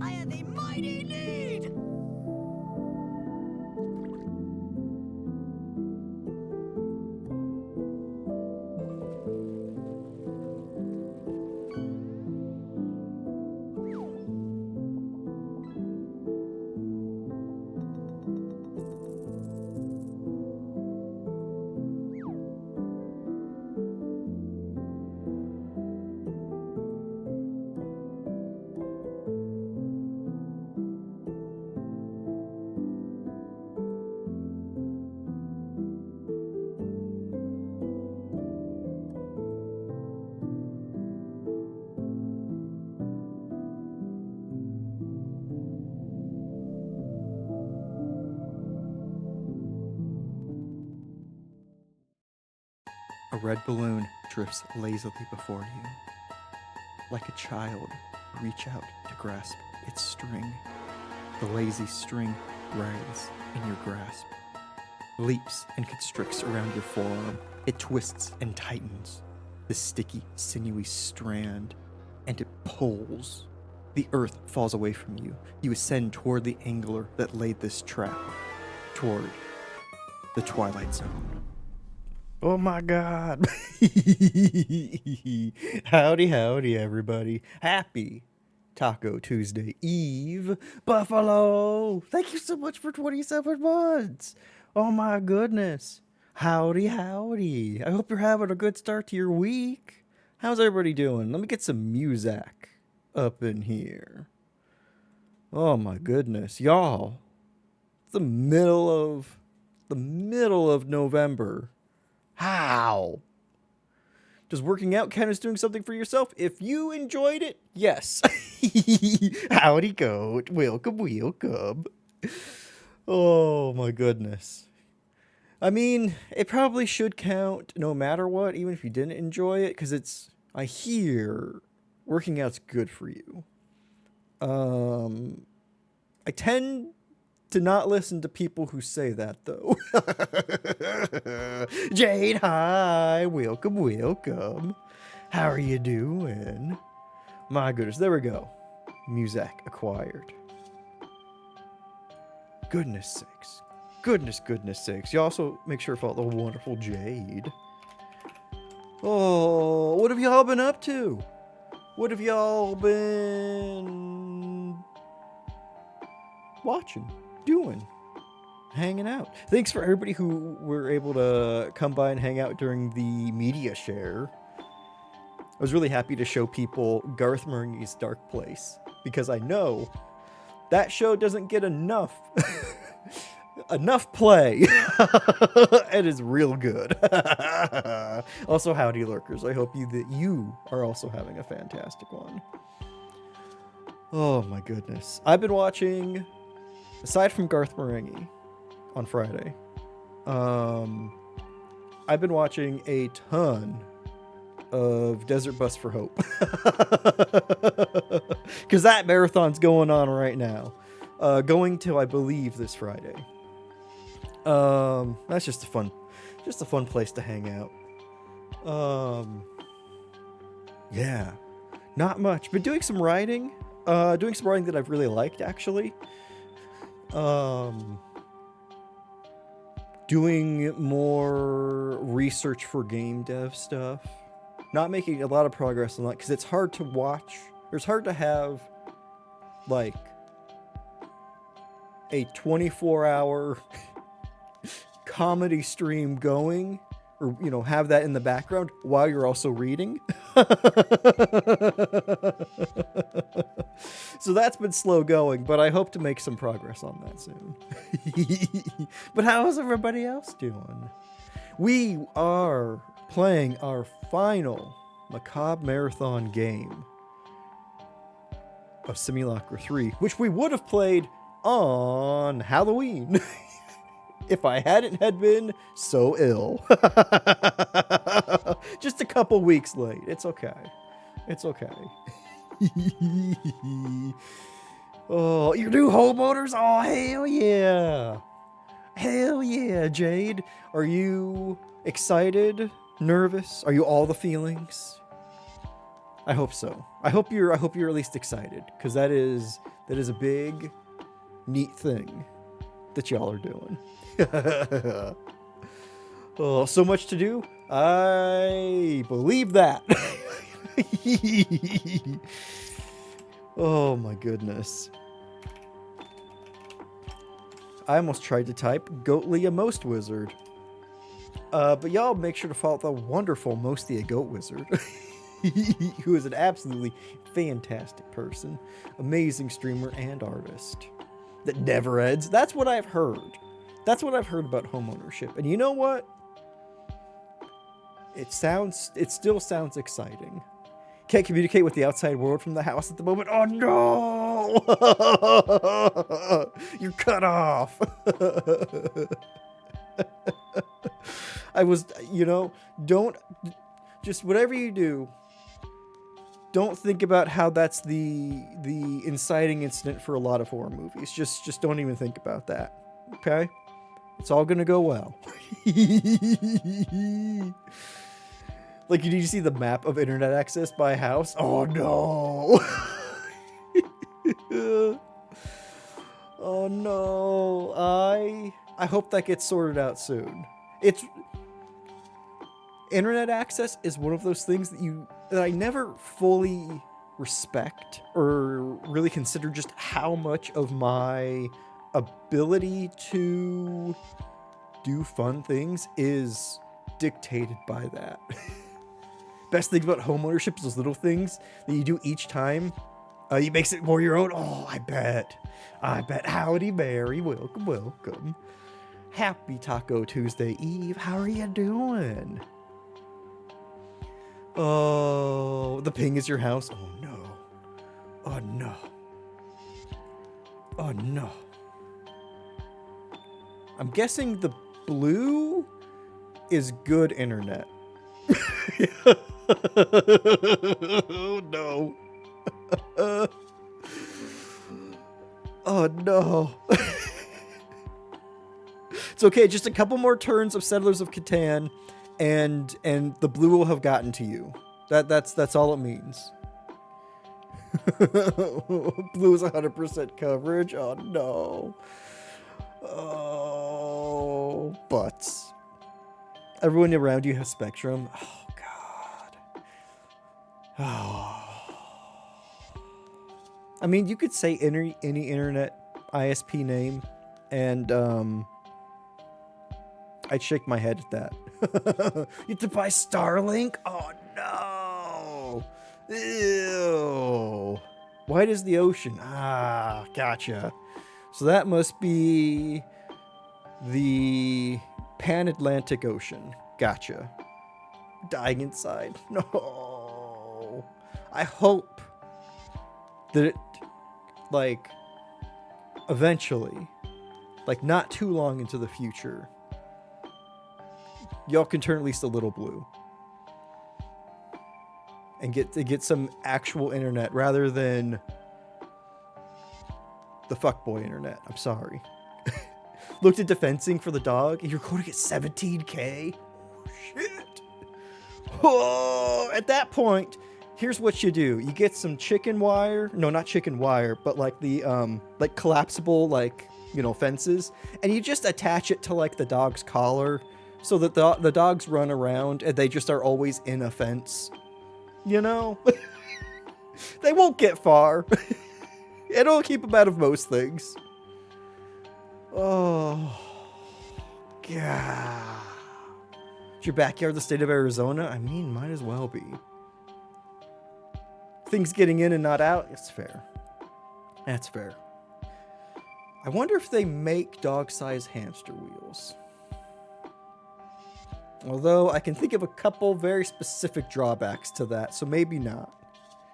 I have a mighty need! A red balloon drifts lazily before you. Like a child, reach out to grasp its string. The lazy string writhes in your grasp, leaps and constricts around your forearm. It twists and tightens, the sticky, sinewy strand, and it pulls. The earth falls away from you. You ascend toward the angler that laid this trap, toward the Twilight Zone. Oh my God. Howdy, howdy, everybody. Happy Taco Tuesday Eve, Buffalo. Thank you so much for 27 months. Oh my goodness. Howdy, howdy. I hope you're having a good start to your week. How's everybody doing? Let me get some music up in here. Oh my goodness, y'all. It's the middle of November. How? Does working out count as doing something for yourself? If you enjoyed it, yes. Howdy, goat. Welcome, welcome. Oh my goodness. I mean, it probably should count no matter what, even if you didn't enjoy it, because I hear working out's good for you. I tend to not listen to people who say that, though. Jade, hi. Welcome, welcome. How are you doing? My goodness, there we go. Music acquired. Goodness sakes. Goodness sakes. You also make sure to follow the wonderful Jade. Oh, what have y'all been up to? What have y'all been watching, doing, hanging out? Thanks for everybody who were able to come by and hang out during the media share. I was really happy to show people Garth Marenghi's Dark Place because I know that show doesn't get enough play. It is real good. Also, howdy lurkers. I hope that you are also having a fantastic one. Oh my goodness. I've been watching, aside from Garth Marenghi on Friday, I've been watching a ton of Desert Bus for Hope. Because that marathon's going on right now. Going till, I believe, this Friday. That's just a fun place to hang out. Yeah, not much, but doing some writing that I've really liked, actually. Doing more research for game dev stuff. Not making a lot of progress on that because it's hard to watch. It's hard to have like a 24-hour comedy stream going, or have that in the background while you're also reading. So that's been slow going, but I hope to make some progress on that soon. But how is everybody else doing? We are playing our final Macabre Marathon game of Simulacra 3, which we would have played on Halloween if I hadn't had been so ill. Just a couple weeks late. It's okay. It's okay. Oh, your new homeowners? Oh, hell yeah. Hell yeah, Jade. Are you excited? Nervous? Are you all the feelings? I hope so. I hope you're at least excited, because that is a big, neat thing that y'all are doing. Oh, so much to do. I believe that. Oh my goodness. I almost tried to type Goatlia Most Wizard. But y'all make sure to follow the wonderful Mostia Goat Wizard, who is an absolutely fantastic person, amazing streamer and artist that never ends. That's what I've heard. That's what I've heard about homeownership. And you know what? It still sounds exciting. Can't communicate with the outside world from the house at the moment. Oh no! You're cut off. Don't, just whatever you do, don't think about how that's the inciting incident for a lot of horror movies. Just don't even think about that. Okay? It's all gonna go well. Like, did you see the map of internet access by house? Oh no! Oh no! I hope that gets sorted out soon. Internet access is one of those things that I never fully respect or really consider just how much of my ability to do fun things is dictated by that. Best thing about homeownership is those little things that you do each time You makes it more your own. Oh, I bet. Howdy, Mary. Welcome, welcome. Happy Taco Tuesday Eve. How are you doing? Oh, the ping is your house. Oh no. Oh no. Oh no. I'm guessing the blue is good internet. Oh no. Oh no. It's okay, just a couple more turns of Settlers of Catan and the blue will have gotten to you. That's all it means. Blue is 100% coverage. Oh no. Oh, butts. Everyone around you has Spectrum. Oh god. Oh. I mean, you could say any internet ISP name, and I'd shake my head at that. You have to buy Starlink? Oh no! Ew! White as the ocean. Ah, gotcha. So that must be the Pan-Atlantic Ocean. Gotcha. Dying inside. No. I hope that it, like, eventually, like not too long into the future, y'all can turn at least a little blue and get some actual internet rather than the fuckboy internet. I'm sorry. Looked into fencing for the dog, and you're going to get 17K? Oh, shit. Oh, at that point, here's what you do. You get some chicken wire. No, not chicken wire, but like the, like collapsible, like, you know, fences. And you just attach it to like the dog's collar so that the dogs run around and they just are always in a fence. You know? They won't get far. It'll keep them out of most things. Oh, God. Is your backyard the state of Arizona? I mean, might as well be. Things getting in and not out? It's fair. That's fair. I wonder if they make dog-sized hamster wheels. Although I can think of a couple very specific drawbacks to that, so maybe not.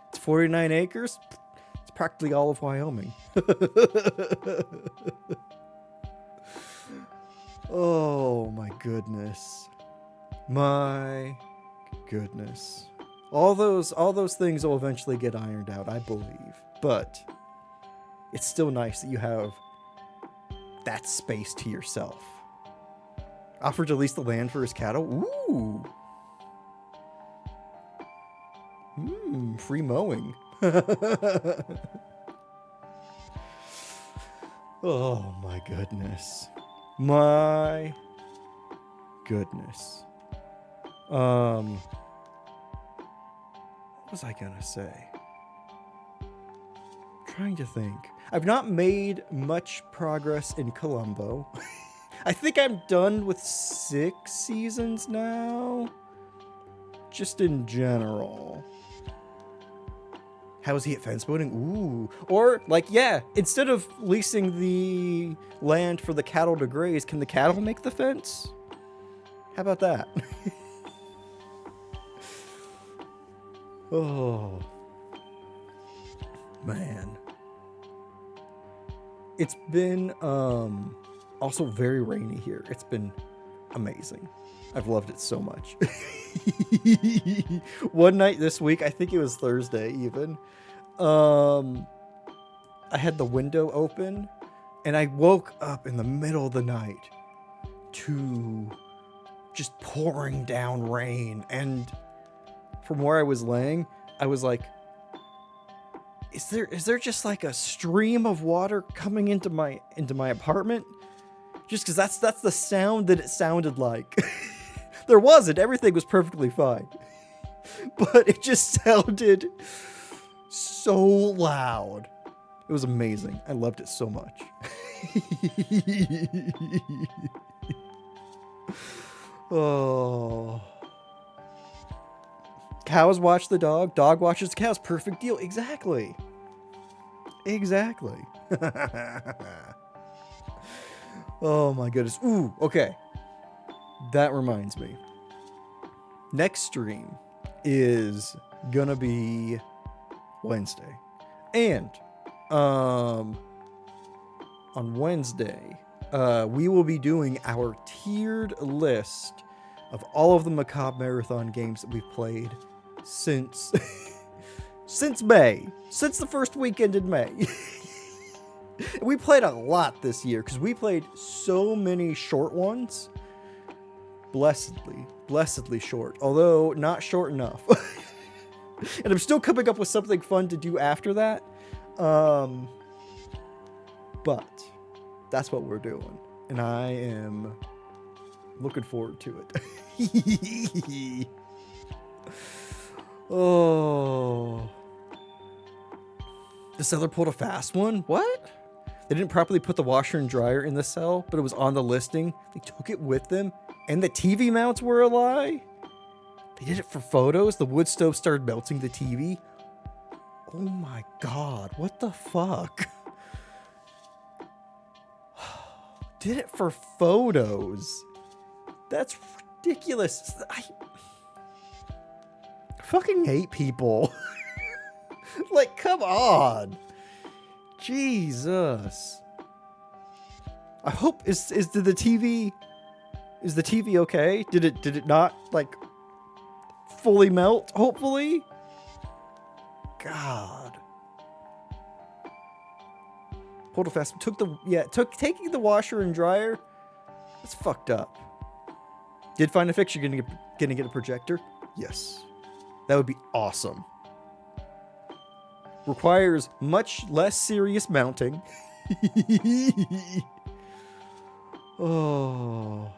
It's 49 acres. It's practically all of Wyoming. Oh my goodness. My goodness. All those things will eventually get ironed out, I believe. But it's still nice that you have that space to yourself. Offered to lease the land for his cattle? Ooh. Free mowing. Oh my goodness. My goodness. What was I gonna say? Trying to think. I've not made much progress in Columbo. I think I'm done with 6 seasons now. Just in general. How is he at fence boating? Ooh. Or, like, yeah, instead of leasing the land for the cattle to graze, can the cattle make the fence? How about that? Oh. Man. It's been, also very rainy here. It's been amazing. I've loved it so much. One night this week, I think it was Thursday even, I had the window open and I woke up in the middle of the night to just pouring down rain. And from where I was laying, I was like, is there just like a stream of water coming into my apartment? Just because that's the sound that it sounded like. There wasn't. Everything was perfectly fine. But it just sounded so loud. It was amazing. I loved it so much. Oh. Cows watch the dog. Dog watches the cows. Perfect deal. Exactly. Exactly. Oh my goodness. Ooh, okay. That reminds me. Next stream is gonna be Wednesday. And on Wednesday, we will be doing our tiered list of all of the Macabre Marathon games that we've played since since May, since the first weekend in May. We played a lot this year because we played so many short ones. Blessedly short, although not short enough. And I'm still coming up with something fun to do after that. But that's what we're doing. And I am looking forward to it. Oh. The seller pulled a fast one? What? They didn't properly put the washer and dryer in the cell, but it was on the listing. They took it with them, and the TV mounts were a lie? They did it for photos? The wood stove started melting the TV? Oh my god, what the fuck? Did it for photos? That's ridiculous. I fucking hate people. Like, come on. Jesus. I hope is the TV okay? Did it not like fully melt, hopefully? God. Pulled a fast. Taking the washer and dryer. That's fucked up. Did find a fix. You're gonna get a projector? Yes. That would be awesome. Requires much less serious mounting. Oh.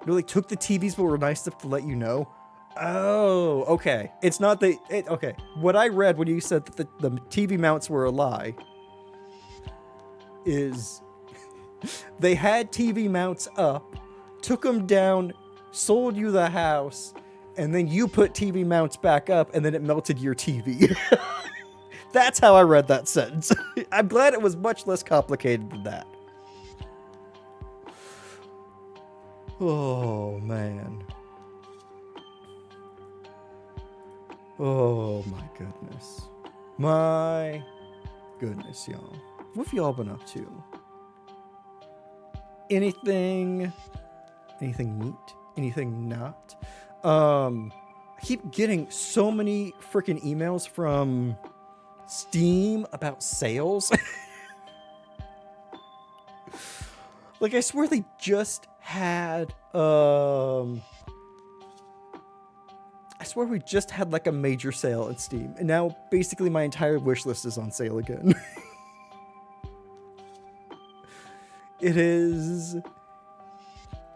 Really took the TVs but were nice enough to let you know? Oh, okay. It's not the... okay. What I read when you said that the TV mounts were a lie is they had TV mounts up, took them down, sold you the house, and then you put TV mounts back up, and then it melted your TV. That's how I read that sentence. I'm glad it was much less complicated than that. Oh, man. Oh, my goodness. My goodness, y'all. What have y'all been up to? Anything neat? Anything not? I keep getting so many freaking emails from Steam about sales. Like, I swear they just had I swear we just had like a major sale at Steam, and now basically my entire wish list is on sale again. It is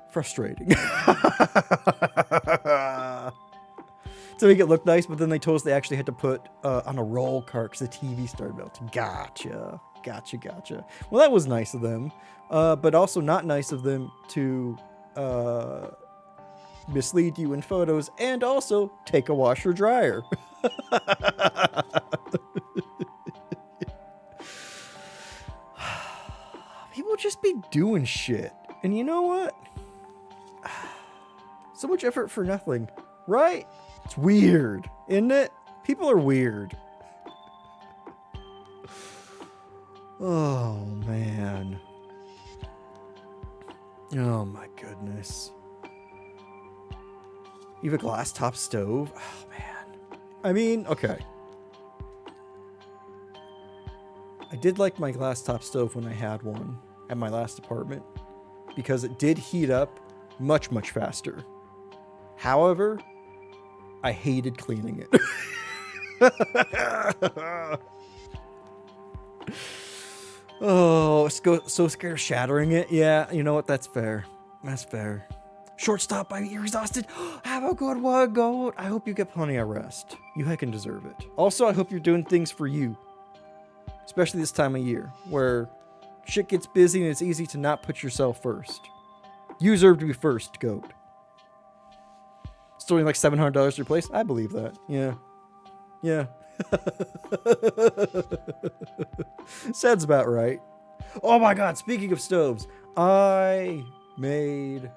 frustrating. To make it look nice, but then they told us they actually had to put on a roll cart because the TV started melting. Gotcha. Well, that was nice of them, but also not nice of them to mislead you in photos and also take a washer dryer. People just be doing shit, and you know what? So much effort for nothing, right? It's weird, isn't it? People are weird. Oh, man. Oh, my goodness. You have a glass top stove? Oh, man. I mean, okay. I did like my glass top stove when I had one at my last apartment because it did heat up much, much faster. However, I hated cleaning it. Oh, so scared of shattering it. Yeah, you know what? That's fair. That's fair. Shortstop, you're exhausted. Have a good one, goat. I hope you get plenty of rest. You heckin' deserve it. Also, I hope you're doing things for you. Especially this time of year, where shit gets busy and it's easy to not put yourself first. You deserve to be first, goat. Still like $700 to replace? I believe that. Yeah. Sounds about right. Oh my god, speaking of stoves, I made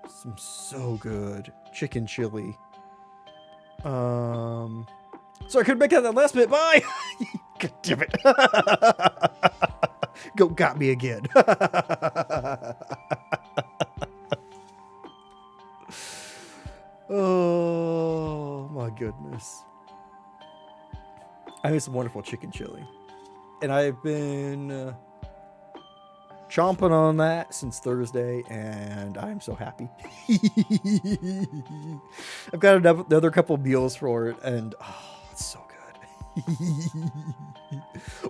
some so good chicken chili. So I couldn't make out that last bit. Bye! God damn it. Got me again. Oh my goodness. I made some wonderful chicken chili. And I've been chomping on that since Thursday, and I'm so happy. I've got another couple meals for it, and oh, it's so good.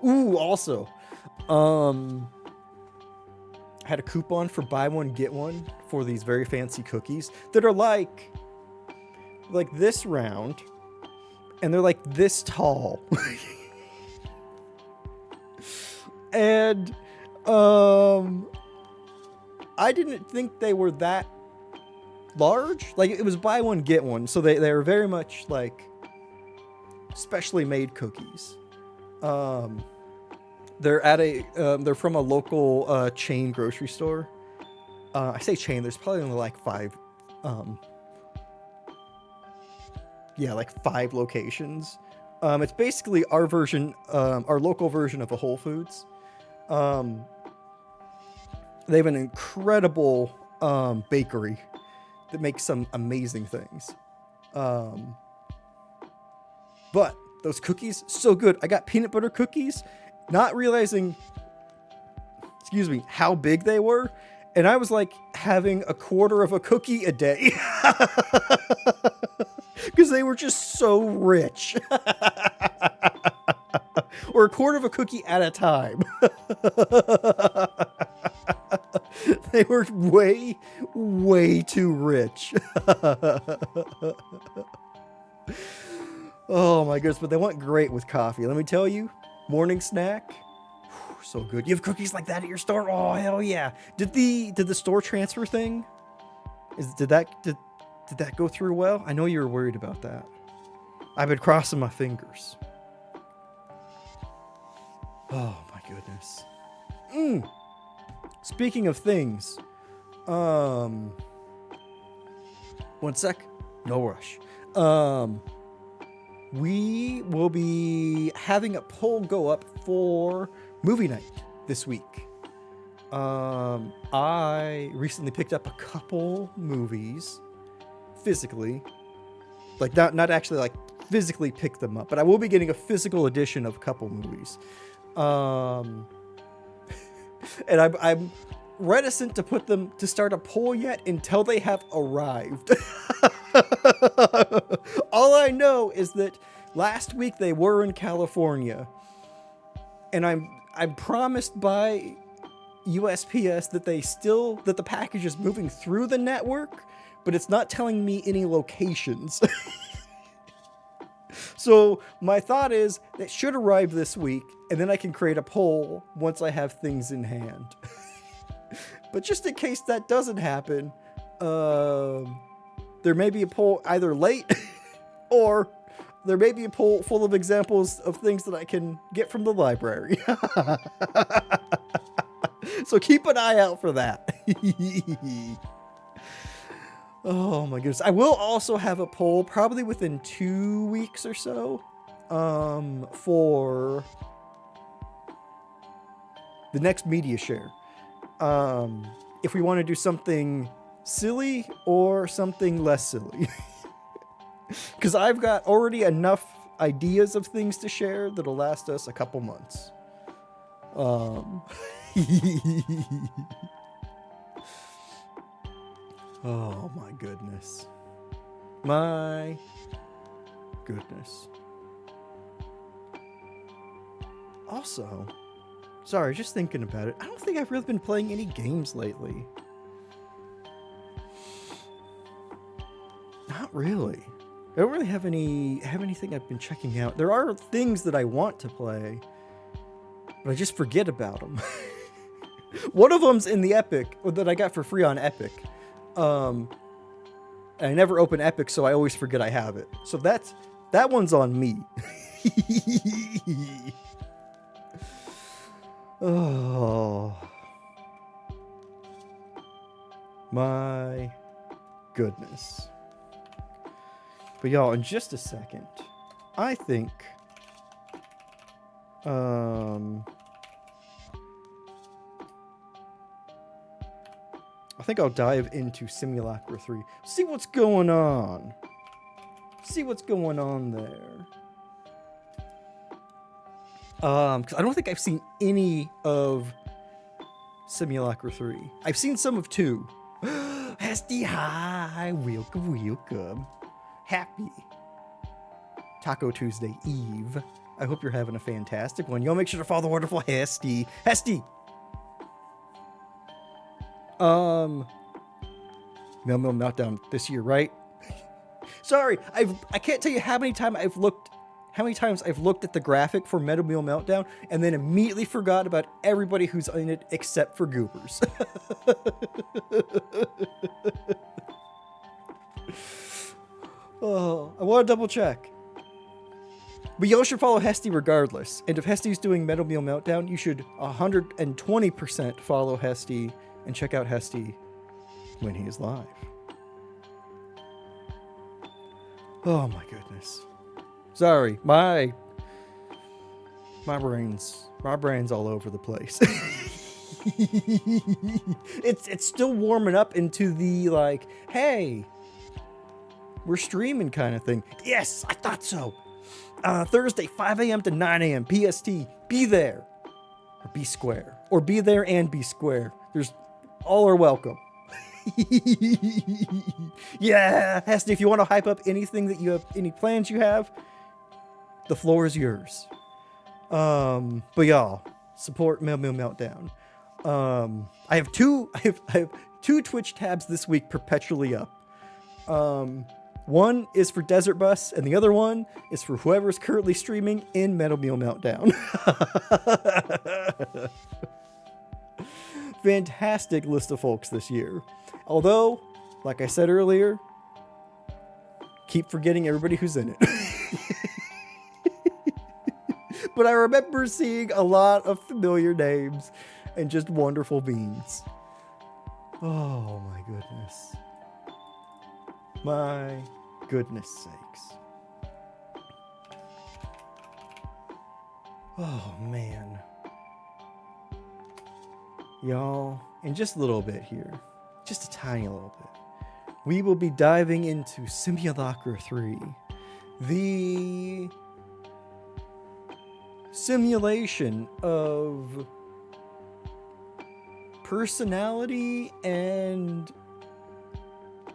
Ooh, also, I had a coupon for buy one get one for these very fancy cookies that are like this round, and they're like this tall. And I didn't think they were that large. Like, it was buy one get one, so they were very much like specially made cookies. They're at they're from a local chain grocery store. I say chain, there's probably only like five locations. It's basically our local version of a Whole Foods. They have an incredible bakery that makes some amazing things. But those cookies, so good. I got peanut butter cookies, not realizing, how big they were. And I was like having a quarter of a cookie a day. Because they were just so rich. Or a quarter of a cookie at a time. They were way, way too rich. Oh my goodness, but they went great with coffee. Let me tell you, morning snack, so good. You have cookies like that at your store? Oh, hell yeah. Did the store transfer thing? Did that go through well? I know you were worried about that. I've been crossing my fingers. Oh my goodness. Speaking of things, one sec, no rush. We will be having a poll go up for movie night this week. I recently picked up a couple movies physically, like not actually like physically pick them up, but I will be getting a physical edition of a couple movies. And I'm reticent to put them to start a poll yet until they have arrived. All I know is that last week they were in California, and I'm promised by USPS that that the package is moving through the network, but it's not telling me any locations. So my thought is that should arrive this week, and then I can create a poll once I have things in hand. But just in case that doesn't happen, there may be a poll either late or there may be a poll full of examples of things that I can get from the library. So keep an eye out for that. Oh my goodness. I will also have a poll probably within 2 weeks or so for the next media share. If we want to do something silly or something less silly. Because I've got already enough ideas of things to share that'll last us a couple months. Oh my goodness. My goodness. Also, sorry, just thinking about it. I don't think I've really been playing any games lately. Not really. I don't really have anything I've been checking out. There are things that I want to play, but I just forget about them. One of them's in the Epic, that I got for free on Epic. And I never open Epic, so I always forget I have it. So that one's on me. Oh. My goodness. But y'all, in just a second, I think I'll dive into Simulacra 3. See what's going on. See what's going on there. Because I don't think I've seen any of Simulacra 3. I've seen some of 2. Hesty, hi. Welcome. Happy Taco Tuesday Eve. I hope you're having a fantastic one. Y'all make sure to follow the wonderful Hesty. Hesty! Mel Meltdown this year, right? Sorry, I can't tell you how many times I've looked at the graphic for Metal Meal Meltdown and then immediately forgot about everybody who's in it except for Goobers. Oh, I want to double check. But y'all should follow Hesty regardless. And if Hesty's doing Metal Meal Meltdown, you should 120% follow Hesty and check out Hesty when he is live. Oh my goodness. Sorry, my brain's all over the place. It's still warming up into the like, hey, we're streaming kind of thing. Yes, I thought so. Thursday, 5 a.m. to 9 a.m. PST. Be there. Or be square. Or be there and be square. All are welcome. Yeah, Heston, if you want to hype up anything that you have, any plans you have, the floor is yours. But y'all, support Metal Meal Meltdown. I have two Twitch tabs this week perpetually up. One is for Desert Bus, and the other one is for whoever's currently streaming in Metal Meal Meltdown. Fantastic list of folks this year. Although, like I said earlier, keep forgetting everybody who's in it. But I remember seeing a lot of familiar names and just wonderful beans. Oh my goodness. My goodness sakes. Oh man. Y'all, in just a little bit here, just a tiny little bit, we will be diving into Simulacra 3, the simulation of personality and, I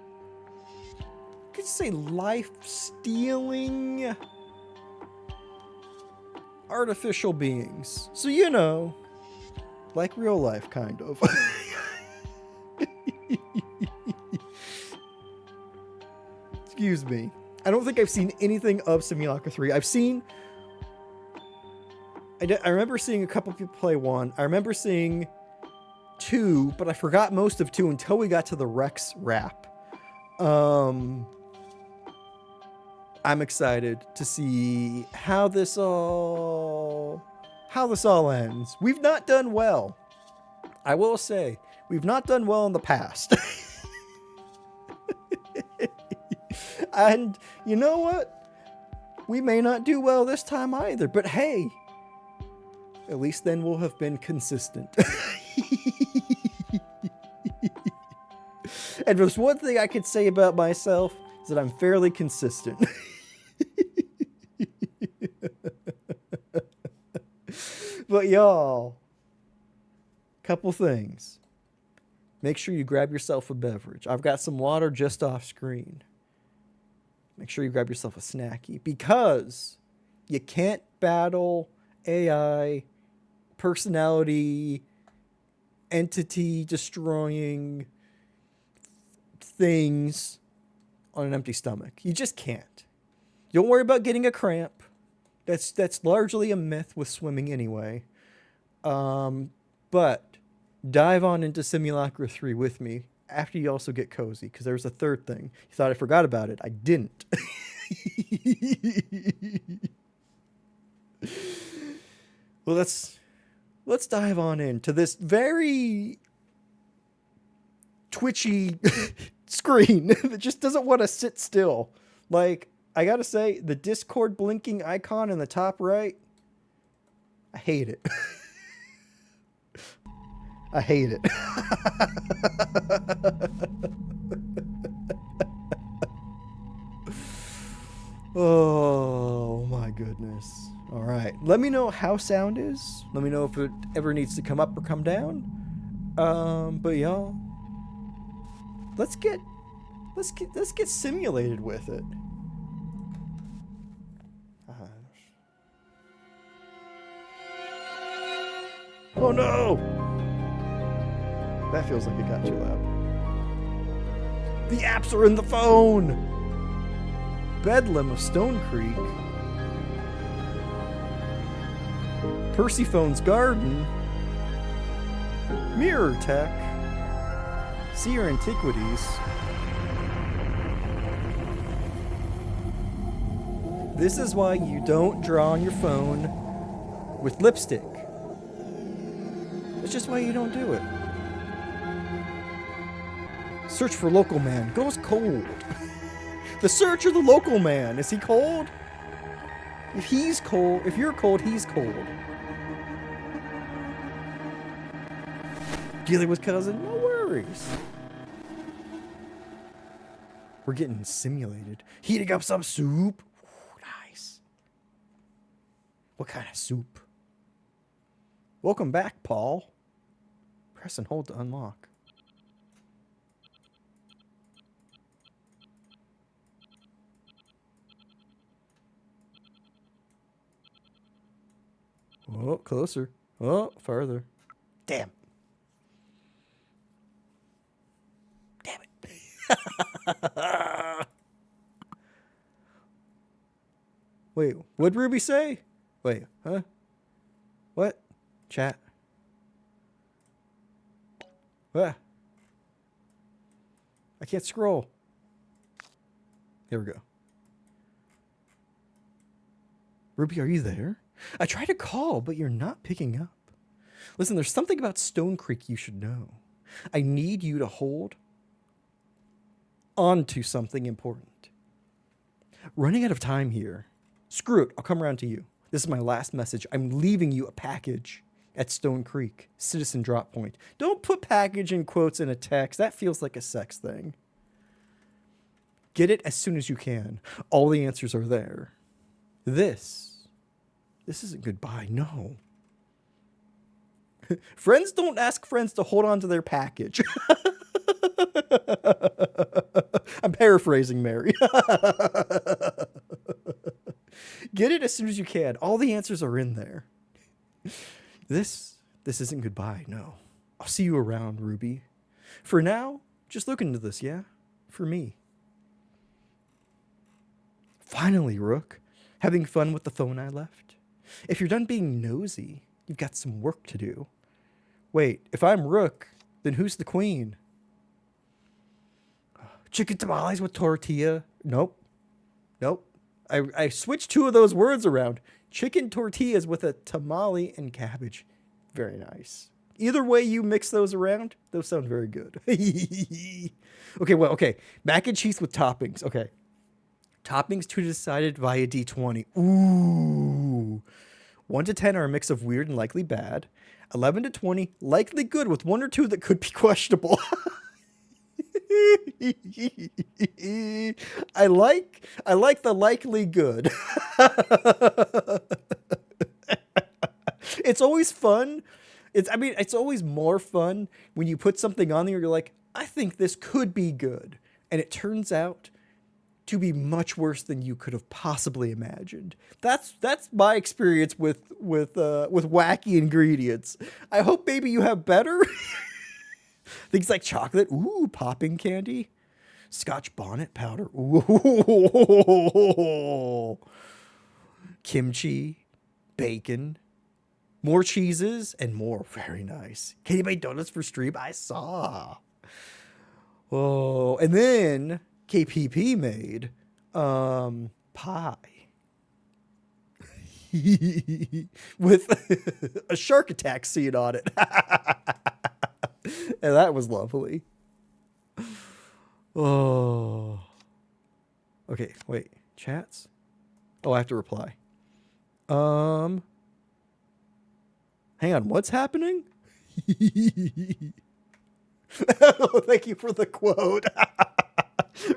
could say, life-stealing artificial beings. So, you know, like real life, kind of. Excuse me. I don't think I've seen anything of Simulacra 3. I remember seeing a couple people play 1. I remember seeing 2, but I forgot most of 2 until we got to the Rex rap. I'm excited to see how this all ends. We've not done well. I will say, we've not done well in the past. And you know what? We may not do well this time either, but hey, at least then we'll have been consistent. And there's one thing I could say about myself, is that I'm fairly consistent. But y'all, couple things. Make sure you grab yourself a beverage. I've got some water just off screen. Make sure you grab yourself a snacky, because you can't battle AI, personality, entity destroying things on an empty stomach. You just can't. Don't worry about getting a cramp. That's largely a myth with swimming anyway. But dive on into Simulacra 3 with me after you also get cozy, because there's a third thing. You thought I forgot about it. I didn't. Well, let's dive on into this very twitchy screen that just doesn't want to sit still. Like, I gotta say, the Discord blinking icon in the top right, I hate it. I hate it. Oh my goodness. All right. Let me know how sound is. Let me know if it ever needs to come up or come down. But y'all, let's get simulated with it. Oh no! That feels like it got too loud. The apps are in the phone! Bedlam of Stone Creek. Persephone's Garden. Mirror Tech. Seer Antiquities. This is why you don't draw on your phone with lipstick. It's just why you don't do it. Search for local man. Goes cold. The search of the local man. Is he cold? If he's cold, if you're cold, he's cold. Dealing with cousin? No worries. We're getting simulated. Heating up some soup. Ooh, nice. What kind of soup? Welcome back, Paul. Press and hold to unlock. Oh, closer. Oh, farther. Damn. Damn it. Wait, what'd Ruby say? Wait, huh? What? Chat. Ah. I can't scroll. Here we go. Ruby, are you there? I tried to call, but you're not picking up. Listen, there's something about Stone Creek you should know. I need you to hold on to something important. Running out of time here. Screw it, I'll come around to you. This is my last message. I'm leaving you a package at Stone Creek, Citizen Drop Point. Don't put package in quotes in a text. That feels like a sex thing. Get it as soon as you can. All the answers are there. This isn't goodbye, no. Friends don't ask friends to hold on to their package. I'm paraphrasing Mary. Get it as soon as you can. All the answers are in there. This isn't goodbye, no. I'll see you around, Ruby. For now, just look into this, yeah? For me. Finally, Rook. Having fun with the phone I left? If you're done being nosy, you've got some work to do. Wait, if I'm Rook, then who's the queen? Chicken tamales with tortilla? Nope. I switched two of those words around. Chicken tortillas with a tamale and cabbage. Very nice. Either way you mix those around, those sound very good. Okay. Mac and cheese with toppings. Okay. Toppings to be decided via D20. Ooh. 1 to 10 are a mix of weird and likely bad. 11 to 20, likely good with 1 or 2 that could be questionable. I like the likely good. It's always fun. It's always more fun when you put something on there you're like, I think this could be good. And it turns out to be much worse than you could have possibly imagined. That's my experience with wacky ingredients. I hope maybe you have better. Things like chocolate, ooh, popping candy, Scotch bonnet powder, ooh, kimchi, bacon, more cheeses, and more. Very nice. Katie made donuts for stream. I saw. Oh, and then KPP made pie. with a shark attack scene on it. And that was lovely. Oh. Okay, wait. Chats? Oh, I have to reply. Hang on, what's happening? Oh, thank you for the quote.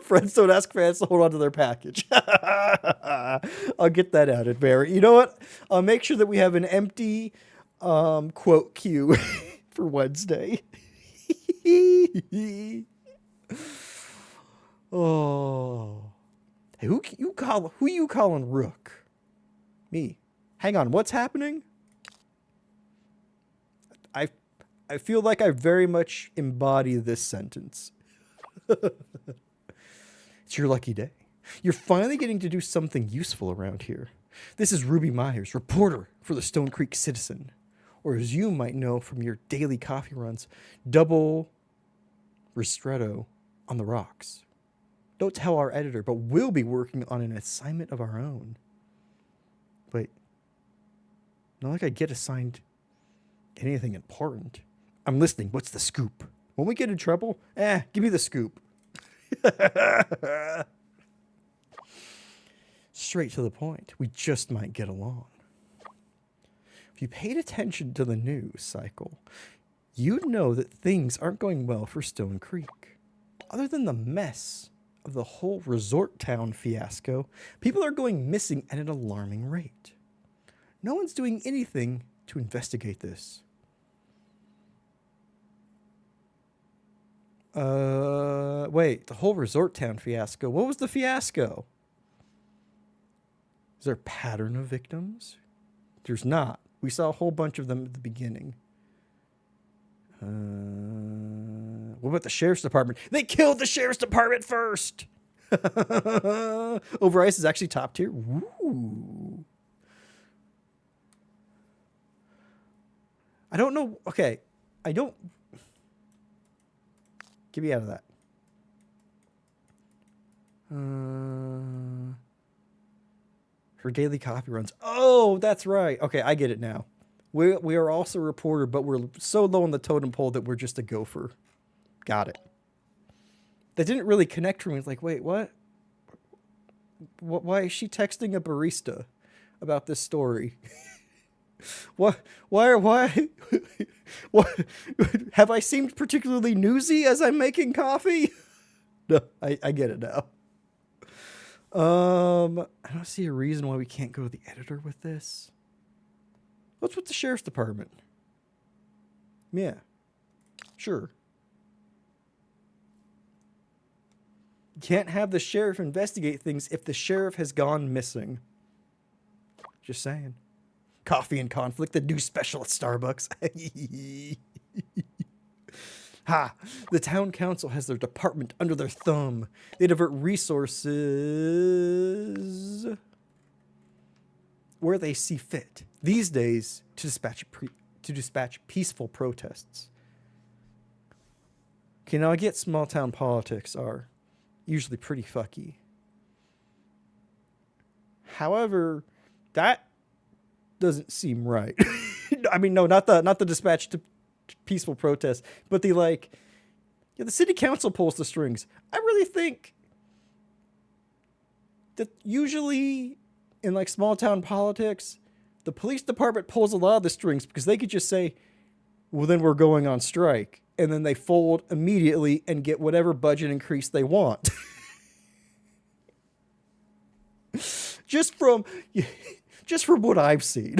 Friends don't ask fans to hold on to their package. I'll get that added, Barry. You know what? I'll make sure that we have an empty quote queue for Wednesday. Oh. Hey, who you calling Rook? Me. Hang on, what's happening? I feel like I very much embody this sentence. It's your lucky day. You're finally getting to do something useful around here. This is Ruby Myers, reporter for the Stone Creek Citizen. Or as you might know from your daily coffee runs, double ristretto on the rocks. Don't tell our editor, but we'll be working on an assignment of our own. Wait. Not like I get assigned anything important. I'm listening. What's the scoop? When we get in trouble, give me the scoop. Straight to the point. We just might get along. If you paid attention to the news cycle, you'd know that things aren't going well for Stone Creek. Other than the mess of the whole resort town fiasco, people are going missing at an alarming rate. No one's doing anything to investigate this. Wait, the whole resort town fiasco. What was the fiasco? Is there a pattern of victims? There's not. We saw a whole bunch of them at the beginning. What about the sheriff's department? They killed the sheriff's department first. Over Ice is actually top tier. Ooh. I don't know. Okay. Get me out of that. Her daily copy runs. Oh, that's right. Okay, I get it now. We are also a reporter, but we're so low on the totem pole that we're just a gopher. Got it. That didn't really connect for me. It's like, wait, what? Why is she texting a barista about this story? What? Why? What? Have I seemed particularly newsy as I'm making coffee? No, I get it now. I don't see a reason why we can't go to the editor with this. What's with the sheriff's department? Yeah, sure. You can't have the sheriff investigate things if the sheriff has gone missing. Just saying. Coffee and conflict, the new special at Starbucks. Ha! The town council has their department under their thumb. They divert resources where they see fit. These days, to dispatch peaceful protests. Okay, now I get small town politics are usually pretty fucky. However, that doesn't seem right. I mean, no, not the dispatch to peaceful protest, but the city council pulls the strings. I really think that usually in like small town politics, the police department pulls a lot of the strings because they could just say, well, then we're going on strike. And then they fold immediately and get whatever budget increase they want. Just from what I've seen.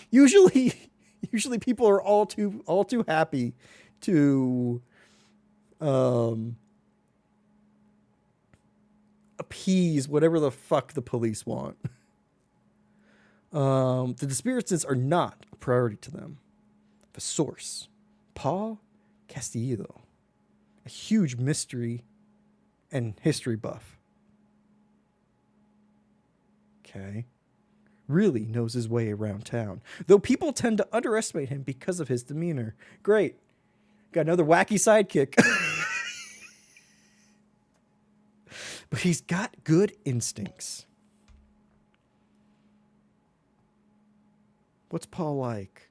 Usually people are all too happy to appease whatever the fuck the police want. The disappearances are not a priority to them. The source, Paul Castillo, a huge mystery and history buff. Okay. Really knows his way around town. Though people tend to underestimate him because of his demeanor. Great. Got another wacky sidekick. But he's got good instincts. What's Paul like?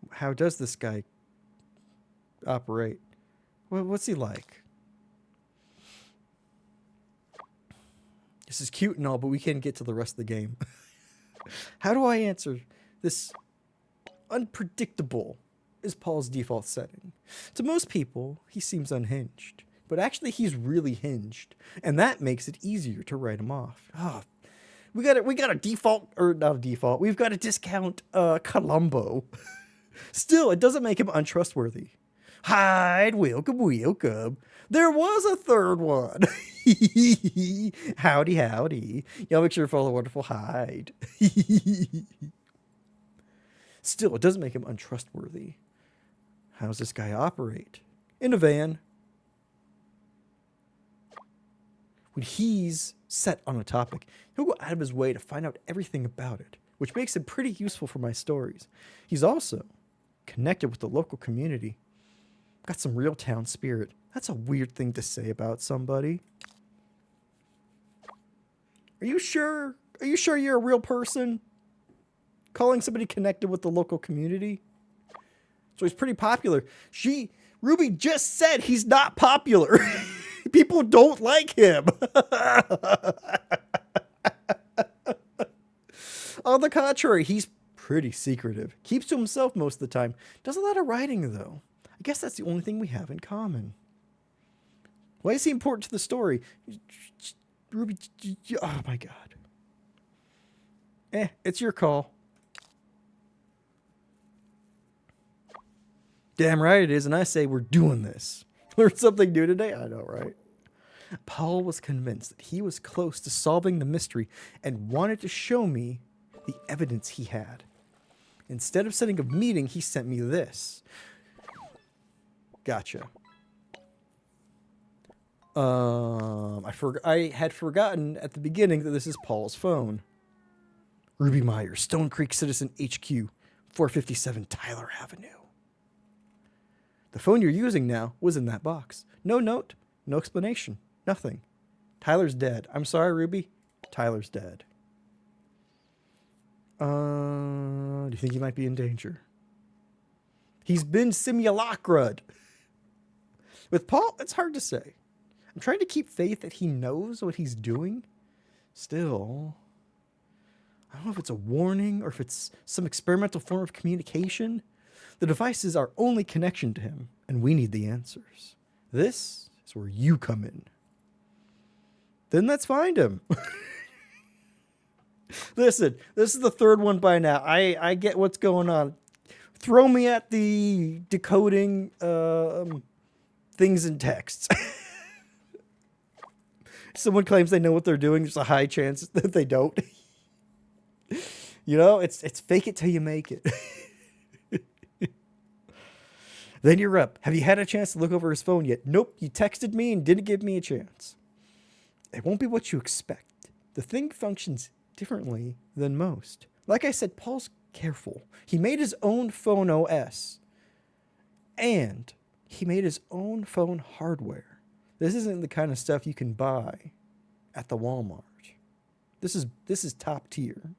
How does this guy operate? What's he like? This is cute and all, but we can't get to the rest of the game. How do I answer this? Unpredictable is Paul's default setting. To most people, he seems unhinged, but actually he's really hinged, and that makes it easier to write him off. Oh, we got a default, or not a default. We've got a discount Columbo. Still, it doesn't make him untrustworthy. Hide, welcome. There was a third one. Howdy. Y'all make sure to follow Wonderful Hyde. Still, it doesn't make him untrustworthy. How does this guy operate? In a van. When he's set on a topic, he'll go out of his way to find out everything about it, which makes him pretty useful for my stories. He's also connected with the local community. Got some real town spirit. That's a weird thing to say about somebody. Are you sure? Are you sure you're a real person? Calling somebody connected with the local community? So he's pretty popular. Ruby just said he's not popular. People don't like him. On the contrary, he's pretty secretive. Keeps to himself most of the time. Does a lot of writing, though. I guess that's the only thing we have in common. Why is he important to the story? Ruby, oh my God. It's your call. Damn right it is, and I say we're doing this. Learned something new today? I know, right? Paul was convinced that he was close to solving the mystery and wanted to show me the evidence he had. Instead of setting a meeting, he sent me this. Gotcha. I had forgotten at the beginning that this is Paul's phone. Ruby Myers, Stone Creek Citizen HQ, 457 Tyler Avenue. The phone you're using now was in that box. No note, no explanation, nothing. Tyler's dead. I'm sorry, Ruby. Tyler's dead. Do you think he might be in danger? He's been simulacra'd. With Paul, it's hard to say. I'm trying to keep faith that he knows what he's doing. Still, I don't know if it's a warning or if it's some experimental form of communication. The device is our only connection to him, and we need the answers. This is where you come in. Then let's find him. Listen, this is the third one by now. I get what's going on. Throw me at the decoding things in text. Someone claims they know what they're doing. There's a high chance that they don't. You know, it's fake it till you make it. Then you're up. Have you had a chance to look over his phone yet? Nope. You texted me and didn't give me a chance. It won't be what you expect. The thing functions differently than most. Like I said, Paul's careful. He made his own phone OS. And he made his own phone hardware. This isn't the kind of stuff you can buy at the Walmart. This is top tier.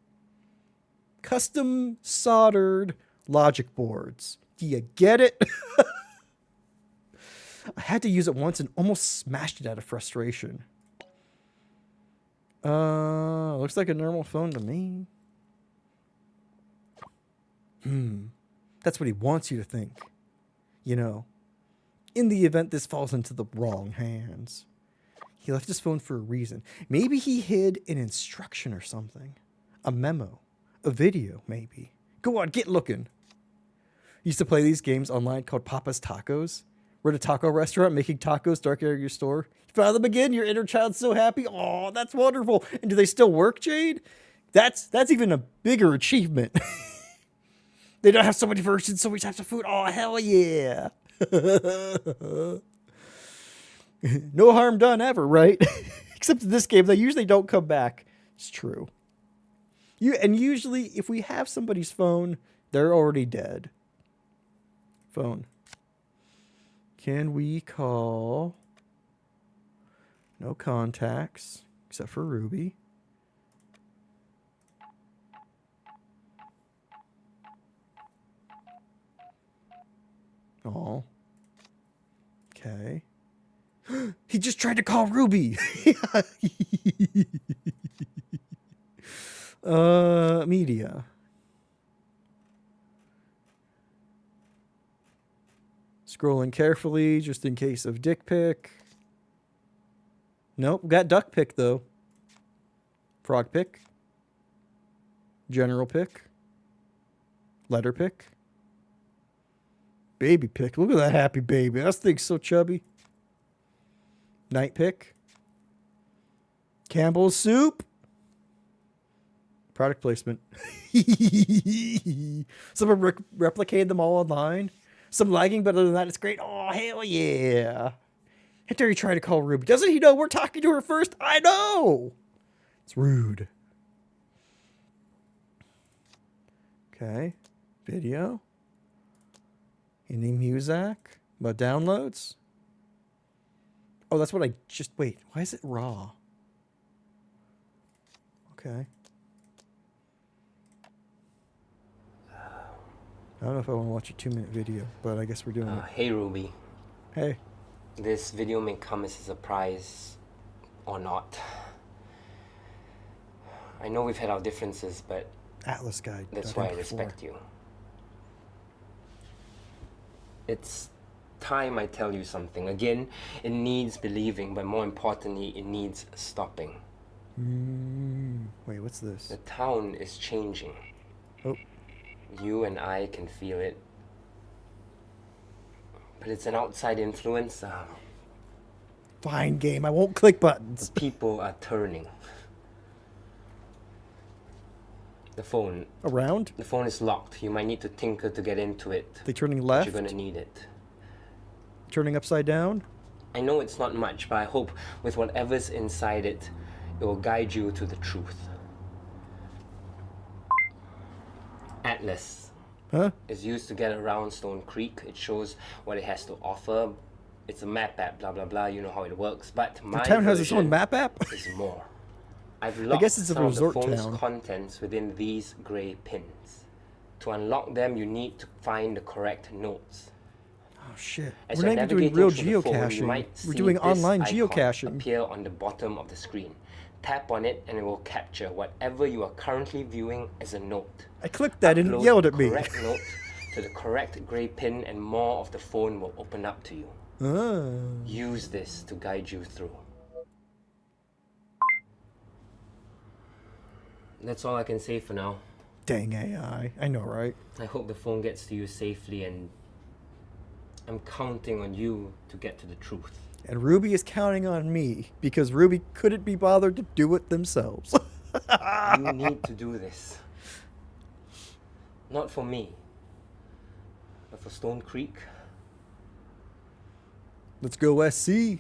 Custom soldered logic boards. Do you get it? I had to use it once and almost smashed it out of frustration. Looks like a normal phone to me. That's what he wants you to think. You know, in the event this falls into the wrong hands. He left his phone for a reason. Maybe he hid an instruction or something. A memo. A video, maybe. Go on, get looking. Used to play these games online called Papa's Tacos. We're at a taco restaurant making tacos dark out of your store. You found them again? Your inner child's so happy? Oh, that's wonderful. And do they still work, Jade? That's even a bigger achievement. They don't have so many versions, so many types of food. Oh, hell yeah. No harm done ever, right? Except in this game, they usually don't come back. It's true. Usually, if we have somebody's phone, they're already dead. Phone. Can we call? No contacts, except for Ruby. Oh. Okay. He just tried to call Ruby. Media. Scrolling carefully just in case of dick pic. Nope, got duck pic though. Frog pic. General pic. Letter pic. Baby pic. Look at that happy baby. That thing's so chubby. Night pic. Campbell's soup. Product placement. Someone replicated them all online. Some lagging, but other than that, it's great. Oh, hell yeah. How dare you try to call Ruby? Doesn't he know we're talking to her first? I know. It's rude. Okay. Video. Any music? About downloads? Oh, that's what I just... Wait, why is it raw? Okay. I don't know if I want to watch a 2-minute video, but I guess we're doing it. Hey Ruby. Hey. This video may come as a surprise or not. I know we've had our differences, but Atlas Guide. that's why I respect you. It's time I tell you something. Again, it needs believing, but more importantly, it needs stopping. Wait, what's this? The town is changing. Oh. You and I can feel it. But it's an outside influence. Fine game. I won't click buttons. The people are turning. The phone. Around? The phone is locked. You might need to tinker to get into it. They turning But left? you're gonna need it. Turning upside down? I know it's not much, but I hope with whatever's inside it, it will guide you to the truth. Atlas Huh? is used to get around Stone Creek. It shows what it has to offer. It's a map app, blah blah blah. You know how it works. But my The town has its own version map app? is more. I've locked guess it's a some of resort the phone's town. contents within these grey pins. To unlock them, you need to find the correct notes. Oh shit. As We're you're not even doing navigating real through the phone, you geocaching. might We're see doing this online icon geocaching. appear on the bottom of the screen. Tap on it and it will capture whatever you are currently viewing as a note. I clicked that and it Upload yelled the at me. correct note to the correct grey pin and more of the phone will open up to you. Use this to guide you through. That's all I can say for now. Dang AI. I know, right? I hope the phone gets to you safely, and I'm counting on you to get to the truth. And Ruby is counting on me because Ruby couldn't be bothered to do it themselves. You need to do this. Not for me, but for Stone Creek. Let's go SC.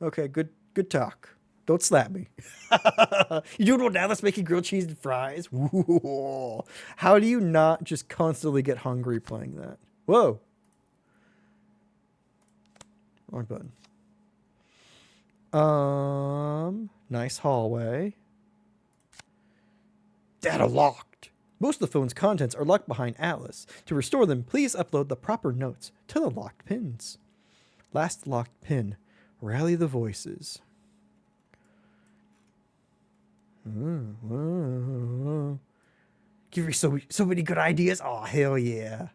Okay, good talk. Don't slap me. You doing well now? Let's make grilled cheese and fries. Ooh. How do you not just constantly get hungry playing that? Whoa. Wrong button. Nice hallway. Data locked. Most of the phone's contents are locked behind Atlas. To restore them, please upload the proper notes to the locked pins. Last locked pin. Rally the voices. Give me so many good ideas. Oh, hell yeah.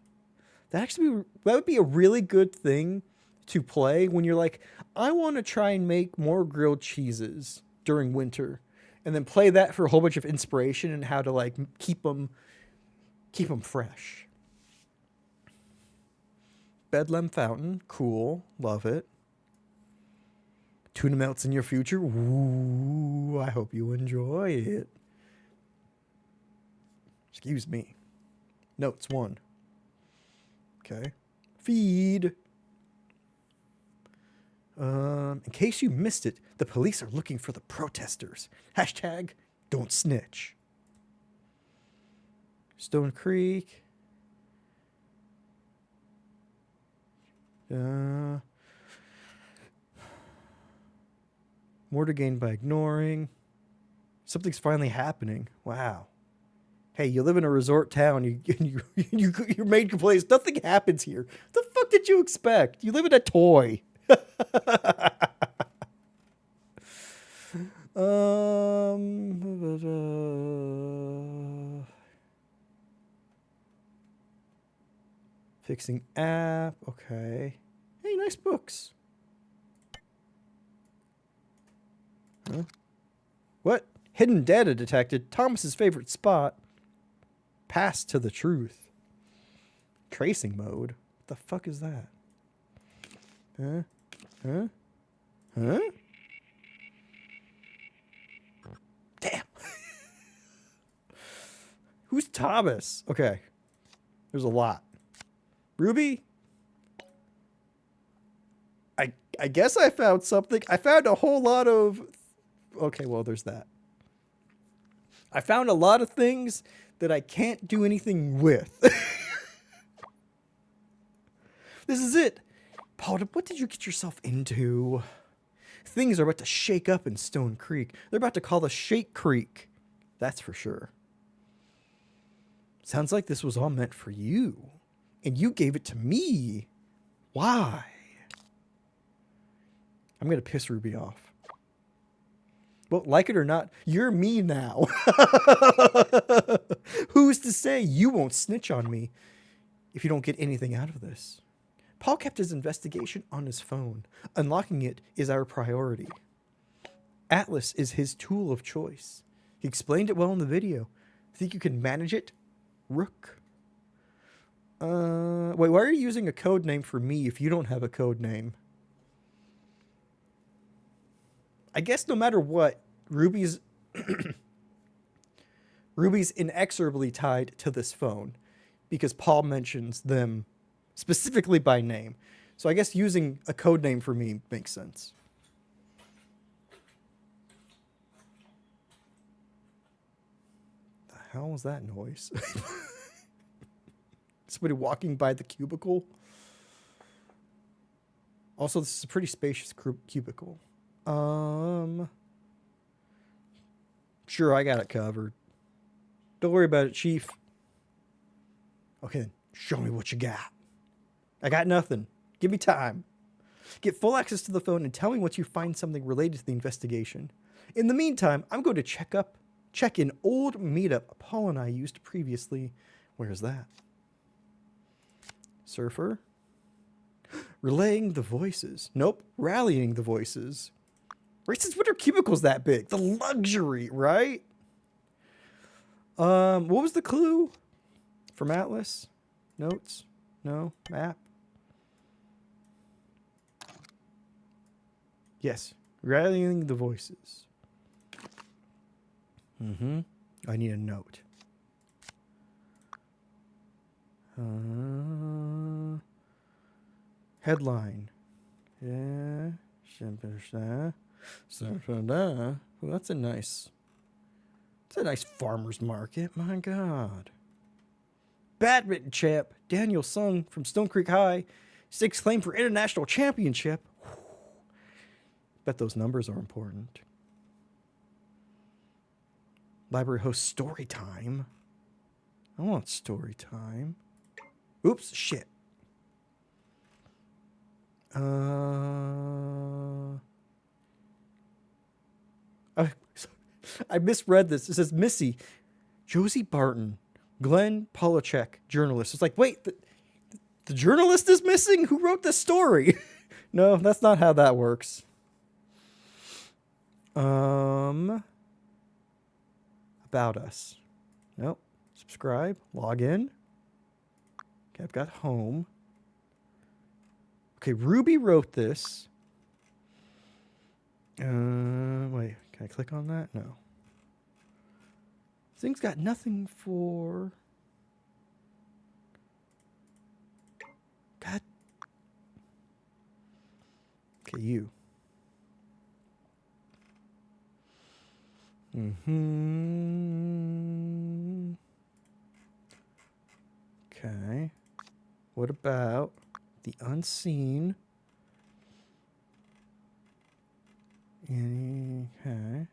That would be a really good thing to play when you're like, I want to try and make more grilled cheeses during winter, and then play that for a whole bunch of inspiration and how to like keep them fresh. Bedlam Fountain, cool, love it. Tuna melts in your future. Ooh, I hope you enjoy it. Excuse me. Notes 1. Okay. Feed. In case you missed it, the police are looking for the protesters. Hashtag don't snitch. Stone Creek. More to gain by ignoring. Something's finally happening. Wow. Hey, you live in a resort town. Your main complaint is nothing happens here. The fuck did you expect? You live in a toy. Fixing app. Okay. Hey, nice books. Huh? What? Hidden data detected. Thomas's favorite spot. Pass to the truth. Tracing mode. What the fuck is that? Huh? Huh? Huh? Damn. Who's Thomas? Okay. There's a lot. Ruby? I guess I found something. I found a whole lot of... Okay, well, there's that. I found a lot of things that I can't do anything with. This is it. Paul, what did you get yourself into? Things are about to shake up in Stone Creek. They're about to call the Shake Creek. That's for sure. Sounds like this was all meant for you. And you gave it to me. Why? I'm going to piss Ruby off. Well, like it or not, you're me now. Who's to say you won't snitch on me if you don't get anything out of this? Paul kept his investigation on his phone. Unlocking it is our priority. Atlas is his tool of choice. He explained it well in the video. Think you can manage it, Rook? Wait, why are you using a code name for me if you don't have a code name? I guess no matter what, Ruby's inexorably tied to this phone because Paul mentions them specifically by name. So I guess using a code name for me makes sense. The hell was that noise? Somebody walking by the cubicle. Also, this is a pretty spacious cubicle. Sure, I got it covered. Don't worry about it, Chief. Okay, then, show me what you got. I got nothing. Give me time. Get full access to the phone and tell me once you find something related to the investigation. In the meantime, I'm going to check an old meetup Paul and I used previously. Where is that? Surfer? Relaying the voices. Nope, rallying the voices. Right, since when are cubicles that big? The luxury, right? What was the clue from Atlas? Notes? No? Map? Yes, rallying the voices. I need a note. Headline. Yeah. Well, that's a nice farmer's market. My God. Badminton champ Daniel Sung from Stone Creek High. 6th claim for international championship. Bet those numbers are important. Library hosts story time. I want story time. Oops, shit. I misread this. It says Missy, Josie Barton, Glenn Polachek, journalist. It's like, wait, the journalist is missing? Who wrote this story? No, that's not how that works. About us. Nope. Subscribe. Log in. Okay, I've got home. Okay, Ruby wrote this. Wait, can I click on that? No. Thing's got nothing for... God. Okay, you. Okay. What about the unseen? Okay.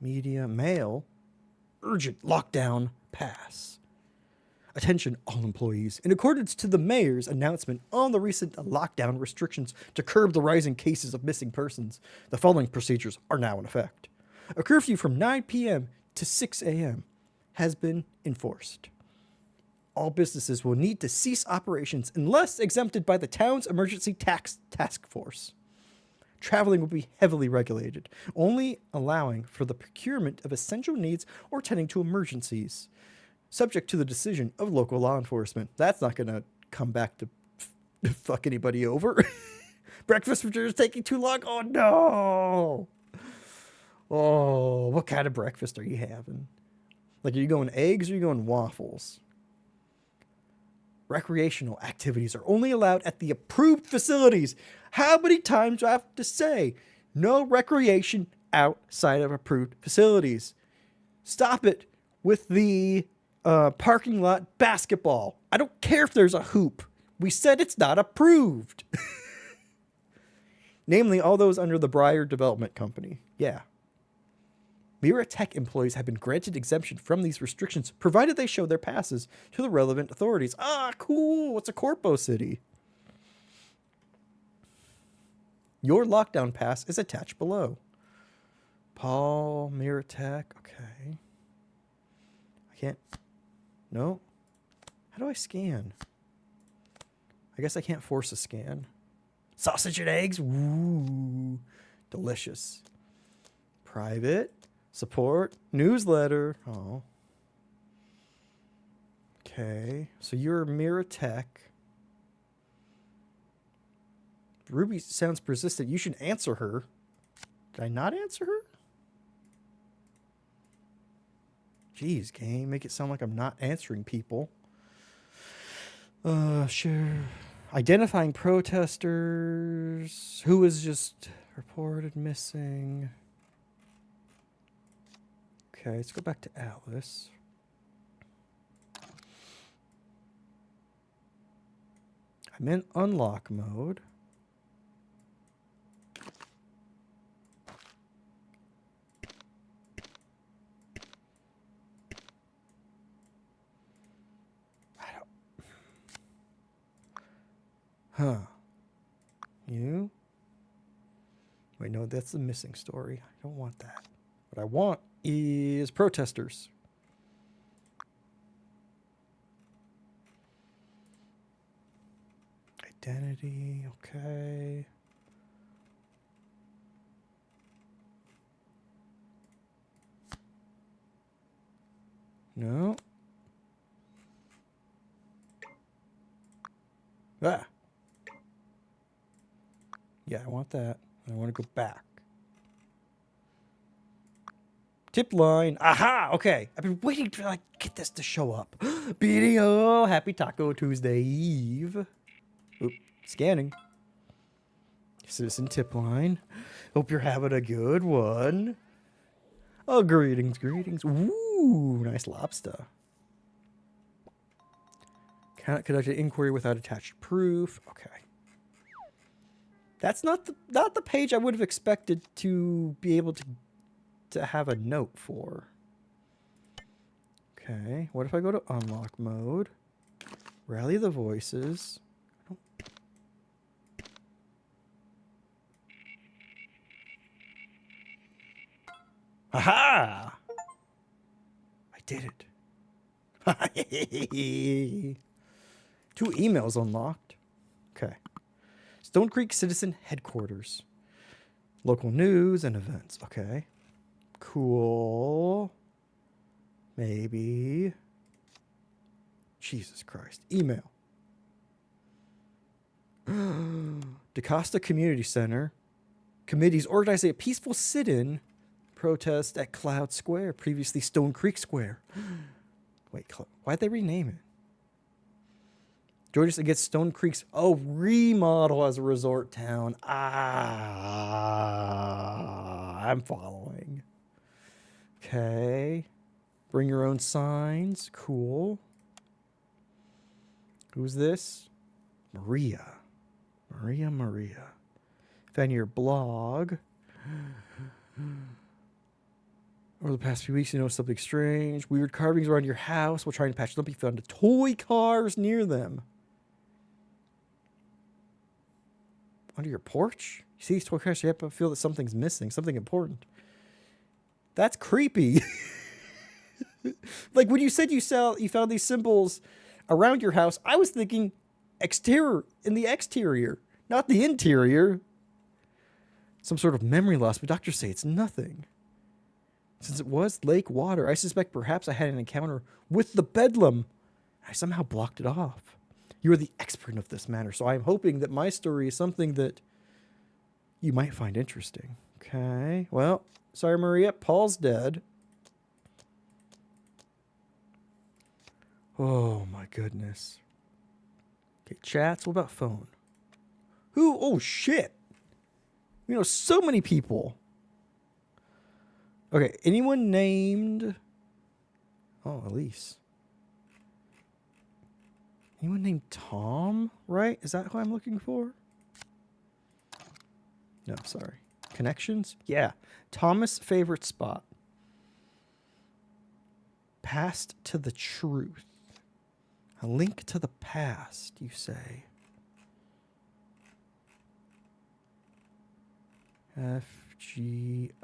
Media, mail, urgent lockdown pass. Attention, all employees. In accordance to the mayor's announcement on the recent lockdown restrictions to curb the rising cases of missing persons, the following procedures are now in effect. A curfew from 9 p.m. to 6 a.m. has been enforced. All businesses will need to cease operations unless exempted by the town's emergency task force. Traveling will be heavily regulated, only allowing for the procurement of essential needs or tending to emergencies, subject to the decision of local law enforcement. That's not going to come back to fuck anybody over. Breakfast is taking too long. Oh, no. Oh, what kind of breakfast are you having? Like, are you going eggs or are you going waffles? Recreational activities are only allowed at the approved facilities. How many times do I have to say no recreation outside of approved facilities? Stop it with the parking lot basketball. I don't care if there's a hoop. We said it's not approved. Namely, all those under the Breyer Development Company. Yeah. Mira Tech employees have been granted exemption from these restrictions, provided they show their passes to the relevant authorities. Ah, cool. It's a corpo city. Your lockdown pass is attached below. Paul, Mira Tech. Okay. I can't. No. How do I scan? I guess I can't force a scan. Sausage and eggs. Ooh. Delicious. Private. Support. Newsletter. Oh. Okay. So you're Mira Tech. Ruby sounds persistent. You should answer her. Did I not answer her? Jeez, game. Make it sound like I'm not answering people. Sure. Identifying protesters. Who was just reported missing? Okay, let's go back to Alice. I'm in unlock mode. Huh. You? Wait, no, that's the missing story. I don't want that. What I want is protesters. Identity, okay. No. Ah. Yeah, I want that. I want to go back. Tip line. Aha! Okay. I've been waiting to like get this to show up. BDO. Happy Taco Tuesday Eve. Oop. Scanning. Citizen tip line. Hope you're having a good one. Oh, greetings, greetings. Ooh, nice lobster. Cannot conduct an inquiry without attached proof. Okay. That's not the page I would have expected to be able to have a note for. Okay, what if I go to unlock mode? Rally the voices. Aha! I did it. 2 emails unlocked. Okay. Stone Creek Citizen Headquarters. Local news and events. Okay. Cool. Maybe. Jesus Christ. Email. DaCosta Community Center. Committees organizing a peaceful sit-in protest at Cloud Square, previously Stone Creek Square. Wait, why'd they rename it? Georgia against Stone Creek's remodel as a resort town. I'm following. Okay. Bring your own signs. Cool. Who's this? Maria. Maria. Found your blog. Over the past few weeks, you noticed something strange. Weird carvings around your house. While trying to patch them up, you found toy cars near them. Under your porch? You see these toy cars, you have to feel that something's missing, something important. That's creepy. Like when you said you found these symbols around your house, I was thinking exterior, in the exterior, not the interior. Some sort of memory loss, but doctors say it's nothing. Since it was lake water, I suspect perhaps I had an encounter with the bedlam. I somehow blocked it off. You are the expert of this matter, so I am hoping that my story is something that you might find interesting. Okay, well, sorry, Maria, Paul's dead. Oh, my goodness. Okay, chats, what about phone? Who? Oh, shit. You know, so many people. Okay, anyone named... Oh, Elise. Anyone named Tom, right? Is that who I'm looking for? No, sorry. Connections? Yeah. Thomas' favorite spot. Past to the truth. A link to the past, you say.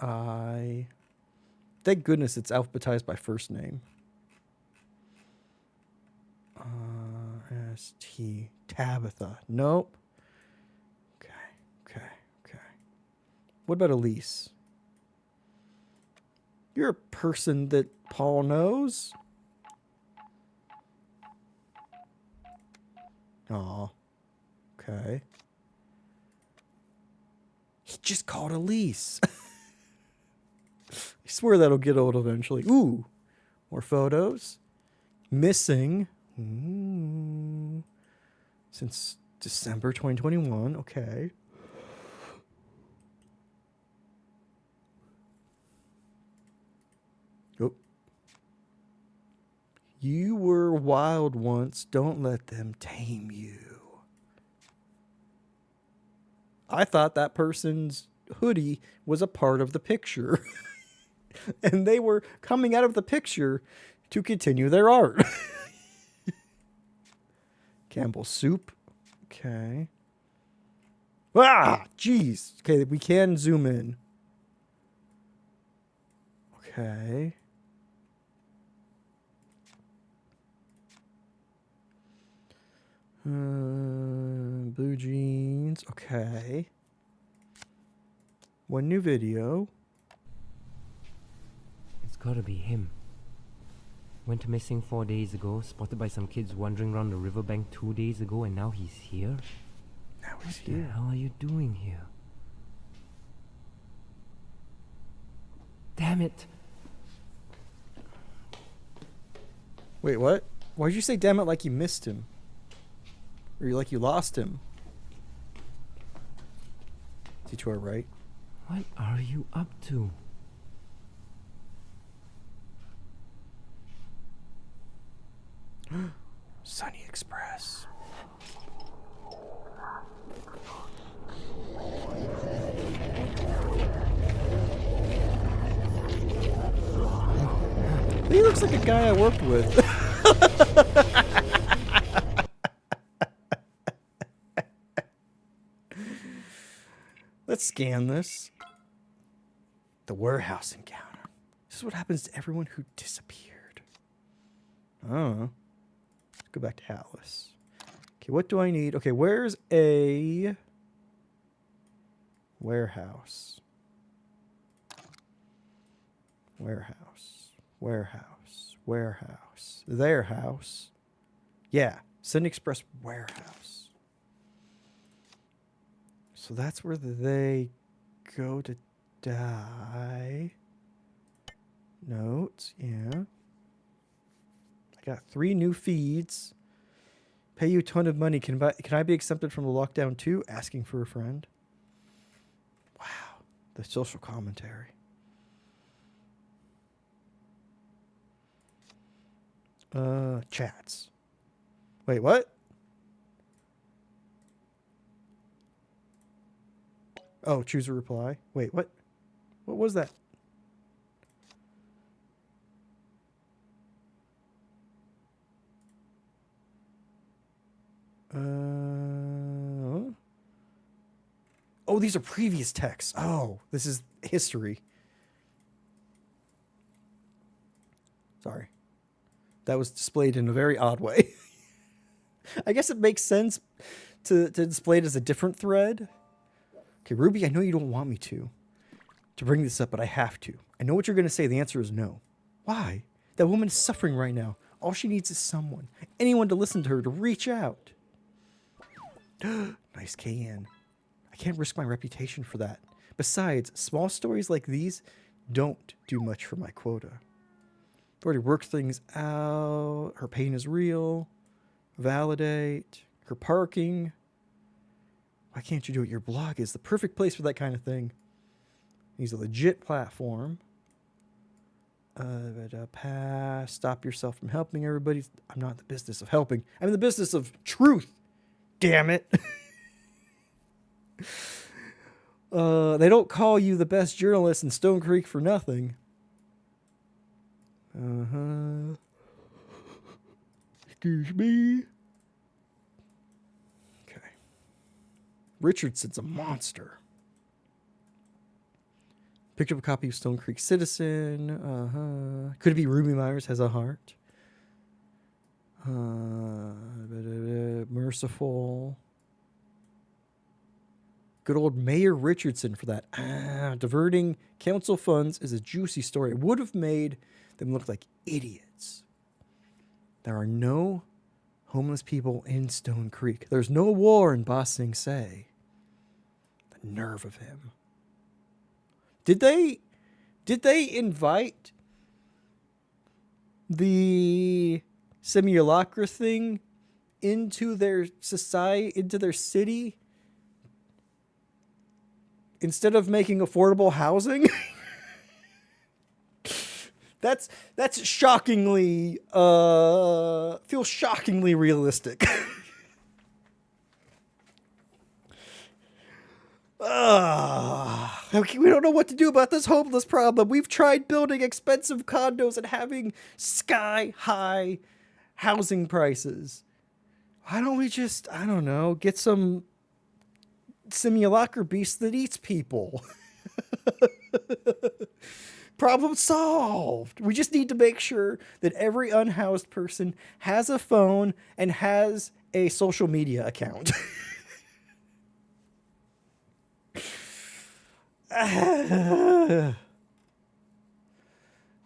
FGI. Thank goodness it's alphabetized by first name. ST. Tabitha. Nope. Okay. What about Elise? You're a person that Paul knows. Aw. Okay. He just called Elise. I swear that'll get old eventually. Ooh. More photos. Missing. Ooh. Since December 2021. Okay. Oh. You were wild once. Don't let them tame you. I thought that person's hoodie was a part of the picture. And they were coming out of the picture to continue their art. Campbell's soup. Okay. Ah, jeez. Okay, we can zoom in. Okay. Blue jeans. Okay. One new video. It's gotta be him. Went missing 4 days ago, spotted by some kids wandering around the riverbank 2 days ago, and now he's here? Now he's What the here. hell are you doing here? Damn it! Wait, what? Why'd you say damn it like you missed him? Or like you lost him? Is he to our right? What are you up to? Sunny Express. He looks like a guy I worked with. Let's scan this. The warehouse encounter. This is what happens to everyone who disappeared. Oh. Let's go back to Atlas. Okay, what do I need? Okay, where's a warehouse? Warehouse. Their house. Yeah, Sun Express warehouse. So that's where they go to die. Notes, yeah. I got 3 new feeds. Pay you a ton of money. Can I be exempted from the lockdown too? Asking for a friend. Wow, the social commentary. Chats. Wait, what? Oh, choose a reply. Wait, what? What was that? Oh, these are previous texts. Oh, this is history. Sorry. That was displayed in a very odd way. I guess it makes sense to display it as a different thread. Okay, Ruby, I know you don't want me to bring this up, but I have to. I know what you're going to say. The answer is no. Why? That woman is suffering right now. All she needs is someone, anyone to listen to her, to reach out. Nice KN. I can't risk my reputation for that. Besides, small stories like these don't do much for my quota. I've already worked things out. Her pain is real. Validate. Her parking. Why can't you do it? Your blog is the perfect place for that kind of thing. He's a legit platform. Pass. Stop yourself from helping everybody. I'm not in the business of helping. I'm in the business of truth. Damn it. They don't call you the best journalist in Stone Creek for nothing. Excuse me. Okay. Richardson's a monster. Picked up a copy of Stone Creek Citizen. Could it be Ruby Myers has a heart? Merciful. Good old Mayor Richardson for that. Diverting council funds is a juicy story. It would have made them look like idiots. There are no homeless people in Stone Creek. There's no war in Ba Sing Se. The nerve of him. Did they invite the Simulacra thing into their society, into their city, instead of making affordable housing? That's shockingly feels shockingly realistic. Okay, we don't know what to do about this homeless problem. We've tried building expensive condos and having sky-high housing prices. Why don't we just, I don't know, get some simulacra beast that eats people? Problem solved. We just need to make sure that every unhoused person has a phone and has a social media account.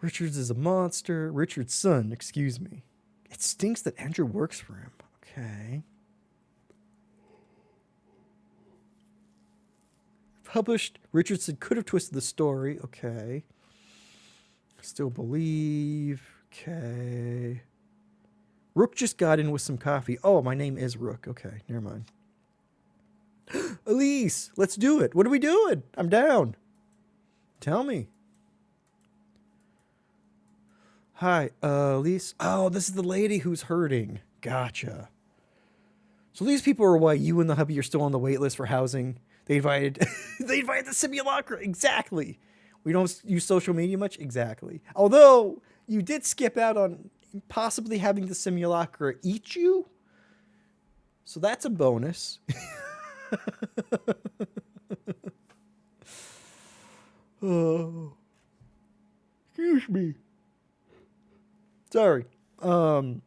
Richards is a monster. Richardson, excuse me. It stinks that Andrew works for him. Okay. Published. Richardson could have twisted the story. Okay. Still believe. Okay. Rook just got in with some coffee. Oh, my name is Rook. Okay, never mind. Elise, let's do it. What are we doing? I'm down. Tell me. Hi, Elise. Oh, this is the lady who's hurting. Gotcha. So these people are why you and the hubby are still on the wait list for housing. They invited the Simulacra. Exactly. We don't use social media much. Exactly. Although you did skip out on possibly having the Simulacra eat you. So that's a bonus. Oh, excuse me. Sorry. I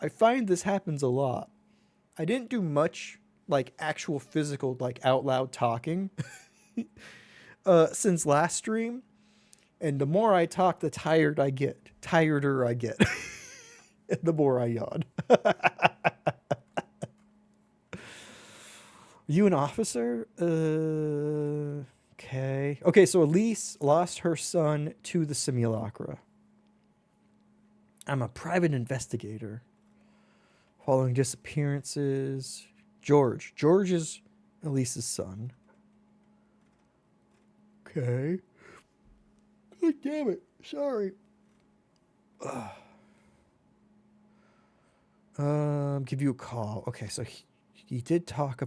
find this happens a lot. I didn't do much like actual physical, like out loud talking since last stream. And the more I talk, the tireder I get. And the more I yawn. You an officer? Okay. Okay, so Elise lost her son to the Simulacra. I'm a private investigator. Following disappearances. George. George is Elise's son. Okay. God damn it. Sorry. Give you a call. Okay, so he did talk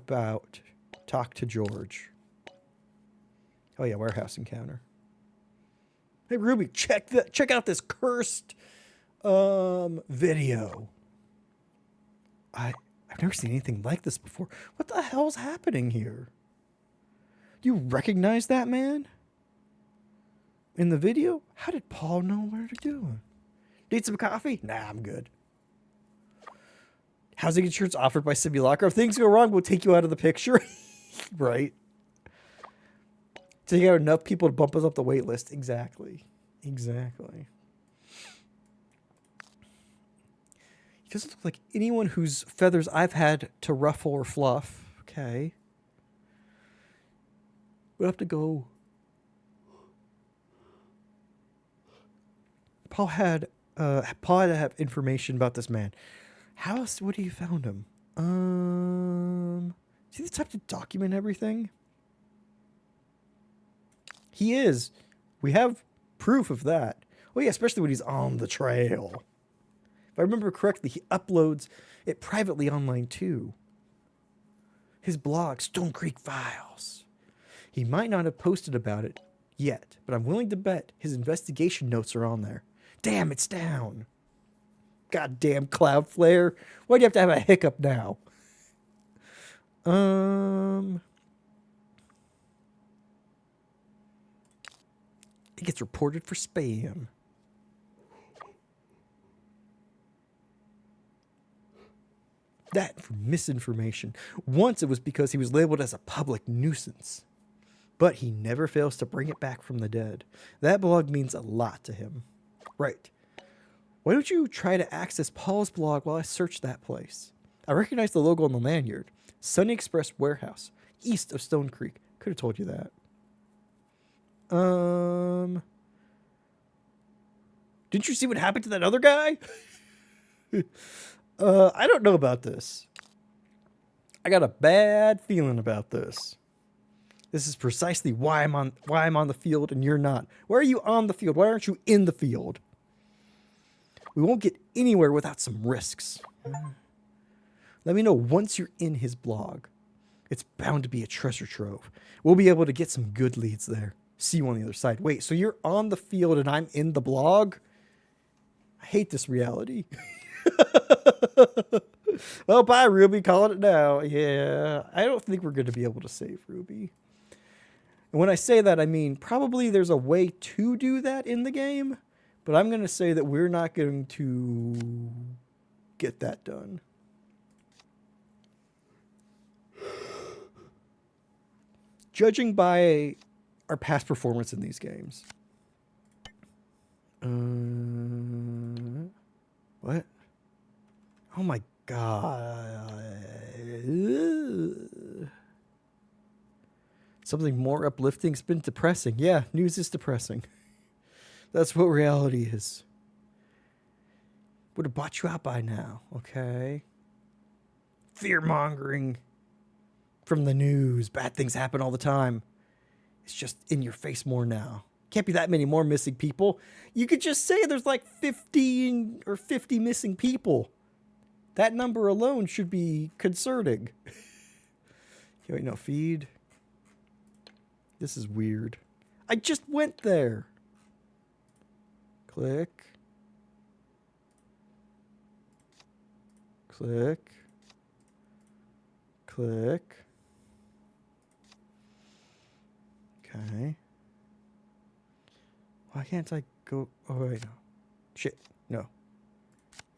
to George. Oh yeah, warehouse encounter. Hey Ruby, check out this cursed video. I I've never seen anything like this before. What the hell's happening here? Do you recognize that man? In the video? How did Paul know what they're doing? Need some coffee? Nah, I'm good. Housing insurance offered by Simulacra. If things go wrong, we'll take you out of the picture. Right. Take out enough people to bump us up the wait list. Exactly. Exactly. He doesn't look like anyone whose feathers I've had to ruffle or fluff. Okay. We'll have to go. Paul had to have information about this man. How else would he have found him? Is he the type to document everything? He is. We have proof of that. Oh yeah, especially when he's on the trail. If I remember correctly, he uploads it privately online too. His blog, Stone Creek Files. He might not have posted about it yet, but I'm willing to bet his investigation notes are on there. Damn, it's down. Goddamn Cloudflare. Why do you have to have a hiccup now? It gets reported for spam. That for misinformation. Once it was because he was labeled as a public nuisance. But he never fails to bring it back from the dead. That blog means a lot to him. Right. Why don't you try to access Paul's blog while I search that place? I recognize the logo on the lanyard. Sunny Express Warehouse, east of Stone Creek. Could have told you that. Didn't you see what happened to that other guy? I don't know about this. I got a bad feeling about this. This is precisely why I'm on the field and you're not. Why are you on the field? Why aren't you in the field? We won't get anywhere without some risks. Let me know once you're in his blog. It's bound to be a treasure trove. We'll be able to get some good leads there. See you on the other side. Wait, so you're on the field and I'm in the blog? I hate this reality. Well, bye, Ruby. Calling it now. Yeah, I don't think we're going to be able to save Ruby. And when I say that, I mean probably there's a way to do that in the game, but I'm going to say that we're not going to get that done. Judging by our past performance in these games. What? Oh my God. Something more uplifting's been depressing. Yeah, news is depressing. That's what reality is. Would have bought you out by now, okay? Fear-mongering from the news. Bad things happen all the time. It's just in your face more now. Can't be that many more missing people. You could just say there's like 15 or 50 missing people. That number alone should be concerning. Wait, no, feed. This is weird. I just went there. Click. Click. Click. Okay. Why can't I go? Oh, wait, no. Shit. No.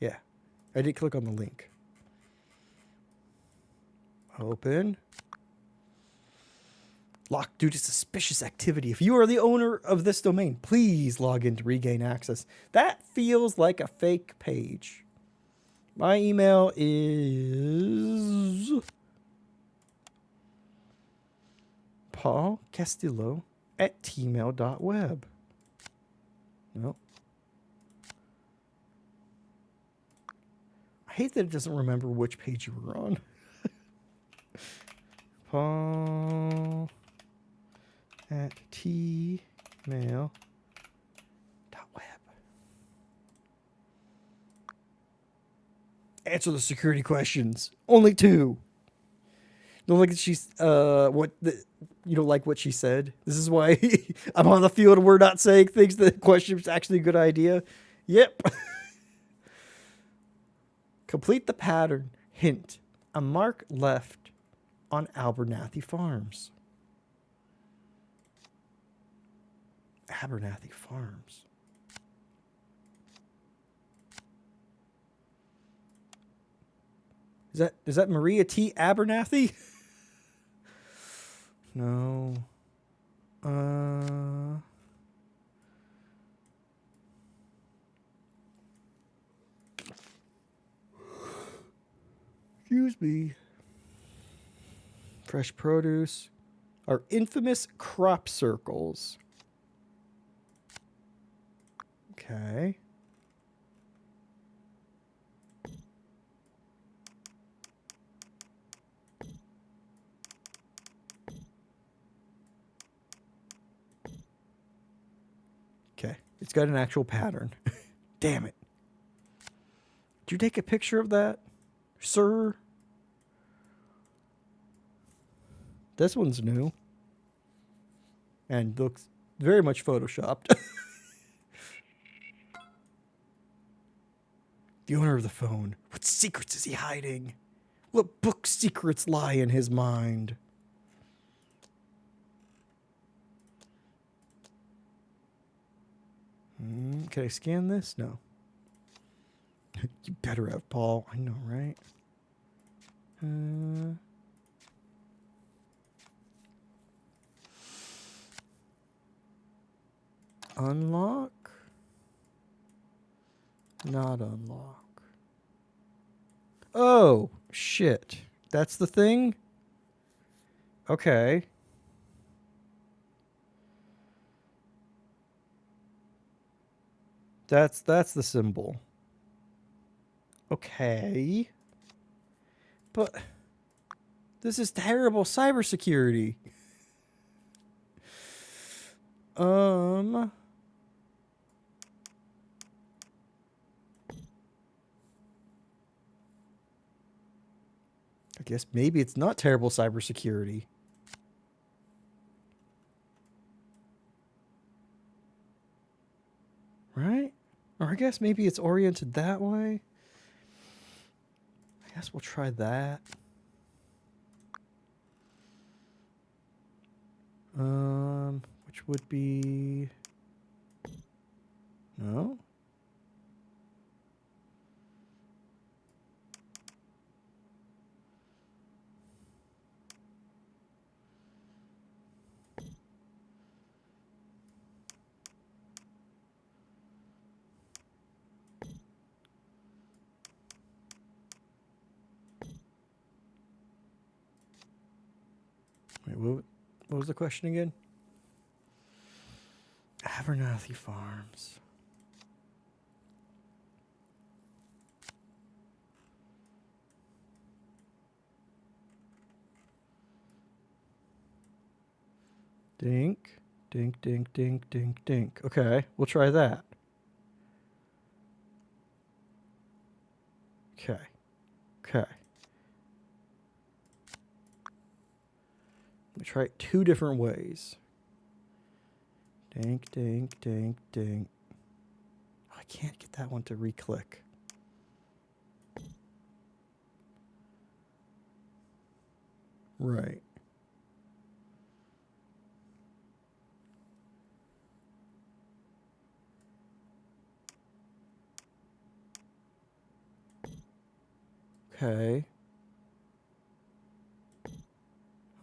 Yeah. I did click on the link. Open. Locked due to suspicious activity. If you are the owner of this domain, please log in to regain access. That feels like a fake page. My email is paulcastillo@tmail.web. No. I hate that it doesn't remember which page you were on. paul@tmail.web. Answer the security questions. Only 2. Don't like that she's you don't like what she said. This is why I'm on the field and we're not saying things. The question is actually a good idea. Yep. Complete the pattern. Hint. A mark left on Abernathy Farms. Abernathy Farms. Is that Maria T. Abernathy? No. Excuse me. Fresh produce. Our infamous crop circles. Okay. Okay. It's got an actual pattern. Damn it. Did you take a picture of that, sir? This one's new. And looks very much photoshopped. The owner of the phone. What secrets is he hiding? What book secrets lie in his mind? Can I scan this? No. You better have, Paul. I know, right? Unlock? Not unlock. Oh, shit. That's the thing? Okay. That's the symbol. Okay. But this is terrible cybersecurity. I guess maybe it's not terrible cybersecurity. Right? Or I guess maybe it's oriented that way. I guess we'll try that. Which would be... No? Wait, what was the question again? Abernathy Farms. Dink, dink, dink, dink, dink, dink. Okay, we'll try that. Okay. Okay. Let me try it 2 different ways. Dink, dink, dink, dink. Oh, I can't get that one to re-click. Right. Okay.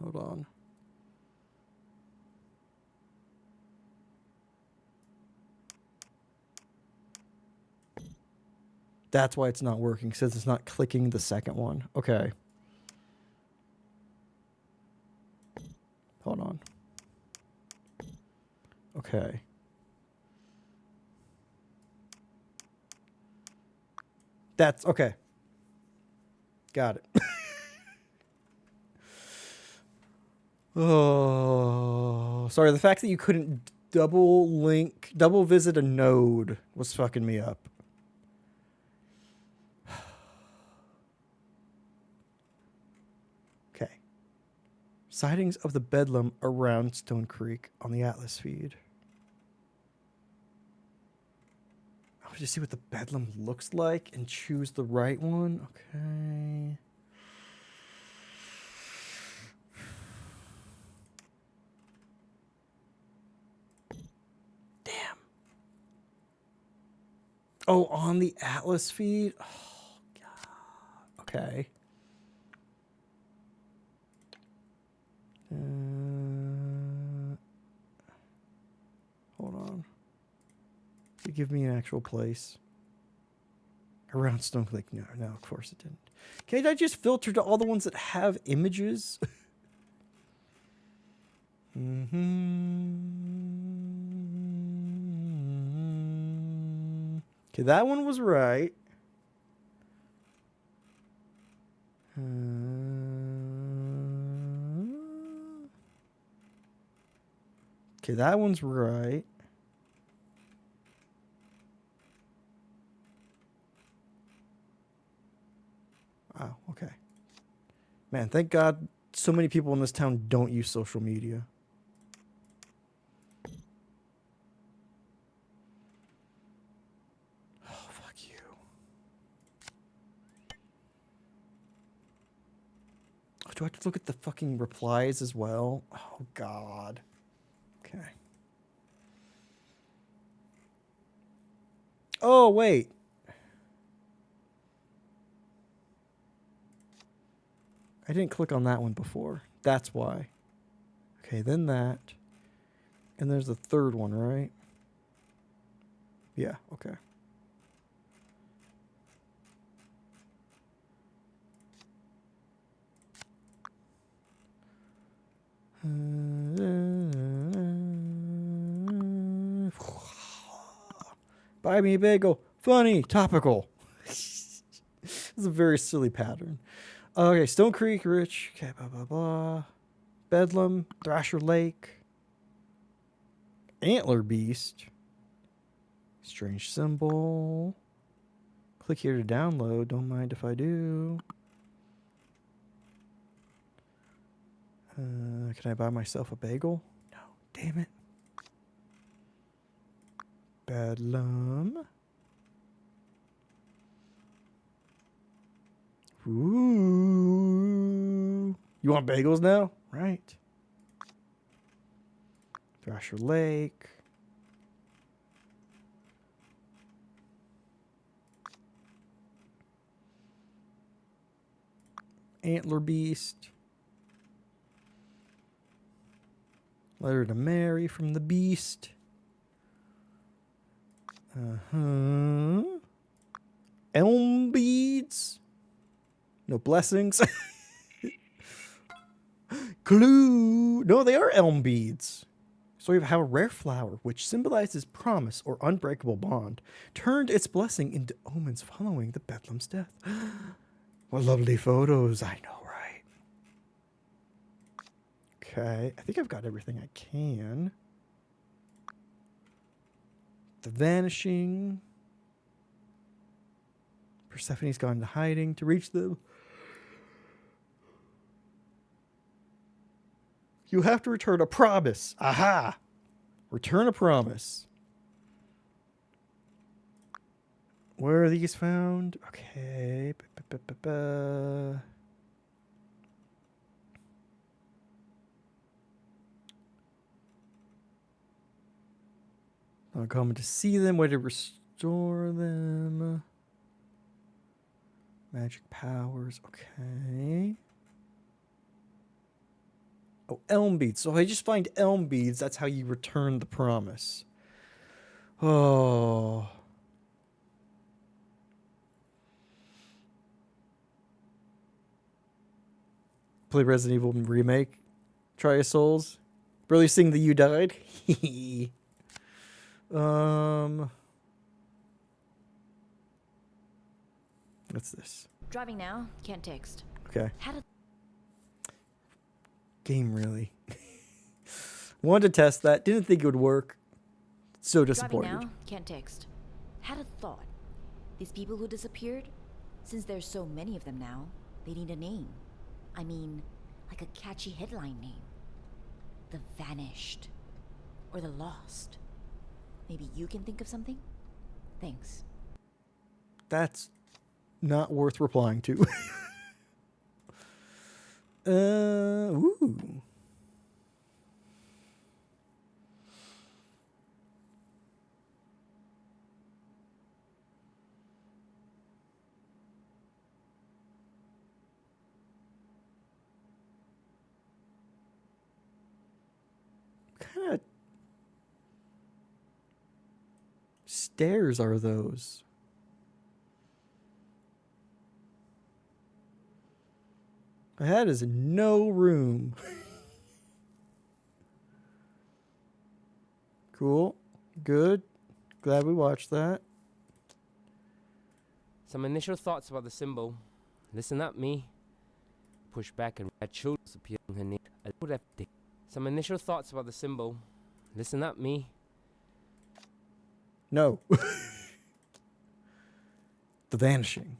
Hold on. That's why it's not working, since it's not clicking the second one. Okay. Hold on. Okay. That's okay. Got it. Oh, sorry. The fact that you couldn't double visit a node was fucking me up. Okay. Sightings of the bedlam around Stone Creek on the Atlas feed. I would just see what the bedlam looks like and choose the right one. Okay. Oh, on the Atlas feed? Oh, God. Okay. Hold on. Did it give me an actual place? Around Stone Lake? No, of course it didn't. Can't I just filter to all the ones that have images? Okay, that one was right. Okay, that one's right. Wow, okay. Man, thank God so many people in this town don't use social media. Oh, fuck you. Oh, do I have to look at the fucking replies as well? Oh, God. Okay. Oh, wait. I didn't click on that one before. That's why. Okay, then that. And there's the third one, right? Yeah, okay. Buy me a bagel. Funny. Topical. This is a very silly pattern. Okay, Stone Creek, Rich. Okay, blah, blah, blah. Bedlam. Thrasher Lake. Antler Beast. Strange symbol. Click here to download. Don't mind if I do. Can I buy myself a bagel? No. Damn it. Bedlam. Ooh. You want bagels now? Right. Thrasher Lake. Antler Beast. Letter to Mary from the Beast. Elm beads. No blessings. Clue. No, they are elm beads. So we have a rare flower which symbolizes promise or unbreakable bond, turned its blessing into omens following the Bedlam's death. What lovely photos. I know, right? Okay, I think I've got everything I can. The Vanishing. Persephone's gone into hiding to reach them. You have to return a promise. Aha! Return a promise. Where are these found? Okay. I'm coming to see them. Way to restore them. Magic powers. Okay. Oh, elm beads. So if I just find elm beads, that's how you return the promise. Oh. Play Resident Evil Remake. Try a Souls. Really sing the You Died? What's this? Driving now. Can't text. Okay. Had a Game, really. Wanted to test that. Didn't think it would work. So disappointed. Driving now. Can't text. Had a thought. These people who disappeared, since there's so many of them now, they need a name. I mean, like a catchy headline name. The Vanished. Or the Lost. Maybe you can think of something? Thanks. That's not worth replying to. Ooh. kind of stairs are those? That is no room. Cool. Good. Glad we watched that. Some initial thoughts about the symbol. Listen up, me. Push back and red shoulders appear on her neck. Some initial thoughts about the symbol. Listen up, me. No. The vanishing.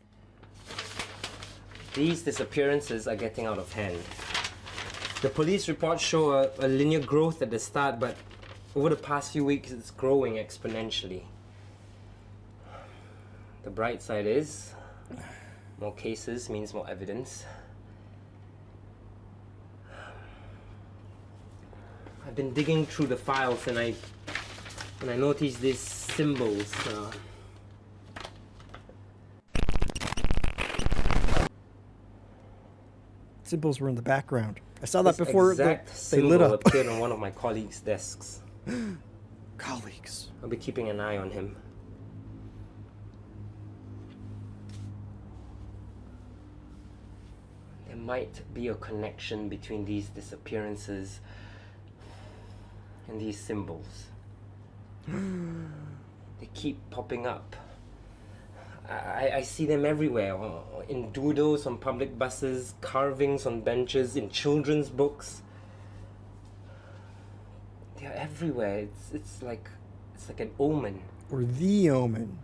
These disappearances are getting out of hand. The police reports show a linear growth at the start, but over the past few weeks it's growing exponentially. The bright side is, more cases means more evidence. I've been digging through the files and I noticed these symbols. Symbols were in the background. I saw that before exact they lit symbol up. appeared on one of my colleagues' desks. Colleagues. I'll be keeping an eye on him. There might be a connection between these disappearances and these symbols. They keep popping up. I see them everywhere, in doodles on public buses, carvings on benches, in children's books. They're everywhere. It's like an omen. Or the omen.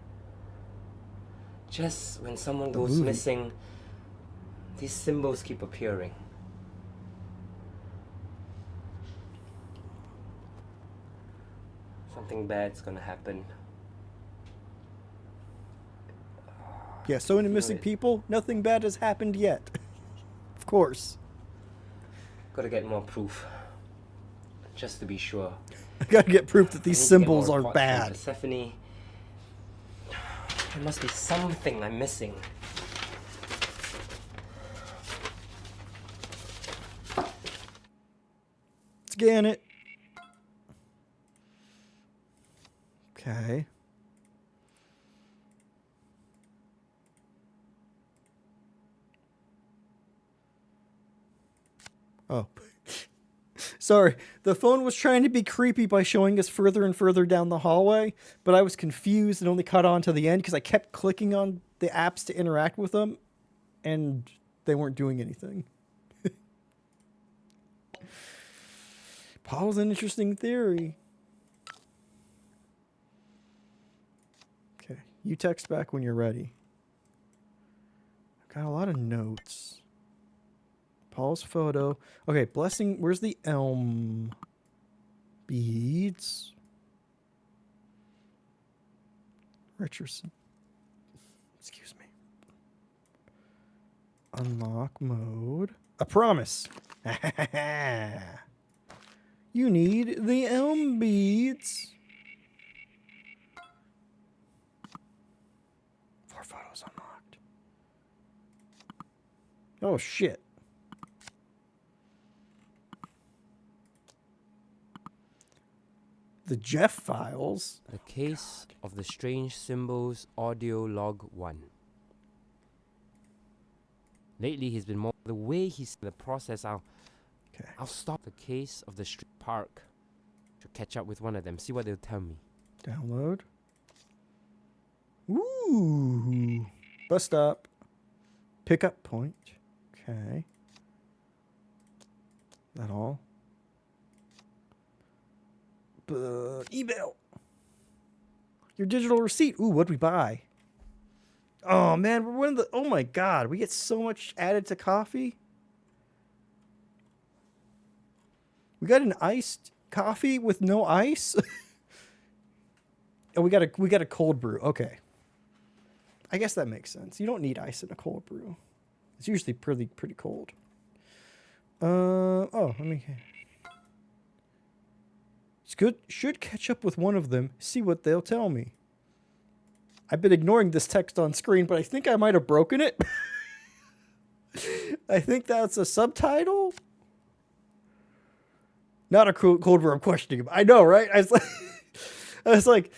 Just when someone The goes movie. missing, these symbols keep appearing. Something bad's gonna happen. Yeah, so many Feel missing it. people. Nothing bad has happened yet. Of course. Gotta get more proof. Just to be sure. I gotta get proof that I these need to get more symbols are reports from bad. Persephone. There must be something I'm missing. Scan it. Okay. Oh. Sorry, the phone was trying to be creepy by showing us further and further down the hallway, but I was confused and only caught on to the end because I kept clicking on the apps to interact with them, and they weren't doing anything. Paul's an interesting theory. Okay, you text back when you're ready. I've got a lot of notes. Paul's photo. Okay, blessing. Where's the elm beads? Richardson. Excuse me. Unlock mode. A promise. You need the elm beads. 4 photos unlocked. Oh, shit. The Jeff files. The case of the strange symbols audio log 1. Lately he's been more the way he's in the process. I'll stop the case of the street park to catch up with one of them, see what they'll tell me. Download. Ooh. Bus stop. Pickup point. Okay. That all? Email. Your digital receipt. Ooh, what'd we buy? Oh man, we're one of the. Oh my god, we get so much added to coffee. We got an iced coffee with no ice. Oh, we got a cold brew. Okay, I guess that makes sense. You don't need ice in a cold brew. It's usually pretty cold. Oh, let me. It's good. Should catch up with one of them. See what they'll tell me. I've been ignoring this text on screen, but I think I might have broken it. I think that's a subtitle. Not a cold brew. I'm questioning him. I know, right? I was like,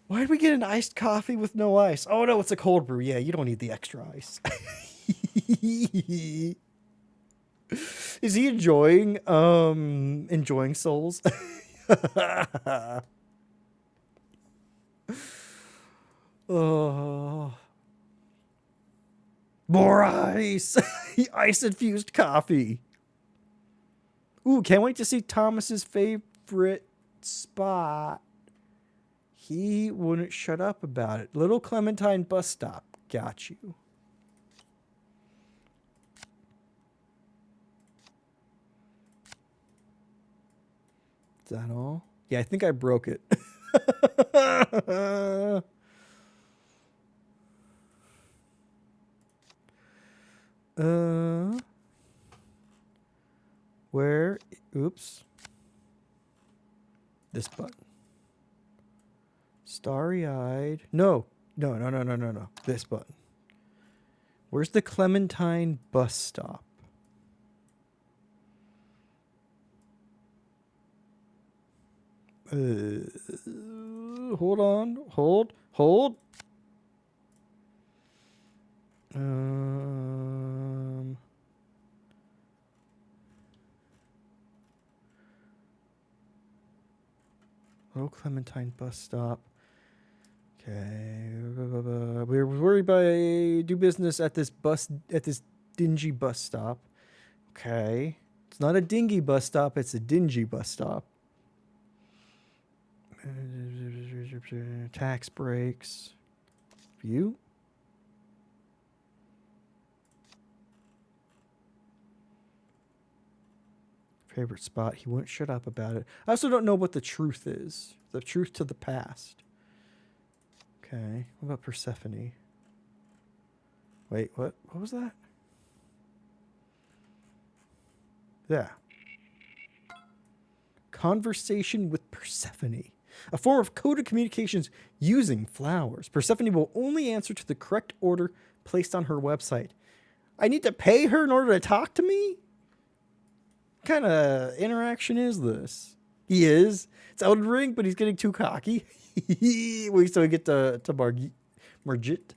why did we get an iced coffee with no ice? Oh no, it's a cold brew. Yeah, you don't need the extra ice. Is he enjoying Souls? Oh, more ice. Ice infused coffee. Ooh, can't wait to see Thomas's favorite spot. He wouldn't shut up about it. Little Clementine bus stop. Got you. Is that all? Yeah, I think I broke it. Where? Oops. This button. Starry-eyed. No. This button. Where's the Clementine bus stop? Hold on. Hold. Little Clementine bus stop. Okay. We're worried by do business at this dingy bus stop. Okay. It's not a dingy bus stop, it's a dingy bus stop. Tax breaks. View. Favorite spot. He won't shut up about it. I also don't know what the truth is. The truth to the past. Okay. What about Persephone? Wait, what? What was that? Yeah. Conversation with Persephone. A form of coded communications using flowers. Persephone will only answer to the correct order placed on her website. I need to pay her in order to talk to me? What kind of interaction is this? He is. It's Elden Ring, but he's getting too cocky. Wait till we get to Margit.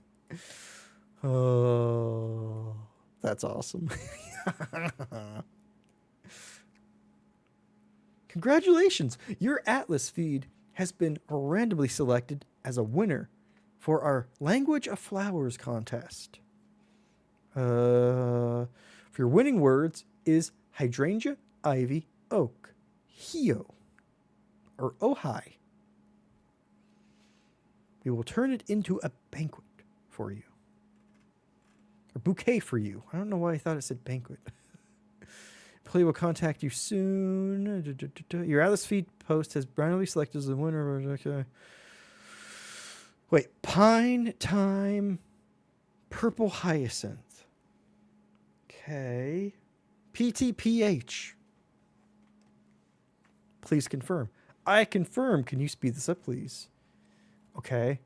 Oh, that's awesome. Congratulations! Your Atlas feed has been randomly selected as a winner for our Language of Flowers contest. For your winning words is hydrangea, ivy, oak, hio, or ojai. We will turn it into a banquet for you. Or bouquet for you. I don't know why I thought it said banquet. Play will contact you soon. Your Atlas feed post has randomly selected as the winner. Okay. Wait, Pine Time Purple Hyacinth. Okay. PTPH. Please confirm. I confirm. Can you speed this up, please? Okay.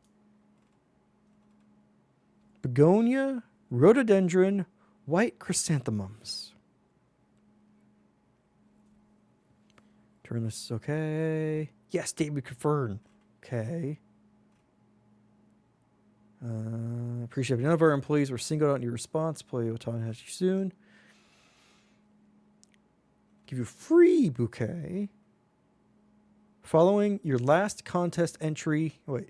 Begonia, rhododendron, white chrysanthemums. Turn this okay. Yes, David confirmed. Okay. Appreciate it. None of our employees were singled out in your response. Play will contact you soon. Give you a free bouquet. Following your last contest entry. Wait.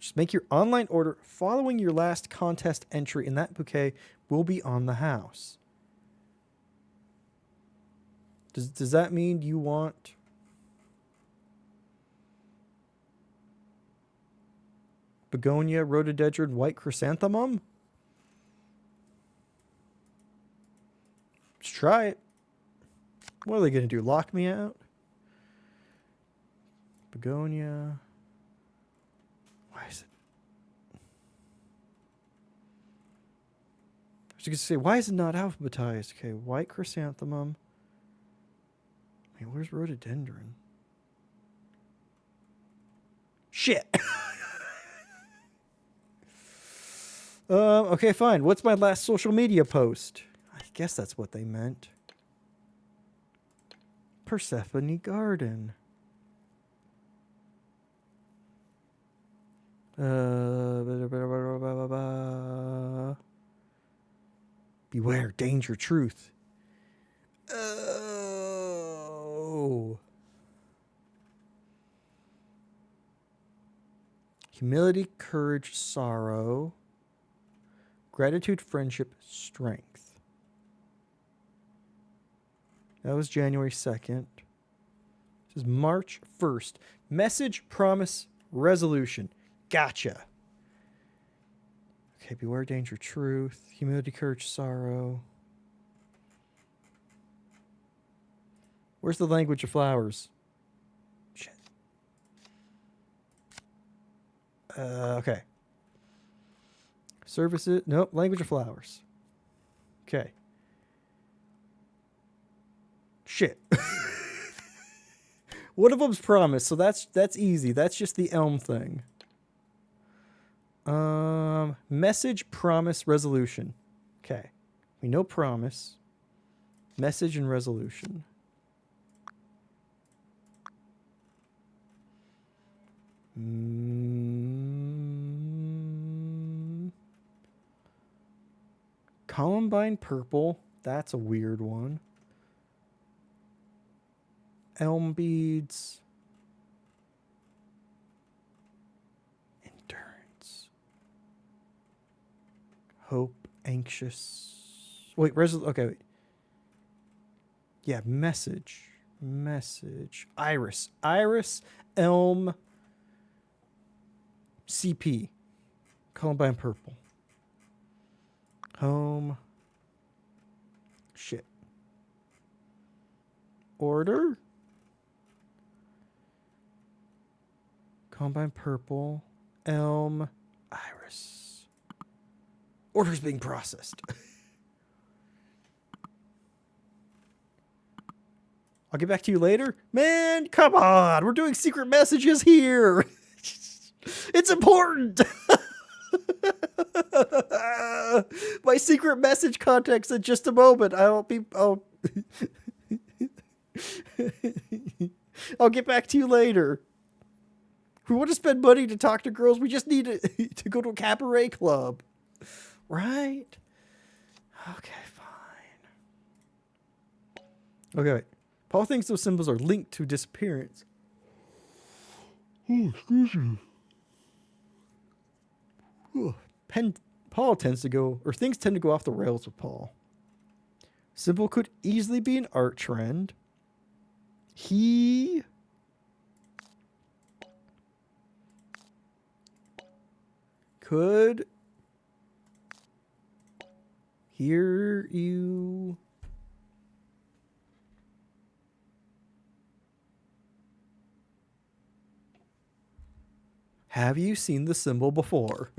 Just make your online order following your last contest entry, and that bouquet will be on the house. Does that mean you want begonia, rhododendron, white chrysanthemum? Let's try it. What are they going to do? Lock me out? Begonia. Why is it? I was going to say, why is it not alphabetized? Okay, white chrysanthemum. Wait, where's rhododendron? Shit. Okay, fine. What's my last social media post? I guess that's what they meant. Persephone Garden. Beware, danger, truth. Oh. Humility, courage, sorrow. Gratitude, friendship, strength. That was January 2nd. This is March 1st. Message, promise, resolution. Gotcha. Okay, beware, danger, truth. Humility, courage, sorrow. Where's the language of flowers? Shit. Okay. Services. Nope. Language of flowers. Okay. Shit. One of them's promise, so that's easy. That's just the elm thing. Message, promise, resolution. Okay. We know promise. Message and resolution. Columbine purple. That's a weird one. Elm beads. Endurance. Hope. Anxious. Wait, okay, wait. Yeah, message. Message. Iris. Iris. Elm. CP. Columbine purple. Home. Shit. Order. Columbine purple. Elm. Iris. Order's being processed. I'll get back to you later. Man, come on. We're doing secret messages here. It's important. My secret message context in just a moment. I'll get back to you later. We want to spend money to talk to girls. We just need to go to a cabaret club. Right? Okay, fine. Okay, wait. Paul thinks those symbols are linked to disappearance. Oh, excuse me. Paul tends to go, or things tend to go off the rails with Paul. Symbol could easily be an art trend. He could hear you. Have you seen the symbol before?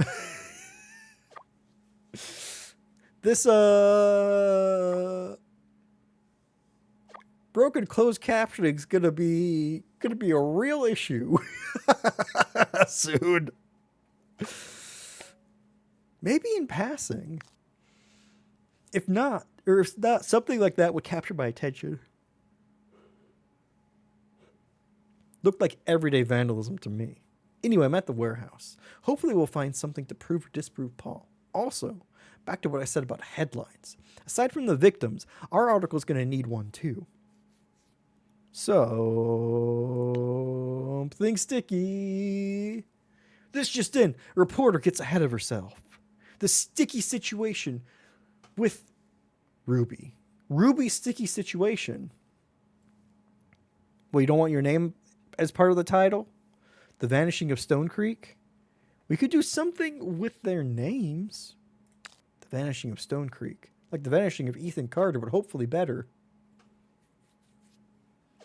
This broken closed captioning is gonna be a real issue soon. Maybe in passing. If not, something like that would capture my attention. Looked like everyday vandalism to me. Anyway, I'm at the warehouse. Hopefully we'll find something to prove or disprove Paul. Also, back to what I said about headlines. Aside from the victims, our article's going to need one too. Something sticky. This just in. A reporter gets ahead of herself. The sticky situation with Ruby. Ruby's sticky situation. Well, you don't want your name as part of the title? The Vanishing of Stone Creek? We could do something with their names. The Vanishing of Stone Creek. Like the Vanishing of Ethan Carter, but hopefully better.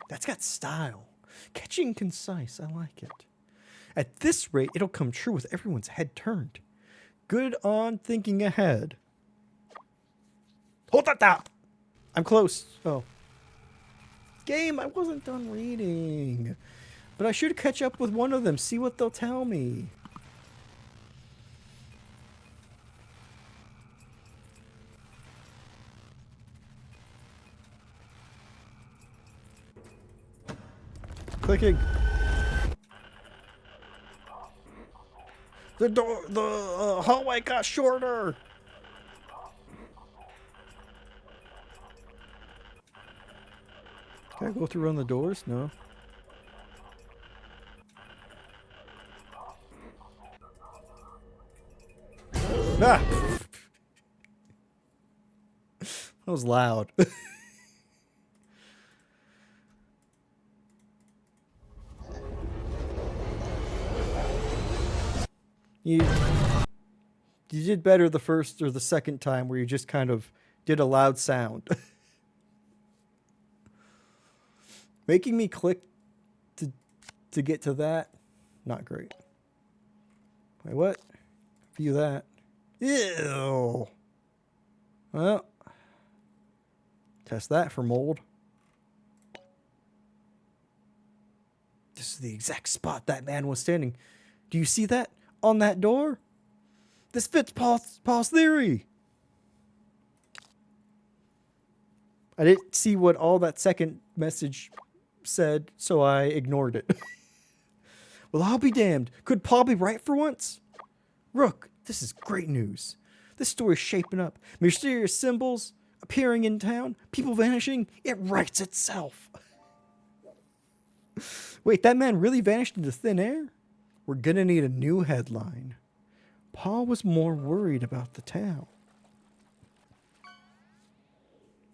That's got style. Catchy and concise. I like it. At this rate, it'll come true with everyone's head turned. Good on thinking ahead. Hold that up! I'm close. Oh. Game, I wasn't done reading. But I should catch up with one of them, see what they'll tell me. clicking. The door, the hallway got shorter. Can I go through on the doors? No. Ah! That was loud. You did better the first or the second time where you just kind of did a loud sound. Making me click to get to that, not great. Wait, what? View that. Ew. Well, test that for mold. This is the exact spot that man was standing. Do you see that on that door? This fits Paul's theory. I didn't see what all that second message said, so I ignored it. Well, I'll be damned. Could Paul be right for once? Rook, this is great news. This story's shaping up. Mysterious symbols appearing in town, people vanishing. It writes itself. Wait, that man really vanished into thin air? We're gonna need a new headline. Paul was more worried about the town.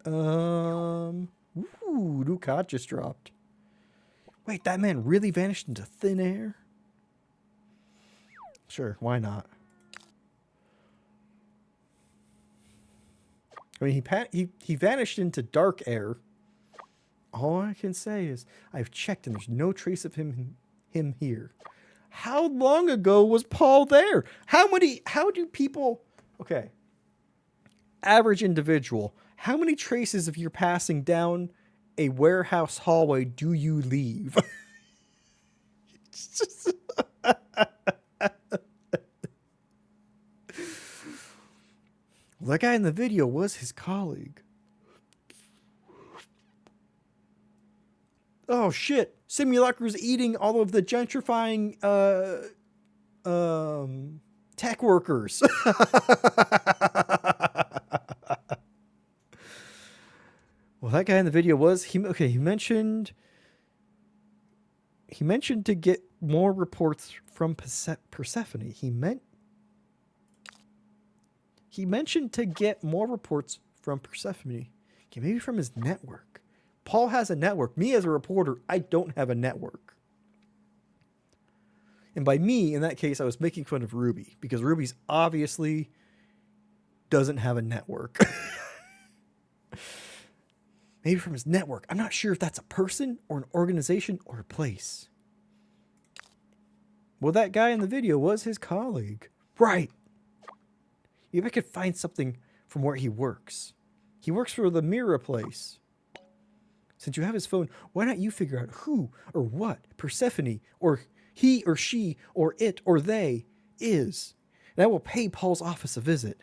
Ooh, Ducat just dropped. Wait, that man really vanished into thin air? Sure, why not? I mean, he vanished into dark air. All I can say is I've checked and there's no trace of him here. How long ago was Paul there? How do people, okay, average individual, how many traces of your passing down a warehouse hallway do you leave? Well, that guy in the video was his colleague. Oh shit! Simulacra's eating all of the gentrifying tech workers. Well, that guy in the video was he mentioned to get more reports from Persephone. He mentioned to get more reports from Persephone. Okay, maybe from his network. Paul has a network. Me as a reporter, I don't have a network. And by me, in that case, I was making fun of Ruby because Ruby's obviously doesn't have a network. Maybe from his network. I'm not sure if that's a person or an organization or a place. Well, that guy in the video was his colleague. Right. If I could find something from where he works. He works for the Mirror place. Since you have his phone, why not you figure out who or what Persephone or he or she or it or they is? And I will pay Paul's office a visit.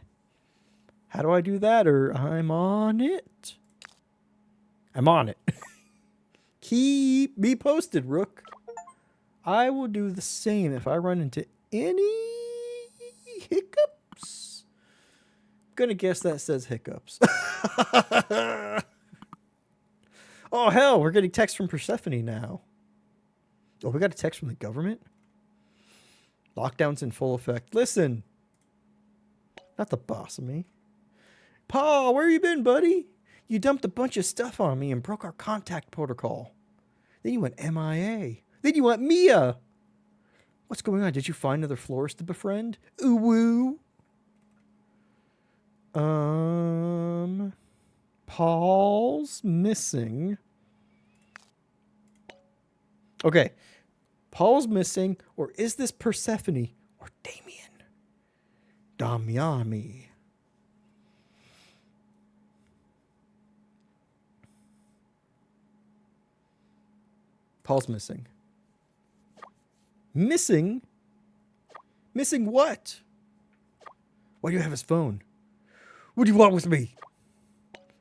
How do I do that? Or I'm on it. I'm on it. Keep me posted, Rook. I will do the same if I run into any hiccups. I'm gonna guess that says hiccups. Oh, hell, we're getting text from Persephone now. Oh, we got a text from the government? Lockdown's in full effect. Listen. Not the boss of me. Paul, where you been, buddy? You dumped a bunch of stuff on me and broke our contact protocol. Then you went MIA. Then you went Mia. What's going on? Did you find another florist to befriend? Ooh woo. Paul's missing. Okay. Paul's missing, or is this Persephone or Damien? Damiani. Paul's missing. Missing? Missing what? Why do you have his phone? What do you want with me?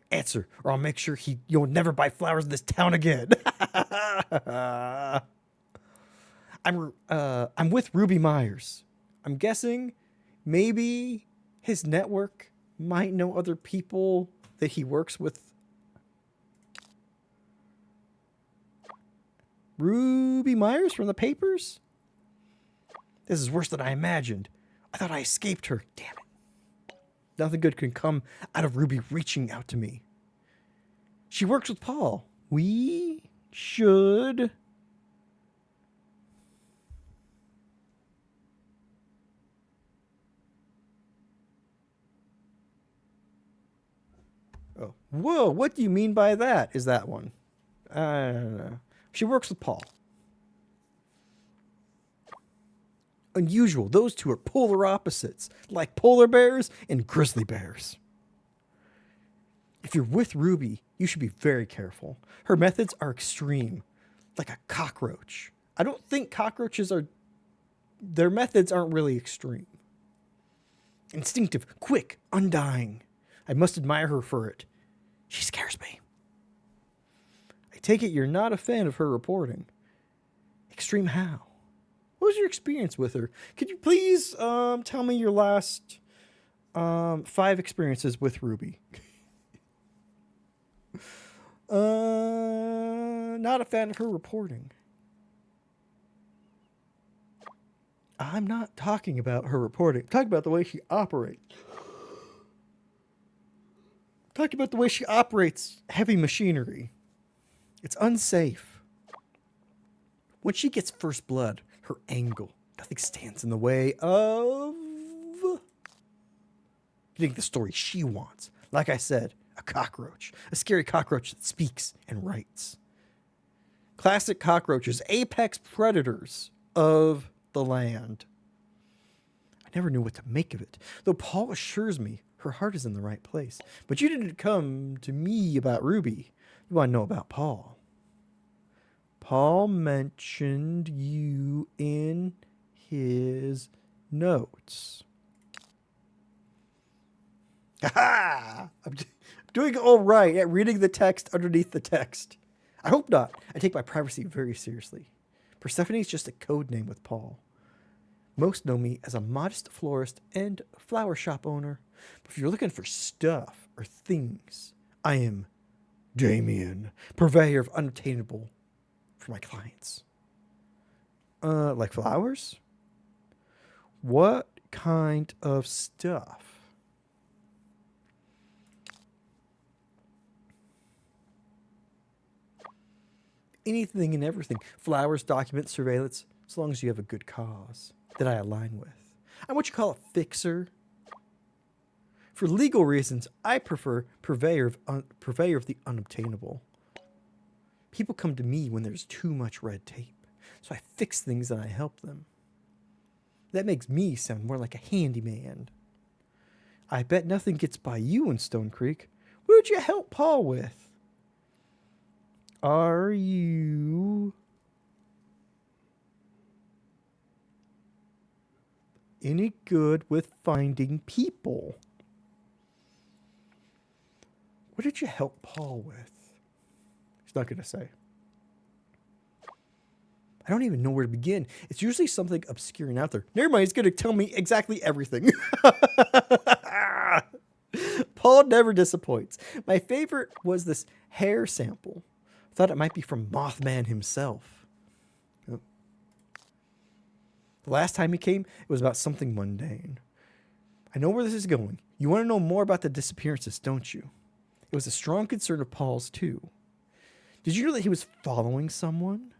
Answer, or I'll make sure you'll never buy flowers in this town again. I'm with Ruby Myers. I'm guessing maybe his network might know other people that he works with. Ruby Myers from the papers? This is worse than I imagined. I thought I escaped her. Damn it. Nothing good can come out of Ruby reaching out to me. She works with Paul. We should... Oh, whoa, what do you mean by that? Is that one? I don't know. She works with Paul. Unusual. Those two are polar opposites, like polar bears and grizzly bears. If you're with Ruby, you should be very careful. Her methods are extreme, like a cockroach. I don't think cockroaches are... Their methods aren't really extreme. Instinctive, quick, undying. I must admire her for it. She scares me. I take it you're not a fan of her reporting. Extreme how? What was your experience with her? Could you please tell me your last 5 experiences with Ruby? Not a fan of her reporting. I'm not talking about her reporting. I'm talking about the way she operates. Talking about the way she operates heavy machinery. It's unsafe. When she gets first blood, her angle, nothing stands in the way of getting the story she wants. Like I said, a cockroach. A scary cockroach that speaks and writes. Classic cockroaches, apex predators of the land. I never knew what to make of it, though Paul assures me her heart is in the right place. But you didn't come to me about Ruby. You want to know about Paul. Paul mentioned you in his notes. Ha! I'm doing all right at reading the text underneath the text. I hope not. I take my privacy very seriously. Persephone is just a code name with Paul. Most know me as a modest florist and flower shop owner. But if you're looking for stuff or things, I am Damien, purveyor of unattainable for my clients. Like flowers? What kind of stuff? Anything and everything. Flowers, documents, surveillance, as long as you have a good cause that I align with. I'm what you call a fixer. For legal reasons, I prefer purveyor of the unobtainable. People come to me when there's too much red tape, so I fix things and I help them. That makes me sound more like a handyman. I bet nothing gets by you in Stone Creek. What did you help Paul with? Are you any good with finding people? What did you help Paul with? He's not going to say. I don't even know where to begin. It's usually something obscure and out there. Never mind, he's going to tell me exactly everything. Paul never disappoints. My favorite was this hair sample. Thought it might be from Mothman himself. Oh. The last time he came, it was about something mundane. I know where this is going. You want to know more about the disappearances, don't you? It was a strong concern of Paul's, too. Did you know that he was following someone?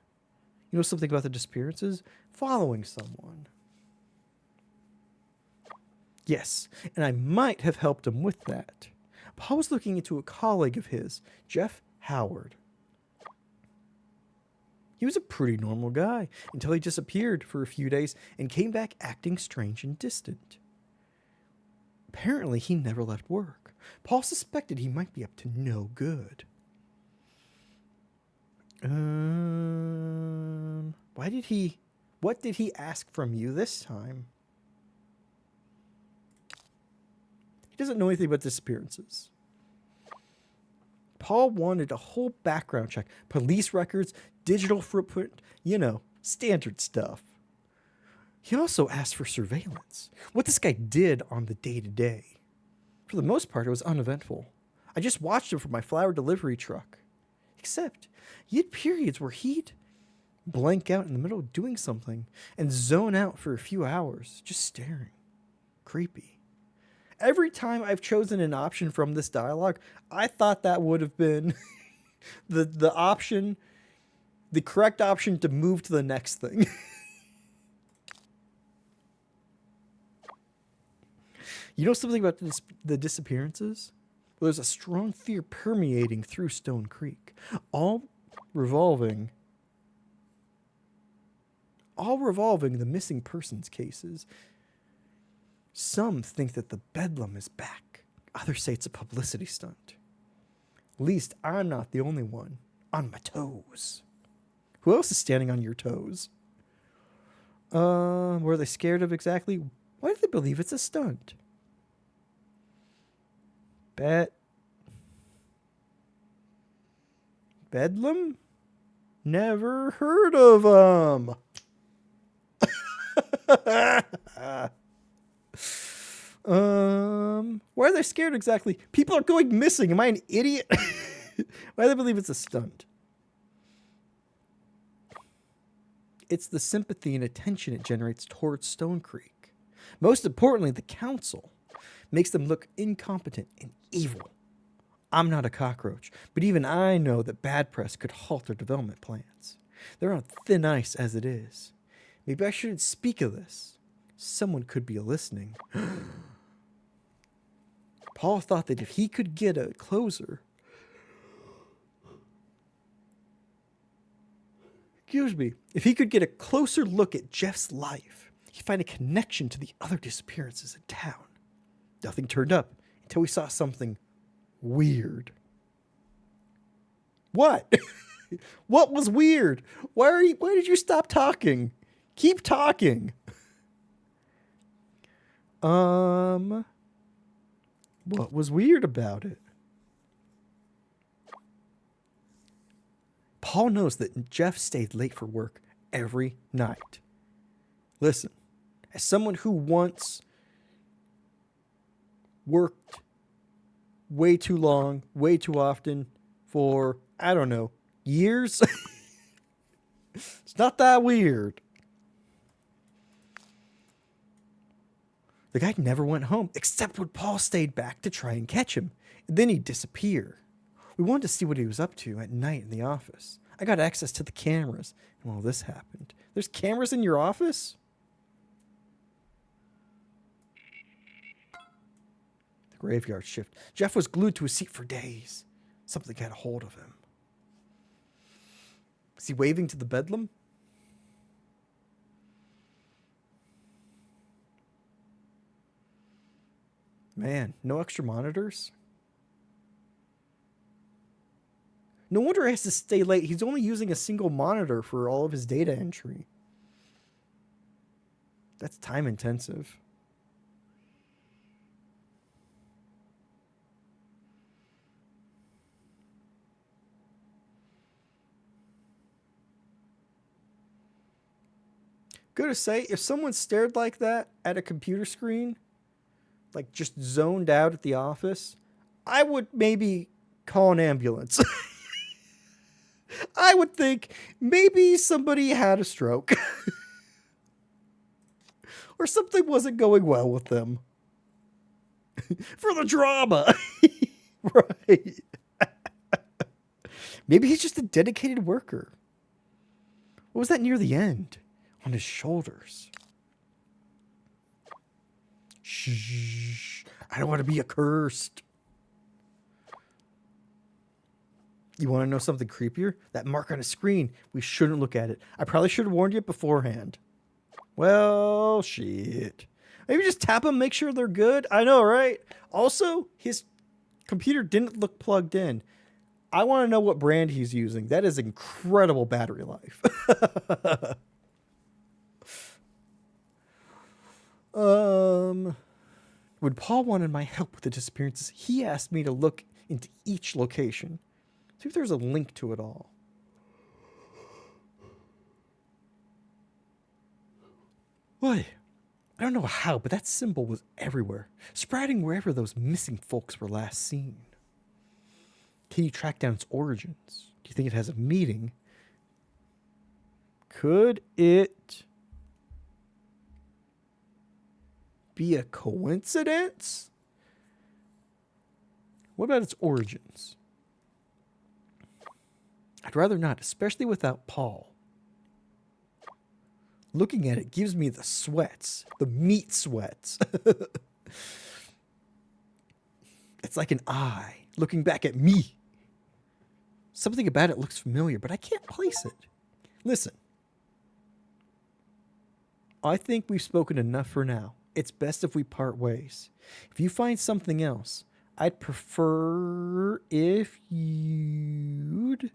You know something about the disappearances? Following someone. Yes, and I might have helped him with that. Paul was looking into a colleague of his, Jeff Howard. He was a pretty normal guy until he disappeared for a few days and came back acting strange and distant. Apparently, he never left work. Paul suspected he might be up to no good. What did he ask from you this time? He doesn't know anything about disappearances. Paul wanted a whole background check, police records, digital footprint, standard stuff. He also asked for surveillance, what this guy did on the day-to-day. For the most part, it was uneventful. I just watched him from my flower delivery truck. Except, he had periods where he'd blank out in the middle of doing something and zone out for a few hours, just staring. Creepy. Every time I've chosen an option from this dialogue, I thought that would have been the correct option to move to the next thing. You know something about the disappearances? Well, there's a strong fear permeating through Stone Creek, all revolving the missing persons cases. Some think that the bedlam is back. Others say it's a publicity stunt. At least I'm not the only one on my toes. Who else is standing on your toes? Were they scared of exactly? Why do they believe it's a stunt? Bedlam? Never heard of them. Why are they scared exactly? People are going missing. Am I an idiot? Why do they believe it's a stunt? It's the sympathy and attention it generates towards Stone Creek. Most importantly, the council makes them look incompetent and evil. I'm not a cockroach, but even I know that bad press could halt their development plans. They're on thin ice as it is. Maybe I shouldn't speak of this. Someone could be listening. Paul thought that if he could get a closer... If he could get a closer look at Jeff's life, he'd find a connection to the other disappearances in town. Nothing turned up until we saw something weird. What? What was weird? Why did you stop talking? Keep talking. What was weird about it? Paul knows that Jeff stayed late for work every night. Listen, as someone who once worked way too long, way too often for, I don't know, years, it's not that weird. The guy never went home, except when Paul stayed back to try and catch him. And then he'd disappear. We wanted to see what he was up to at night in the office. I got access to the cameras. And well, this happened. There's cameras in your office? The graveyard shift. Jeff was glued to his seat for days. Something got a hold of him. Was he waving to the bedlam? Man, no extra monitors? No wonder he has to stay late. He's only using a single monitor for all of his data entry. That's time intensive. Gotta say, if someone stared like that at a computer screen, like just zoned out at the office, I would maybe call an ambulance. I would think maybe somebody had a stroke. Or something wasn't going well with them. For the drama. Right. Maybe he's just a dedicated worker. What was that near the end? On his shoulders. Shh. I don't want to be accursed. You want to know something creepier? That mark on a screen. We shouldn't look at it. I probably should have warned you beforehand. Well, shit. Maybe just tap them, make sure they're good. I know, right? Also, his computer didn't look plugged in. I want to know what brand he's using. That is incredible battery life. When Paul wanted my help with the disappearances, he asked me to look into each location. See if there's a link to it all. Boy, I don't know how, but that symbol was everywhere, spreading wherever those missing folks were last seen. Can you track down its origins? Do you think it has a meaning? Could it be a coincidence? What about its origins? I'd rather not, especially without Paul. Looking at it gives me the sweats, the meat sweats. It's like an eye looking back at me. Something about it looks familiar, but I can't place it. Listen, I think we've spoken enough for now. It's best if we part ways. If you find something else, I'd prefer if you'd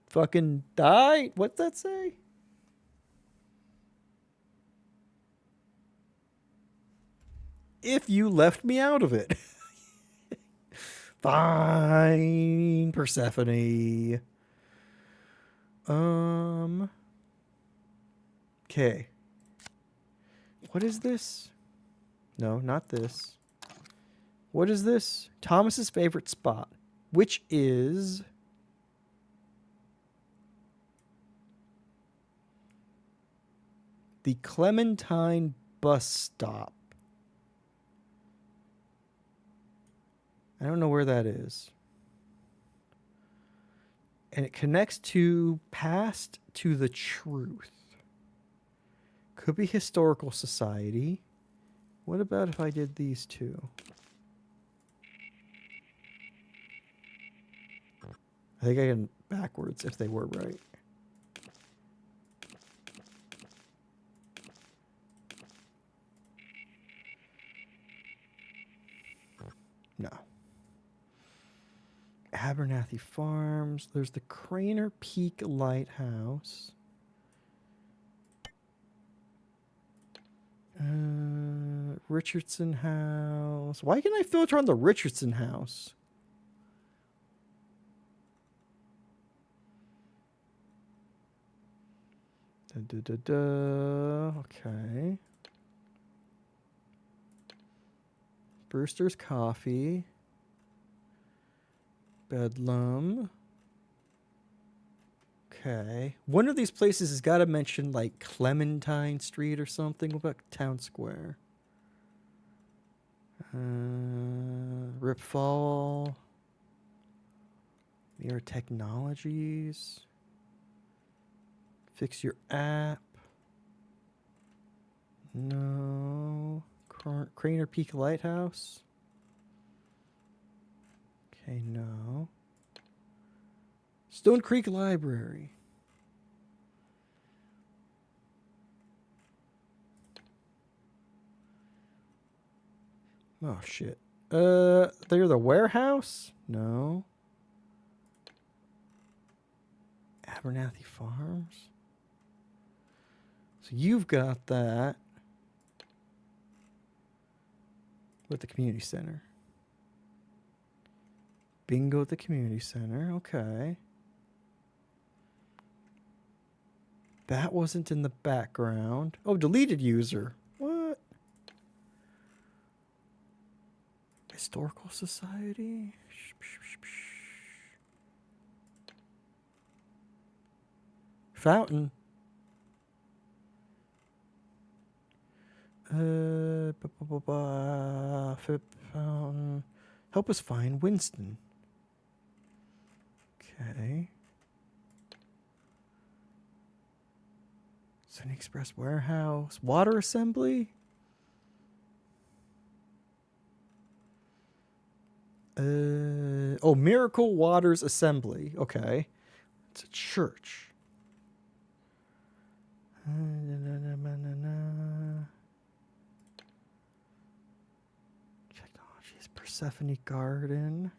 fucking die. What's that say? If you left me out of it. Fine, Persephone. Okay. What is this? No, not this. What is this? Thomas's favorite spot, which is the Clementine bus stop. I don't know where that is. And it connects to past to the truth. Could be historical society. What about if I did these two? I think I can backwards if they were right. No. Abernathy Farms. There's the Craner Peak Lighthouse. Richardson House. Why can I filter on the Richardson House? Okay. Brewster's Coffee. Bedlam. Okay. One of these places has got to mention like Clementine Street or something. What about Town Square? Rip Fall. Mirror Technologies. Fix Your App. No. Craner Peak Lighthouse. Okay, no. Stone Creek Library. Oh, shit. They're the warehouse? No. Abernathy Farms? So you've got that. With the community center. Bingo at the community center. Okay. That wasn't in the background. Oh, deleted user. What? Historical Society? Fountain. Fountain. Help us find Winston. Okay. Sunny Express Warehouse. Water Assembly? Oh, Miracle Waters Assembly. Okay. It's a church. Technologies. Persephone Garden.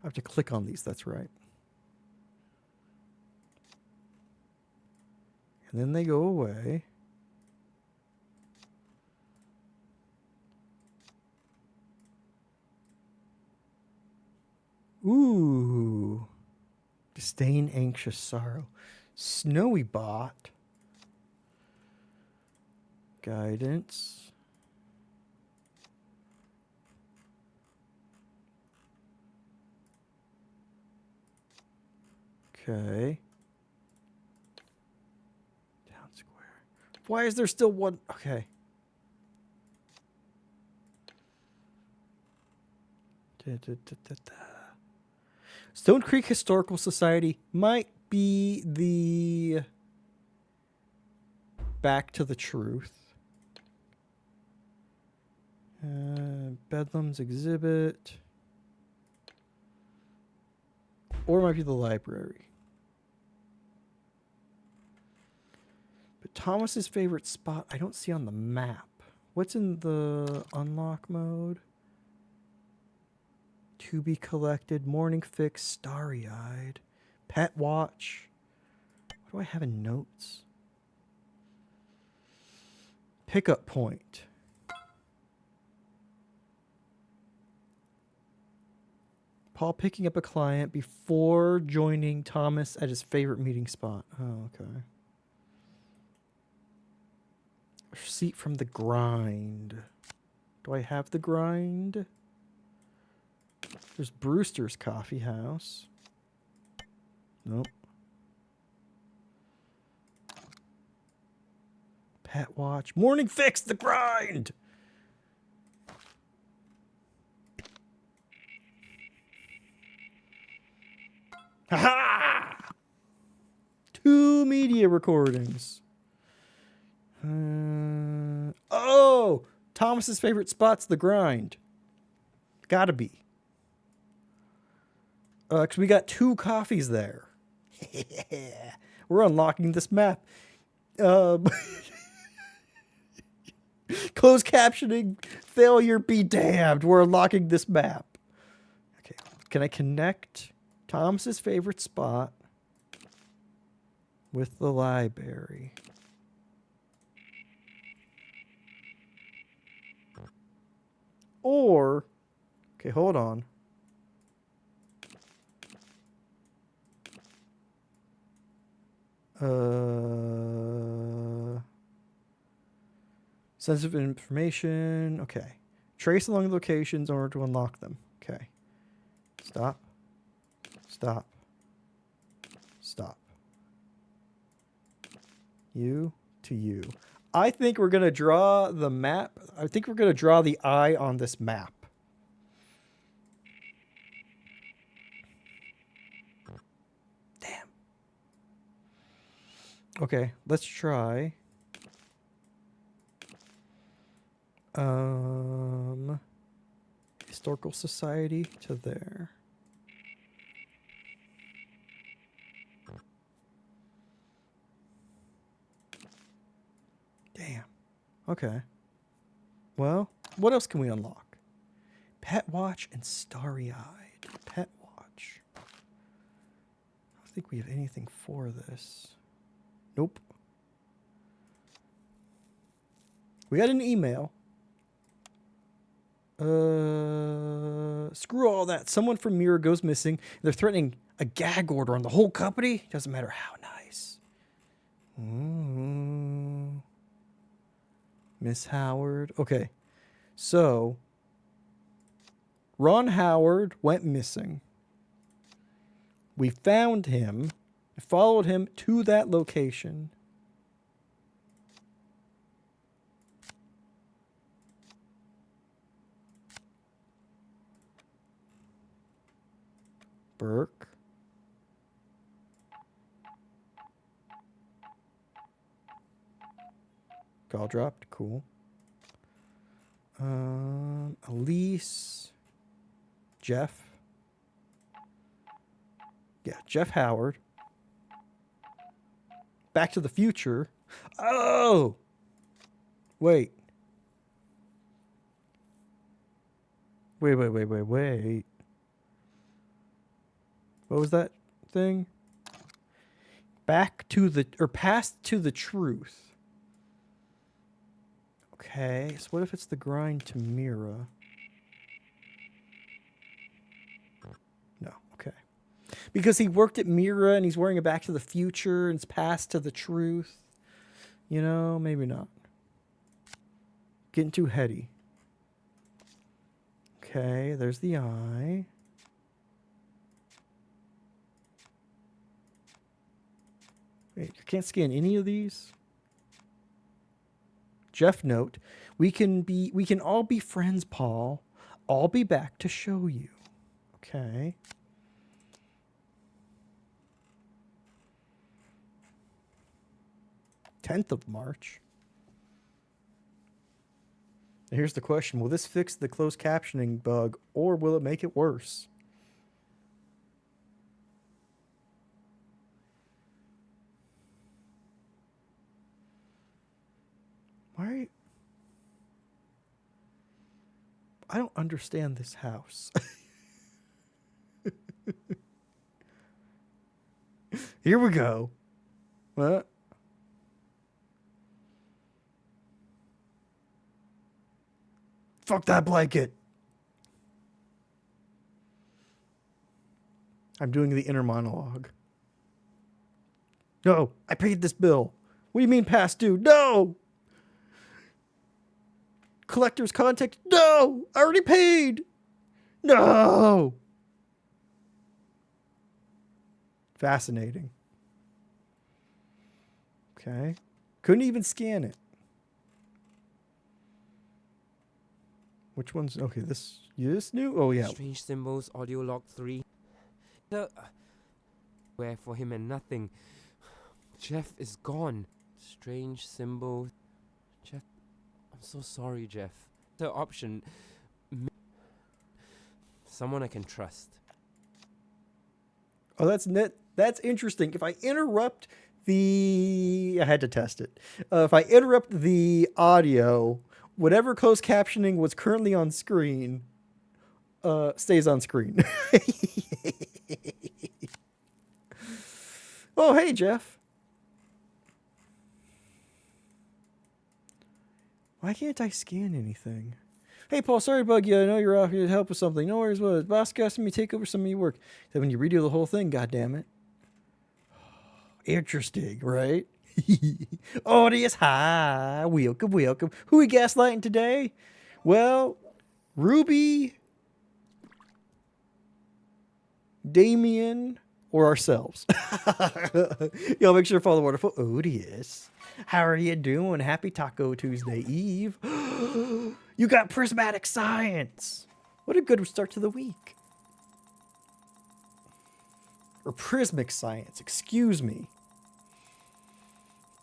I have to click on these, that's right. And then they go away. Ooh. Disdain, anxious, sorrow. Snowy bot. Guidance. Okay. Town square. Why is there still one? Okay. Stone Creek Historical Society might be the back to the truth. Bedlam's exhibit. Or it might be the library. But Thomas's favorite spot I don't see on the map. What's in the unlock mode? To be collected, morning fix, starry-eyed, pet watch. What do I have in notes? Pickup point. Paul picking up a client before joining Thomas at his favorite meeting spot. Oh, okay. Receipt from the grind. Do I have the grind? There's Brewster's Coffee House. Nope. Pet watch. Morning fix, the grind! Ha-ha! 2 media recordings. Oh! Thomas's favorite spot's the grind. Gotta be. 'Cause we got 2 coffees there. We're unlocking this map. Closed captioning failure be damned. We're unlocking this map. Okay. Can I connect Thomas's favorite spot with the library? Or, okay, hold on. Sensitive information. Okay. Trace along the locations in order to unlock them. Okay. Stop. Stop. Stop. You to you. I think we're going to draw the map. I think we're going to draw the eye on this map. Damn. Okay, let's try. Historical Society to there. Damn. Okay. Well, what else can we unlock? Pet watch and starry-eyed. Pet watch. I don't think we have anything for this. Nope. We got an email. Screw all that. Someone from Mira goes missing. They're threatening a gag order on the whole company. Doesn't matter how nice. Ooh. Miss Howard. Okay. So, Ron Howard went missing. We found him. Followed him to that location. Burke. Call dropped. Cool. Elise. Jeff. Yeah, Jeff Howard. Back to the Future. Oh! Wait. Wait. What was that thing? Back to the, or past to the truth. Okay, so what if it's the grind to Mira? No. Because he worked at Mira and he's wearing a Back to the Future and it's past to the truth. You know, maybe not. Getting too heady. Okay, there's the eye. Wait, you can't scan any of these? Jeff note, we can all be friends, Paul. I'll be back to show you. Okay. March 10th. Here's the question. Will this fix the closed captioning bug or will it make it worse? Why? I don't understand this house. Here we go. What? Fuck that blanket. I'm doing the inner monologue. No, I paid this bill. What do you mean past due? No! Collector's contact. No! I already paid! No! Fascinating. Okay. Couldn't even scan it. Which one's... Okay, this new? Oh, yeah. Strange symbols, audio log 3. Where for him and nothing. Jeff is gone. Strange symbol. Jeff, I'm so sorry, Jeff. The option. Someone I can trust. Oh, that's interesting. If I interrupt I had to test it. If I interrupt the audio, whatever closed captioning was currently on screen stays on screen. Oh, hey, Jeff. Why can't I scan anything? Hey, Paul, sorry to bug you. I know you're out here to help with something. No worries, what? Boss asking me to take over some of your work. So when you redo the whole thing, goddammit. Interesting, right? Audience, hi. Welcome, welcome. Who we gaslighting today? Well, Ruby, Damien, or ourselves. Y'all make sure to follow the wonderful Odious. How are you doing? Happy Taco Tuesday Eve. You got prismatic science. What a good start to the week. Or prismic science, excuse me.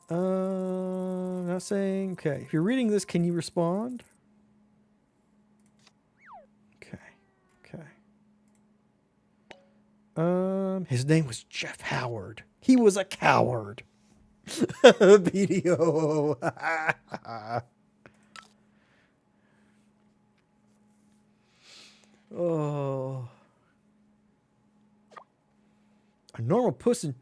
Not saying. Okay, if you're reading this, can you respond? Okay. His name was Jeff Howard. He was a coward. Video. Oh. A normal person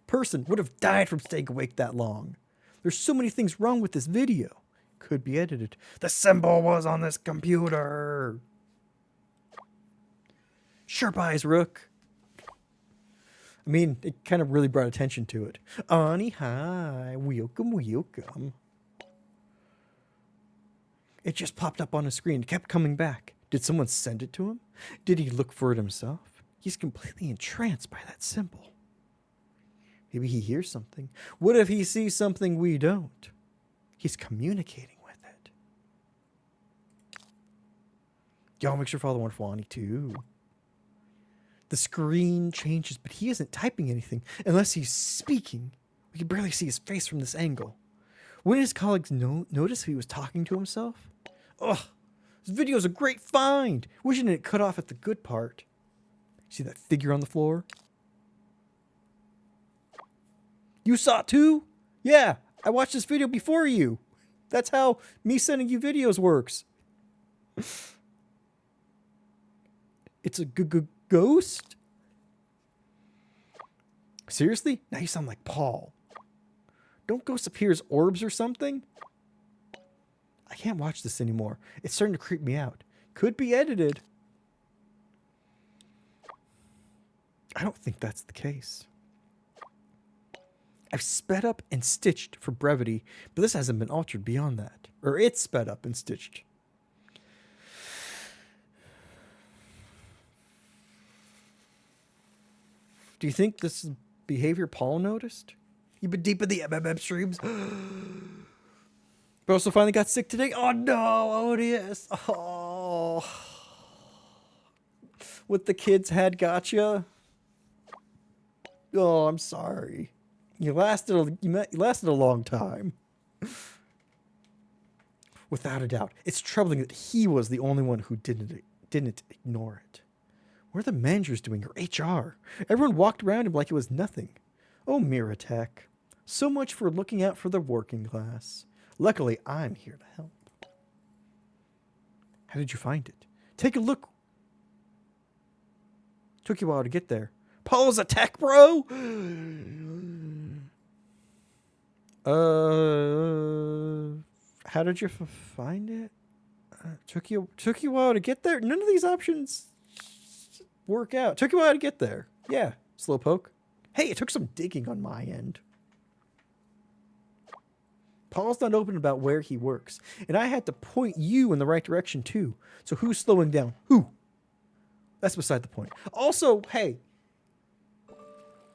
would have died from staying awake that long. There's so many things wrong with this video. Could be edited. The symbol was on this computer. Sharp eyes, Rook. I mean, it kind of really brought attention to it. Ani, hi. Welcome, welcome. It just popped up on his screen. It kept coming back. Did someone send it to him? Did he look for it himself? He's completely entranced by that symbol. Maybe he hears something. What if he sees something we don't? He's communicating with it. Y'all make sure to follow the wonderful Ani too. The screen changes, but he isn't typing anything unless he's speaking. We can barely see his face from this angle. Wouldn't his colleagues notice if he was talking to himself? Ugh, this video's a great find. Wishing it cut off at the good part. See that figure on the floor? You saw it too? Yeah, I watched this video before you. That's how me sending you videos works. It's a ghost? Seriously? Now you sound like Paul. Don't ghosts appear as orbs or something? I can't watch this anymore. It's starting to creep me out. Could be edited. I don't think that's the case. I've sped up and stitched for brevity, but this hasn't been altered beyond that. Or it's sped up and stitched. Do you think this is behavior Paul noticed? You've been deep in the MMM streams. But also finally got sick today. Oh no, Odious. Oh. With the kids had gotcha. Oh, I'm sorry. You lasted a long time. Without a doubt. It's troubling that he was the only one who didn't ignore it. What are the managers doing, or HR? Everyone walked around him like it was nothing. Oh, Miratech. So much for looking out for the working class. Luckily, I'm here to help. How did you find it? Take a look. Took you a while to get there. Paul's a tech bro? How did you find it? Took you a while to get there? None of these options work out. Took you a while to get there. Yeah, Slowpoke. Hey, it took some digging on my end. Paul's not open about where he works, and I had to point you in the right direction too. So who's slowing down? Who? That's beside the point. Also, hey,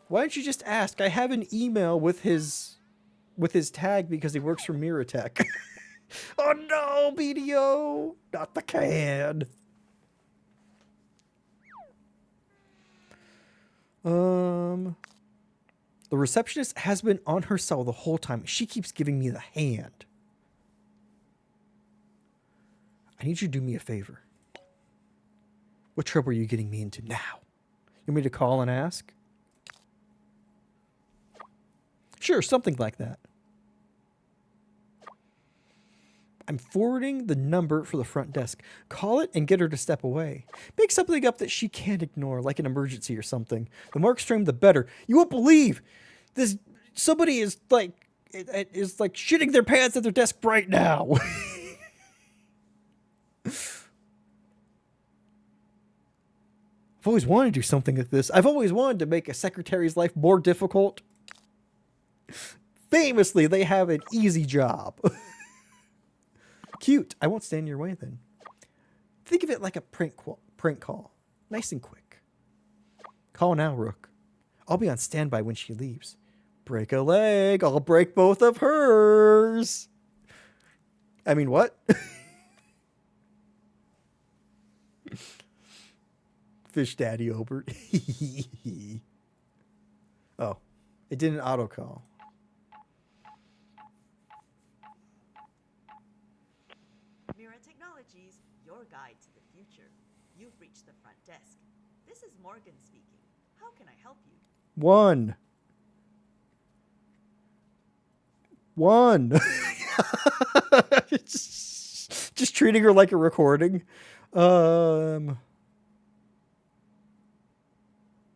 why don't you just ask? I have an email with his tag because he works for Miratech. Oh no, BDO! Not the can. The receptionist has been on her cell the whole time. She keeps giving me the hand. I need you to do me a favor. What trouble are you getting me into now? You want me to call and ask? Sure, something like that. I'm forwarding the number for the front desk. Call it and get her to step away. Make something up that she can't ignore, like an emergency or something. The more extreme, the better. You won't believe this. Somebody is like shitting their pants at their desk right now. I've always wanted to do something like this. I've always wanted to make a secretary's life more difficult. Famously, they have an easy job. Cute. I won't stand in your way then. Think of it like a prank call. Nice and quick. Call now, Rook. I'll be on standby when she leaves. Break a leg. I'll break both of hers. I mean, what? Fish Daddy Obert. Oh, it didn't auto call. Your guide to the future. You've reached the front desk. This is Morgan speaking. How can I help you? One. Just treating her like a recording.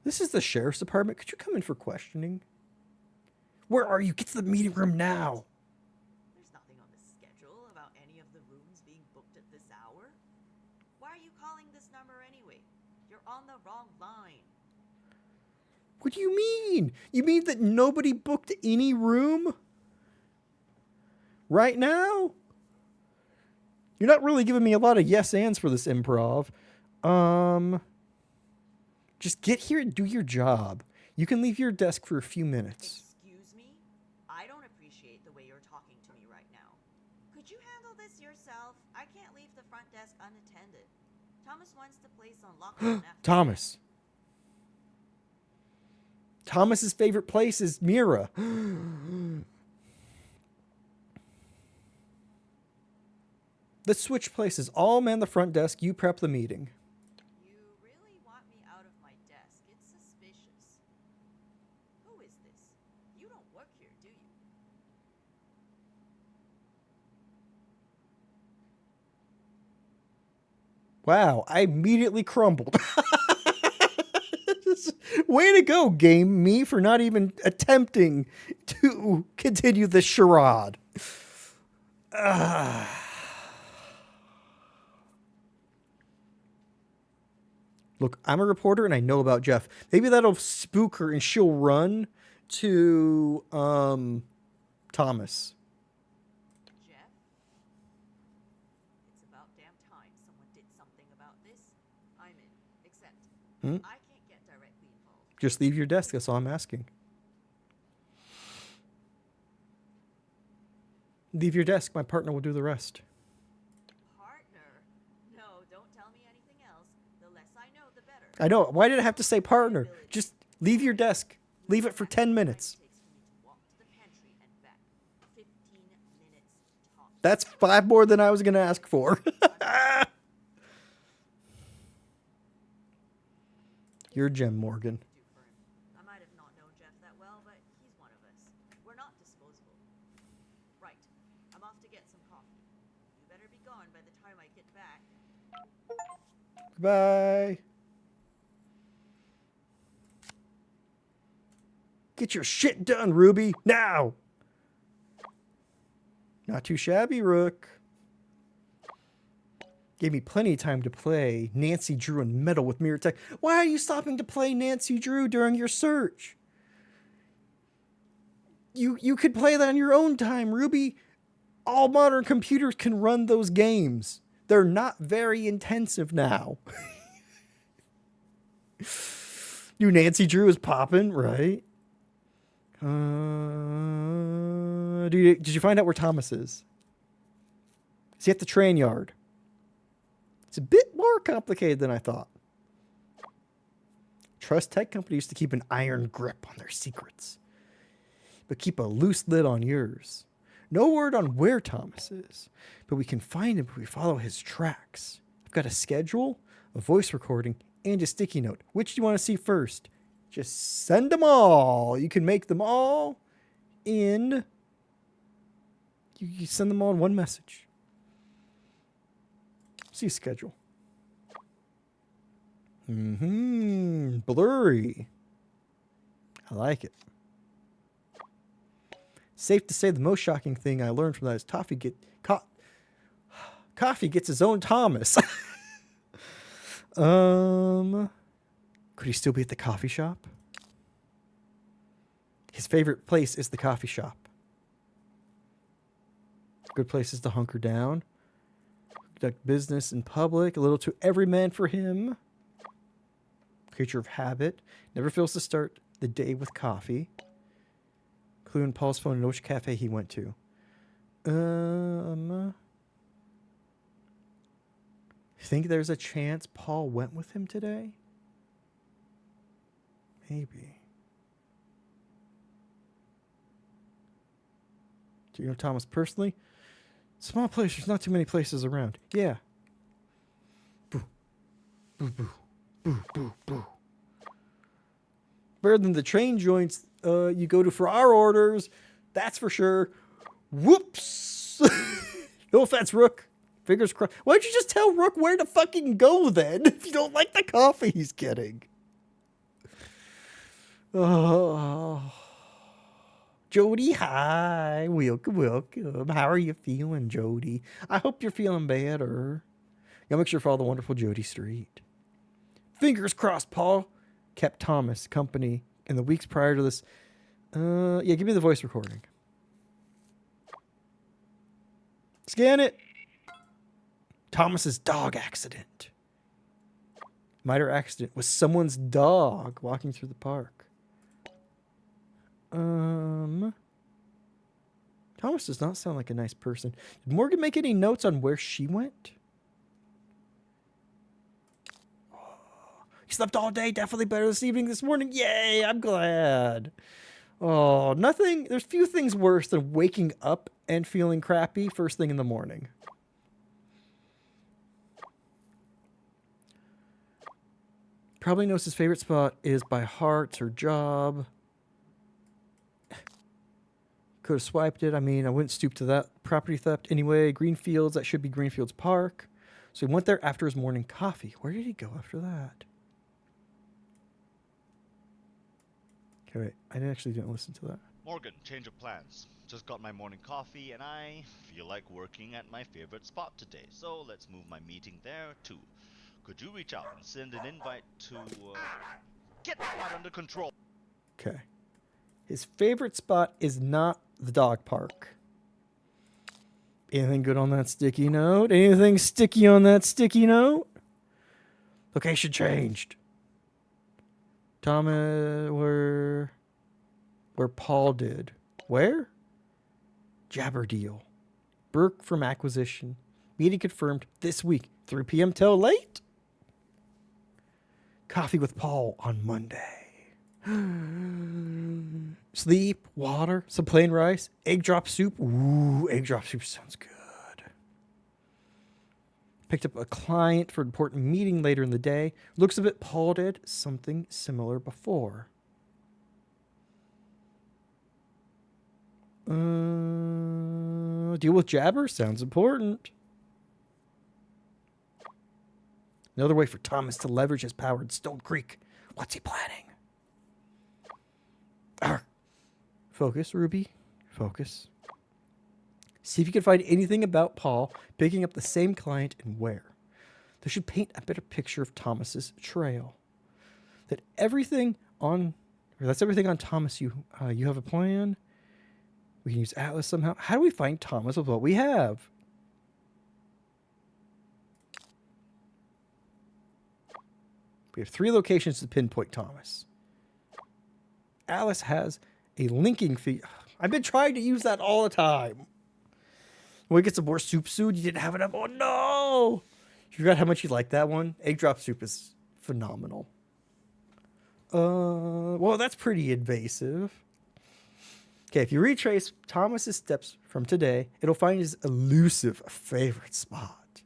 This is the sheriff's department. Could you come in for questioning? Where are you? Get to the meeting room now. There's nothing on the schedule about any of the rooms being booked at this hour. Why are you calling this number anyway? You're on the wrong line. What do you mean? You mean that nobody booked any room? Right now? You're not really giving me a lot of yes ands for this improv. Just get here and do your job. You can leave your desk for a few minutes. Excuse me? I don't appreciate the way you're talking to me right now. Could you handle this yourself? I can't leave the front desk unattended. Thomas wants to place on lockdown after Thomas. Thomas's favorite place is Mira. Let's switch places. I'll man the front desk. You prep the meeting. You really want me out of my desk? It's suspicious. Who is this? You don't work here, do you? Wow, I immediately crumbled. Way to go, Game Me, for not even attempting to continue the charade. Look, I'm a reporter and I know about Jeff. Maybe that'll spook her and she'll run to Thomas. Jeff? It's about damn time someone did something about this. I'm in. Except, I can't get directly involved. Just leave your desk. That's all I'm asking. Leave your desk. My partner will do the rest. Partner? No, don't tell me anything else. The less I know, the better. I know. Why did I have to say partner? Just leave your desk. Leave it for 10 minutes. It takes for me to walk to the pantry and back. 15 minutes tops. That's 5 more than I was going to ask for. You're Jem Morgan. Do for him. I might have not known Jeff that well, but he's one of us. We're not disposable. Right. I'm off to get some coffee. You better be gone by the time I get back. Goodbye. Get your shit done, Ruby. Now. Not too shabby, Rook. Gave me plenty of time to play Nancy Drew and meddle with Mirror Tech. Why are you stopping to play Nancy Drew during your search? You could play that on your own time, Ruby. All modern computers can run those games. They're not very intensive now. New Nancy Drew is popping, right? Did you find out where Thomas is? Is he at the train yard? It's a bit more complicated than I thought. Trust tech companies to keep an iron grip on their secrets, but keep a loose lid on yours. No word on where Thomas is, but we can find him if we follow his tracks. I've got a schedule, a voice recording, and a sticky note. Which do you want to see first? Just send them all. You can make them all in... You send them all in one message. See schedule. Blurry. I like it. Safe to say the most shocking thing I learned from that is Coffee gets his own Thomas. Could he still be at the coffee shop? His favorite place is the coffee shop. Good places to hunker down. Conduct business in public. A little too everyman for him. Creature of habit. Never fails to start the day with coffee. Clue in Paul's phone and which cafe he went to. Think there's a chance Paul went with him today? Maybe. Do you know Thomas personally? Small place, there's not too many places around. Yeah. Boo. Boo, boo. Boo, boo, boo. Better than the train joints you go to for our orders. That's for sure. Whoops. No offense, Rook. Fingers crossed. Why don't you just tell Rook where to fucking go then if you don't like the coffee he's getting? Oh. Jody, hi. Welcome, welcome. How are you feeling, Jody? I hope you're feeling better. Gotta make sure to follow the wonderful Jody Street. Fingers crossed, Paul kept Thomas company in the weeks prior to this. Yeah, give me the voice recording. Scan it. Thomas's dog accident. Minor accident was someone's dog walking through the park. Thomas does not sound like a nice person. Did Morgan make any notes on where she went? Oh, he slept all day, definitely better this evening, this morning. Yay, I'm glad. Oh, nothing. There's few things worse than waking up and feeling crappy first thing in the morning. Probably knows his favorite spot is by heart or job. Could have swiped it. I mean, I wouldn't stoop to that. Property theft anyway. Greenfields, that should be Greenfields Park. So he went there after his morning coffee. Where did he go after that? Okay, wait. I didn't listen to that. Morgan, change of plans. Just got my morning coffee and I feel like working at my favorite spot today. So let's move my meeting there too. Could you reach out and send an invite to get that under control? Okay. His favorite spot is not the dog park. Anything good on that sticky note? Anything sticky on that sticky note? Location changed. Thomas, where Paul did. Where? Jabberdeal. Burke from acquisition. Meeting confirmed this week, 3 p.m. till late. Coffee with Paul on Monday. Sleep, water, some plain rice, egg drop soup. Ooh, egg drop soup sounds good. Picked up a client for an important meeting later in the day. Looks a bit Paul did something similar before. Deal with Jabber sounds important. Another way for Thomas to leverage his power in Stone Creek. What's he planning? Focus, Ruby. Focus. See if you can find anything about Paul picking up the same client and where. This should paint a better picture of Thomas's trail. That's everything on Thomas. You have a plan. We can use Atlas somehow. How do we find Thomas with what we have? We have 3 locations to pinpoint Thomas. Alice has a linking feature. I've been trying to use that all the time. When we get some more soup soon, you didn't have enough. Oh no! You forgot how much you like that one? Egg drop soup is phenomenal. Well, that's pretty invasive. Okay, if you retrace Thomas's steps from today, it'll find his elusive favorite spot.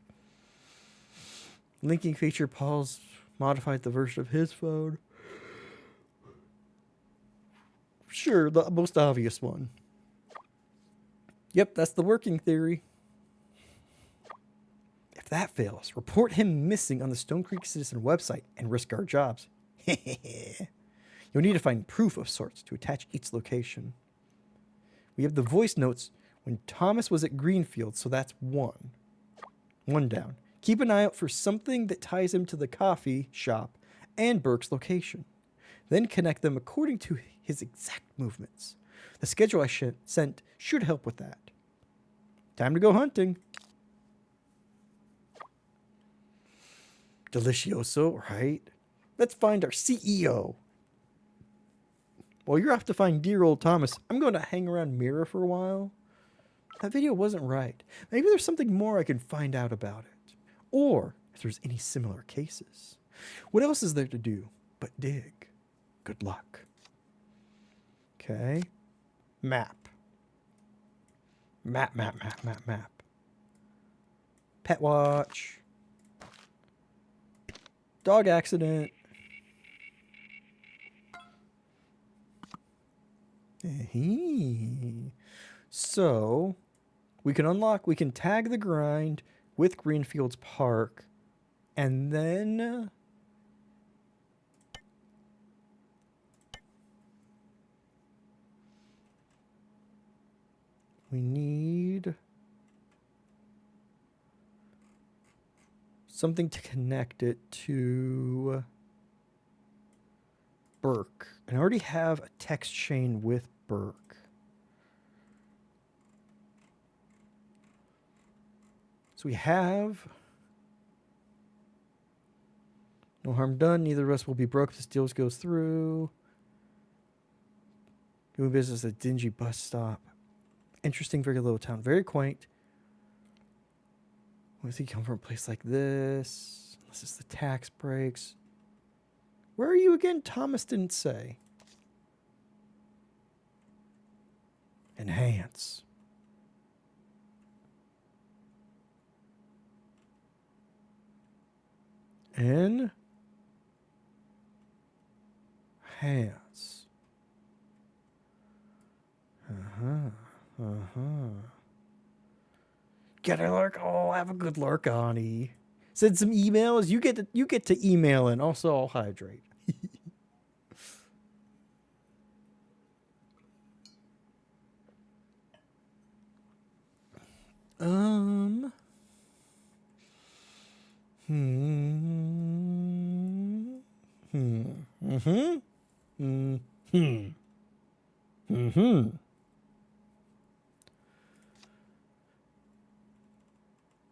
Linking feature, Paul's modified the version of his phone. Sure, the most obvious one. Yep, that's the working theory. If that fails, report him missing on the Stone Creek Citizen website and risk our jobs. You'll need to find proof of sorts to attach each location. We have the voice notes when Thomas was at Greenfield, so that's 1. 1 down. Keep an eye out for something that ties him to the coffee shop and Burke's location. Then connect them according to his exact movements. The schedule I sent should help with that. Time to go hunting. Delicioso, right? Let's find our CEO. While you're off to find dear old Thomas, I'm going to hang around Mira for a while. That video wasn't right. Maybe there's something more I can find out about it. Or if there's any similar cases. What else is there to do but dig? Good luck. Okay. Map. Map. Pet watch. Dog accident. So, we can tag the grind with Greenfields Park, and then we need something to connect it to Burke. And I already have a text chain with Burke. So we have no harm done. Neither of us will be broke if this deal goes through. Doing business at a dingy bus stop. Interesting, very little town. Very quaint. Where does he come from? A place like this? Unless it's the tax breaks. Where are you again? Thomas didn't say. Enhance. Enhance. Get a lurk. Oh, have a good lurk, Ani. Send some emails. You get to email and also I'll hydrate. Mm-hmm. Mm-hmm. Mm-hmm.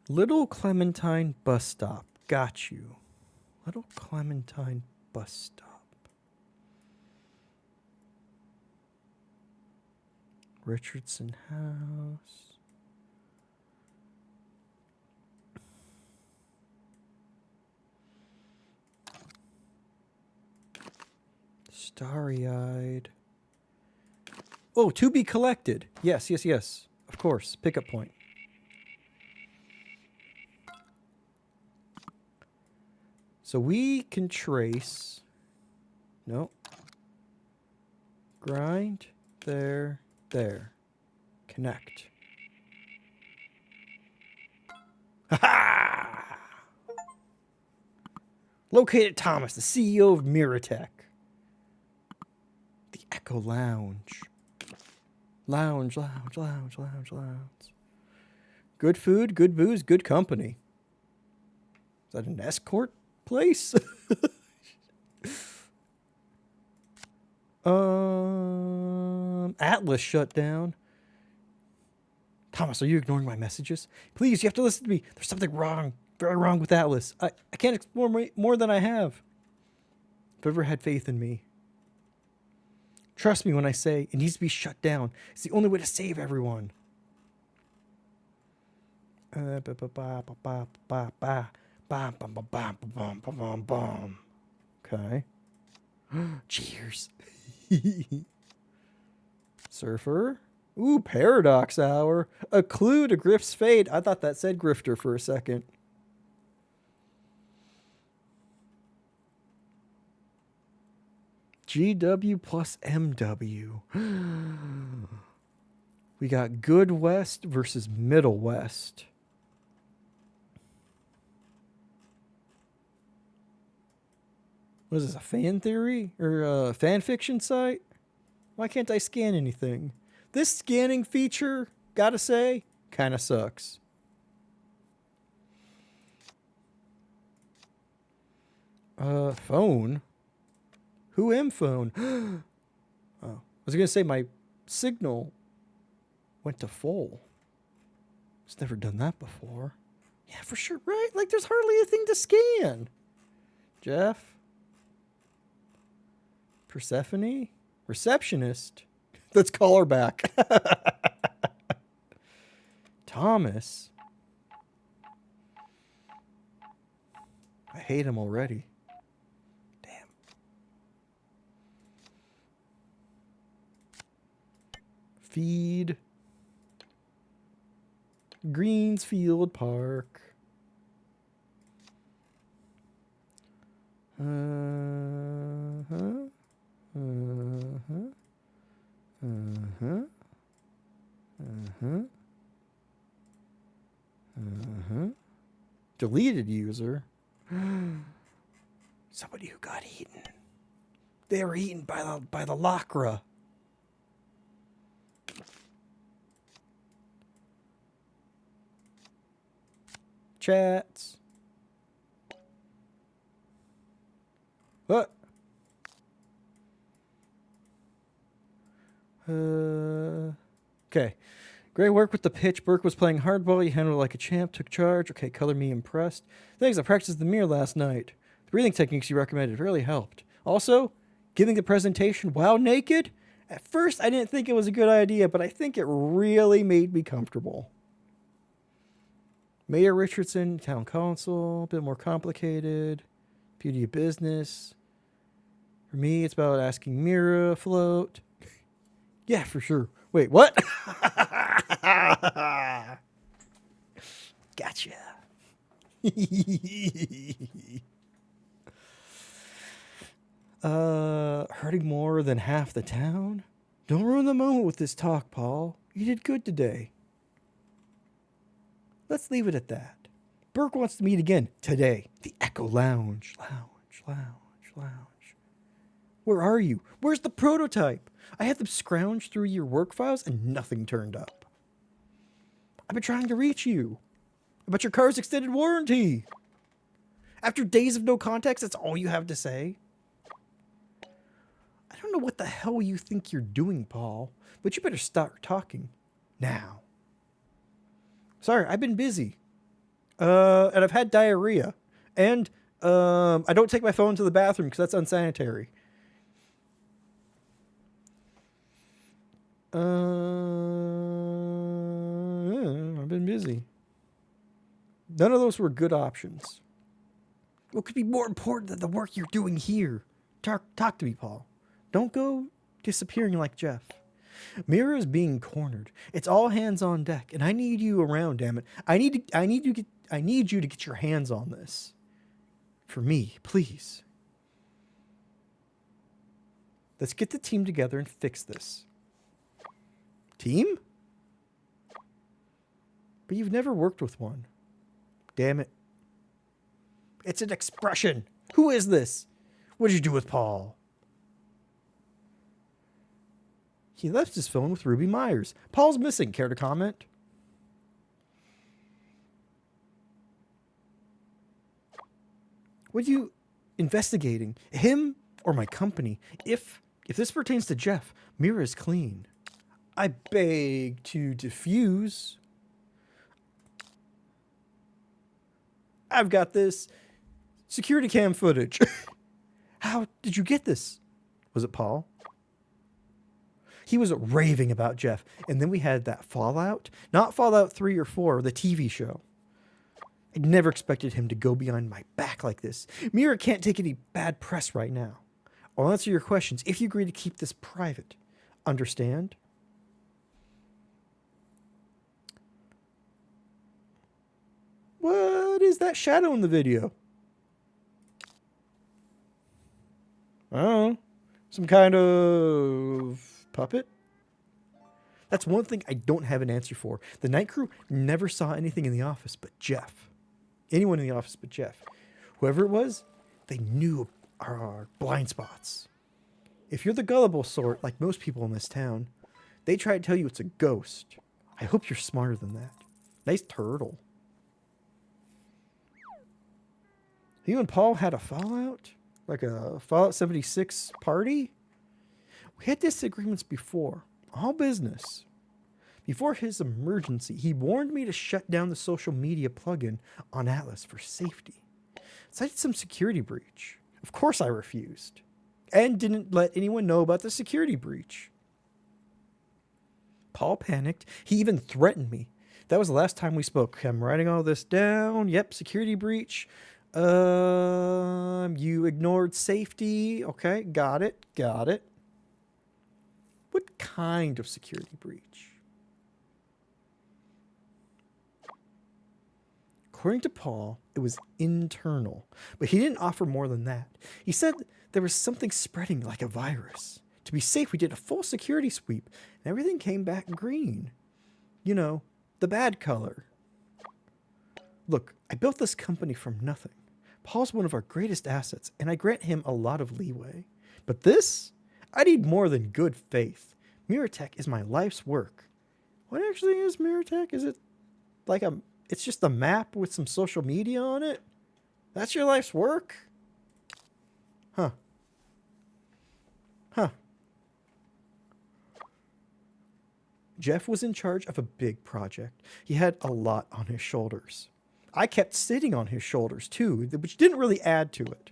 Little Clementine bus stop. Got you. Little Clementine bus stop. Richardson House. Starry-eyed. Oh, to be collected. Yes, yes, yes. Of course. Pickup point. So we can trace. No. Grind. There. There. Connect. Ha-ha! Located Thomas, the CEO of Miratech. The Echo Lounge. Lounge, lounge, lounge, lounge, lounge. Good food, good booze, good company. Is that an escort place? Atlas shut down. Thomas, are you ignoring my messages? Please, you have to listen to me. There's something wrong, very wrong with Atlas. I can't explore more than I have. If ever had faith in me. Trust me when I say it needs to be shut down. It's the only way to save everyone. Okay. Cheers. Surfer. Ooh, Paradox Hour. A clue to Griff's fate. I thought that said Grifter for a second. GW plus MW. We got Good West versus Middle West. What is this, a fan theory? Or a fan fiction site? Why can't I scan anything? This scanning feature, gotta say, kinda sucks. Phone? Who am phone? Oh, I was gonna say my signal went to full. It's never done that before. Yeah, for sure, right? Like, there's hardly a thing to scan. Jeff? Persephone? Receptionist? Let's call her back. Thomas? I hate him already. Damn. Feed. Greensfield Park. Deleted user. Somebody who got eaten. They were eaten by the Lacra. Chats. What? Okay. Great work with the pitch. Burke was playing hardball. You handled it like a champ. Took charge. Okay, color me impressed. Thanks. I practiced the mirror last night. The breathing techniques you recommended really helped. Also, giving the presentation while naked. At first, I didn't think it was a good idea, but I think it really made me comfortable. Mayor Richardson, town council, a bit more complicated. Beauty of business. For me, it's about asking Mira afloat. Yeah, for sure. Wait, what? Gotcha. Hurting more than half the town? Don't ruin the moment with this talk, Paul. You did good today. Let's leave it at that. Burke wants to meet again today. The Echo Lounge. Lounge. Where are you? Where's the prototype? I had them scrounge through your work files and nothing turned up. I've been trying to reach you about your car's extended warranty. After days of no context, that's all you have to say? don't know what the hell you think you're doing, Paul, but you better start talking now. Sorry, I've been busy. And I've had diarrhea. And I don't take my phone to the bathroom because that's unsanitary. I've been busy. None of those were good options. What could be more important than the work you're doing here? Talk to me, Paul. Don't go disappearing like Jeff. Mira is being cornered. It's all hands on deck, and I need you around, damn it. I need you to get your hands on this. For me, please. Let's get the team together and fix this. Team? But you've never worked with one. Damn it. It's an expression. Who is this? What did you do with Paul? He left his phone with Ruby Myers. Paul's missing. Care to comment? What are you investigating? Him or my company? If this pertains to Jeff, Mira is clean. I beg to diffuse. I've got this security cam footage. How did you get this? Was it Paul? He was raving about Jeff. And then we had that Fallout. Not Fallout 3 or 4, the TV show. I never expected him to go behind my back like this. Mira can't take any bad press right now. I'll answer your questions if you agree to keep this private. Understand? What is that shadow in the video? I don't know. Some kind of puppet? That's one thing I don't have an answer for. The night crew never saw anything in the office but Jeff. Anyone in the office but Jeff. Whoever it was, they knew our blind spots. If you're the gullible sort, like most people in this town, they try to tell you it's a ghost. I hope you're smarter than that. Nice turtle. You and Paul had a fallout? Like a Fallout 76 party? We had disagreements before. All business. Before his emergency, he warned me to shut down the social media plugin on Atlas for safety. Cited some security breach. Of course I refused. And didn't let anyone know about the security breach. Paul panicked. He even threatened me. That was the last time we spoke. I'm writing all this down. Yep, security breach. You ignored safety. Okay, got it. What kind of security breach? According to Paul, it was internal, but he didn't offer more than that. He said there was something spreading like a virus. To be safe, we did a full security sweep, and everything came back green. You know, the bad color. Look, I built this company from nothing. Paul's one of our greatest assets, and I grant him a lot of leeway. But this? I need more than good faith. Miratech is my life's work. What actually is Miratech? Is it like it's just a map with some social media on it? That's your life's work? Huh. Jeff was in charge of a big project. He had a lot on his shoulders. I kept sitting on his shoulders too, which didn't really add to it.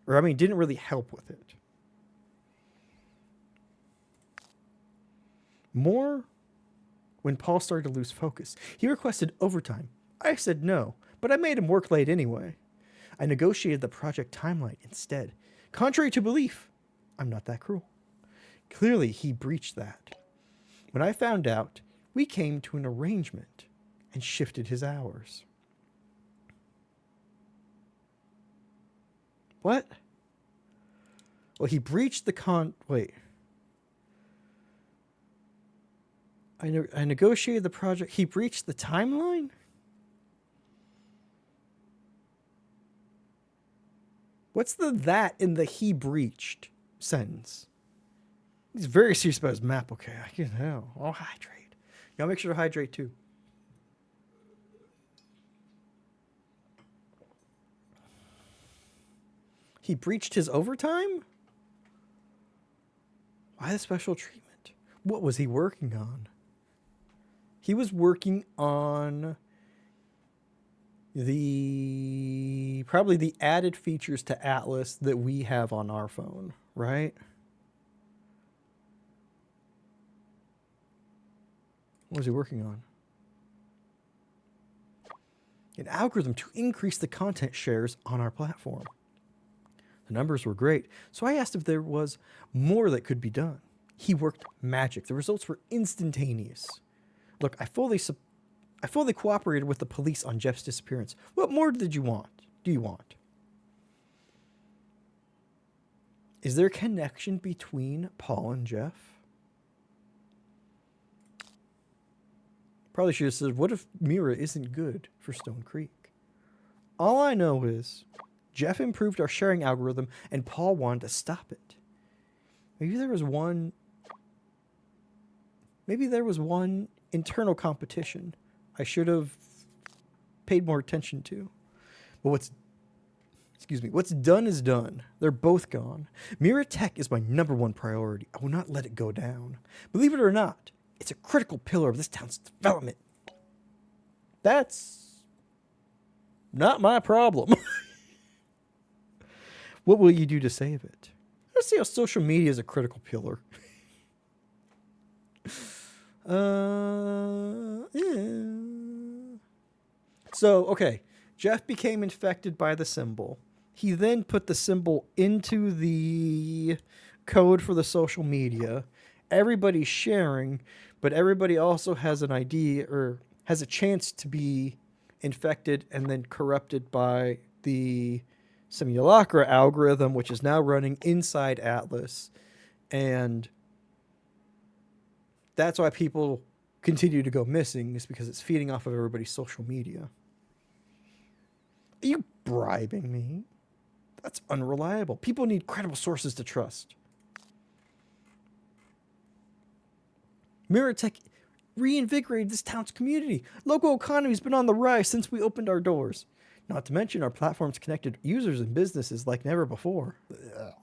Didn't really help with it. More when Paul started to lose focus. He requested overtime. I said no, but I made him work late anyway. I negotiated the project timeline instead. Contrary to belief, I'm not that cruel. Clearly, he breached that. When I found out, we came to an arrangement and shifted his hours. What? Well, he breached the Wait. I negotiated the project. He breached the timeline? What's the that in the he breached sentence? He's very serious about his map. Okay, I can tell. I'll hydrate. Y'all make sure to hydrate too. He breached his overtime? Why the special treatment? What was he working on? He was working on probably the added features to Atlas that we have on our phone, right? What was he working on? An algorithm to increase the content shares on our platform. The numbers were great, so I asked if there was more that could be done. He worked magic. The results were instantaneous. Look, I fully cooperated with the police on Jeff's disappearance. What more did you want? Do you want? Is there a connection between Paul and Jeff? Probably should have said, what if Mira isn't good for Stone Creek? All I know is Jeff improved our sharing algorithm and Paul wanted to stop it. Maybe there was one internal competition I should have paid more attention to. But what's done is done. They're both gone. Mira Tech is my #1 priority. I will not let it go down. Believe it or not, it's a critical pillar of this town's development. That's not my problem. What will you do to save it? Let's see how social media is a critical pillar. Yeah. So, okay. Jeff became infected by the symbol. He then put the symbol into the code for the social media. Everybody's sharing, but everybody also has an ID or has a chance to be infected and then corrupted by the Simulacra algorithm, which is now running inside Atlas. And that's why people continue to go missing, is because it's feeding off of everybody's social media. Are you bribing me? That's unreliable. People need credible sources to trust. Miratech reinvigorated this town's community. Local economy's been on the rise since we opened our doors. Not to mention our platform's connected users and businesses like never before. Ugh.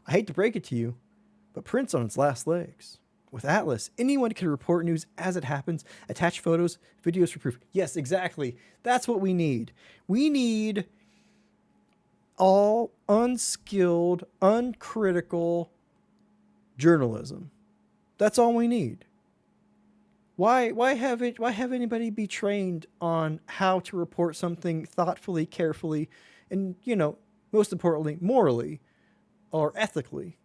I hate to break it to you, but print's on its last legs. With Atlas, anyone can report news as it happens, attach photos, videos for proof. Yes, exactly. That's what we need. We need all unskilled, uncritical journalism. That's all we need. Why have anybody be trained on how to report something thoughtfully, carefully, and, most importantly, morally or ethically?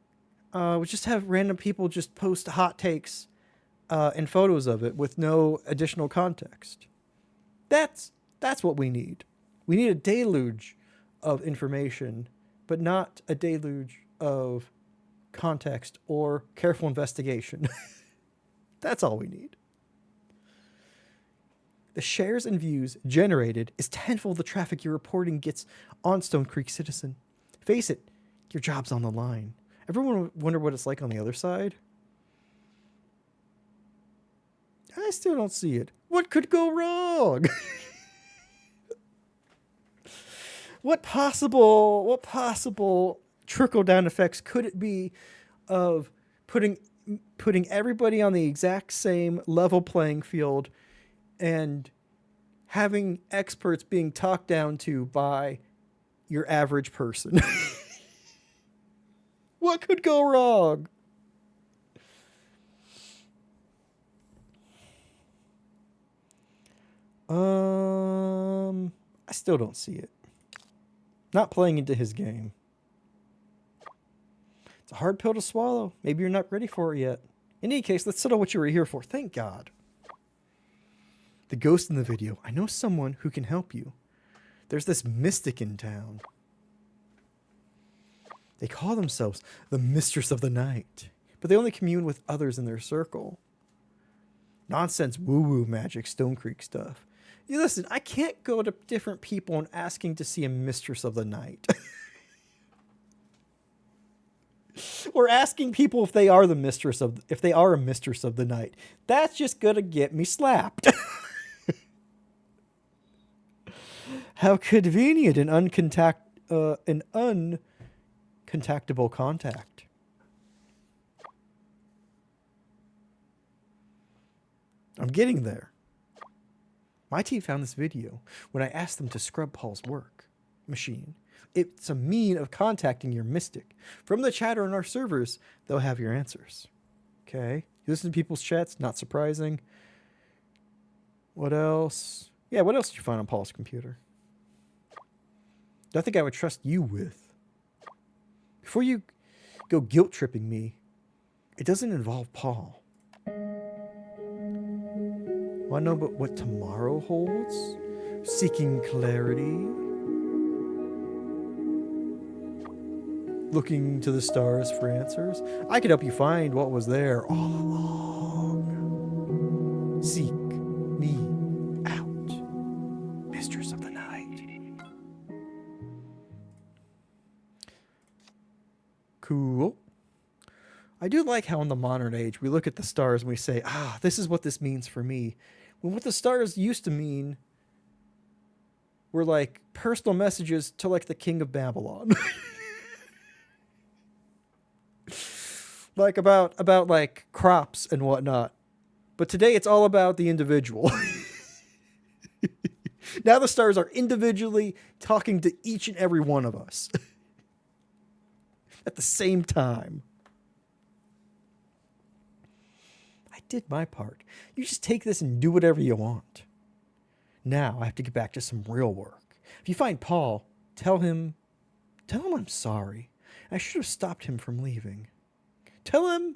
We just have random people just post hot takes and photos of it with no additional context. That's what we need. We need a deluge of information, but not a deluge of context or careful investigation. That's all we need. The shares and views generated is tenfold the traffic your reporting gets on Stone Creek Citizen. Face it, your job's on the line. Everyone wonder what it's like on the other side? I still don't see it. What could go wrong? What possible trickle-down effects could it be of putting everybody on the exact same level playing field and having experts being talked down to by your average person? What could go wrong? I still don't see it. Not playing into his game. It's a hard pill to swallow. Maybe you're not ready for it yet. In any case, let's settle what you were here for. Thank God. The ghost in the video. I know someone who can help you. There's this mystic in town. They call themselves the Mistress of the Night, but they only commune with others in their circle. Nonsense woo-woo magic Stone Creek stuff. You listen, I can't go to different people and asking to see a Mistress of the Night. Or asking people if they are a mistress of the night. That's just gonna get me slapped. How convenient an uncontactable contact. I'm getting there. My team found this video when I asked them to scrub Paul's work machine. It's a mean of contacting your mystic. From the chatter on our servers, they'll have your answers. Okay. You listen to people's chats, not surprising. What else? Yeah, what else did you find on Paul's computer? Nothing I would trust you with. Before you go guilt-tripping me, it doesn't involve Paul. Want to know about what tomorrow holds? Seeking clarity? Looking to the stars for answers? I could help you find what was there all along. Seek me out, mistress of the night. Cool. I do like how in the modern age we look at the stars and we say, this is what this means for me. When what the stars used to mean were like personal messages to like the king of Babylon. Like about like crops and whatnot. But today it's all about the individual. Now the stars are individually talking to each and every one of us. At the same time. I did my part. You just take this and do whatever you want. Now I have to get back to some real work. If you find Paul, tell him I'm sorry. I should have stopped him from leaving. Tell him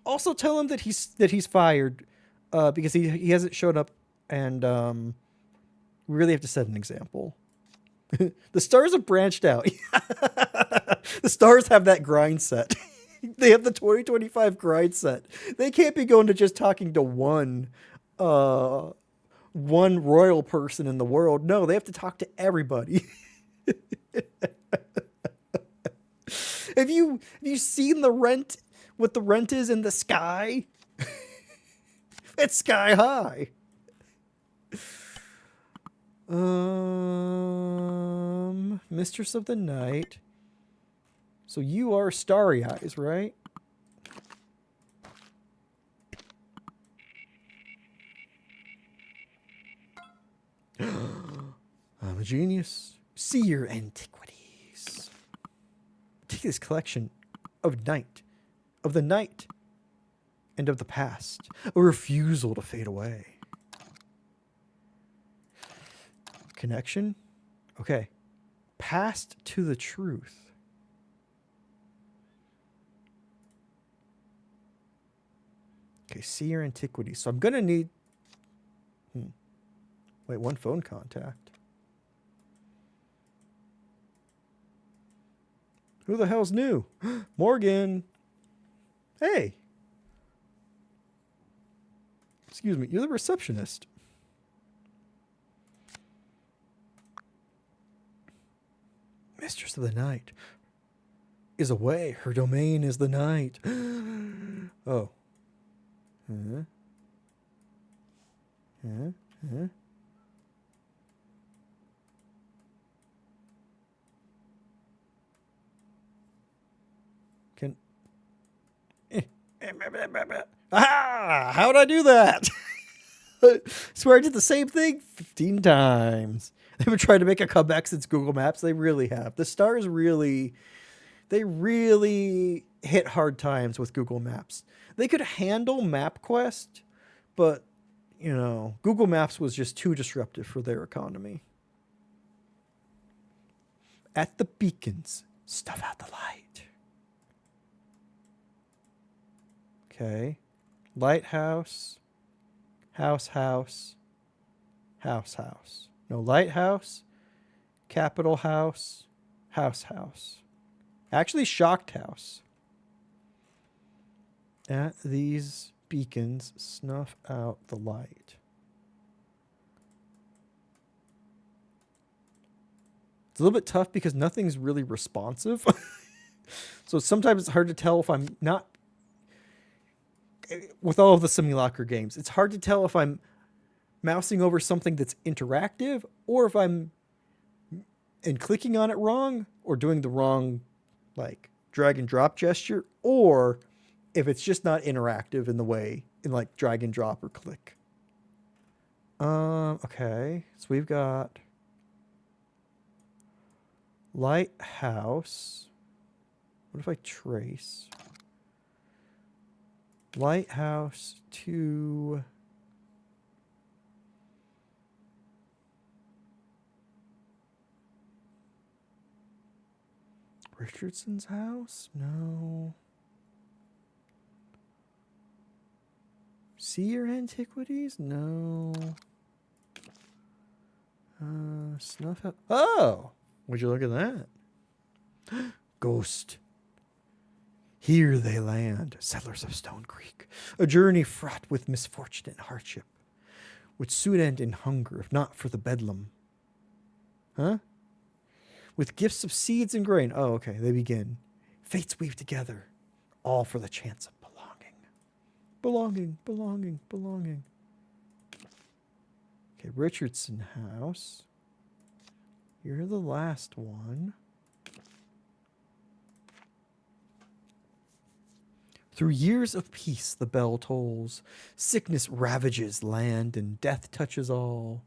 that he's fired because he hasn't showed up, and we really have to set an example. The stars have branched out. The stars have that grind set. They have the 2025 grind set. They can't be going to just talking to one royal person in the world. No, they have to talk to everybody. Have you seen the rent? What the rent is in the sky? It's sky high. Mistress of the Night. So you are Starry Eyes, right? I'm a genius. See your antiquities. Take this collection of the night, and of the past. A refusal to fade away. Connection? Okay. Past to the truth. Okay, see your antiquity. So I'm going to need... Wait, one phone contact. Who the hell's new? Morgan. Hey. Excuse me, you're the receptionist. Mistress of the Night is away. Her domain is the night. Oh. Huh? Huh? Huh? Can... Ah! How'd I do that? Swear I did the same thing 15 times. They've been trying to make a comeback since Google Maps. They really have. The stars really hit hard times with Google Maps. They could handle MapQuest, but, Google Maps was just too disruptive for their economy. At the beacons, stuff out the light. Okay. Lighthouse. House. No, lighthouse. Capitol House. House. Actually, shocked house. At these beacons, snuff out the light. It's a little bit tough because nothing's really responsive. So sometimes it's hard to tell if I'm not... With all of the Simulacra games, it's hard to tell if I'm mousing over something that's interactive or if I'm clicking on it wrong or doing the wrong drag and drop gesture, or if it's just not interactive in like drag and drop or click. Okay. So we've got lighthouse. What if I trace? Lighthouse to Richardson's house? No. Seer Antiquities? No. Snuff house. Oh! Would you look at that? Ghost. Here they land, settlers of Stone Creek. A journey fraught with misfortune and hardship, which soon end in hunger, if not for the bedlam. Huh? With gifts of seeds and grain. Oh, okay, they begin. Fates weave together, all for the chance of belonging. Belonging, belonging, belonging. Okay, Richardson House. You're the last one. Through years of peace the bell tolls. Sickness ravages land and death touches all.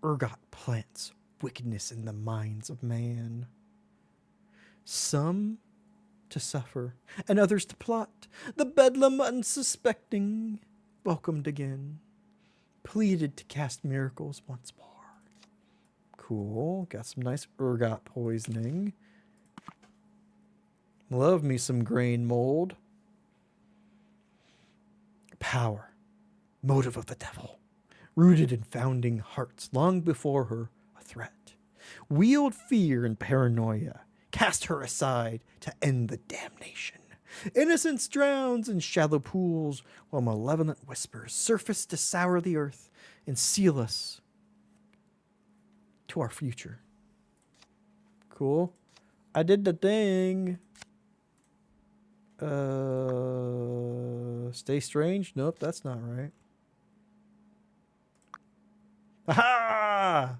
Ergot plants wickedness in the minds of man. Some to suffer and others to plot. The bedlam unsuspecting welcomed again. Pleaded to cast miracles once more. Cool. Got some nice ergot poisoning. Love me some grain mold. Power, motive of the devil, rooted in founding hearts long before her a threat. Wield fear and paranoia, cast her aside to end the damnation. Innocence drowns in shallow pools, while malevolent whispers surface to sour the earth and seal us to our future. Cool. I did the thing. Stay strange? Nope, that's not right. Aha!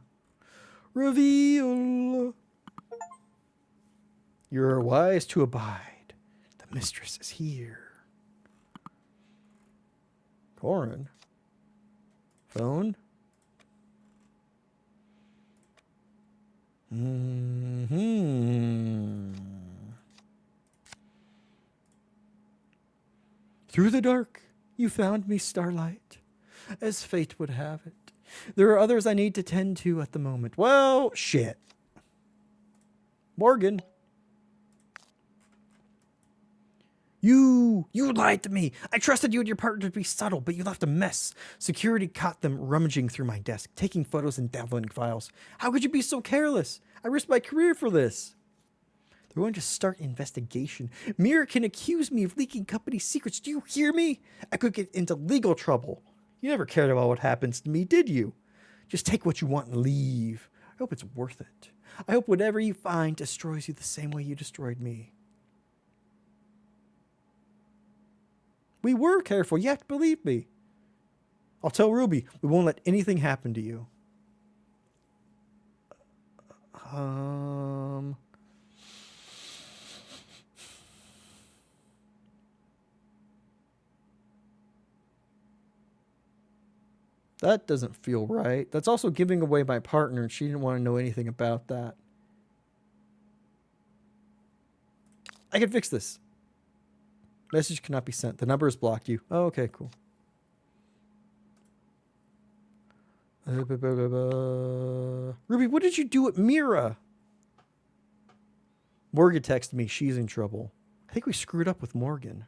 Reveal. You're wise to abide. The mistress is here. Corin. Phone. Through the dark, you found me, starlight, as fate would have it. There are others I need to tend to at the moment. Well, shit. Morgan. You lied to me. I trusted you and your partner to be subtle, but you left a mess. Security caught them rummaging through my desk, taking photos and downloading files. How could you be so careless? I risked my career for this. They're going to start an investigation. Mira can accuse me of leaking company secrets. Do you hear me? I could get into legal trouble. You never cared about what happens to me, did you? Just take what you want and leave. I hope it's worth it. I hope whatever you find destroys you the same way you destroyed me. We were careful. You have to believe me. I'll tell Ruby we won't let anything happen to you. That doesn't feel right. That's also giving away my partner, and she didn't want to know anything about that. I can fix this. Message cannot be sent. The number has blocked you. Oh, okay, cool. Ruby, what did you do at Mira? Morgan texted me. She's in trouble. I think we screwed up with Morgan.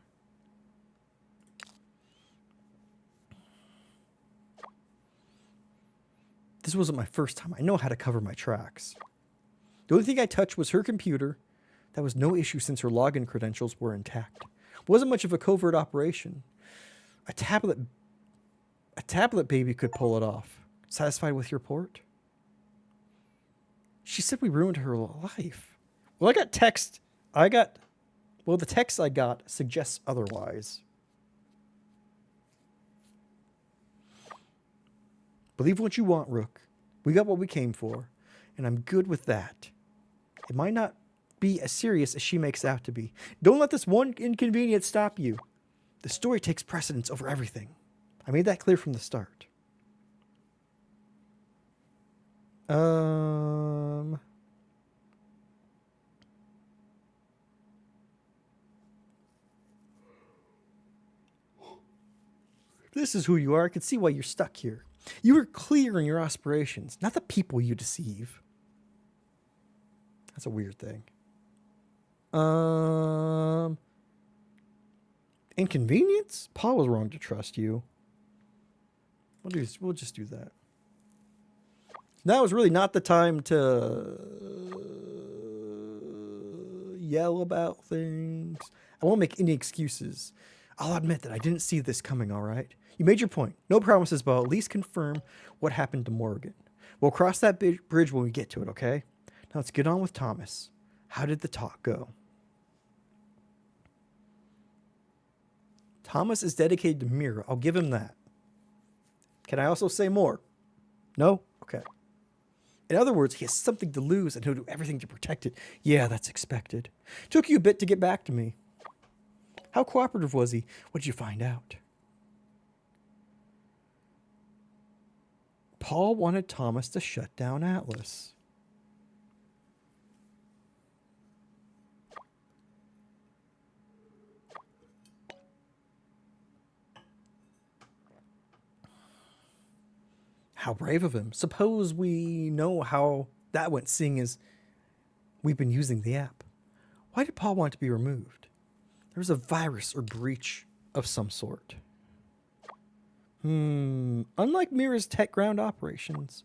This wasn't my first time. I know how to cover my tracks. The only thing I touched was her computer. That was no issue since her login credentials were intact. Wasn't much of a covert operation. A tablet baby could pull it off. Satisfied with your report? She said we ruined her life. Well, the text I got suggests otherwise. Believe what you want, Rook. We got what we came for, and I'm good with that. It might not be as serious as she makes out to be. Don't let this one inconvenience stop you. The story takes precedence over everything. I made that clear from the start. Um. If this is who you are, I can see why you're stuck here. You were clear in your aspirations, not the people you deceive. That's a weird thing. Inconvenience? Paul was wrong to trust you. We'll just do that. Now is really not the time to yell about things. I won't make any excuses. I'll admit that I didn't see this coming, all right? You made your point. No promises, but I'll at least confirm what happened to Morgan. We'll cross that bridge when we get to it, okay? Now let's get on with Thomas. How did the talk go? Thomas is dedicated to Mira. I'll give him that. Can I also say more? No? Okay. In other words, he has something to lose and he'll do everything to protect it. Yeah, that's expected. Took you a bit to get back to me. How cooperative was he? What did you find out? Paul wanted Thomas to shut down Atlas. How brave of him. Suppose we know how that went, seeing as we've been using the app. Why did Paul want to be removed? There was a virus or breach of some sort. Unlike Mira's tech ground operations,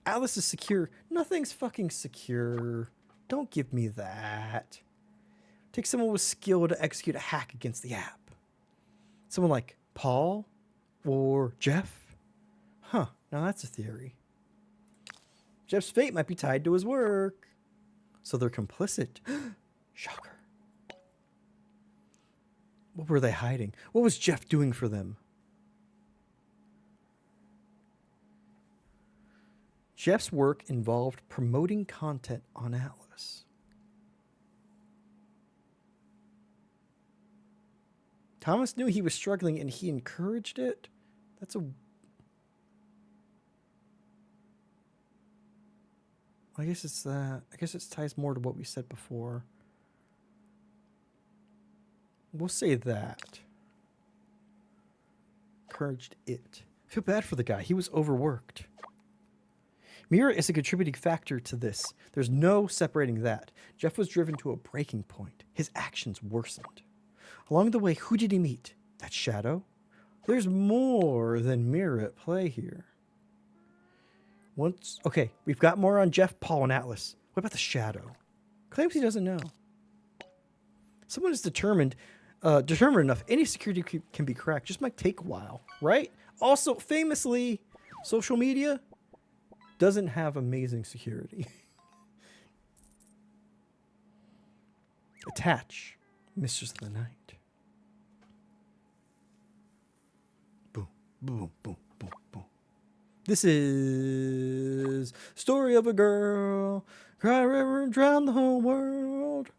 Atlas is secure. Nothing's fucking secure. Don't give me that. Take someone with skill to execute a hack against the app. Someone like Paul or Jeff? Huh, now that's a theory. Jeff's fate might be tied to his work. So they're complicit. Shocker. What were they hiding? What was Jeff doing for them? Jeff's work involved promoting content on Atlas. Thomas knew he was struggling and he encouraged it? That's a... I guess it's that. I guess it ties more to what we said before. We'll say that. Encouraged it. I feel bad for the guy. He was overworked. Mira is a contributing factor to this. There's no separating that. Jeff was driven to a breaking point. His actions worsened. Along the way, who did he meet? That shadow? There's more than Mira at play here. Okay, we've got more on Jeff, Paul, and Atlas. What about the shadow? Claims he doesn't know. Someone is determined enough. Any security can be cracked. Just might take a while, right? Also, famously, social media doesn't have amazing security. Attach, Mistress of the Night. Boom, boom, boom, boom, boom. This is story of a girl, cry river and drown the whole world.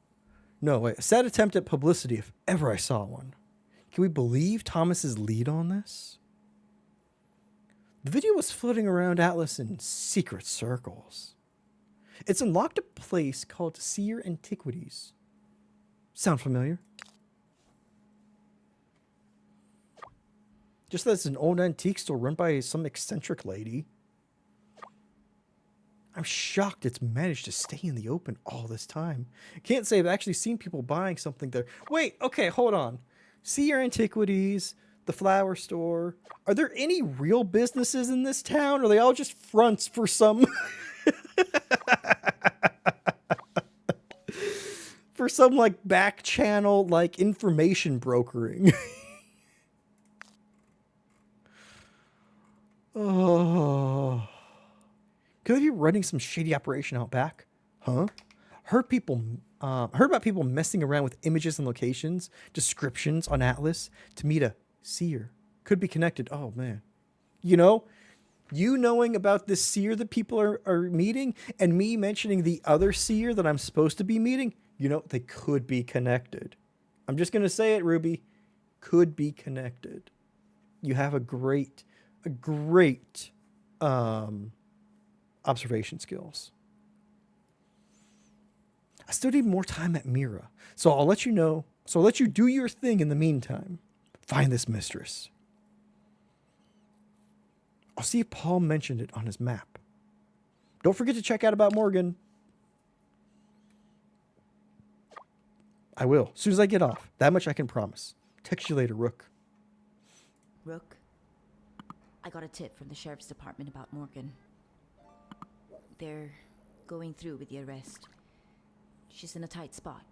No, wait, a sad attempt at publicity if ever I saw one. Can we believe Thomas's lead on this? The video was floating around Atlas in secret circles. It's unlocked a place called Seer Antiquities. Sound familiar? Just that it's an old antique store run by some eccentric lady. I'm shocked it's managed to stay in the open all this time. Can't say I've actually seen people buying something there. Wait, okay, hold on. Seer Antiquities, the flower store. Are there any real businesses in this town? Or are they all just fronts for some... for some, like, back channel, like, information brokering? Oh... Could they be running some shady operation out back? Huh? Heard about people messing around with images and locations, descriptions on Atlas to meet a seer. Could be connected. Oh, man. You know, you knowing about this seer that people are meeting and me mentioning the other seer that I'm supposed to be meeting, you know, they could be connected. I'm just going to say it, Ruby. Could be connected. You have a great observation skills. I still need more time at Mira, so I'll let you know. So I'll let you do your thing in the meantime. Find this mistress. I'll see if Paul mentioned it on his map. Don't forget to check out about Morgan. I will, as soon as I get off. That much I can promise. Text you later, Rook. Rook, I got a tip from the sheriff's department about Morgan. They're going through with the arrest. She's in a tight spot.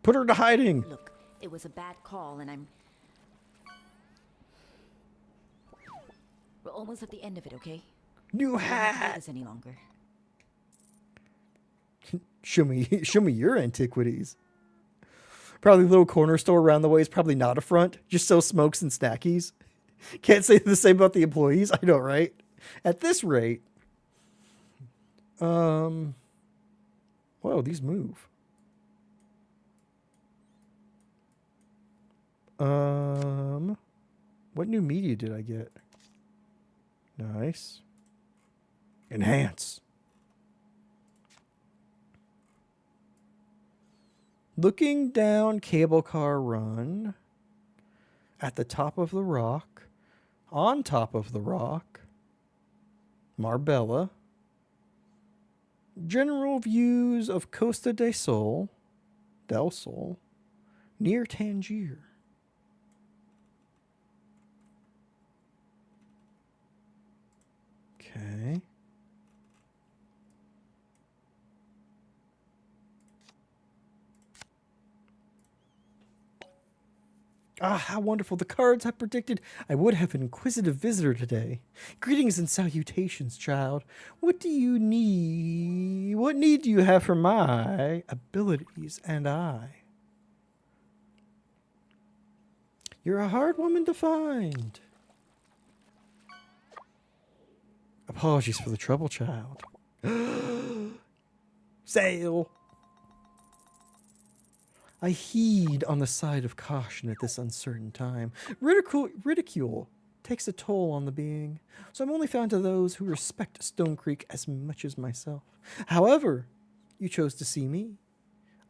Put her to hiding. Look, it was a bad call, and we're almost at the end of it, okay? New I don't have to do hat. this any longer. Show me your antiquities. Probably a little corner store around the way is probably not a front. Just sell smokes and snackies. Can't say the same about the employees. I know, right? At this rate. Whoa, these move. What new media did I get? Nice. Enhance. Looking down Cable Car Run. At the top of the rock. On top of the rock. Marbella. General views of Costa del Sol. Near Tangier. Okay. Ah, how wonderful. The cards have predicted I would have an inquisitive visitor today. Greetings and salutations, child. What do you need? What need do you have for my abilities and I? You're a hard woman to find. Apologies for the trouble, child. Sail. I heed on the side of caution at this uncertain time. Ridicule takes a toll on the being, so I'm only found to those who respect Stone Creek as much as myself. However, you chose to see me.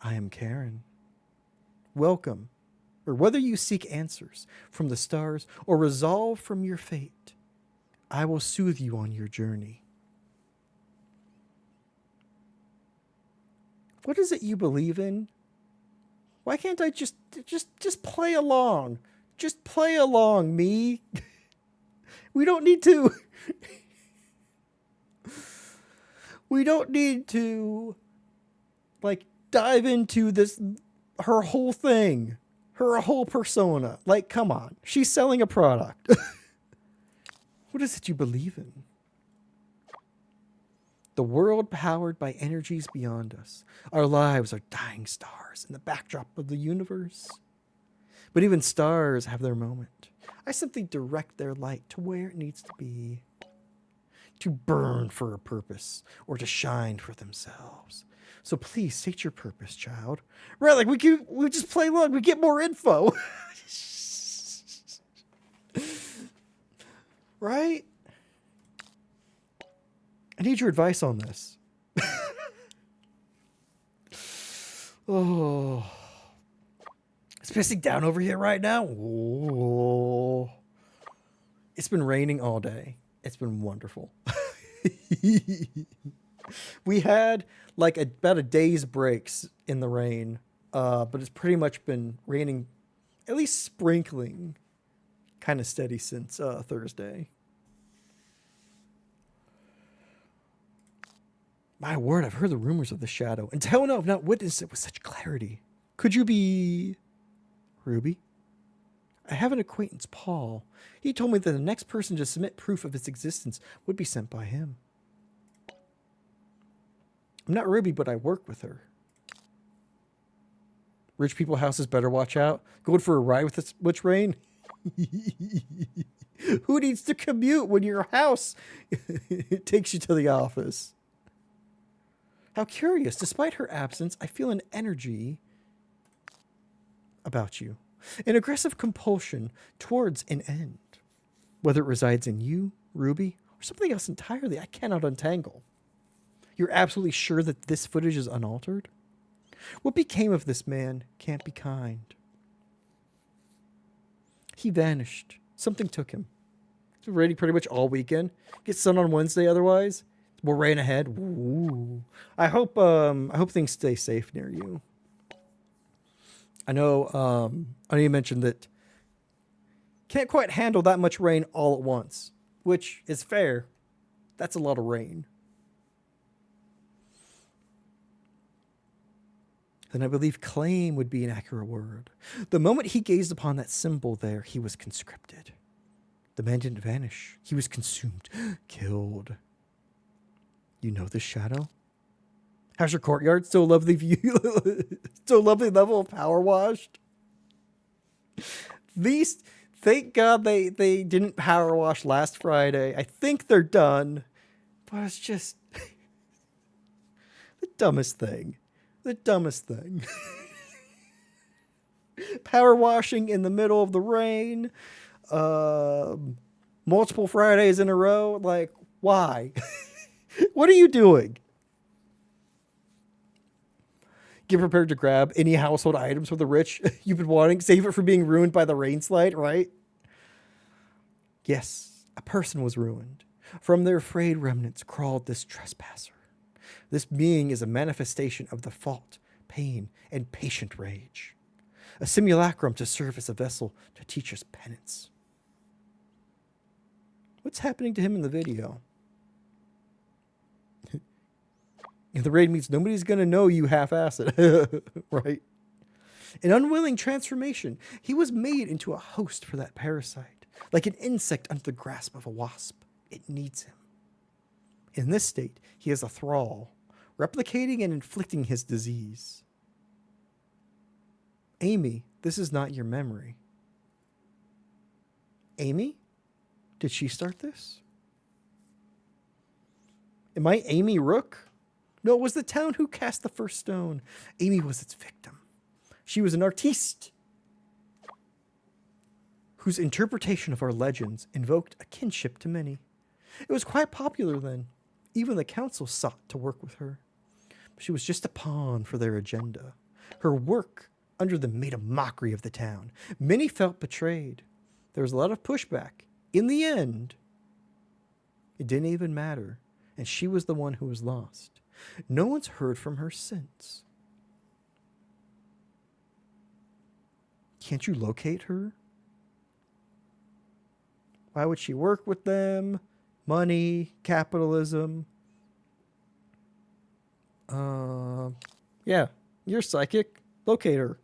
I am Karen. Welcome, or whether you seek answers from the stars or resolve from your fate, I will soothe you on your journey. What is it you believe in? Why can't I just play along? Just play along, me. We don't need to. We don't need to, like, dive into this, her whole thing, her whole persona. Like, come on. She's selling a product. What is it you believe in? The world powered by energies beyond us. Our lives are dying stars in the backdrop of the universe. But even stars have their moment. I simply direct their light to where it needs to be. To burn for a purpose or to shine for themselves. So please state your purpose, child. Right, like we just play along, we get more info. Right? I need your advice on this. Oh. It's pissing down over here right now. Oh. It's been raining all day. It's been wonderful. We had like about a day's breaks in the rain, but it's pretty much been raining, at least sprinkling, kind of steady since Thursday. My word, I've heard the rumors of the shadow, and to know I've not witnessed it with such clarity. Could you be Ruby? I have an acquaintance, Paul. He told me that the next person to submit proof of its existence would be sent by him. I'm not Ruby, but I work with her. Rich people houses better watch out. Going for a ride with this witch rain? Who needs to commute when your house takes you to the office? How curious. Despite her absence, I feel an energy about you. An aggressive compulsion towards an end. Whether it resides in you, Ruby, or something else entirely I cannot untangle. You're absolutely sure that this footage is unaltered? What became of this man can't be kind. He vanished. Something took him. It's been raining pretty much all weekend. Get sun on Wednesday otherwise. More rain ahead. Ooh. I hope things stay safe near you. I know you mentioned that can't quite handle that much rain all at once, which is fair. That's a lot of rain. Then I believe claim would be an accurate word. The moment he gazed upon that symbol there, he was conscripted. The man didn't vanish. He was consumed, killed. You know this shadow? How's your courtyard? Still a lovely view? Still a lovely level of power washed? These, thank God they didn't power wash last Friday. I think they're done. But it's just the dumbest thing. The dumbest thing. Power washing in the middle of the rain. Multiple Fridays in a row. Like, why? What are you doing? Get prepared to grab any household items for the rich you've been wanting. Save it for being ruined by the rain slide, right? Yes, a person was ruined. From their frayed remnants crawled this trespasser. This being is a manifestation of the fault, pain, and patient rage. A simulacrum to serve as a vessel to teach us penance. What's happening to him in the video? If the raid means nobody's going to know you half-ass it, right? An unwilling transformation. He was made into a host for that parasite, like an insect under the grasp of a wasp. It needs him. In this state, he is a thrall, replicating and inflicting his disease. Amy, this is not your memory. Amy? Did she start this? Am I Amy Rook? No, it was the town who cast the first stone. Amy was its victim. She was an artiste whose interpretation of our legends invoked a kinship to many. It was quite popular then. Even the council sought to work with her. But she was just a pawn for their agenda. Her work under them made a mockery of the town. Many felt betrayed. There was a lot of pushback. In the end, it didn't even matter, and she was the one who was lost. No one's heard from her since. Can't you locate her? Why would she work with them? Money, capitalism. Yeah, you're psychic. Locate her.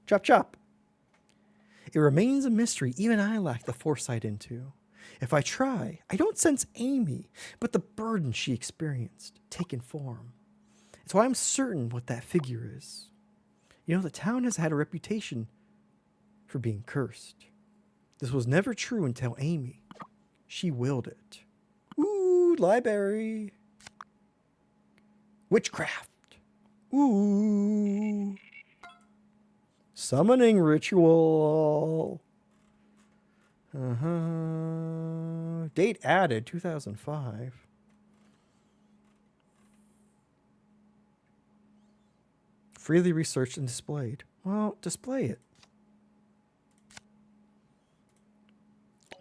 Chop chop. It remains a mystery even I lack the foresight into. If I try, I don't sense Amy, but the burden she experienced, taken form. It's why I'm certain what that figure is. You know, the town has had a reputation for being cursed. This was never true until Amy. She willed it. Ooh, library. Witchcraft. Ooh. Summoning ritual. Date added 2005. Freely researched and displayed. Well, display it.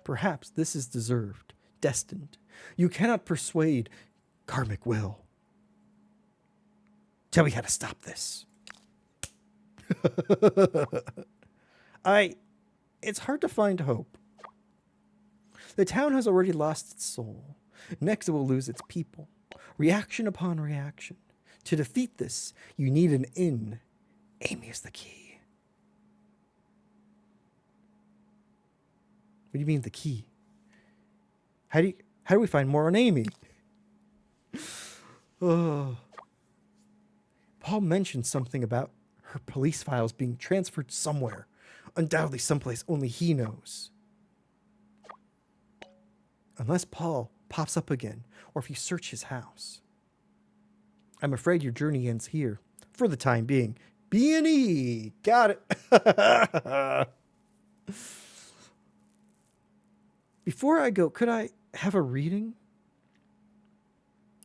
Perhaps this is deserved, destined. You cannot persuade karmic will. Tell me how to stop this. It's hard to find hope. The town has already lost its soul. Next, it will lose its people. Reaction upon reaction. To defeat this, you need an in. Amy is the key. What do you mean the key? How do we find more on Amy? Oh. Paul mentioned something about her police files being transferred somewhere. Undoubtedly someplace only he knows. Unless Paul pops up again, or if you search his house. I'm afraid your journey ends here. For the time being. B&E! Got it! Before I go, could I have a reading?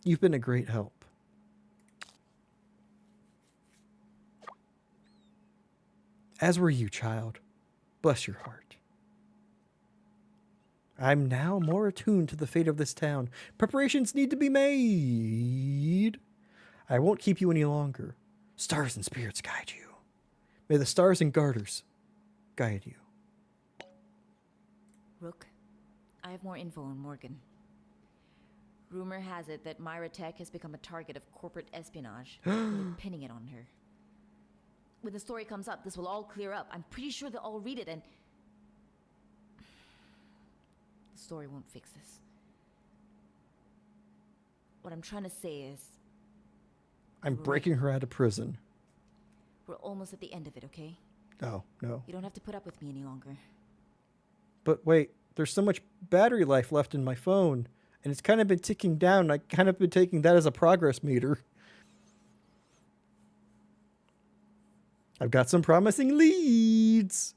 You've been a great help. As were you, child. Bless your heart. I'm now more attuned to the fate of this town. Preparations need to be made. I won't keep you any longer. Stars and spirits guide you. May the stars and garters guide you. Rook, I have more info on Morgan. Rumor has it that Myra Tech has become a target of corporate espionage, and they're pinning it on her. When the story comes up, this will all clear up. I'm pretty sure they'll all read it, and the story won't fix this. What I'm trying to say is, I'm breaking her out of prison. we're almost at the end of it, okay? Oh, no. You don't have to put up with me any longer. But wait, there's so much battery life left in my phone, and it's kind of been ticking down. I kind of been taking that as a progress meter. I've got some promising leads.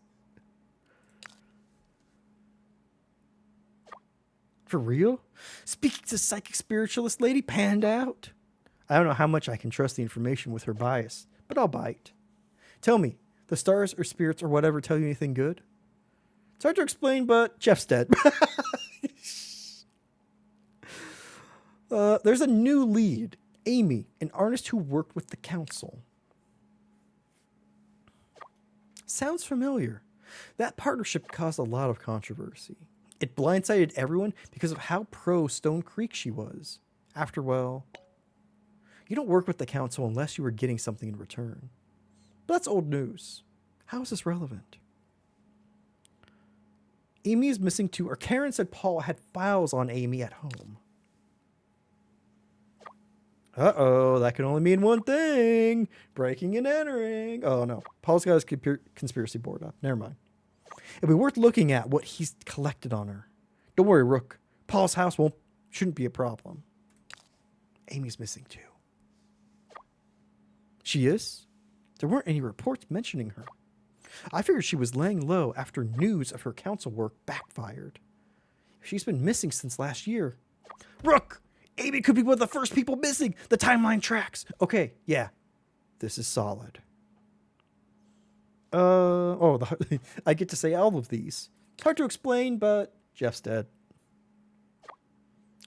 For real? Speaking to psychic spiritualist lady panned out. I don't know how much I can trust the information with her bias, but I'll bite. Tell me, the stars or spirits or whatever tell you anything good? It's hard to explain, but Jeff's dead. There's a new lead, Amy, an artist who worked with the council. Sounds familiar. That partnership caused a lot of controversy. It blindsided everyone because of how pro Stone Creek she was. After, well, you don't work with the council unless you were getting something in return. But that's old news. How is this relevant? Amy is missing too, or Karen said Paul had files on Amy at home. Uh-oh, that can only mean one thing. Breaking and entering. Oh, no. Paul's got his conspiracy board up. Never mind. It'd be worth looking at what he's collected on her. Don't worry, Rook. Paul's house shouldn't be a problem. Amy's missing too. She is? There weren't any reports mentioning her. I figured she was laying low after news of her council work backfired. She's been missing since last year. Rook! Amy could be one of the first people missing. The timeline tracks. Okay, yeah. This is solid. I get to say all of these. It's hard to explain, but Jeff's dead.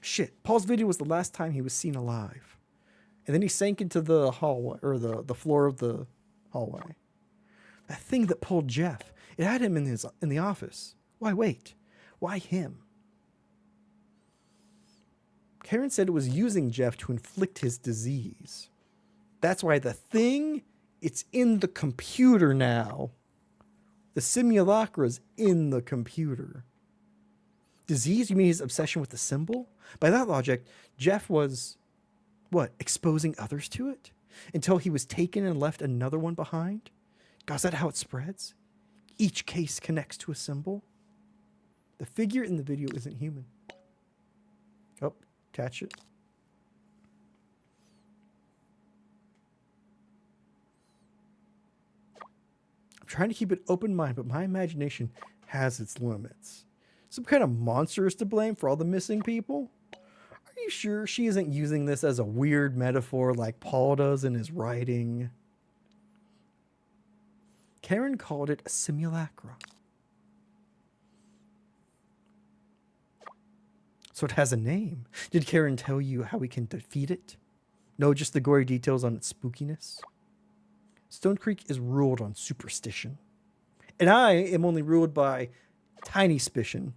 Shit, Paul's video was the last time he was seen alive. And then he sank into the hallway, or the floor of the hallway. That thing that pulled Jeff, it had him in the office. Why wait? Why him? Karen said it was using Jeff to inflict his disease. That's why the thing, it's in the computer now. The simulacra's in the computer. Disease? You mean his obsession with the symbol? By that logic, Jeff was, exposing others to it? Until he was taken and left another one behind? God, is that how it spreads? Each case connects to a symbol? The figure in the video isn't human. Oh, catch it. I'm trying to keep an open mind, but my imagination has its limits. Some kind of monster is to blame for all the missing people? Are you sure she isn't using this as a weird metaphor like Paul does in his writing? Karen called it a simulacra. So it has a name. Did Karen tell you how we can defeat it? No, just the gory details on its spookiness? Stone Creek is ruled on superstition. And I am only ruled by tiny suspicion.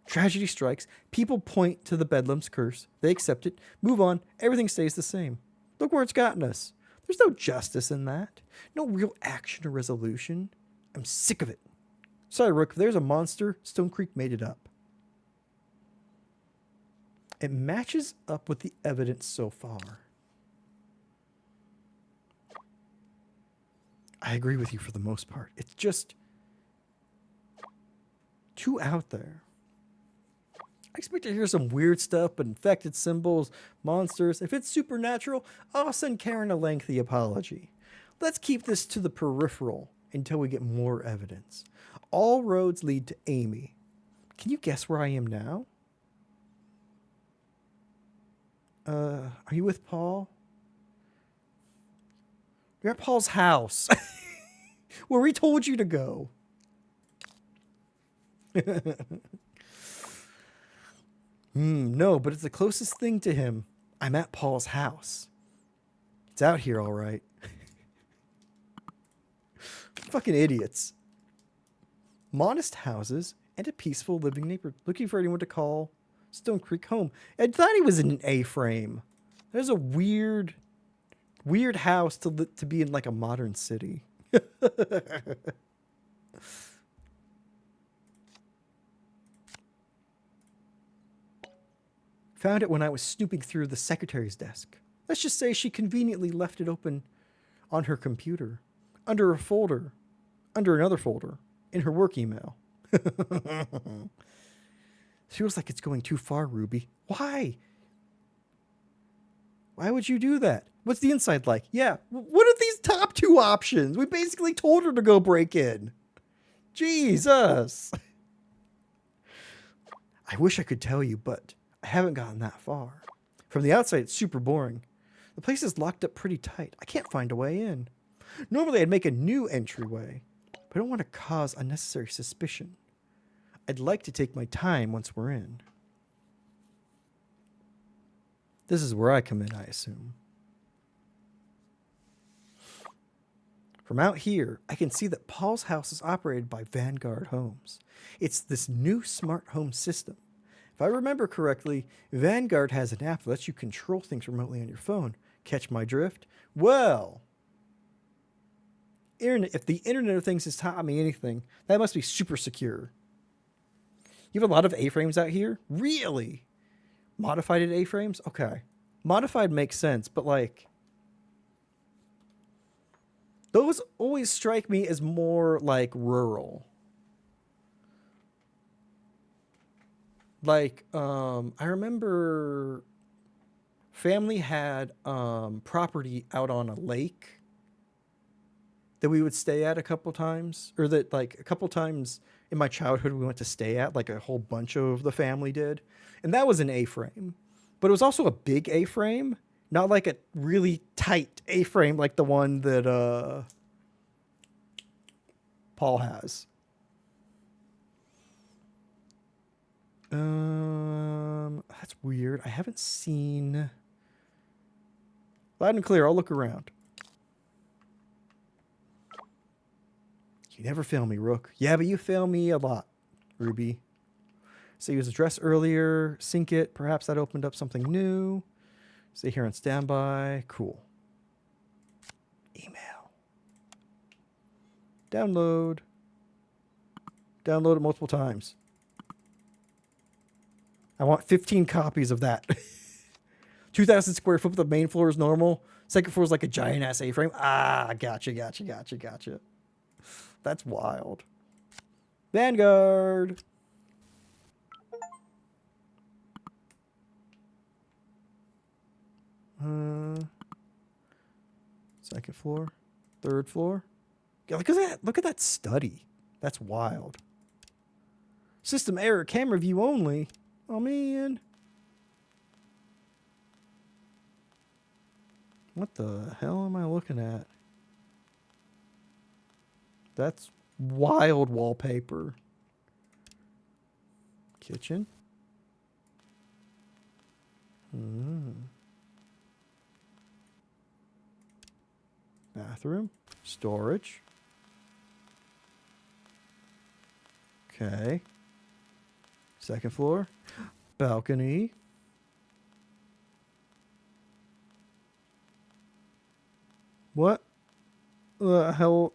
Tragedy strikes. People point to the Bedlam's curse. They accept it. Move on. Everything stays the same. Look where it's gotten us. There's no justice in that. No real action or resolution. I'm sick of it. Sorry, Rook. If there's a monster, Stone Creek made it up. It matches up with the evidence so far. I agree with you for the most part. It's just too out there. I expect to hear some weird stuff, but infected symbols, monsters. If it's supernatural, I'll send Karen a lengthy apology. Let's keep this to the peripheral until we get more evidence. All roads lead to Amy. Can you guess where I am now? Are you with Paul? You're at Paul's house. Where we told you to go. No, but it's the closest thing to him. I'm at Paul's house. It's out here, all right. Fucking idiots. Modest houses and a peaceful living neighborhood. Looking for anyone to call Stone Creek home. I thought he was in an A-frame. There's a weird house to be in like a modern city. Found it when I was snooping through the secretary's desk. Let's just say she conveniently left it open on her computer, under another folder, in her work email. Feels like it's going too far, Ruby. Why? Why would you do that? What's the inside like? Yeah, what are these top two options? We basically told her to go break in. Jesus. I wish I could tell you, but I haven't gotten that far. From the outside, it's super boring. The place is locked up pretty tight. I can't find a way in. Normally, I'd make a new entryway, but I don't want to cause unnecessary suspicion. I'd like to take my time once we're in. This is where I come in, I assume. From out here, I can see that Paul's house is operated by Vanguard Homes. It's this new smart home system. If I remember correctly, Vanguard has an app that lets you control things remotely on your phone. Catch my drift? Well, if the Internet of Things has taught me anything, that must be super secure. You have a lot of A-frames out here? Really? Modified A-frames? Okay. Modified makes sense, but like, those always strike me as more like rural. Like, I remember family had property out on a lake that we would stay at a couple times, or that like a couple times in my childhood we went to stay at, like a whole bunch of the family did. And that was an A-frame, but it was also a big A-frame, not like a really tight A-frame like the one that Paul has. That's weird. I haven't seen... Loud and clear. I'll look around. You never fail me, Rook. Yeah, but you fail me a lot, Ruby. So he was addressed earlier. Sync it. Perhaps that opened up something new. Stay here on standby. Cool. Email. Download. Download it multiple times. I want 15 copies of that. 2,000 square foot, but the main floor is normal. Second floor is like a giant ass A-frame. Ah, gotcha. That's wild. Vanguard. Second floor. Third floor. Yeah, look at that. Look at that study. That's wild. System error. Camera view only. Oh, man. What the hell am I looking at? That's wild wallpaper. Kitchen. Bathroom. Storage. Okay. Second floor. Balcony. What the hell?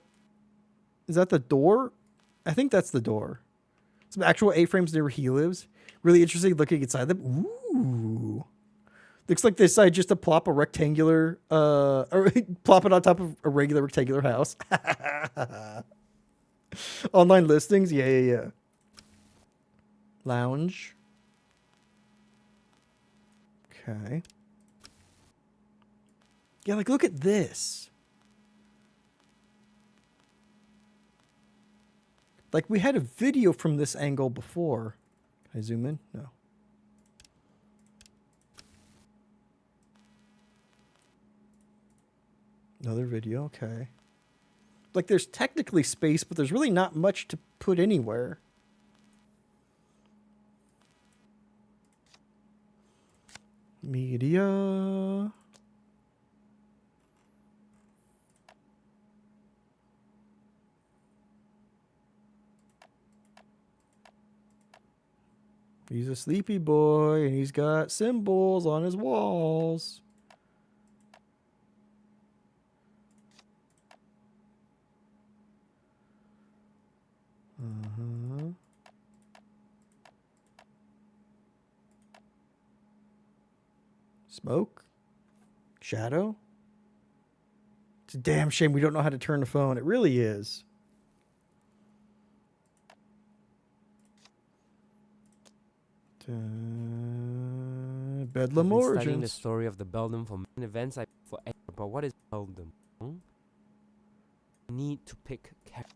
Is that the door? I think that's the door. Some actual A-frames near where he lives. Really interesting looking inside them. Ooh. Looks like they decided just to plop a rectangular, or plop it on top of a regular rectangular house. Online listings? Yeah. Lounge. Okay. Yeah, like, look at this. Like, we had a video from this angle before. Can I zoom in? No. Another video, okay. Like, there's technically space, but there's really not much to put anywhere. Media. He's a sleepy boy, and he's got symbols on his walls. Uh-huh. Smoke? Shadow? It's a damn shame we don't know how to turn the phone. It really is. Bedlam I've been studying the origins. story of the Beldam for main events. But what is Beldam? Need to pick character.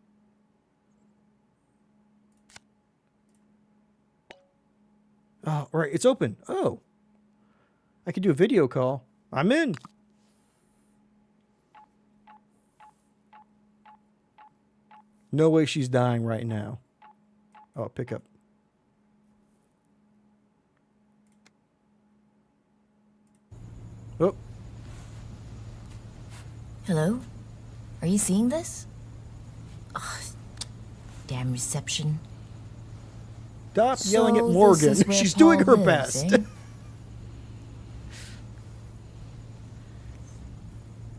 Oh, right. It's open. Oh. I could do a video call. I'm in. No way she's dying right now. Oh, pick up. Oh. Hello? Are you seeing this? Ugh, damn reception. Stop yelling at So Morgan. this is where She's Paul doing her lives, best. eh?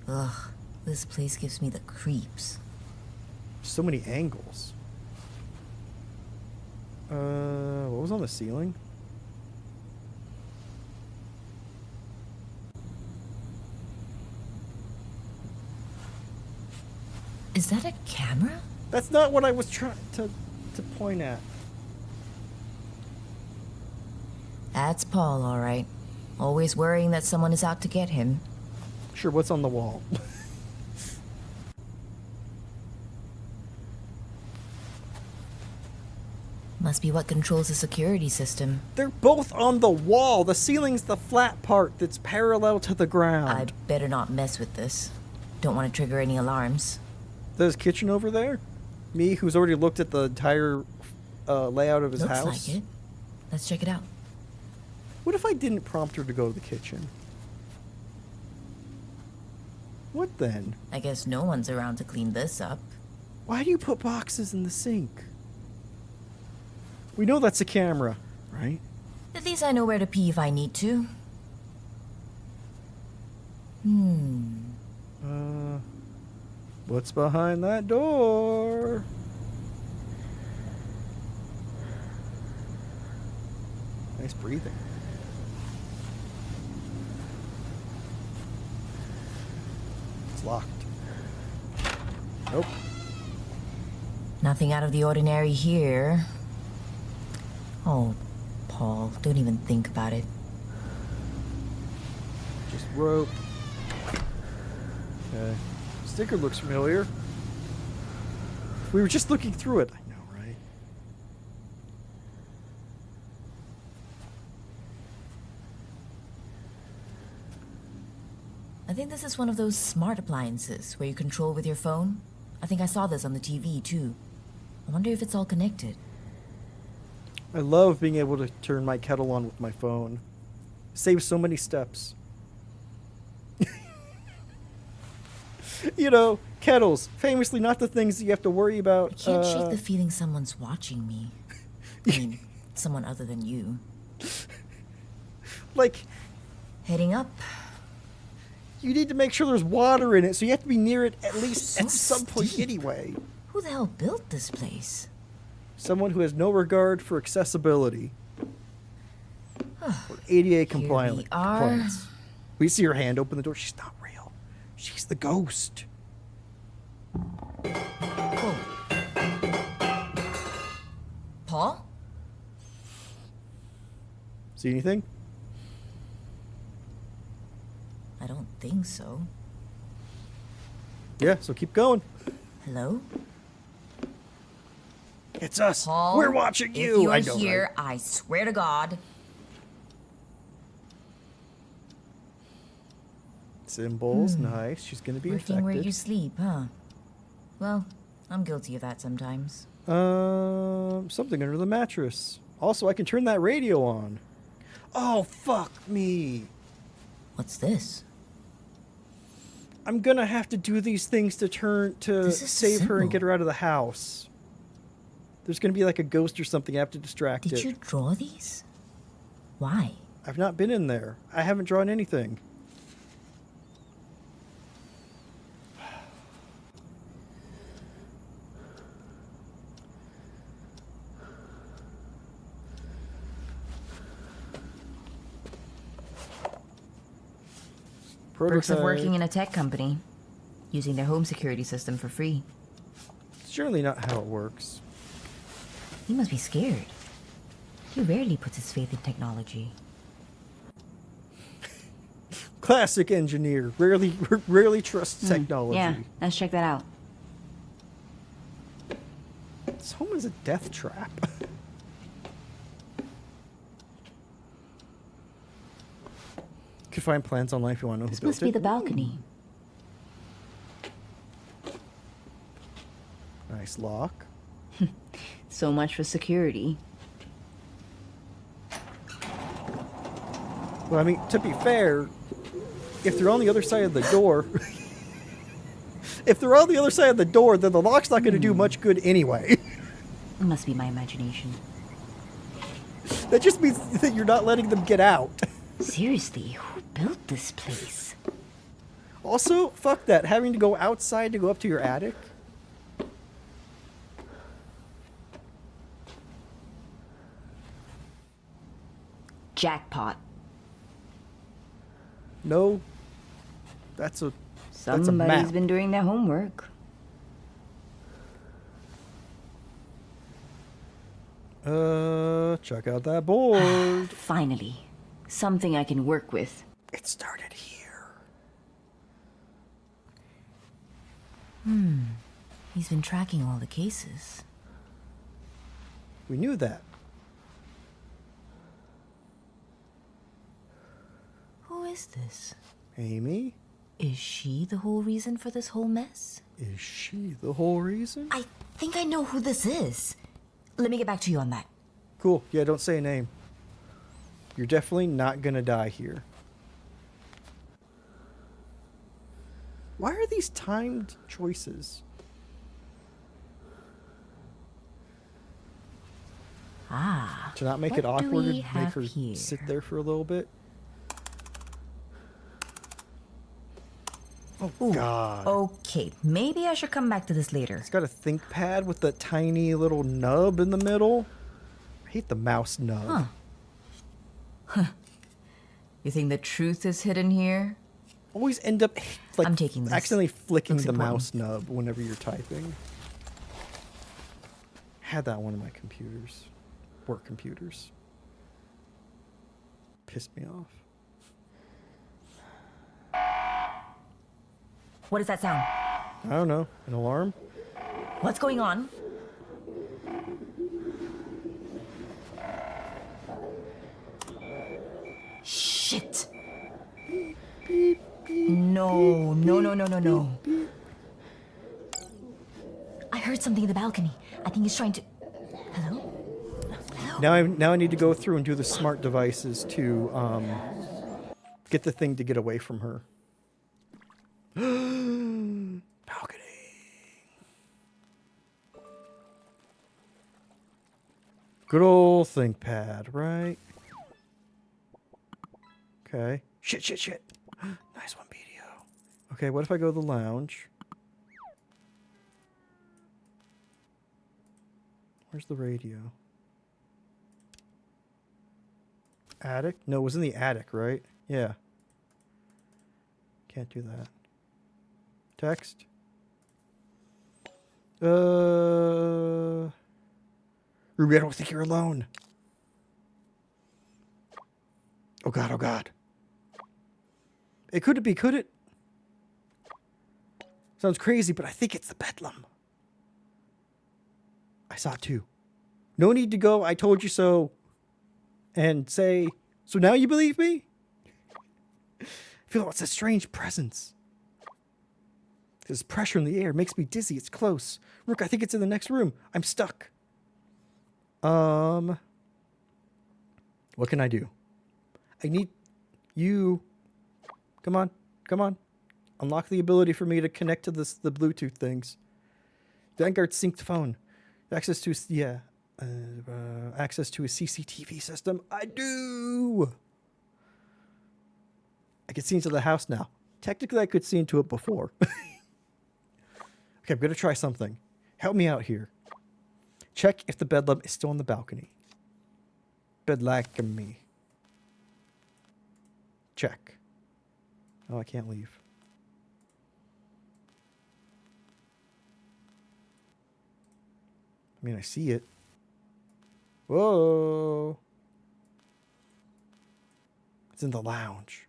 Ugh, this place gives me the creeps. So many angles. What was on the ceiling? Is that a camera? That's not what I was trying to point at. That's Paul, all right. Always worrying that someone is out to get him. Sure, what's on the wall? Must be what controls the security system. They're both on the wall. The ceiling's the flat part that's parallel to the ground. I'd better not mess with this. Don't want to trigger any alarms. There's kitchen over there? Me, who's already looked at the entire layout of his Looks house? like it. Let's check it out. What if I didn't prompt her to go to the kitchen? What then? I guess no one's around to clean this up. Why do you put boxes in the sink? We know that's a camera, right? At least I know where to pee if I need to. What's behind that door? Nice breathing. It's locked. Nope. Nothing out of the ordinary here. Oh, Paul, don't even think about it. Just rope. Okay. Sticker looks familiar. We were just looking through it. I know, right? I think this is one of those smart appliances where you control with your phone. I think I saw this on the TV too. I wonder if it's all connected. I love being able to turn my kettle on with my phone. Saves so many steps. You know, kettles, famously not the things that you have to worry about. I can't shake the feeling someone's watching me. I mean, someone other than you. Like, Heading up. you need to make sure there's water in it, so you have to be near it at least So at some point steep. anyway. Who the hell built this place? Someone who has no regard for accessibility. Or ADA compliant. we are. compliance. We see her hand open the door. She's not real. She's the ghost. Whoa. Paul? See anything? I don't think so. Yeah, so keep going. Hello? It's us. Paul? We're watching you. If you're I know, here, right? I swear to God. Symbols, nice. She's gonna be Working where affected. you sleep, huh? Well, I'm guilty of that sometimes. Something under the mattress. Also, I can turn that radio on. Oh, fuck me. What's this? I'm gonna have to do these things to This is a save her and symbol. get her out of the house. There's gonna be like a ghost or something. I have to distract Did it. you draw these? Why? I've not been in there. I haven't drawn anything. Perks of Prototype. working in a tech company. Using their home security system for free. It's generally not how it works. He must be scared. He rarely puts his faith in technology. Classic engineer. Rarely trusts technology. Yeah, let's check that out. This home is a death trap. Could find plans online if you want to know who This built must be it. the balcony. Nice lock. So much for security. Well, I mean, to be fair, if they're on the other side of the door, if they're on the other side of the door, then the lock's not going to do much good anyway. It must be my imagination. That just means that you're not letting them get out. Seriously, who built this place? Also, fuck that. Having to go outside to go up to your attic. Jackpot. No. That's a Somebody's map. been doing their homework. Check out that board. Finally. Something I can work with. It started here. He's been tracking all the cases. We knew that. Who is this? Amy? Is she the whole reason for this whole mess? Is she the whole reason? I think I know who this is. Let me get back to you on that. Cool. Yeah, don't say a name. You're definitely not gonna die here. Why are these timed choices? Ah. To not make it what do awkward we and make have her here? sit there for a little bit? Oh, Ooh, God. Okay, maybe I should come back to this later. It's got a ThinkPad with the tiny little nub in the middle. I hate the mouse nub. You think the truth is hidden here? Always end up like I'm taking this. accidentally flicking Looks the important. mouse nub whenever you're typing. Had that on one of my computers, work computers. Pissed me off. What does that sound? I don't know. An alarm? What's going on? Shit! No, no, no, no, no, no. I heard something in the balcony. I think he's trying to... Hello? Hello? Now I need to go through and do the smart devices to get the thing to get away from her. Balcony. Good old ThinkPad, right? Okay. Shit. Nice one, BDO. Okay, what if I go to the lounge? Where's the radio? Attic? No, it was in the attic, right? Yeah. Can't do that. Text? Ruby, I don't think you're alone. Oh God. It could be, could it? Sounds crazy, but I think it's the Bedlam. I saw two. No need to go, I told you so. And say, so now you believe me? feel it's a strange presence. There's pressure in the air. It makes me dizzy. It's close. Rook, I think it's in the next room. I'm stuck. What can I do? I need you. Come on. Come on. Unlock the ability for me to connect to the Bluetooth things. Vanguard synced phone. Access to, access to a CCTV system. I do. I can see into the house now. Technically, I could see into it before. Okay, I'm going to try something. Help me out here. Check if the bedlam is still on the balcony. Bedlacamy. Check. Oh, I can't leave. I mean, I see it. Whoa. It's in the lounge.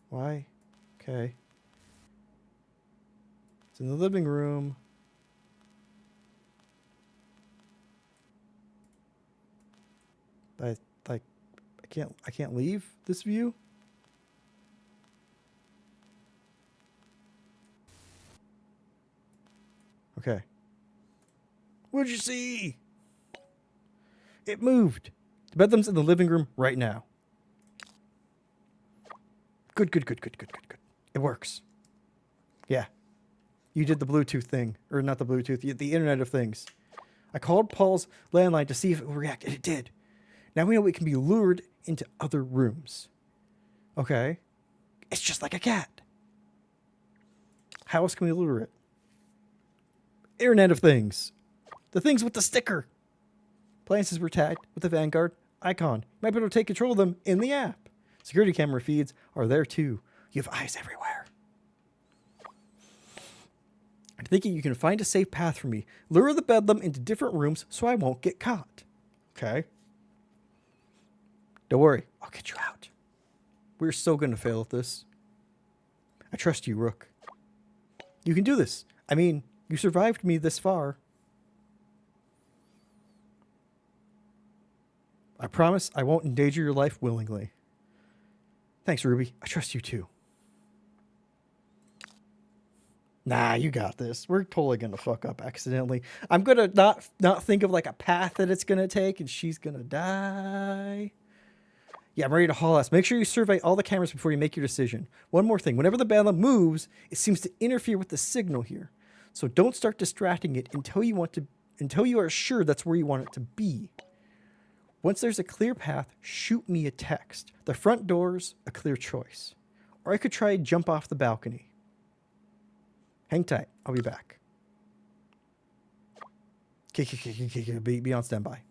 Why? Okay. It's in the living room. I can't leave this view? Okay. What'd you see? It moved. The bedlam's in the living room right now. Good. It works. Yeah. You did the Bluetooth thing. Or not the Bluetooth, the Internet of Things. I called Paul's landline to see if it would react, and it did. Now we know it can be lured into other rooms. Okay. It's just like a cat. How else can we lure it? Internet of Things. The things with the sticker. Appliances were tagged with the Vanguard icon. You might be able to take control of them in the app. Security camera feeds are there too. You have eyes everywhere. I'm thinking you can find a safe path for me. Lure the bedlam into different rooms so I won't get caught. Okay. Don't worry. I'll get you out. We're so going to fail at this. I trust you, Rook. You can do this. I mean, you survived me this far. I promise I won't endanger your life willingly. Thanks, Ruby. I trust you too. Nah, you got this. We're totally going to fuck up accidentally. I'm going to not think of like a path that it's going to take and she's going to die. Yeah, I'm ready to haul ass. Make sure you survey all the cameras before you make your decision. One more thing. Whenever the bedlam moves, it seems to interfere with the signal here. So don't start distracting it until you are sure that's where you want it to be. Once there's a clear path, shoot me a text. The front door's a clear choice. Or I could try to jump off the balcony. Hang tight. I'll be back. Be on standby.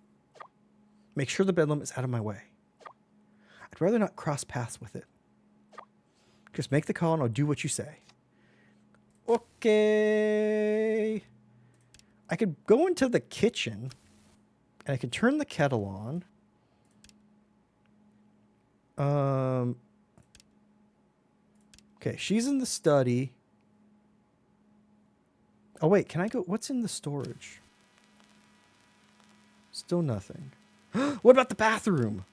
Make sure the bedlam is out of my way. I'd rather not cross paths with it. Just make the call and I'll do what you say. Okay. I could go into the kitchen and I could turn the kettle on. Okay, she's in the study. Oh, wait, can I go? What's in the storage? Still nothing. What about the bathroom?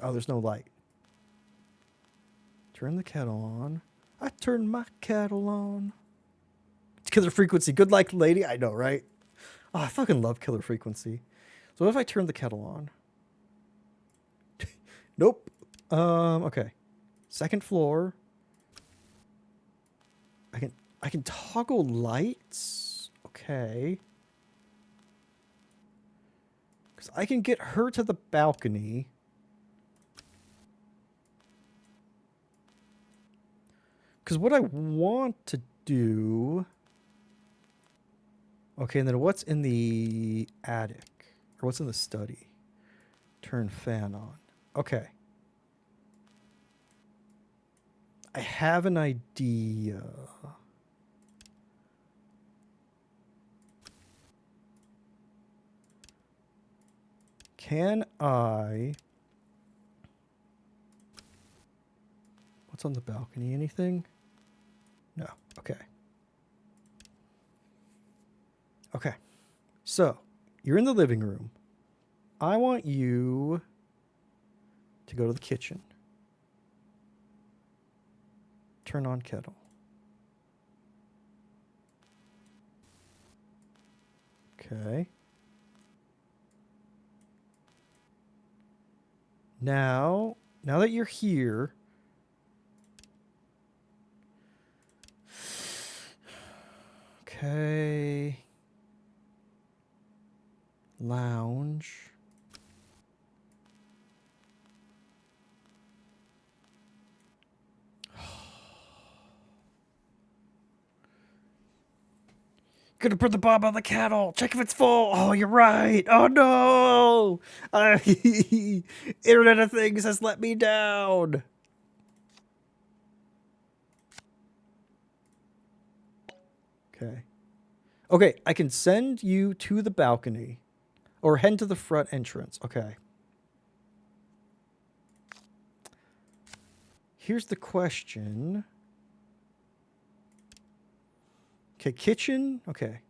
Oh, there's no light. Turn the kettle on. I turned my kettle on. It's Killer Frequency. Good luck, lady. I know, right? Oh, I fucking love Killer Frequency. So what if I turn the kettle on? Nope. Okay. Second floor. I can toggle lights. Okay. Because I can get her to the balcony. Because what I want to do... Okay, and then what's in the attic? Or what's in the study? Turn fan on. Okay. I have an idea. Can I... What's on the balcony? Anything? No. Okay. So, you're in the living room. I want you to go to the kitchen. Turn on kettle. Okay. Now that you're here, okay. Lounge. Gonna put the bomb on the kettle. Check if it's full. Oh, you're right. Oh no. Internet of Things has let me down. Okay. Okay, I can send you to the balcony or head to the front entrance. Okay. Here's the question. Okay, kitchen. Okay.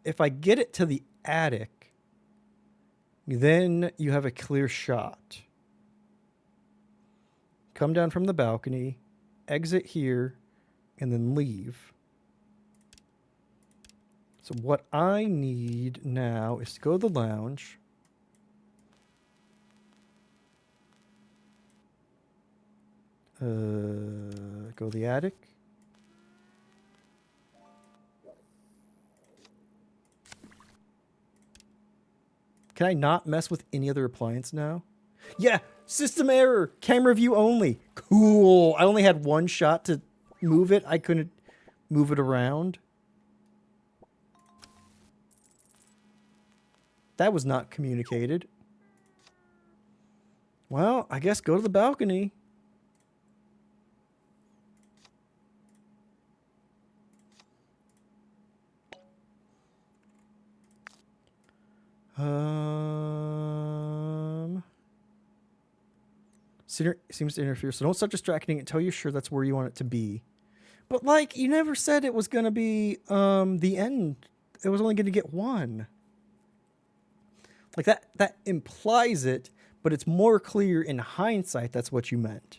If I get it to the attic, then you have a clear shot. Come down from the balcony, exit here, and then leave. So what I need now is to go to the lounge. Go to the attic. Can I not mess with any other appliance now? Yeah, system error. Camera view only. Cool. I only had one shot to move it. I couldn't move it around. That was not communicated. Well, I guess go to the balcony. Seems to interfere, so don't start distracting it until you're sure that's where you want it to be. But, like, you never said it was going to be, the end. It was only going to get one. Like, that implies it, but it's more clear in hindsight that's what you meant.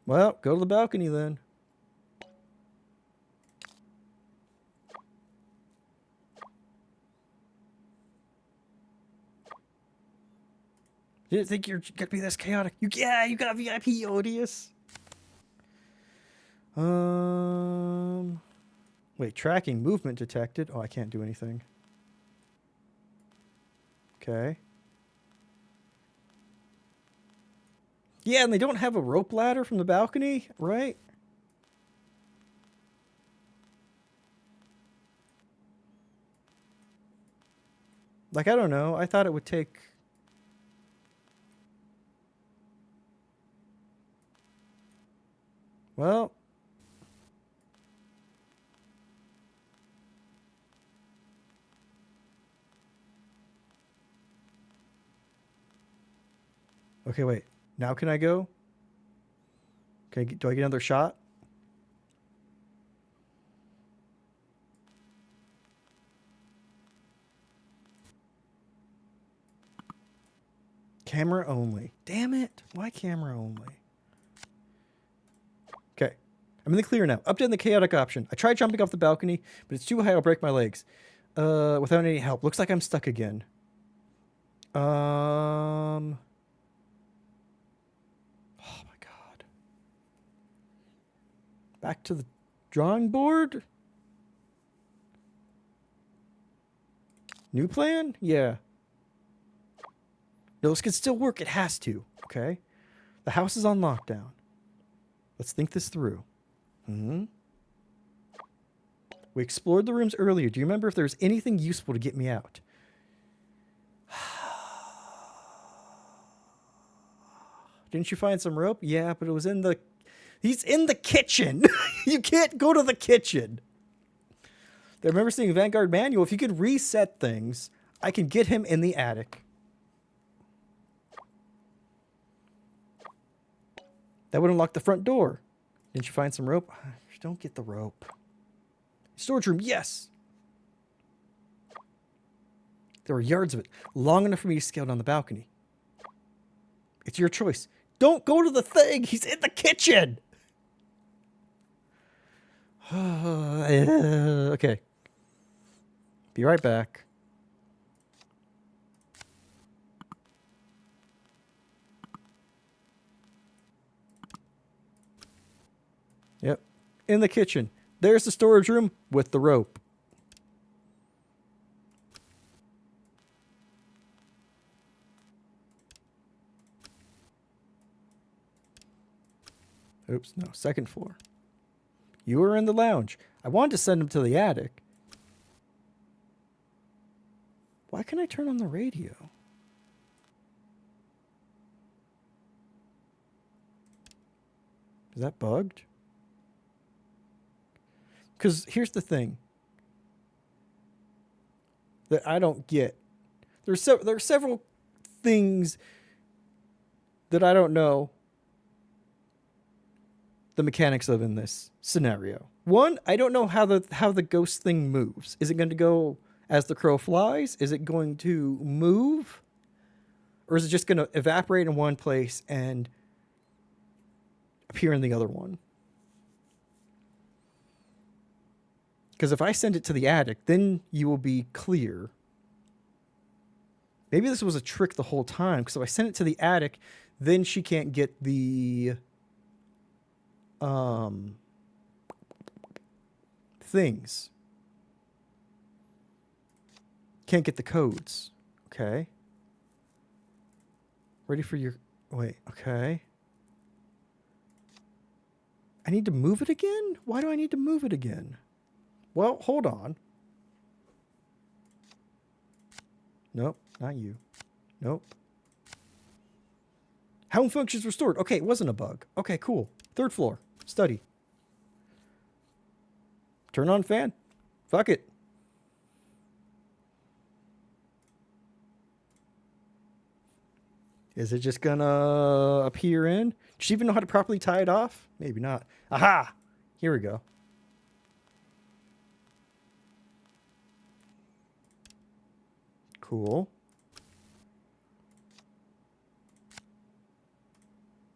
Well, go to the balcony then. You didn't think you're gonna be this chaotic. You got VIP, Odious. Wait, tracking movement detected. Oh, I can't do anything. Okay. Yeah, and they don't have a rope ladder from the balcony, right? Like, I don't know. I thought it would take... Well... Okay, wait. Now can I go? Do I get another shot? Camera only. Damn it. Why camera only? Okay. I'm in the clear now. Updating the chaotic option. I tried jumping off the balcony, but it's too high. I'll break my legs. Without any help. Looks like I'm stuck again. Oh my god. Back to the drawing board? New plan? Yeah. No, this could still work. It has to. Okay. The house is on lockdown. Let's think this through. We explored the rooms earlier. Do you remember if there was anything useful to get me out? Didn't you find some rope? Yeah, but it was in the... He's in the kitchen. You can't go to the kitchen. I remember seeing a Vanguard manual. If you could reset things, I can get him in the attic. That would unlock the front door. Didn't you find some rope? Don't get the rope. Storage room, yes! There were yards of it, long enough for me to scale down the balcony. It's your choice. Don't go to the thing! He's in the kitchen! Okay. Be right back. Yep. In the kitchen. There's the storage room with the rope. Oops, no, second floor. You were in the lounge. I wanted to send him to the attic. Why can't I turn on the radio? Is that bugged? Because here's the thing that I don't get. There are several things that I don't know the mechanics of in this scenario. One, I don't know how the ghost thing moves. Is it going to go as the crow flies? Is it going to move? Or is it just going to evaporate in one place and appear in the other one? Because if I send it to the attic, then you will be clear. Maybe this was a trick the whole time, because if I send it to the attic, then she can't get the things. Can't get the codes. Okay. Ready for your... Wait, okay. I need to move it again? Why do I need to move it again? Well, hold on. Nope, not you. Nope. Home functions restored. Okay, it wasn't a bug. Okay, cool. Third floor. Study. Turn on fan. Fuck it. Is it just gonna appear in? Does she even know how to properly tie it off? Maybe not. Aha! Here we go. Cool.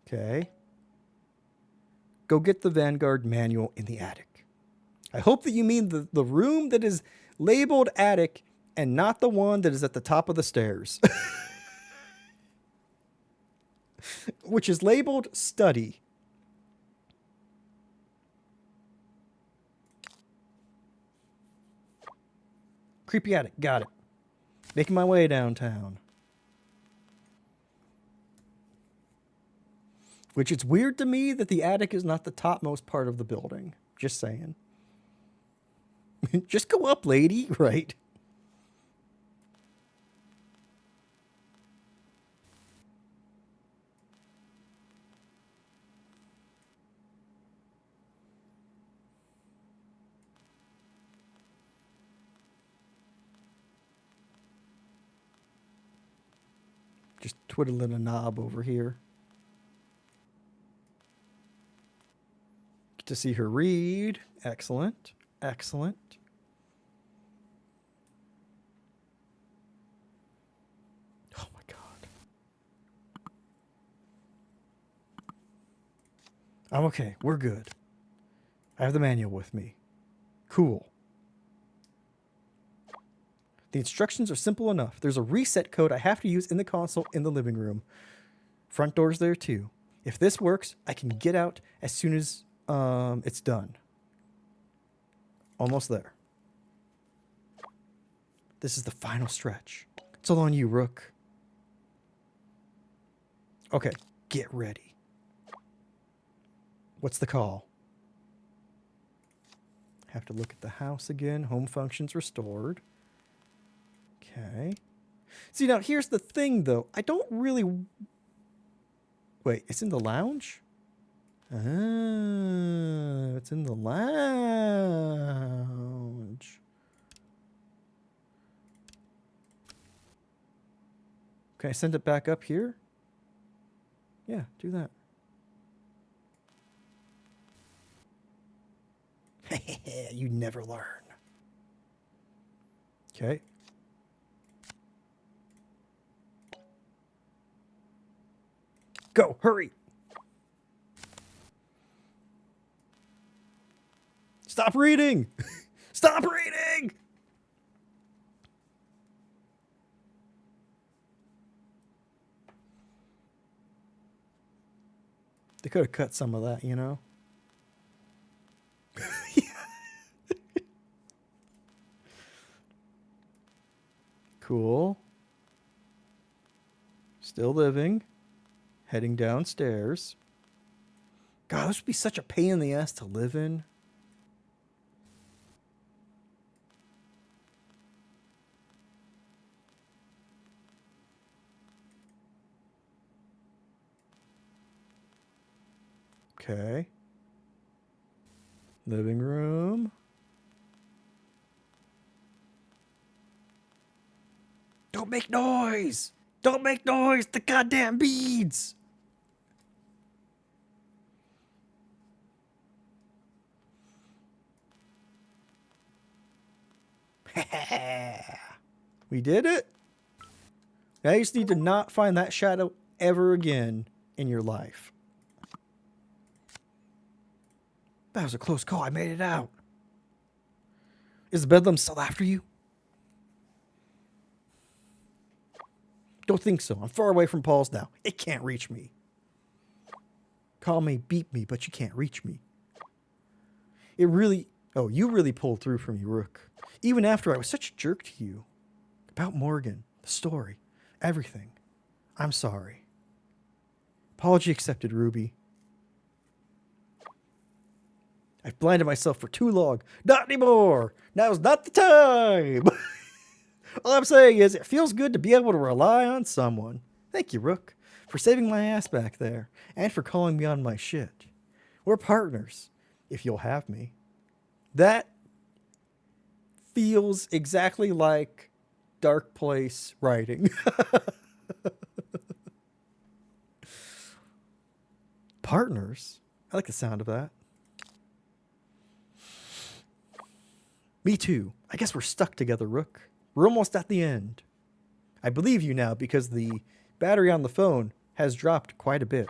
Okay. Go get the Vanguard manual in the attic. I hope that you mean the room that is labeled attic and not the one that is at the top of the stairs. Which is labeled study. Creepy attic. Got it. Making my way downtown. Which it's weird to me that the attic is not the topmost part of the building. Just saying. Just go up, lady. Right. Just twiddling a knob over here. Get to see her read. Excellent. Excellent. Oh my God. I'm okay. We're good. I have the manual with me. Cool. The instructions are simple enough. There's a reset code I have to use in the console in the living room. Front door's there too. If this works, I can get out as soon as it's done. Almost there. This is the final stretch. It's all on you, Rook. Okay, get ready. What's the call? Have to look at the house again. Home functions restored. Okay. See, now here's the thing, though. I don't really... Wait, it's in the lounge? Ah, it's in the lounge. Can I send it back up here? Yeah, do that. You never learn. Okay. Go, hurry. Stop reading. Stop reading. They could have cut some of that, you know? Cool. Still living. Heading downstairs. God, this would be such a pain in the ass to live in. Okay. Living room. Don't make noise! Don't make noise! The goddamn beads! We did it. Now you just need to not find that shadow ever again in your life. That was a close call. I made it out. Is the Bedlam still after you? Don't think so. I'm far away from Paul's now. It can't reach me. Call me, beat me, but you can't reach me. It really... Oh, you really pulled through for me, Rook. Even after I was such a jerk to you. About Morgan, the story, everything. I'm sorry. Apology accepted, Ruby. I've blinded myself for too long. Not anymore! Now's not the time! All I'm saying is, it feels good to be able to rely on someone. Thank you, Rook, for saving my ass back there, and for calling me on my shit. We're partners, if you'll have me. That feels exactly like Dark Place writing. Partners? I like the sound of that. Me too. I guess we're stuck together, Rook. We're almost at the end. I believe you now because the battery on the phone has dropped quite a bit.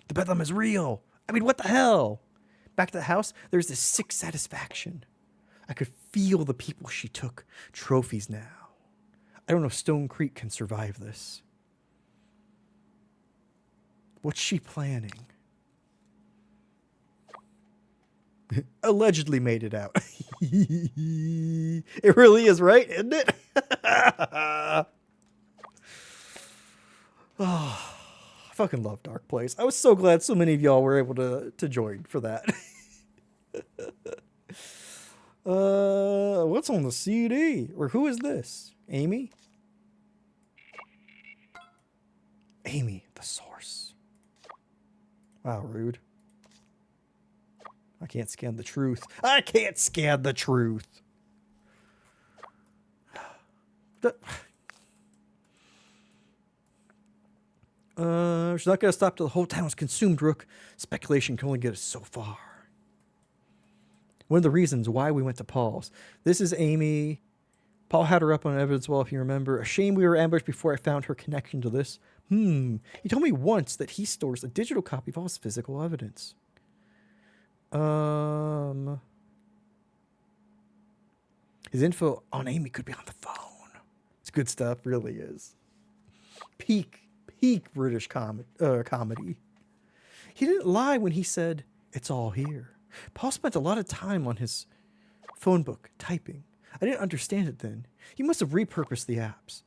The Bedlam is real. I mean, what the hell? Back to the house, there's this sick satisfaction. I could feel the people she took trophies now. I don't know if Stone Creek can survive this. What's she planning? Allegedly made it out. It really is, right? Isn't it? Oh, I fucking love Dark Place. I was so glad so many of y'all were able to join for that. What's on the CD? Or who is this? Amy? Amy, the source. Wow, rude. I can't scan the truth. I can't scan the truth. She's not going to stop till the whole town is consumed, Rook. Speculation can only get us so far. One of the reasons why we went to Paul's. This is Amy. Paul had her up on evidence wall, if you remember. A shame we were ambushed before I found her connection to this. He told me once that he stores a digital copy of all his physical evidence. His info on Amy could be on the phone. It's good stuff, really is. Peak British comedy. He didn't lie when he said, it's all here. Paul spent a lot of time on his phone book typing. I didn't understand it then. He must have repurposed the apps.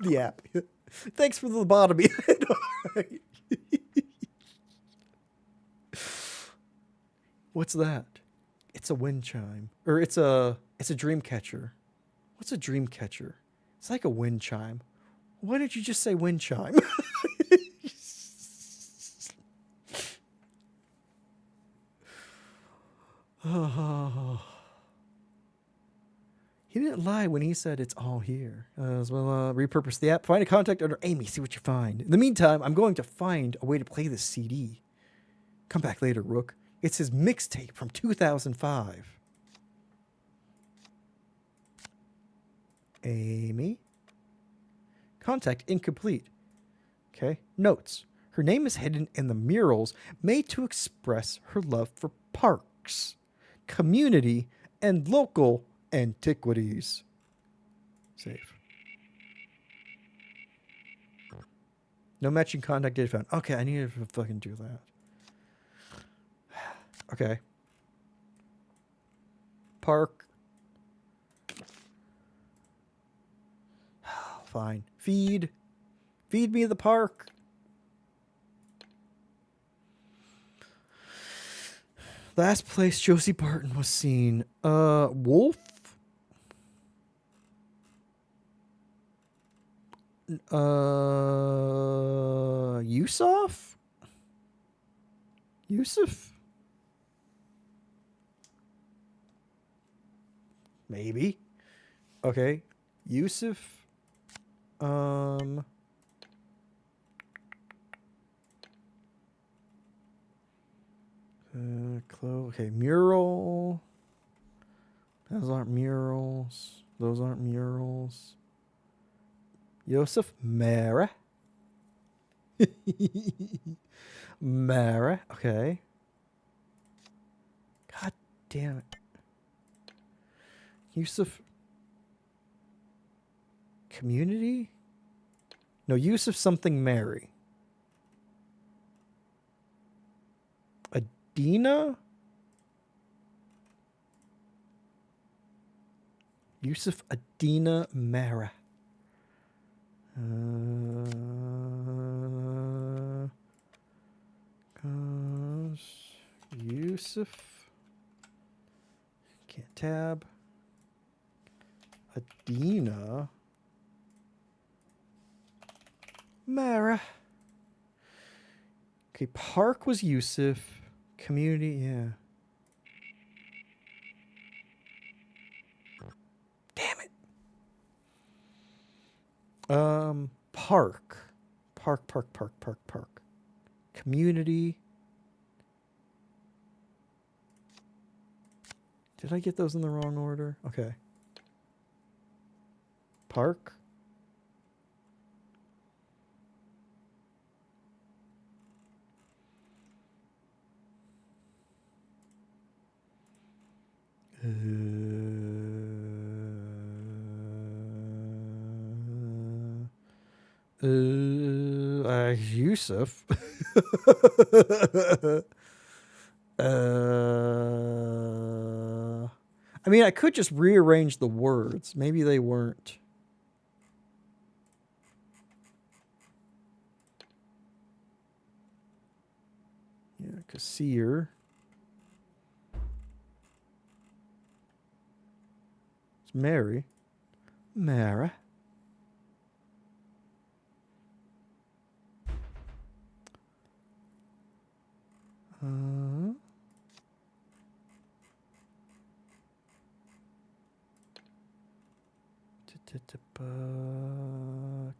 The app. Thanks for the lobotomy. What's that? It's a wind chime. Or it's a dream catcher. What's a dream catcher? It's like a wind chime. Why didn't you just say wind chime? Oh. He didn't lie when he said it's all here. Repurpose the app. Find a contact under Amy. See what you find. In the meantime, I'm going to find a way to play this CD. Come back later, Rook. It's his mixtape from 2005. Amy. Contact incomplete. Okay. Notes. Her name is hidden in the murals made to express her love for parks, community, and local antiquities. Save. No matching contact data found. Okay, I need to fucking do that. Okay. Park. Fine. Feed. Feed me the park. Last place Josie Barton was seen. Wolf? Yusuf? Yusuf? Maybe. Okay. Yusuf. Okay, mural. Those aren't murals. Those aren't murals. Yosef Mara. Mara. Okay. God damn it. Yusuf. Community? No, Yusuf something Mary. Adina? Yusuf Adina Mara. Yusuf. Can't tab. Adina. Mara. Okay, park was Yusuf. Community, yeah. Damn it. Park. Park. Community. Did I get those in the wrong order? Okay. Park. Yusuf. I mean, I could just rearrange the words. Maybe they weren't. Yeah, Kassir. It's Mary. Mara.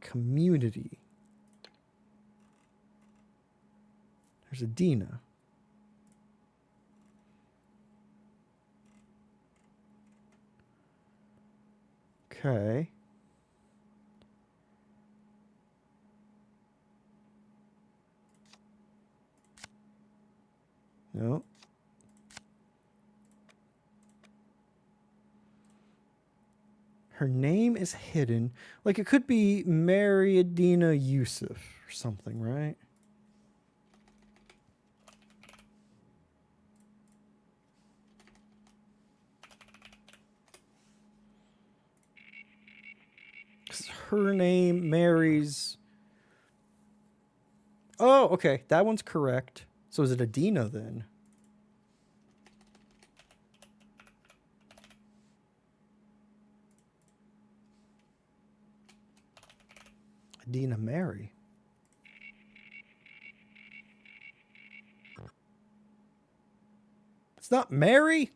Community. There's Adina. Okay. No. Her name is hidden. Like, it could be Mary Adina Yusuf or something, right? Her name, Mary's. Oh, okay. That one's correct. So is it Adina then? Adina Mary. It's not Mary?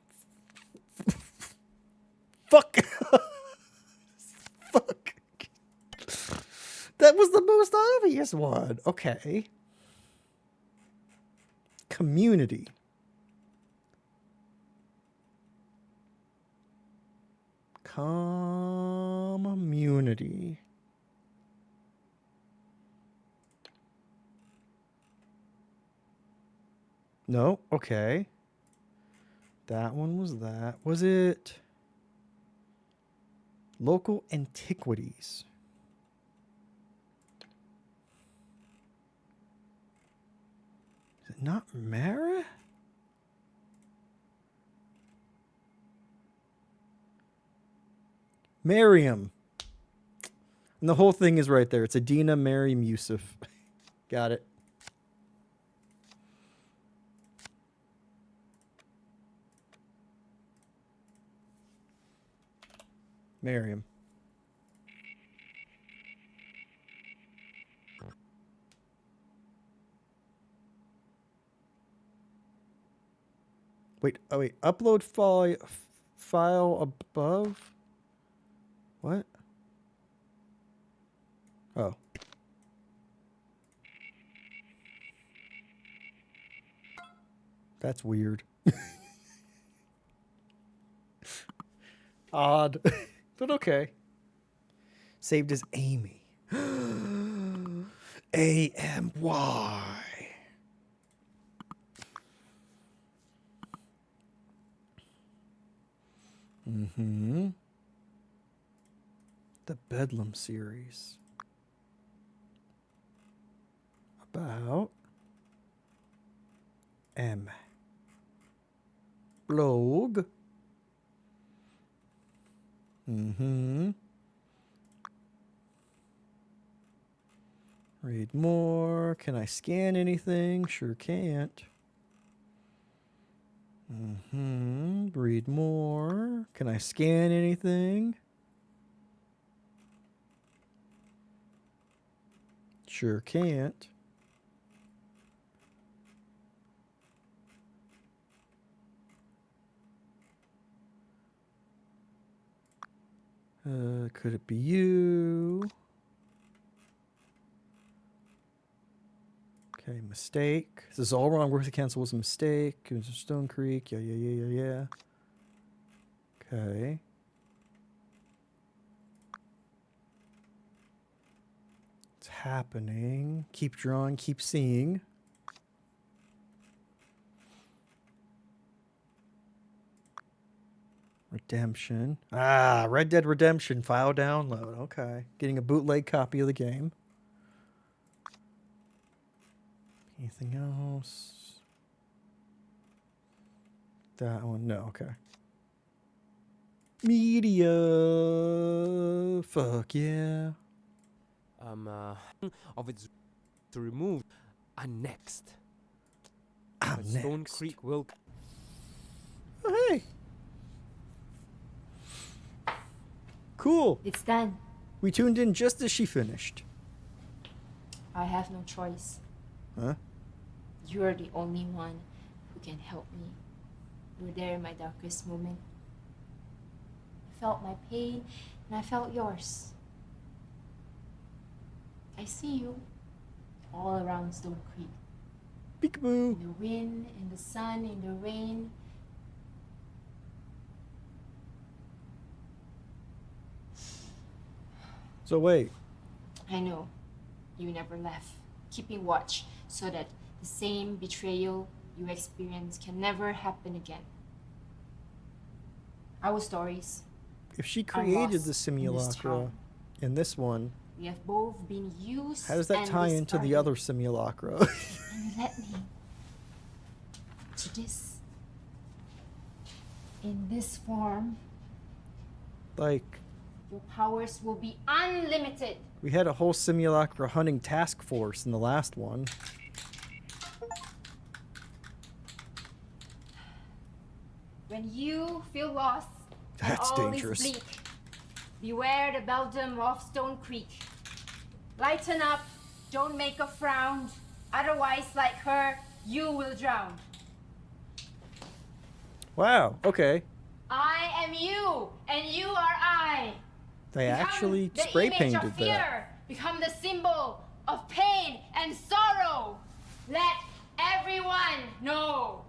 Fuck. Fuck. That was the most obvious one. Okay. Community. Community. No, okay. That one was that. Was it local antiquities? Is it not Mara? Miriam. And the whole thing is right there. It's Adina, Miriam, Yusuf. Got it. Miriam. Wait, oh wait. Upload file above? What? Oh. That's weird. Odd. But okay. Saved as Amy. A-M-Y. Mm-hmm. The Bedlam series. About M. Blog. Mm-hmm. Read more. Can I scan anything? Sure can't. Mm-hmm. Read more. Can I scan anything? Sure can't. Could it be you? Okay, mistake. This is all wrong. Worth the cancel was a mistake. It was Stone Creek. Yeah. Okay. It's happening. Keep drawing, keep seeing. Redemption. Ah, Red Dead Redemption file download. Okay. Getting a bootleg copy of the game. Anything else? That one, no, okay. Media. Fuck yeah. Of its to remove and next. I'm Stone next. Creek will. Oh, hey. Cool. It's done. We tuned in just as she finished. I have no choice. Huh? You're the only one who can help me. You were there in my darkest moment. I felt my pain and I felt yours. I see you all around Stone Creek. Peekaboo. In the wind, in the sun, in the rain. So wait. I know you never left, keeping watch so that the same betrayal you experienced can never happen again. Our stories, If she are created lost the in this simulacra town. in this one, We have both been used. how does that and tie into the discarded. other simulacra? And you led me to this. In this form, Like, your powers will be unlimited. we had a whole simulacra hunting task force in the last one. When you feel lost, and That's all dangerous. is bleak, beware the Belgium of Stone Creek. Lighten up, don't make a frown. Otherwise, like her, you will drown. Wow, okay. I am you, and you are I. They Become actually the spray image painted of fear. that. Become the symbol of pain and sorrow. Let everyone know.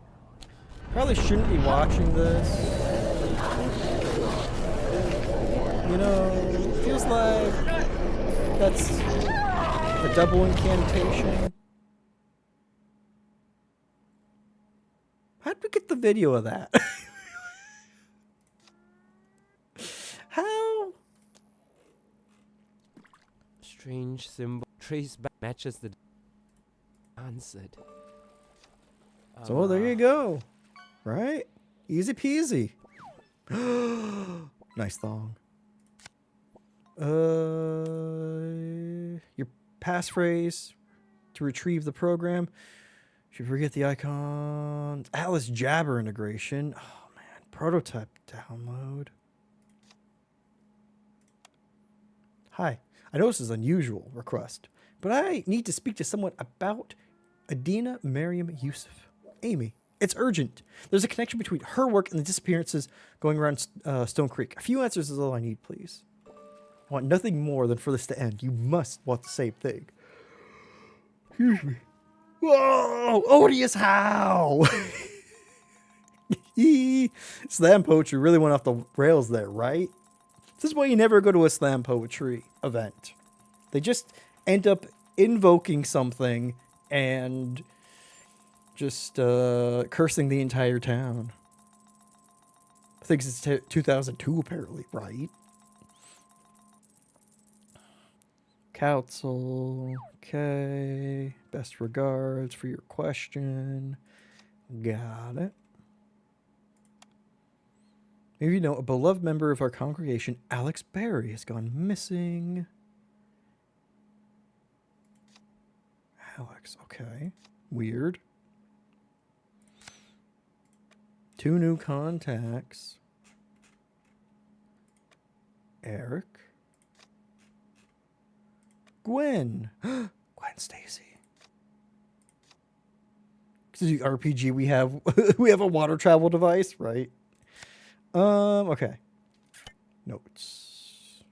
Probably shouldn't be watching this. That's a double incantation. How'd we get the video of that? How? Strange symbol. Trace back matches the answered. So there you go. Right? Easy peasy. Nice thong. Your passphrase to retrieve the program. Should forget the icon. Alice Jabber integration. Oh man, prototype download. Hi, I know this is an unusual request, but I need to speak to someone about Adina Mariam Yusuf. Amy, it's urgent. There's a connection between her work and the disappearances going around Stone Creek. A few answers is all I need, please. I want nothing more than for this to end. You must want the same thing. Excuse me. Whoa! Odious how! Slam poetry really went off the rails there, right? This is why you never go to a slam poetry event. They just end up invoking something and just cursing the entire town. I think it's 2002 apparently, right? Council, okay. Best regards for your question. Got it. Maybe you know, a beloved member of our congregation, Alex Berry, has gone missing. Alex, okay. Weird. 2 new contacts. Eric. Gwen. Gwen Stacy. The RPG we have we have a water travel device, right? Okay. Notes.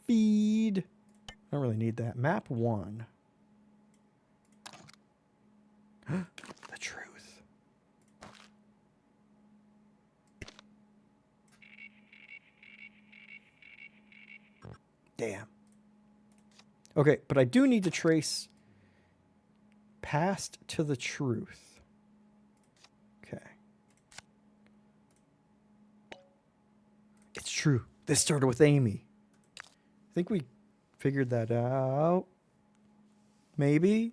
Feed. I don't really need that. Map 1. The truth. Damn. Okay, but I do need to trace past to the truth. Okay. It's true. This started with Amy. I think we figured that out. Maybe?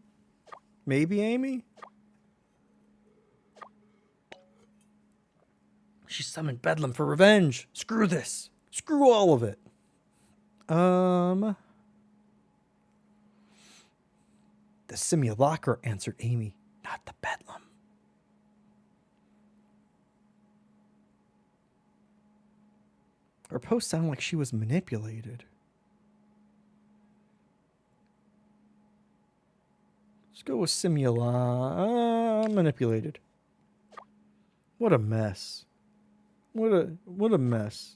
Maybe Amy? She summoned Bedlam for revenge. Screw this. Screw all of it. The Simulacra, answered Amy, not the Bedlam. Her post sounded like she was manipulated. Let's go with manipulated. What a mess. What a mess.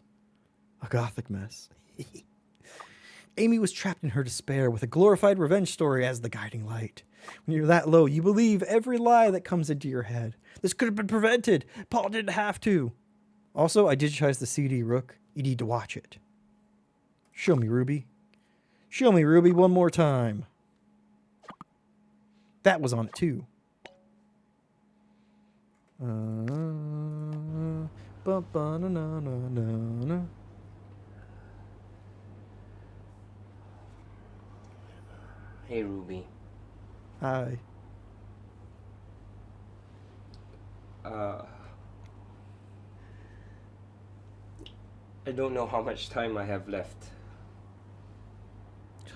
A gothic mess. Amy was trapped in her despair with a glorified revenge story as the guiding light. When you're that low, you believe every lie that comes into your head. This could have been prevented. Paul didn't have to. Also, I digitized the CD, Rook. You need to watch it. Show me, Ruby. Show me, Ruby, one more time. That was on it, too. Hey, Ruby. Hi. I don't know how much time I have left.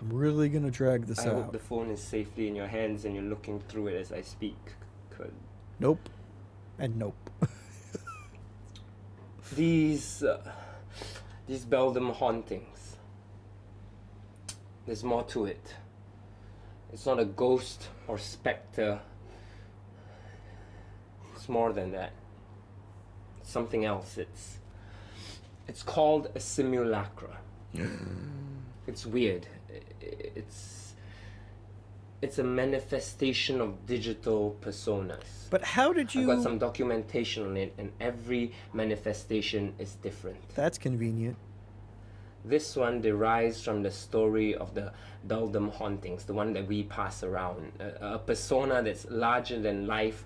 I'm really gonna drag this I hope out. the phone is safely in your hands and you're looking through it as I speak. Nope. And nope. These Beldam hauntings. There's more to it. It's not a ghost or specter. It's more than that. It's something else. It's called a simulacra. It's weird. It's a manifestation of digital personas. But how did you... I've got some documentation on it, and every manifestation is different. That's convenient. This one derives from the story of the Beldam hauntings, the one that we pass around. A persona that's larger than life,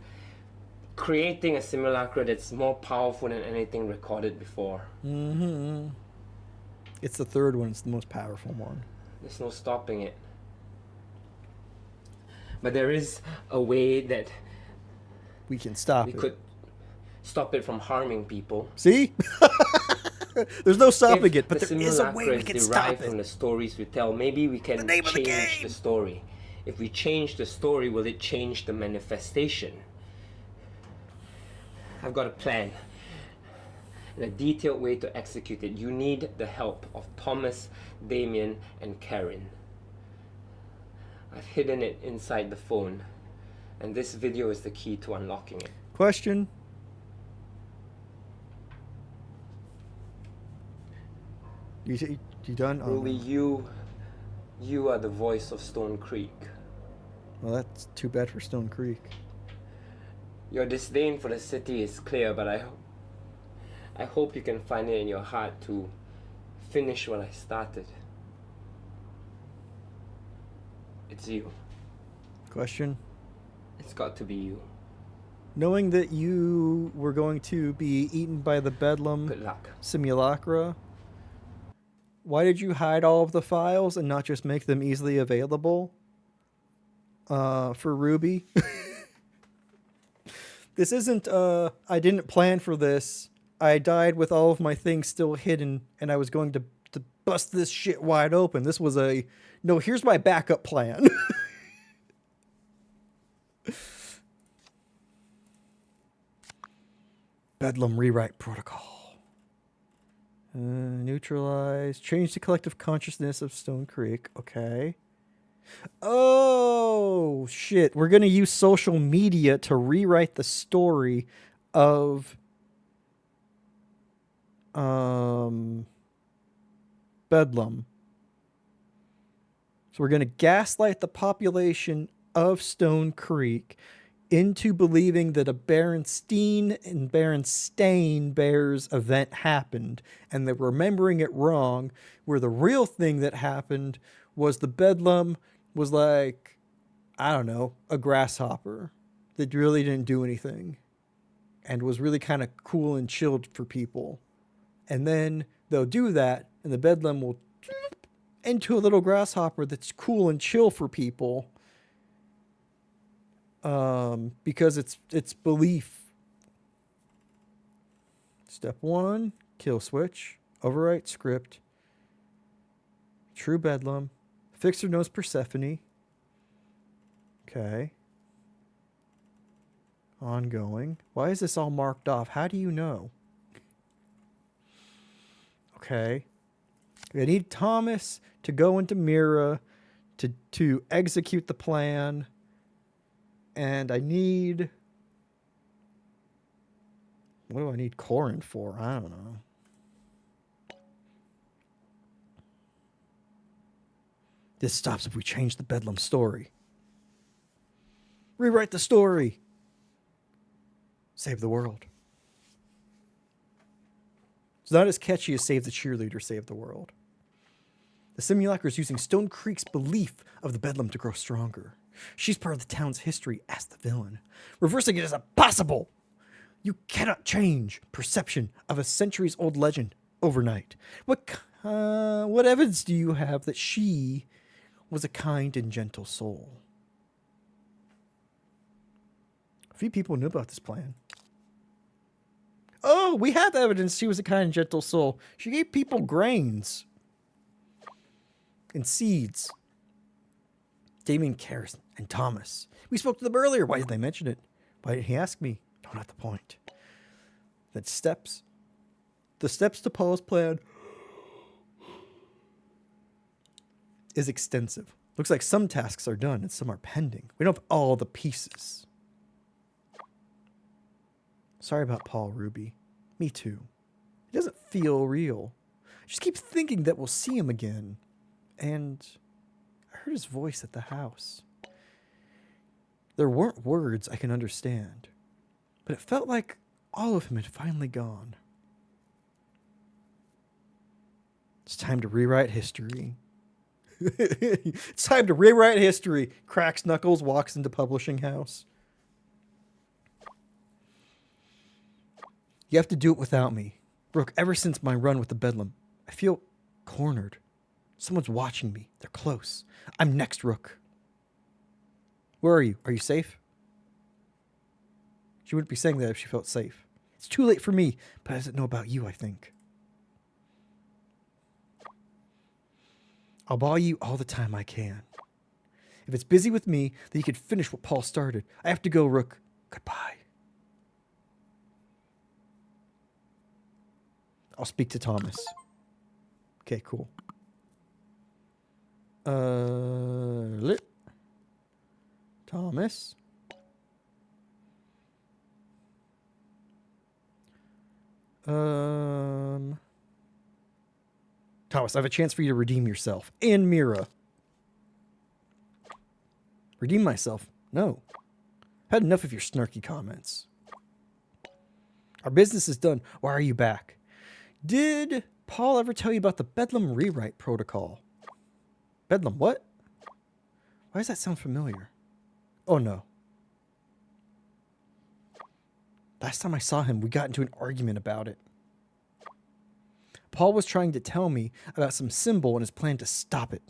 creating a simulacra that's more powerful than anything recorded before. Mm-hmm. It's the third one. It's the most powerful one. There's no stopping it. But there is a way that We can stop we it. could stop it from harming people. See? There's no stopping If it, but the there is a way simulacra we is can stop derived from it. the stories we tell, maybe we can name of the change game. the story. If we change the story, will it change the manifestation? I've got a plan and a detailed way to execute it. You need the help of Thomas, Damien, and Karen. I've hidden it inside the phone, and this video is the key to unlocking it. Question. You done? Oh, Ruby, no. you are the voice of Stone Creek. Well, that's too bad for Stone Creek. Your disdain for the city is clear, but I hope you can find it in your heart to finish what I started. It's you. Question. It's got to be you. Knowing that you were going to be eaten by the Bedlam Good luck. Simulacra, why did you hide all of the files and not just make them easily available for Ruby? This isn't, I didn't plan for this. I died with all of my things still hidden, and I was going to bust this shit wide open. This was no, here's my backup plan. Bedlam rewrite protocol. Neutralize. Change the collective consciousness of Stone Creek. Okay. Oh, shit. We're going to use social media to rewrite the story of Bedlam. So we're going to gaslight the population of Stone Creek into believing that a Berenstain and Berenstain Bears event happened, and they're remembering it wrong, where the real thing that happened was the Bedlam was like, I don't know, a grasshopper that really didn't do anything and was really kind of cool and chilled for people. And then they'll do that, and the Bedlam will into a little grasshopper that's cool and chill for people. Because it's belief. Step 1, kill switch, overwrite script, true Bedlam, Fixer knows Persephone. Okay. Ongoing. Why is this all marked off? How do you know? Okay. I need Thomas to go into Mira to execute the plan. And I need... What do I need Corin for? I don't know. This stops if we change the Bedlam story. Rewrite the story. Save the world. It's not as catchy as Save the Cheerleader, Save the World. The Simulacra is using Stone Creek's belief of the Bedlam to grow stronger. She's part of the town's history as the villain. Reversing it is impossible. You cannot change perception of a centuries-old legend overnight. What evidence do you have that she was a kind and gentle soul? A few people knew about this plan. Oh, we have evidence she was a kind and gentle soul. She gave people grains and seeds. Damien Karras and Thomas. We spoke to them earlier. Why did they mention it? Why didn't he ask me? No, not the point. The steps to Paul's plan is extensive. Looks like some tasks are done and some are pending. We don't have all the pieces. Sorry about Paul, Ruby. Me too. It doesn't feel real. I just keep thinking that we'll see him again. And I heard his voice at the house. There weren't words I can understand, but it felt like all of him had finally gone. It's time to rewrite history. It's time to rewrite history. Cracks knuckles, walks into publishing house. You have to do it without me. Brooke, ever since my run with the Bedlam, I feel cornered. Someone's watching me. They're close. I'm next, Rook. Where are you? Are you safe? She wouldn't be saying that if she felt safe. It's too late for me, but I doesn't know about you, I think. I'll buy you all the time I can. If it's busy with me, then you can finish what Paul started. I have to go, Rook. Goodbye. I'll speak to Thomas. Okay, cool. Thomas. Thomas, I have a chance for you to redeem yourself. And Mira. Redeem myself? No. Had enough of your snarky comments. Our business is done. Why are you back? Did Paul ever tell you about the Bedlam rewrite protocol? Bedlam what? Why does that sound familiar? Oh no. Last time I saw him, we got into an argument about it. Paul was trying to tell me about some symbol and his plan to stop it.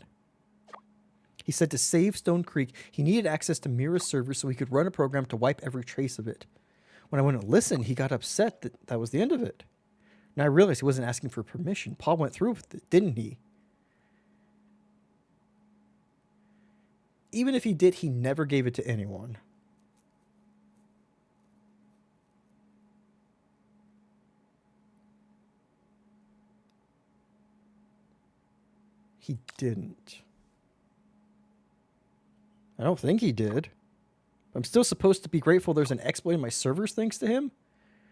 He said to save Stone Creek, he needed access to Mira's server so he could run a program to wipe every trace of it. When I went to listen, he got upset that that was the end of it. Now I realized he wasn't asking for permission. Paul went through with it, didn't he? Even if he did, he never gave it to anyone. He didn't. I don't think he did. I'm still supposed to be grateful there's an exploit in my servers thanks to him?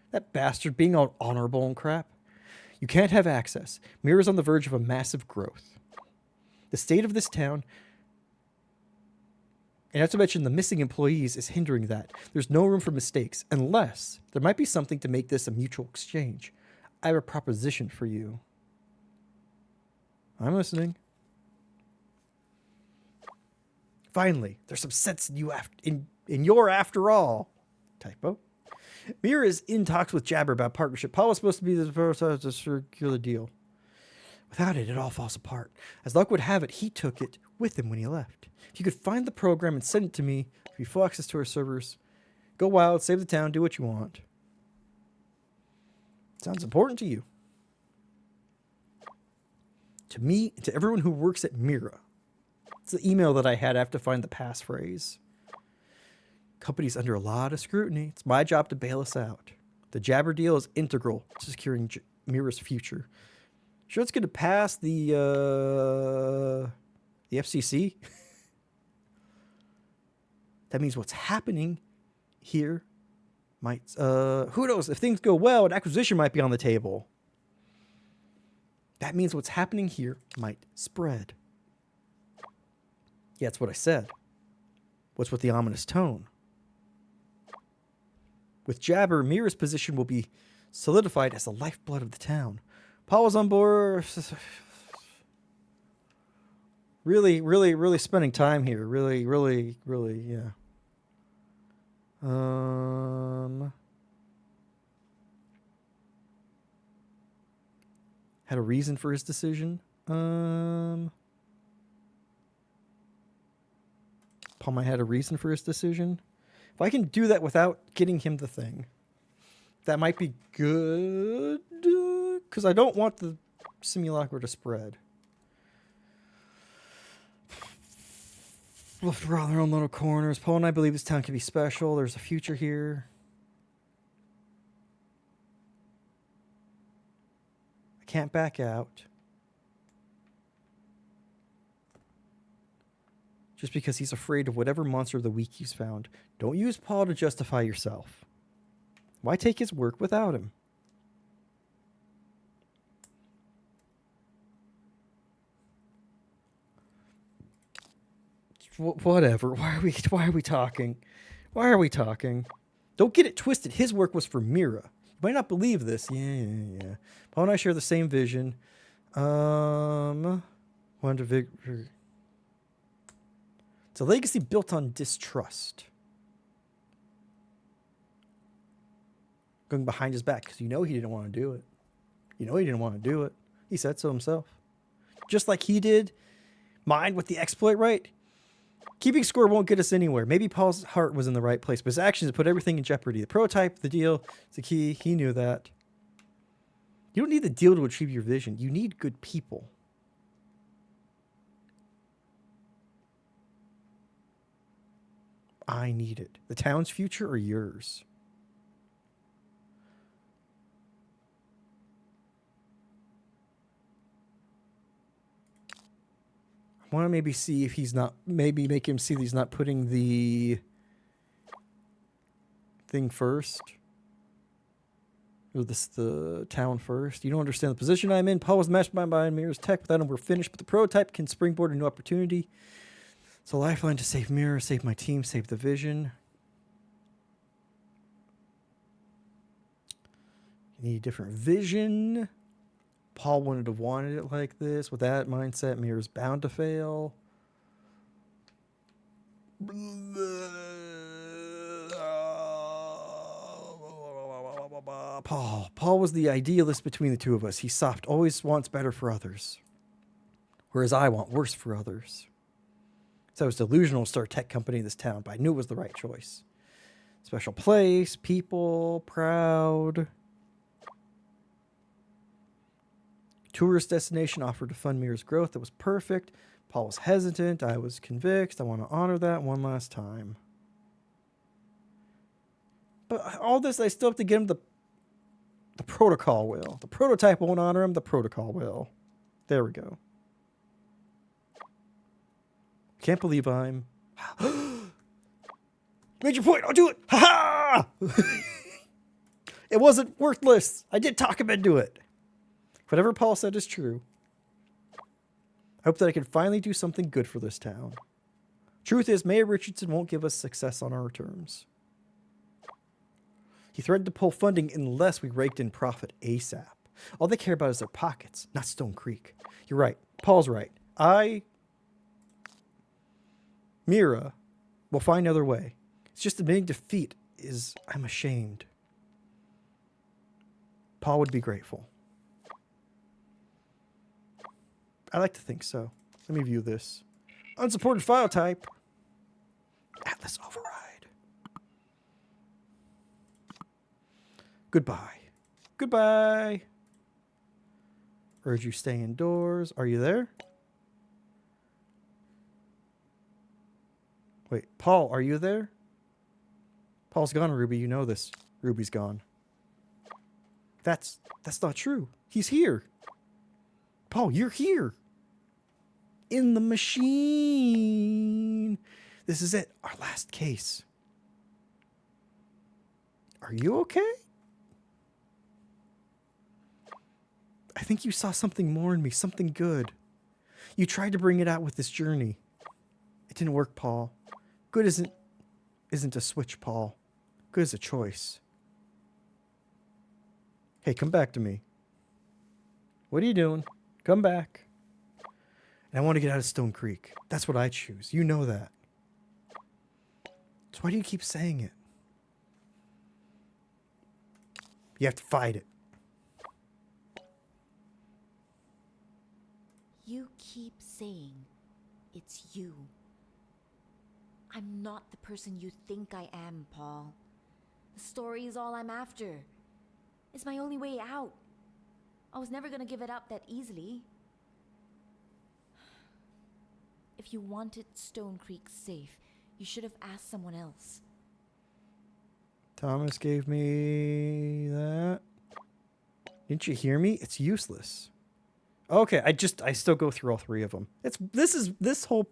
That bastard being all honorable and crap. You can't have access. Mira's on the verge of a massive growth. The state of this town, and not to mention the missing employees, is hindering that. There's no room for mistakes, unless there might be something to make this a mutual exchange. I have a proposition for you. I'm listening. Finally, there's some sense in you in your after all. Typo. Mira is in talks with Jabber about partnership. Paul was supposed to be the circular deal. Without it, it all falls apart. As luck would have it, he took it with him when he left. If you could find the program and send it to me, if you full access to our servers, go wild, save the town, do what you want. Sounds important to you. To me, and to everyone who works at Mira. It's the email that I had. I have to find the passphrase. Company's under a lot of scrutiny. It's my job to bail us out. The Jabber deal is integral to securing Mira's future. Sure it's going to pass the FCC? That means what's happening here might... who knows? If things go well, an acquisition might be on the table. That means what's happening here might spread. Yeah, that's what I said. What's with the ominous tone? With Jabber, Mira's position will be solidified as the lifeblood of the town. Paul was on board. Really spending time here. Really, yeah. Had a reason for his decision. Paul might had a reason for his decision. If I can do that without getting him the thing, that might be good. Because I don't want the simulacra to spread. Left around their own little corners. Paul and I believe this town can be special. There's a future here. I can't back out. Just because he's afraid of whatever monster of the week he's found. Don't use Paul to justify yourself. Why take his work without him? Whatever. Why are we talking? Why are we talking? Don't get it twisted. His work was for Mira. You might not believe this. Yeah. Paul and I share the same vision. Wonder Victor. It's a legacy built on distrust. Going behind his back because you know he didn't want to do it. You know he didn't want to do it. He said so himself. Just like he did mine with the exploit, right? Keeping score won't get us anywhere. Maybe Paul's heart was in the right place, but his actions put everything in jeopardy. The prototype, the deal, it's the key. He knew that. You don't need the deal to achieve your vision. You need good people. I need it. The town's future or yours? I want to maybe see if he's not, maybe make him see that he's not putting the thing first. Or the town first. You don't understand the position I'm in. Paul was matched by Mirror's tech. Without him, we're finished. But the prototype can springboard a new opportunity. It's a lifeline to save Mirror, save my team, save the vision. You need a different vision. Paul wouldn't have wanted it like this. With that mindset, Mirror's bound to fail. Paul was the idealist between the two of us. He's soft, always wants better for others. Whereas I want worse for others. So I was delusional to start a tech company in this town, but I knew it was the right choice. Special place, people, proud. Tourist destination offered to fund Mirror's growth. That was perfect. Paul was hesitant. I was convinced. I want to honor that one last time. But all this, I still have to get him the protocol will. The prototype won't honor him. The protocol will. There we go. Can't believe I'm... Made your point. I'll do it. Ha ha! It wasn't worthless. I did talk him into it. Whatever Paul said is true. I hope that I can finally do something good for this town. Truth is, Mayor Richardson won't give us success on our terms. He threatened to pull funding unless we raked in profit ASAP. All they care about is their pockets, not Stone Creek. You're right. Paul's right. Mira will find another way. It's just admitting defeat is... I'm ashamed. Paul would be grateful. I like to think so. Let me view this. Unsupported file type. Atlas override. Goodbye. Goodbye. Urge you stay indoors. Are you there? Wait, Paul, are you there? Paul's gone, Ruby. You know this. Ruby's gone. That's not true. He's here. Paul, you're here. In the machine. This is it. Our last case. Are you okay? I think you saw something more in me, something good. You tried to bring it out with this journey. It didn't work, Paul. Good isn't a switch, Paul. Good is a choice. Hey, come back to me. What are you doing? Come back. And I want to get out of Stone Creek. That's what I choose. You know that. So why do you keep saying it? You have to fight it. You keep saying it's you. I'm not the person you think I am, Paul. The story is all I'm after. It's my only way out. I was never gonna give it up that easily. If you wanted Stone Creek safe, you should have asked someone else. Thomas gave me that. Didn't you hear me? It's useless. Okay, I still go through all three of them. This whole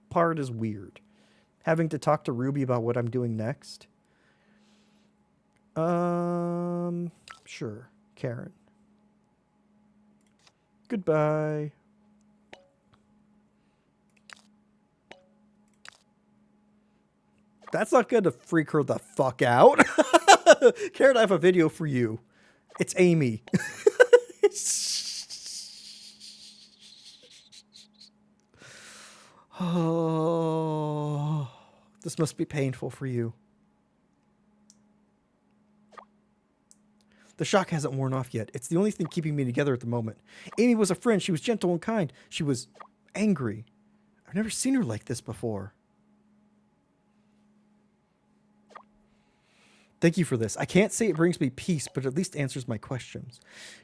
part is weird. Having to talk to Ruby about what I'm doing next. Sure. Karen. Goodbye. That's not going to freak her the fuck out. Karen, I have a video for you. It's Amy. Oh, this must be painful for you. The shock hasn't worn off yet. It's the only thing keeping me together at the moment. Amy was a friend. She was gentle and kind. She was angry. I've never seen her like this before. Thank you for this. I can't say it brings me peace, but at least answers my questions.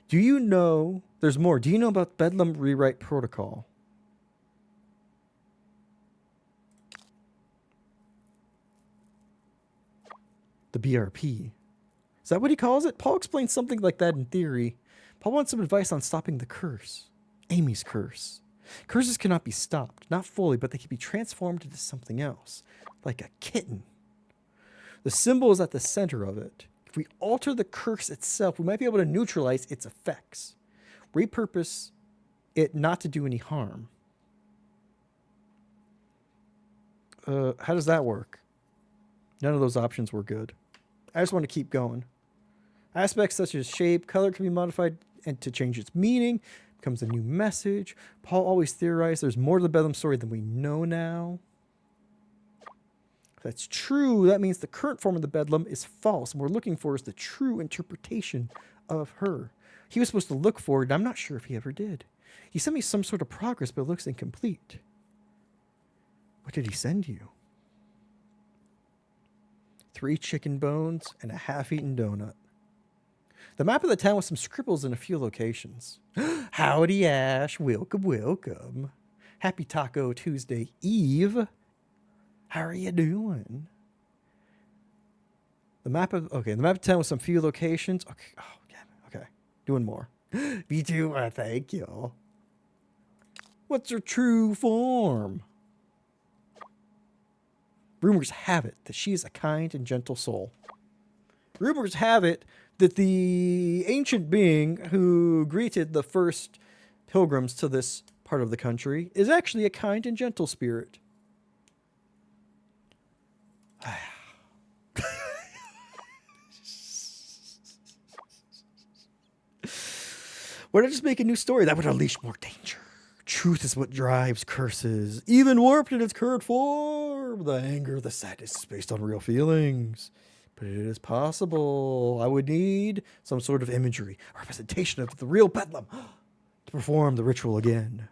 Do you know... There's more. Do you know about Bedlam Rewrite Protocol? The BRP. Is that what he calls it? Paul explains something like that in theory. Paul wants some advice on stopping the curse. Amy's curse. Curses cannot be stopped. Not fully, but they can be transformed into something else. Like a kitten. The symbol is at the center of it. If we alter the curse itself, we might be able to neutralize its effects. Repurpose it not to do any harm. How does that work? None of those options were good. I just want to keep going. Aspects such as shape, color can be modified and to change its meaning. Becomes a new message. Paul always theorized there's more to the Bedlam story than we know now. If that's true, that means the current form of the Bedlam is false. And what we're looking for is the true interpretation of her. He was supposed to look for it, and I'm not sure if he ever did. He sent me some sort of progress, but it looks incomplete. What did he send you? 3 chicken bones and a half-eaten donut. The map of the town with some scribbles in a few locations. Howdy, Ash. Welcome, welcome. Happy Taco Tuesday Eve. How are you doing? The map of town with some few locations. Okay. Oh, yeah. Okay. Doing more. Me too. Thank you. What's her true form? Rumors have it that she is a kind and gentle soul. Rumors have it that the ancient being who greeted the first pilgrims to this part of the country is actually a kind and gentle spirit. Why not just make a new story? That would unleash more danger. Truth is what drives curses, even warped in its current form. The anger, the sadness is based on real feelings. But it is possible. I would need some sort of imagery, a representation of the real Bedlam to perform the ritual again.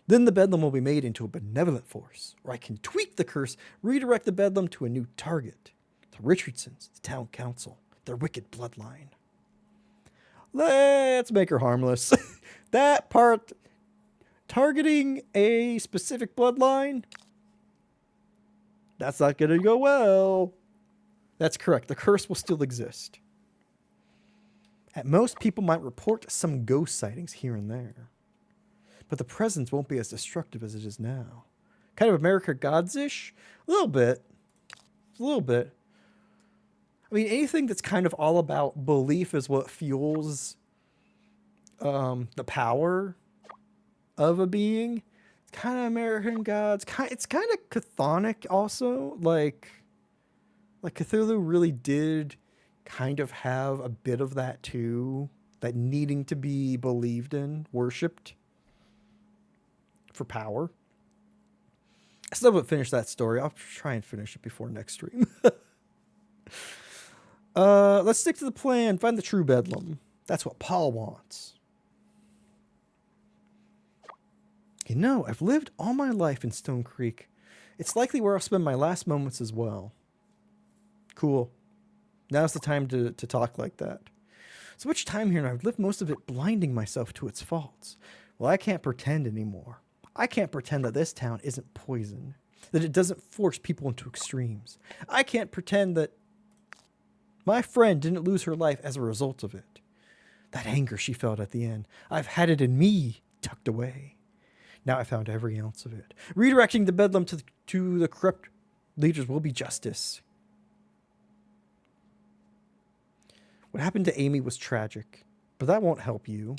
Then the Bedlam will be made into a benevolent force, or I can tweak the curse, redirect the Bedlam to a new target. The Richardsons, the town council, their wicked bloodline. Let's make her harmless. That part, targeting a specific bloodline, that's not going to go well. That's correct. The curse will still exist. At most, people might report some ghost sightings here and there. But the presence won't be as destructive as it is now. Kind of America Gods-ish? A little bit. A little bit. I mean, anything that's kind of all about belief is what fuels the power of a being. It's kind of American Gods. It's kind of chthonic also. Like Cthulhu really did kind of have a bit of that too. That needing to be believed in, worshipped for power. I still haven't finished that story. I'll try and finish it before next stream. Let's stick to the plan. Find the true Bedlam. That's what Paul wants. You know, I've lived all my life in Stone Creek. It's likely where I'll spend my last moments as well. Cool. Now's the time to talk like that. So much time here, and I've lived most of it blinding myself to its faults. Well, I can't pretend anymore. I can't pretend that this town isn't poison, that it doesn't force people into extremes. I can't pretend that my friend didn't lose her life as a result of it. That anger she felt at the end, I've had it in me tucked away. Now I found every ounce of it. Redirecting the Bedlam to the corrupt leaders will be justice. What happened to Amy was tragic, but that won't help you.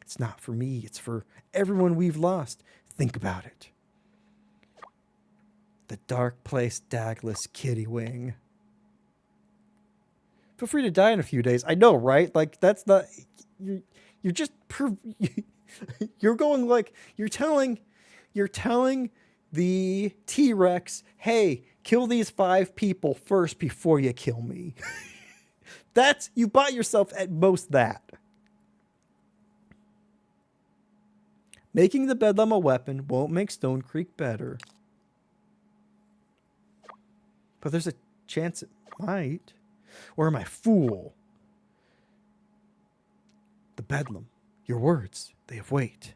It's not for me. It's for everyone we've lost. Think about it. The dark place, Douglas Kitty Wing. Feel free to die in a few days. I know, right? Like, that's not... You're just... You're going like you're telling the T-Rex, "Hey, kill these 5 people first before you kill me." That's you bought yourself at most that. Making the bedlam a weapon won't make Stone Creek better. But there's a chance it might. Or am I a fool? The bedlam. Your words, they have weight.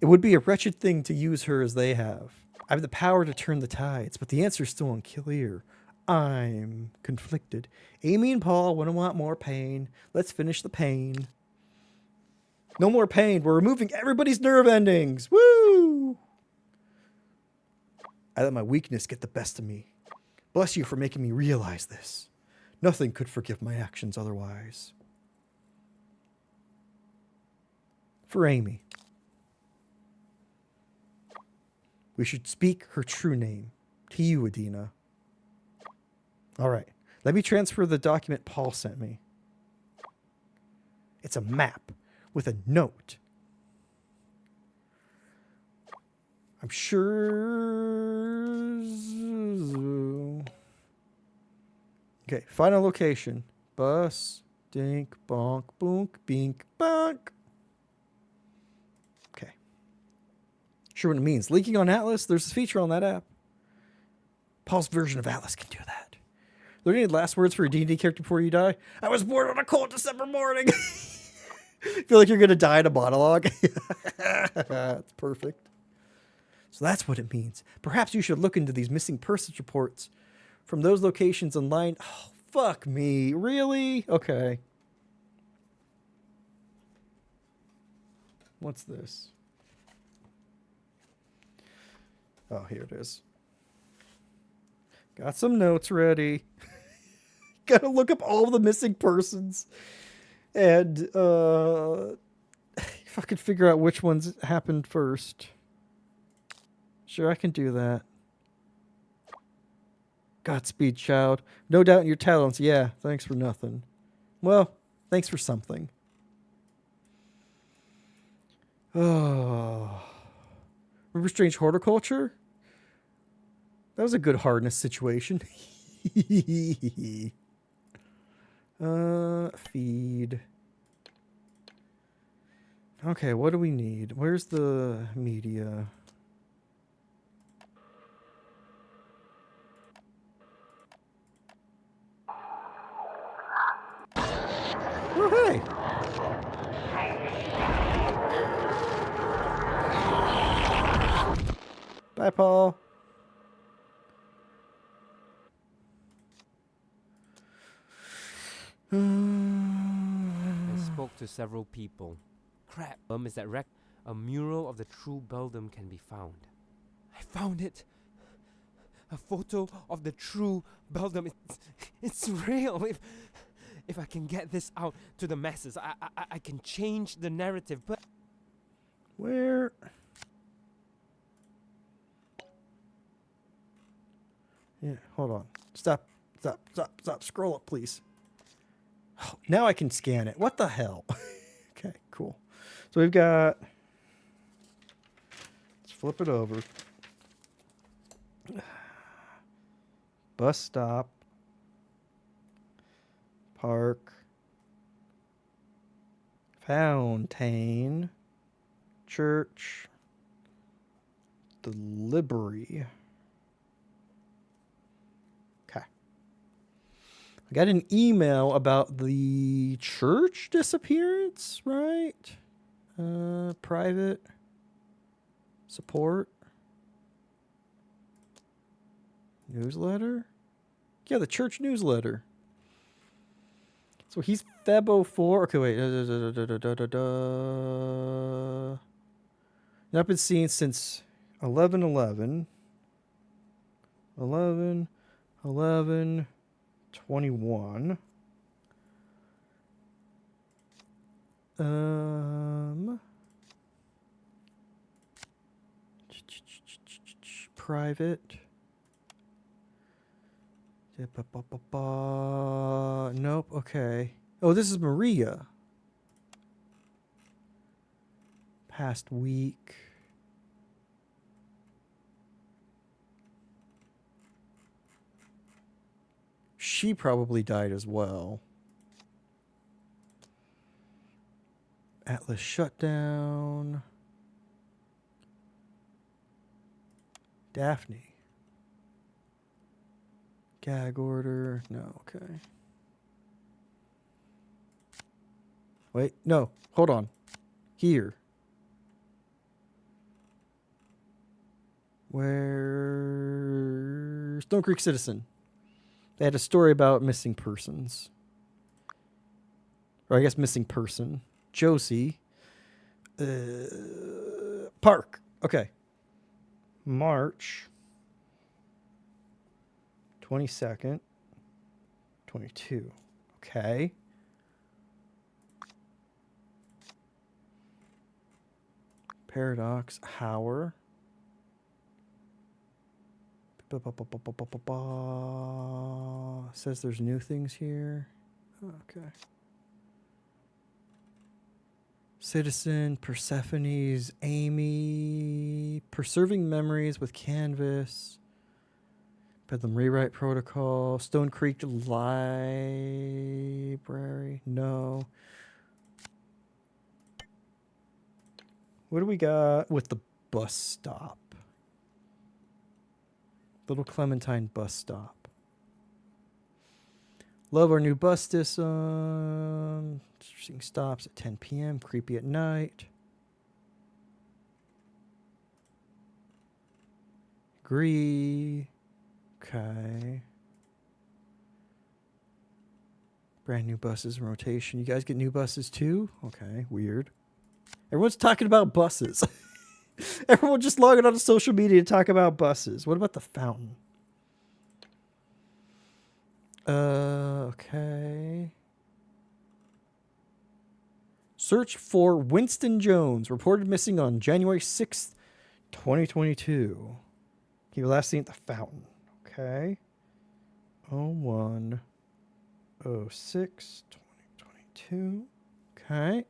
It would be a wretched thing to use her as they have. I have the power to turn the tides, but the answer is still unclear. I'm conflicted. Amy and Paul wouldn't want more pain. Let's finish the pain. No more pain. We're removing everybody's nerve endings. Woo! I let my weakness get the best of me. Bless you for making me realize this. Nothing could forgive my actions otherwise. For Amy. We should speak her true name. To you, Adina. All right. Let me transfer the document Paul sent me. It's a map with a note. I'm sure. Okay, final location. Bus, dink, bonk, boonk, bink, bonk. Okay. Sure what it means. Linking on Atlas, there's a feature on that app. Paul's version of Atlas can do that. Are there any last words for a D&D character before you die? I was born on a cold December morning. Feel like you're going to die in a monologue. That's perfect. So that's what it means. Perhaps you should look into these missing persons reports from those locations online. Oh, fuck me. Really? Okay. What's this? Oh, here it is. Got some notes ready. Gotta look up all the missing persons. And if I could figure out which ones happened first. Sure, I can do that. Godspeed, child. No doubt in your talents. Yeah, thanks for nothing. Well, thanks for something. Oh. Remember Strange Horticulture? That was a good hardness situation. Feed. Okay, what do we need? Where's the media? Oh, hey. Bye, Paul. I spoke to several people. Crap, is that a mural of the true Beldam can be found. I found it. A photo of the true Beldam. It's real. If I can get this out to the masses, I can change the narrative. But Where? Yeah, hold on. Stop. Scroll up, please. Oh, now I can scan it. What the hell? Okay, cool. So we've got... Let's flip it over. Bus stop. Park. Fountain. Church. The Library. Okay. I got an email about the church disappearance, right? Private support. Newsletter? Yeah, the church newsletter. So he's Febo 4. Okay, wait. Not been seen since 11/11. 11/11/21. Private. Nope. Okay. Oh, this is Maria. past week. She probably died as well. Atlas shutdown. Daphne. Gag order. No, okay. Wait, no, hold on. Here. Where? Stone Creek Citizen. They had a story about missing persons. Or I guess missing person. Josie. Park. Okay. March 22nd. 22. Okay. Paradox. Hauer. Says there's new things here. Okay. Citizen, Persephone's, Amy, preserving memories with Canvas, Bedlam Rewrite Protocol, Stone Creek Library, no. What do we got with the bus stop? Little Clementine bus stop. Love our new bus system. Interesting stops at 10 p.m. Creepy at night. Agree. Okay. Brand new buses in rotation. You guys get new buses too? Okay, weird. Everyone's talking about buses. Everyone just logging on to social media to talk about buses. What about the fountain? Okay. Search for Winston Jones, reported missing on January 6th, 2022. He was last seen at the fountain. Okay. 01 06 2022. Okay.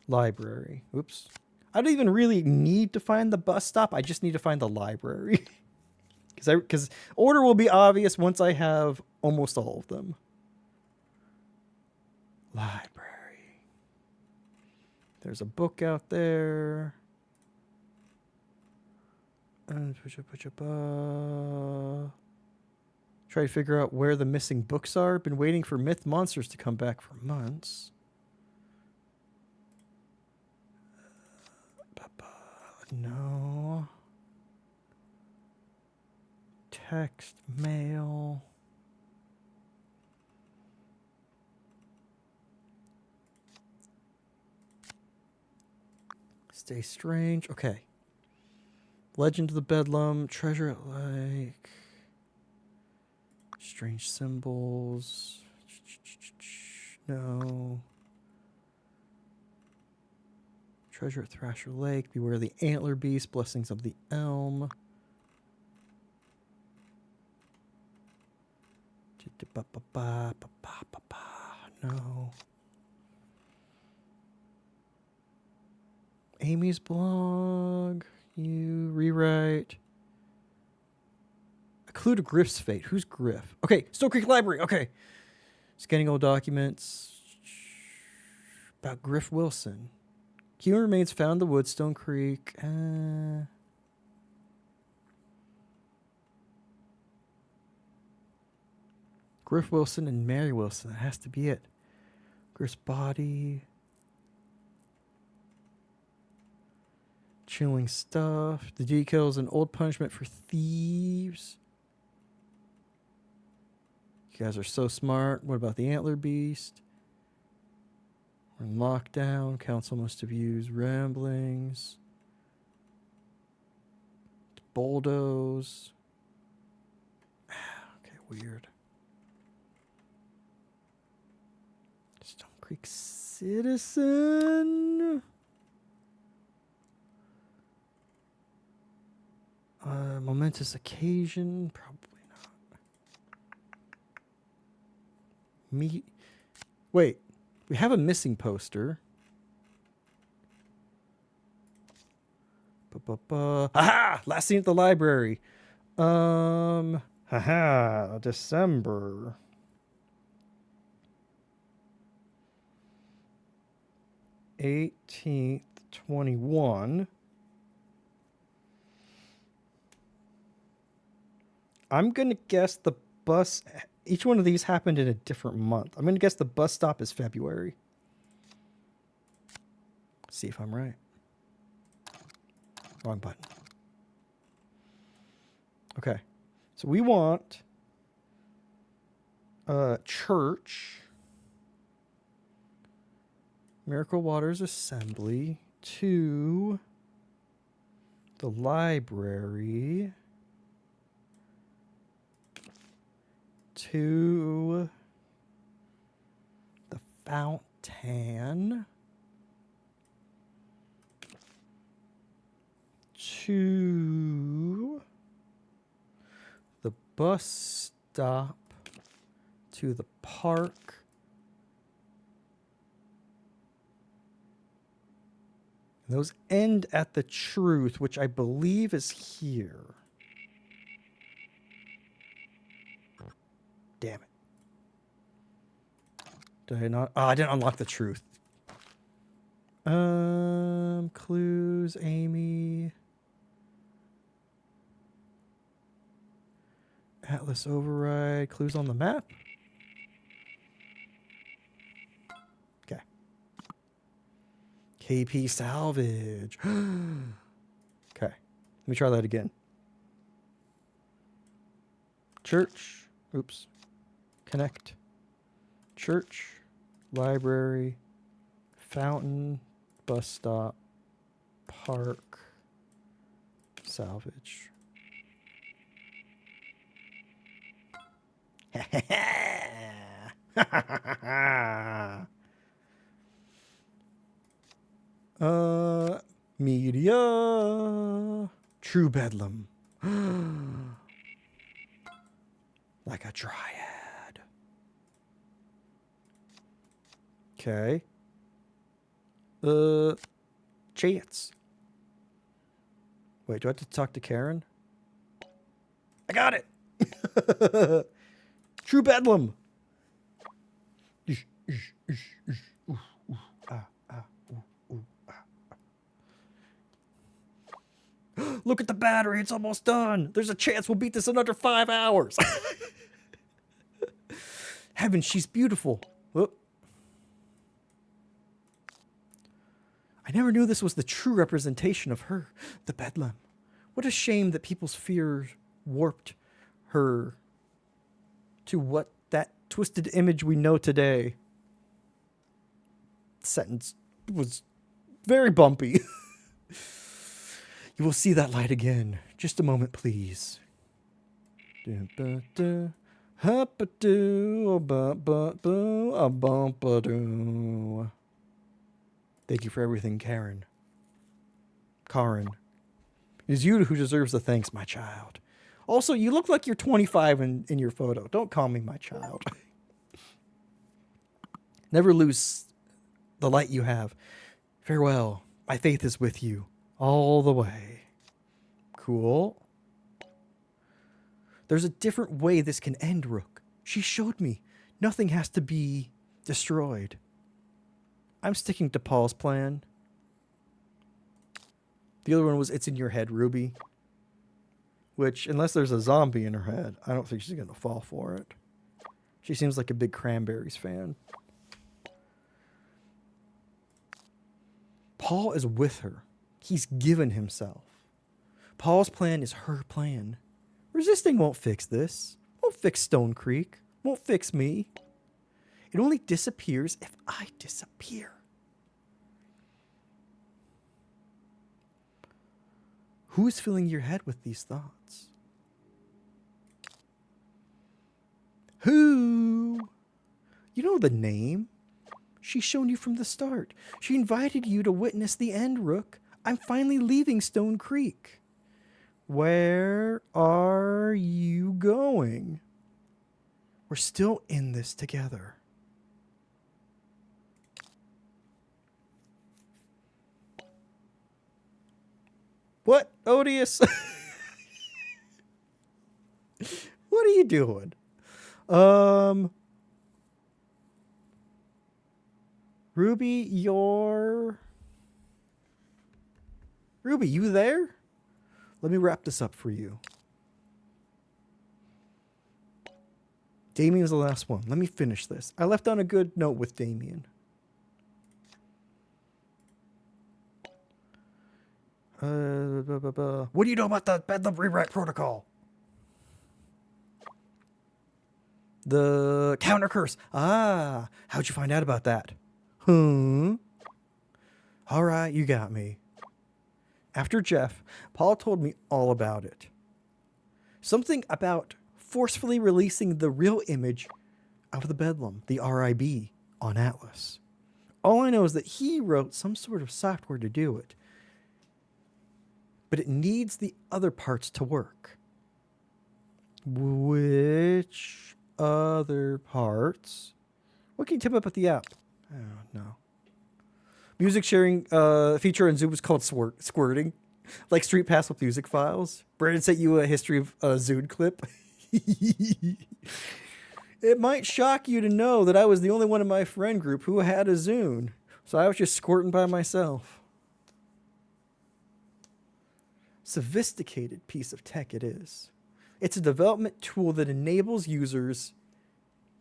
Library. Oops. I don't even really need to find the bus stop. I just need to find the library. Because order will be obvious once I have almost all of them. Library. There's a book out there. Try to figure out where the missing books are. Been waiting for Myth Monsters to come back for months. No. Text, mail. Stay strange. Okay. Legend of the Bedlam. Treasure at Lake. Strange symbols. No. Treasure at Thrasher Lake. Beware the Antler Beast. Blessings of the Elm. No. Amy's blog. You rewrite. A clue to Griff's fate. Who's Griff? Okay, Stone Creek Library. Okay. Scanning old documents. About Griff Wilson. Human remains found in the woods, Stone Creek. Griff Wilson and Mary Wilson. That has to be it. Griff's body. Chilling stuff. The decals and old punishment for thieves. You guys are so smart. What about the Antler Beast? We're in lockdown. Council must have used ramblings. Bulldoze. Okay, weird. Stone Creek Citizen. Momentous occasion. Probably not. Wait. We have a missing poster. Aha! Last scene at the library. Haha, December. '18th, 21. I'm gonna guess the bus. Each one of these happened in a different month. I'm gonna guess the bus stop is February. See if I'm right. Wrong button. Okay. So we want church, Miracle Waters Assembly, to the library, to the fountain, to the bus stop, to the park, and those end at the truth, which I believe is here. Damn it. Did I not? Oh, I didn't unlock the truth. Clues, Amy. Atlas override. Clues on the map. Okay. KP salvage. Okay. Let me try that again. Church. Oops. Connect. Church. Library. Fountain. Bus stop. Park. Salvage. Media. True Bedlam. Like a dryad. Okay. Chance. Wait, do I have to talk to Karen? I got it. True Bedlam. Look at the battery. It's almost done. There's a chance we'll beat this in under 5 hours. Heaven, she's beautiful. Whoop. I never knew this was the true representation of her, the Bedlam. What a shame that people's fears warped her to what that twisted image we know today. Sentence was very bumpy. You will see that light again. Just a moment, please. Thank you for everything, Karen. Karen. It is you who deserves the thanks, my child. Also, you look like you're 25 in your photo. Don't call me my child. Never lose the light you have. Farewell. My faith is with you all the way. Cool. There's a different way this can end, Rook. She showed me. Nothing has to be destroyed. I'm sticking to Paul's plan. The other one was It's in Your Head, Ruby. Which, unless there's a zombie in her head, I don't think she's going to fall for it. She seems like a big Cranberries fan. Paul is with her. He's given himself. Paul's plan is her plan. Resisting won't fix this. Won't fix Stone Creek. Won't fix me. It only disappears if I disappear. Who is filling your head with these thoughts? Who? You know the name. She's shown you from the start. She invited you to witness the end, Rook. I'm finally leaving Stone Creek. Where are you going? We're still in this together. What, Odious? What are you doing? Ruby, Ruby, you there? Let me wrap this up for you. Damien's the last one. Let me finish this. I left on a good note with Damien. What do you know about the Bedlam rewrite protocol? The counter curse. Ah, how'd you find out about that? All right, you got me. After Jeff, Paul told me all about it. Something about forcefully releasing the real image of the Bedlam, the RIB, on Atlas. All I know is that he wrote some sort of software to do it. But it needs the other parts to work. Which other parts? What can you tip up at the app? Oh, no. Music sharing feature in Zoom is called squirting. Like Street Pass with music files. Brandon sent you a history of a Zune clip. It might shock you to know that I was the only one in my friend group who had a Zune. So I was just squirting by myself. Sophisticated piece of tech it is. It's a development tool that enables users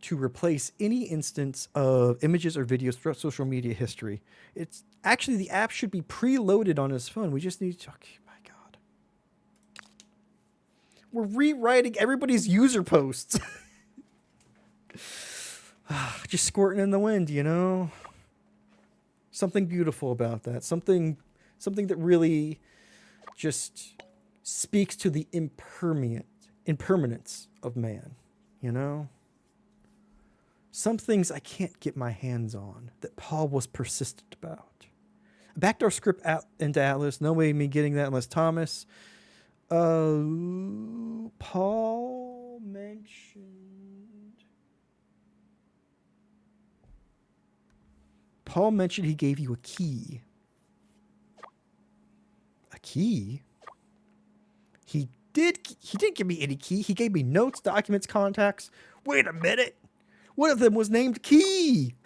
to replace any instance of images or videos throughout social media history. It's actually, the app should be preloaded on his phone. We just need to, okay, my God. We're rewriting everybody's user posts. Just squirting in the wind, you know? Something beautiful about that. Something that really just speaks to the impermanence of man, you know? Some things I can't get my hands on that Paul was persistent about. A backdoor script out into Atlas. No way me getting that unless Thomas. Paul mentioned he gave you a key. A key? He didn't give me any key. He gave me notes, documents, contacts. Wait a minute. One of them was named Key.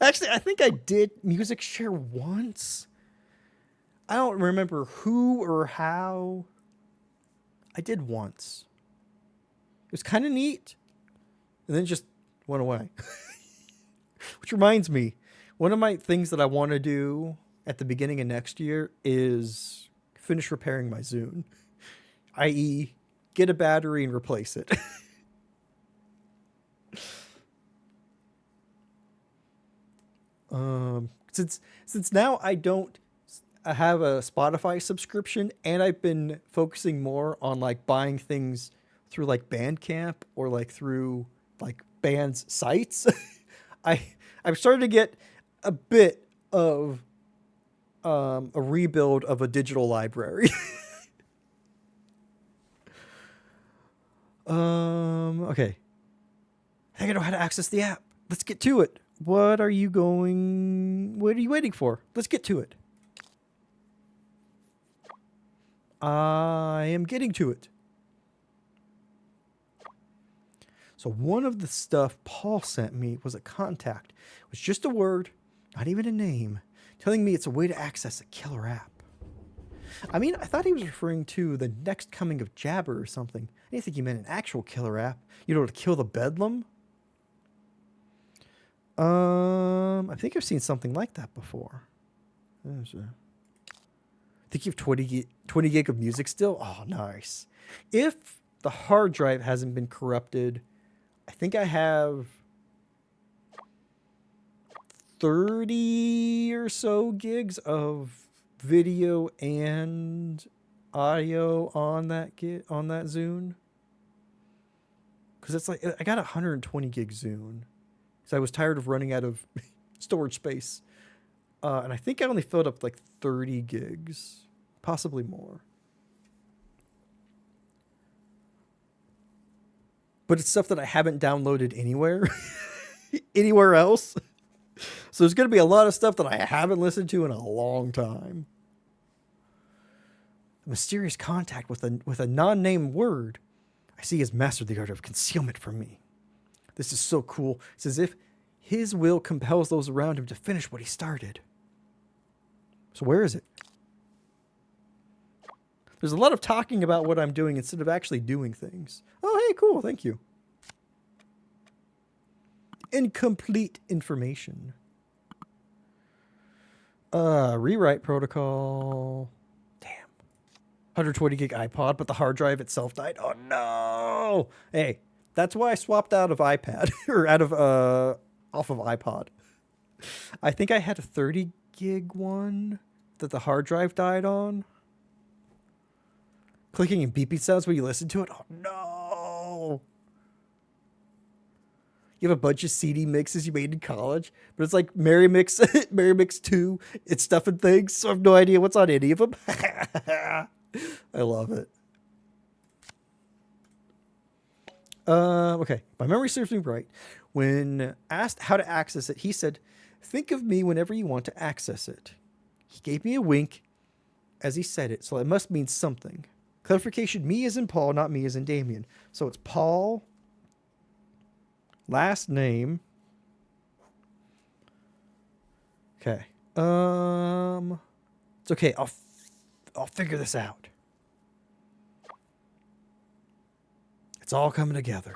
Actually, I think I did music share once. I don't remember who or how. I did once. It was kind of neat. And then it just went away. Which reminds me, one of my things that I want to do at the beginning of next year is finish repairing my Zune. i.e., get a battery and replace it. Since now I don't have a Spotify subscription, and I've been focusing more on like buying things through like Bandcamp or like through like bands' sites, I've started to get a bit of a rebuild of a digital library. Okay. I think I know how to access the app. Let's get to it. What are you waiting for? Let's get to it. I am getting to it. So one of the stuff Paul sent me was a contact. It was just a word, not even a name, telling me it's a way to access a killer app. I mean, I thought he was referring to the next coming of Jabber or something. I didn't think he meant an actual killer app. You know, to kill the Bedlam? I think I've seen something like that before. I think you have 20 gig of music still? Oh, nice. If the hard drive hasn't been corrupted, I think I have 30 or so gigs of video and audio on that Zune. Because it's like, I got a 120 gig Zune. So I was tired of running out of storage space. And I think I only filled up like 30 gigs, possibly more. But it's stuff that I haven't downloaded anywhere else. So there's going to be a lot of stuff that I haven't listened to in a long time. The mysterious contact with a non-named word I see has mastered the art of concealment from me. This is so cool. It's as if his will compels those around him to finish what he started. So where is it? There's a lot of talking about what I'm doing instead of actually doing things. Oh, hey, cool. Thank you. Incomplete information. Rewrite protocol. Damn. 120 gig iPod, but the hard drive itself died. Oh, no. Hey, that's why I swapped out of iPad or off of iPod. I think I had a 30 gig one that the hard drive died on. Clicking and beeping sounds when you listen to it. Oh, no. You have a bunch of CD mixes you made in college, but it's like Merry Mix, Merry Mix 2, it's stuff and things, so I have no idea what's on any of them. I love it. Okay, my memory serves me right. When asked how to access it, he said, "Think of me whenever you want to access it." He gave me a wink as he said it, so it must mean something. Clarification, me as in Paul, not me as in Damien. So it's Paul, last name. Okay. It's okay. I'll figure this out. It's all coming together.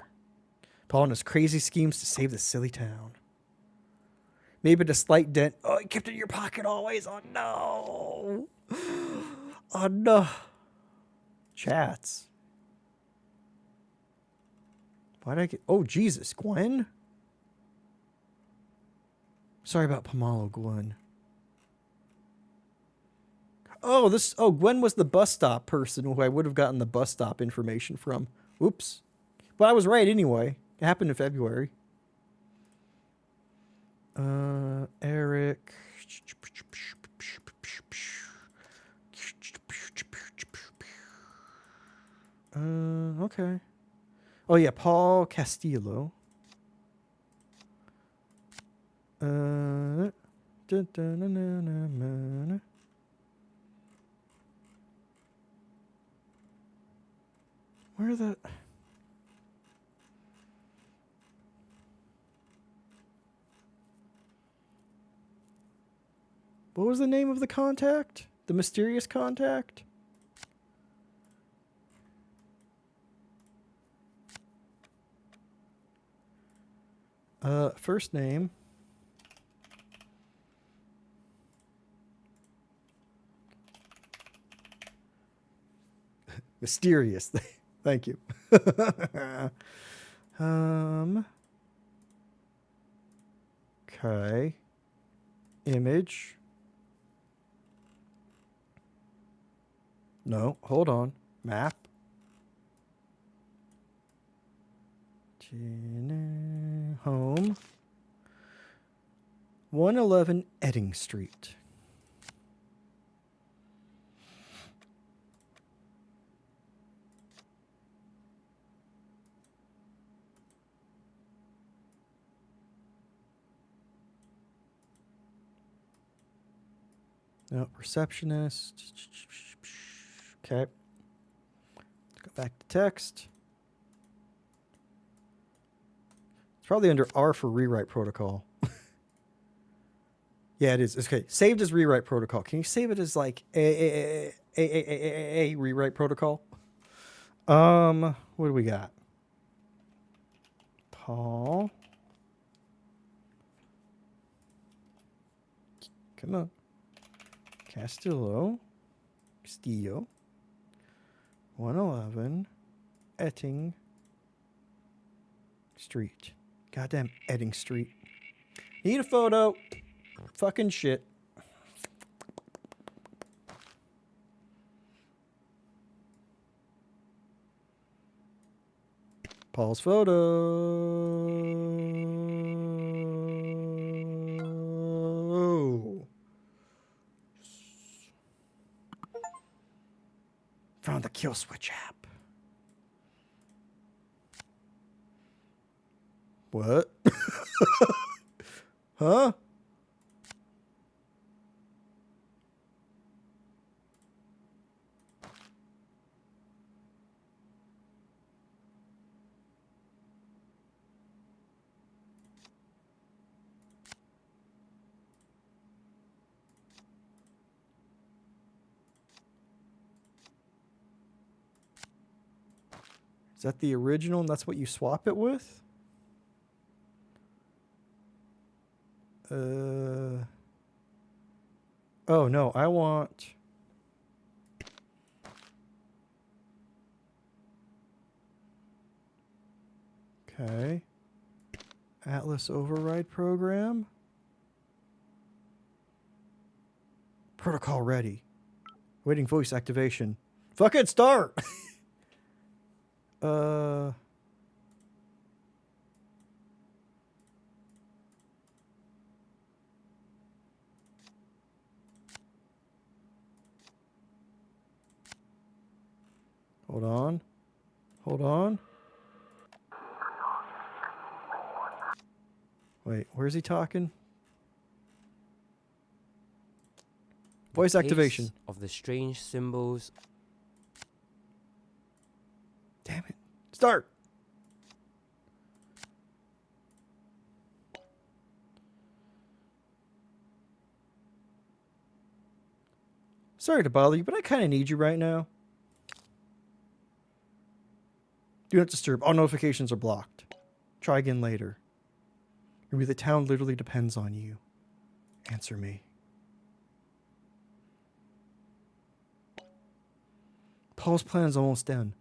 Paul and his crazy schemes to save this silly town. Maybe a slight dent. Oh, you kept it in your pocket always. Oh, no. Oh, no. Chats. Why did I get... Oh, Jesus. Gwen? Sorry about Pomalo, Gwen. Oh, Gwen was the bus stop person who I would have gotten the bus stop information from. Oops. But I was right anyway. It happened in February. Eric. Okay. Oh yeah, Paul Castillo. Where the... What was the name of the contact? The mysterious contact? First name. Mysterious. Thank you. Okay. Image. No, hold on. Map. Home. 111 Edding Street. No, receptionist. Okay. Let's go back to text. It's probably under R for rewrite protocol. Yeah, it is. Okay, saved as rewrite protocol. Can you save it as like a rewrite protocol? What do we got? Paul. Come on. Castillo. 111 Etting Street. Goddamn Edding Street. Need a photo. Fucking shit. Paul's photo. Found the kill switch app. What? Huh? Is that the original and that's what you swap it with? Oh no, I want... Okay. Atlas override program. Protocol ready. Waiting voice activation. Fuck it, start! Hold on. Hold on. Wait, where's he talking? Voice activation. Case of the strange symbols. Damn it. Start! Sorry to bother you, but I kind of need you right now. Do not disturb. All notifications are blocked. Try again later. Maybe the town literally depends on you. Answer me. Paul's plan is almost done.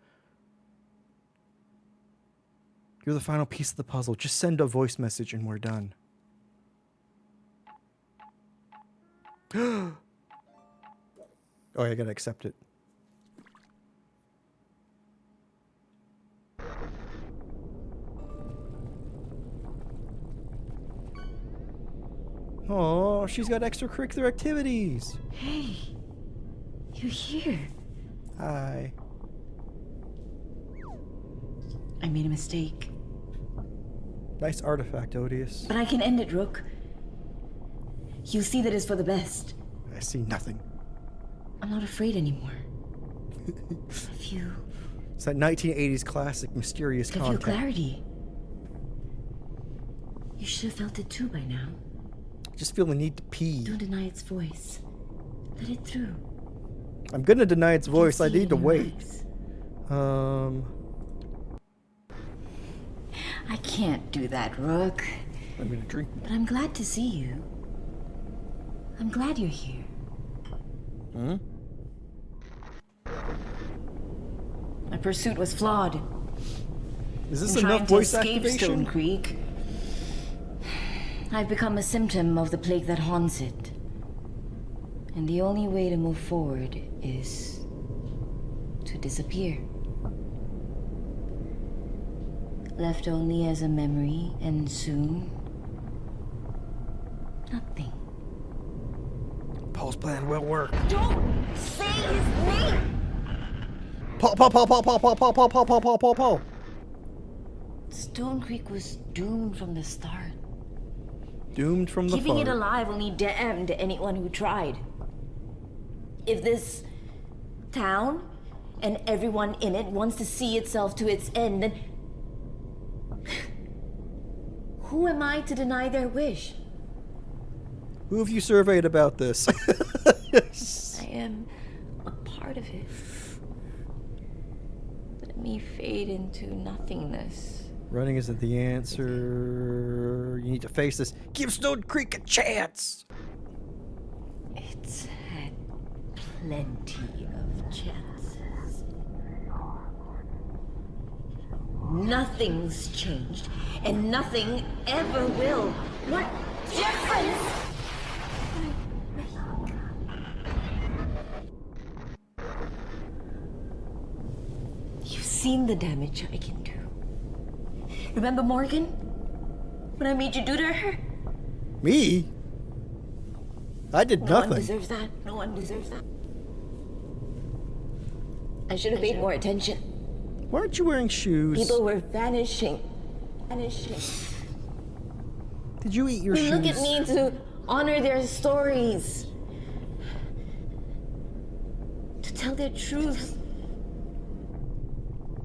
You're the final piece of the puzzle. Just send a voice message and we're done. Oh, I gotta accept it. Oh, she's got extracurricular activities. Hey, you're here. Hi. I made a mistake. Nice artifact, Odious. But I can end it, Rook. You see that it's for the best. I see nothing. I'm not afraid anymore. I feel... It's that 1980s classic mysterious I feel contact. clarity. You should have felt it too by now. I just feel the need to pee. Don't deny its voice. Let it through. I'm gonna deny its voice. I See it need to in your wait. eyes. I can't do that, Rook. I'm gonna drink. But I'm glad to see you. I'm glad you're here. Hmm? My pursuit was flawed. Is this In trying enough to voice escape Stone activation? Creek, I've become a symptom of the plague that haunts it. And the only way to move forward is to disappear. Left only as a memory, and soon, nothing. Paul's plan will work. Don't say his name! Paul. Stone Creek was doomed from the start. Doomed from the Keeping it fart. alive only damned anyone who tried. If this town and everyone in it wants to see itself to its end, then who am I to deny their wish? Who have you surveyed about this? I am a part of it. Let me fade into nothingness. Running isn't the answer. You need to face this. Give Stone Creek a chance. It's had plenty of chances. Nothing's changed, and nothing ever will. What difference? You've seen the damage I can do. Remember Morgan? What I made you do to her? Me? I did No one nothing. deserves that. No one deserves that. I should have paid more attention. Why aren't you wearing shoes? People were vanishing. Vanishing. Did you eat your They shoes? look at me to honor their stories. To tell their truth.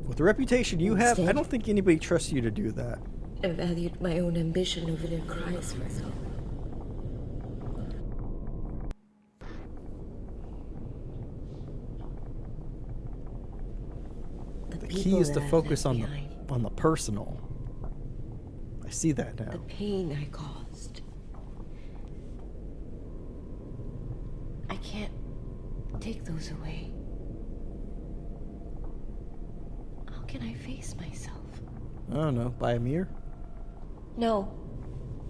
With the reputation you have, I Instead- don't think anybody trusts you to do that. I valued my own ambition over their cries for help. The key people is to that I've focus left on behind. the personal. I see that The now. pain I caused. I can't take those away. How can I face myself? I don't know. Buy a mirror? No.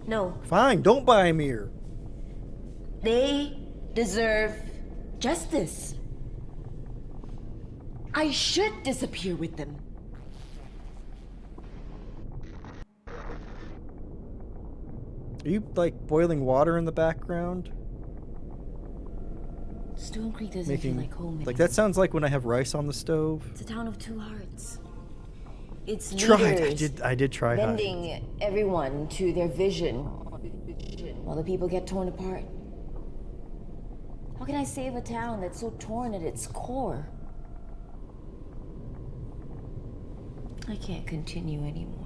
No. Fine, don't buy a mirror. They deserve justice. I should disappear with them. Are you like boiling water in the background? Stone Creek doesn't Making feel like home like anymore. that sounds like when I have rice on the stove. It's a town of two hearts. It's Tried. leaders I did try hard. bending everyone to their vision, while the people get torn apart. How can I save a town that's so torn at its core? I can't continue anymore.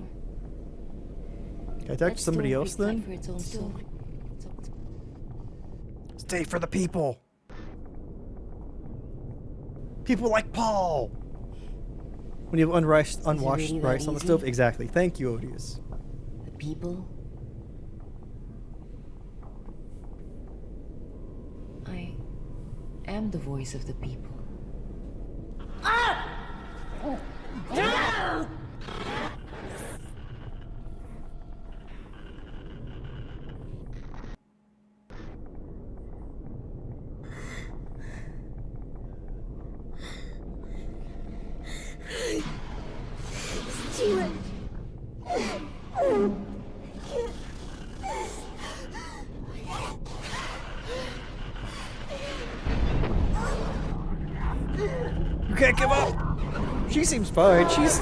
Can I talk to somebody else then? For its own soul. Stay for the people. People like Paul. When you have unwashed really that rice on the easy? stove? Exactly. Thank you, Odious. The people. I am the voice of the people. You can't give up. She seems fine. She's,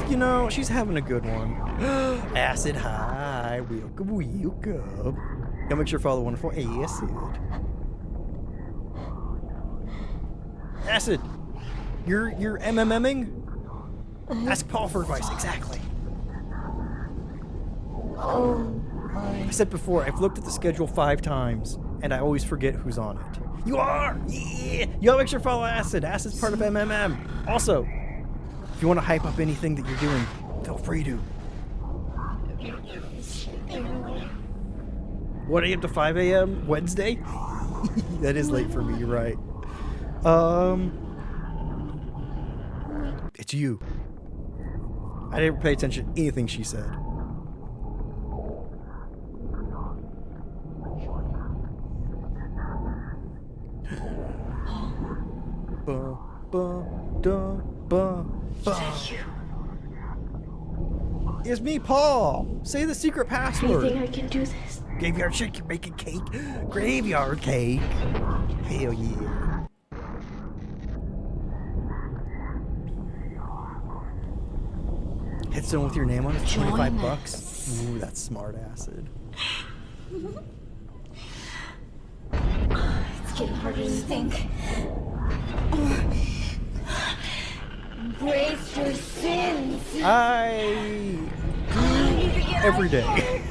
she's having a good one. Acid high. Welcome, welcome. Gotta make sure to follow the wonderful Acid. Acid. You're MMMing? Ask Paul for advice. Exactly. I said before, I've looked at the schedule 5 times, and I always forget who's on it. You are! Yeah! You gotta make sure to follow Acid. Acid's part of MMM. Also, if you want to hype up anything that you're doing, feel free to. 1 a.m. to 5 a.m. Wednesday? That is late for me, you're right. It's you. I didn't pay attention to anything she said. Ba, ba, da, ba, ba. It's me, Paul. Say the secret password. I think I can do this. Graveyard shake, you're making cake. Graveyard cake. Hell yeah. Headstone with your name on it, Join 25 us. bucks. Ooh, that's smart Acid. It's getting harder to think. Embrace your sins. I do every day.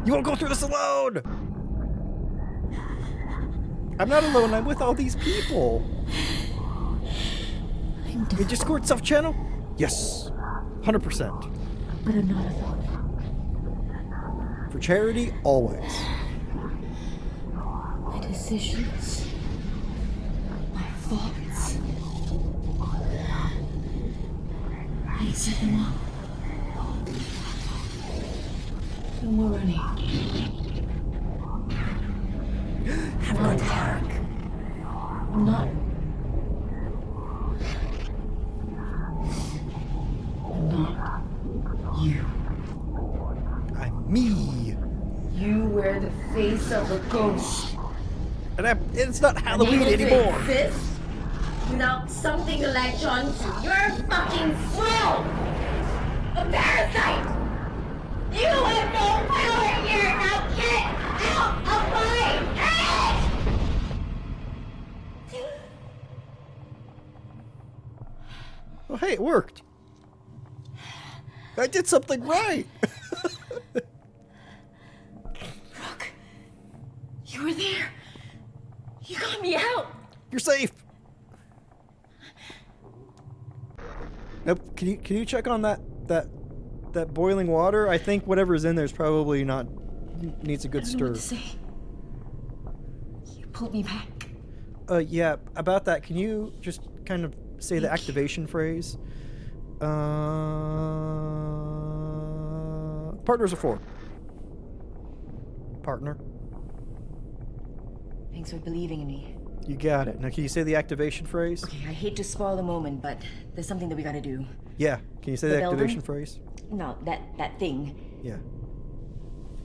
You won't go through this alone. I'm not alone. I'm with all these people. Your Discord self channel? Yes, 100%. But I'm not alone. For charity, always. My decisions, my thoughts, I set them up. No more running. Have a good park. I'm not. I'm not you. I'm me. You wear the face of a ghost. And it's not Halloween Unable to anymore. exist without something to latch onto. You're a fucking fool! A parasite! You have no power here! Now get out of my head! Oh, hey, it worked. I did something right. Brooke, you were there. You got me out. You're safe. Nope. Can you check on that boiling water? I think whatever's in there is probably not needs a good I don't know stir. what to say. You pulled me back. Yeah, about that, can you just kind of say the activation phrase? Partners of 4. Partner. Thanks for believing in me. You got it. Now, can you say the activation phrase? Okay, I hate to spoil the moment, but there's something that we gotta do. Yeah. Can you say The the activation building? phrase? No, that thing. Yeah.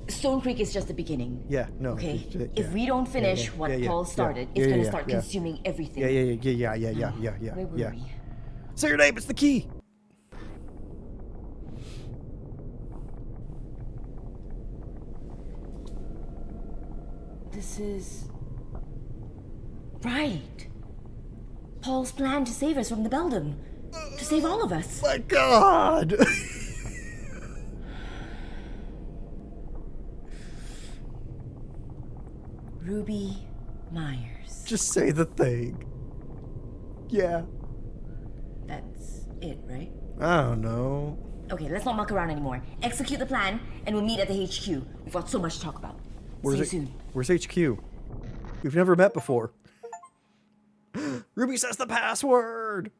Stone Creek is just the beginning. Yeah. No. Okay? yeah. If we don't finish what Paul started, it's gonna start consuming everything. Yeah. Where were we? Say your name. It's the key. This is... Right. Paul's plan to save us from the Beldam. To save all of us. My God. Ruby Myers. Just say the thing. Yeah. That's it, right? I don't know. Okay, let's not muck around anymore. Execute the plan, and we'll meet at the HQ. We've got so much to talk about. See you soon. Where's HQ? We've never met before. Ruby says the password.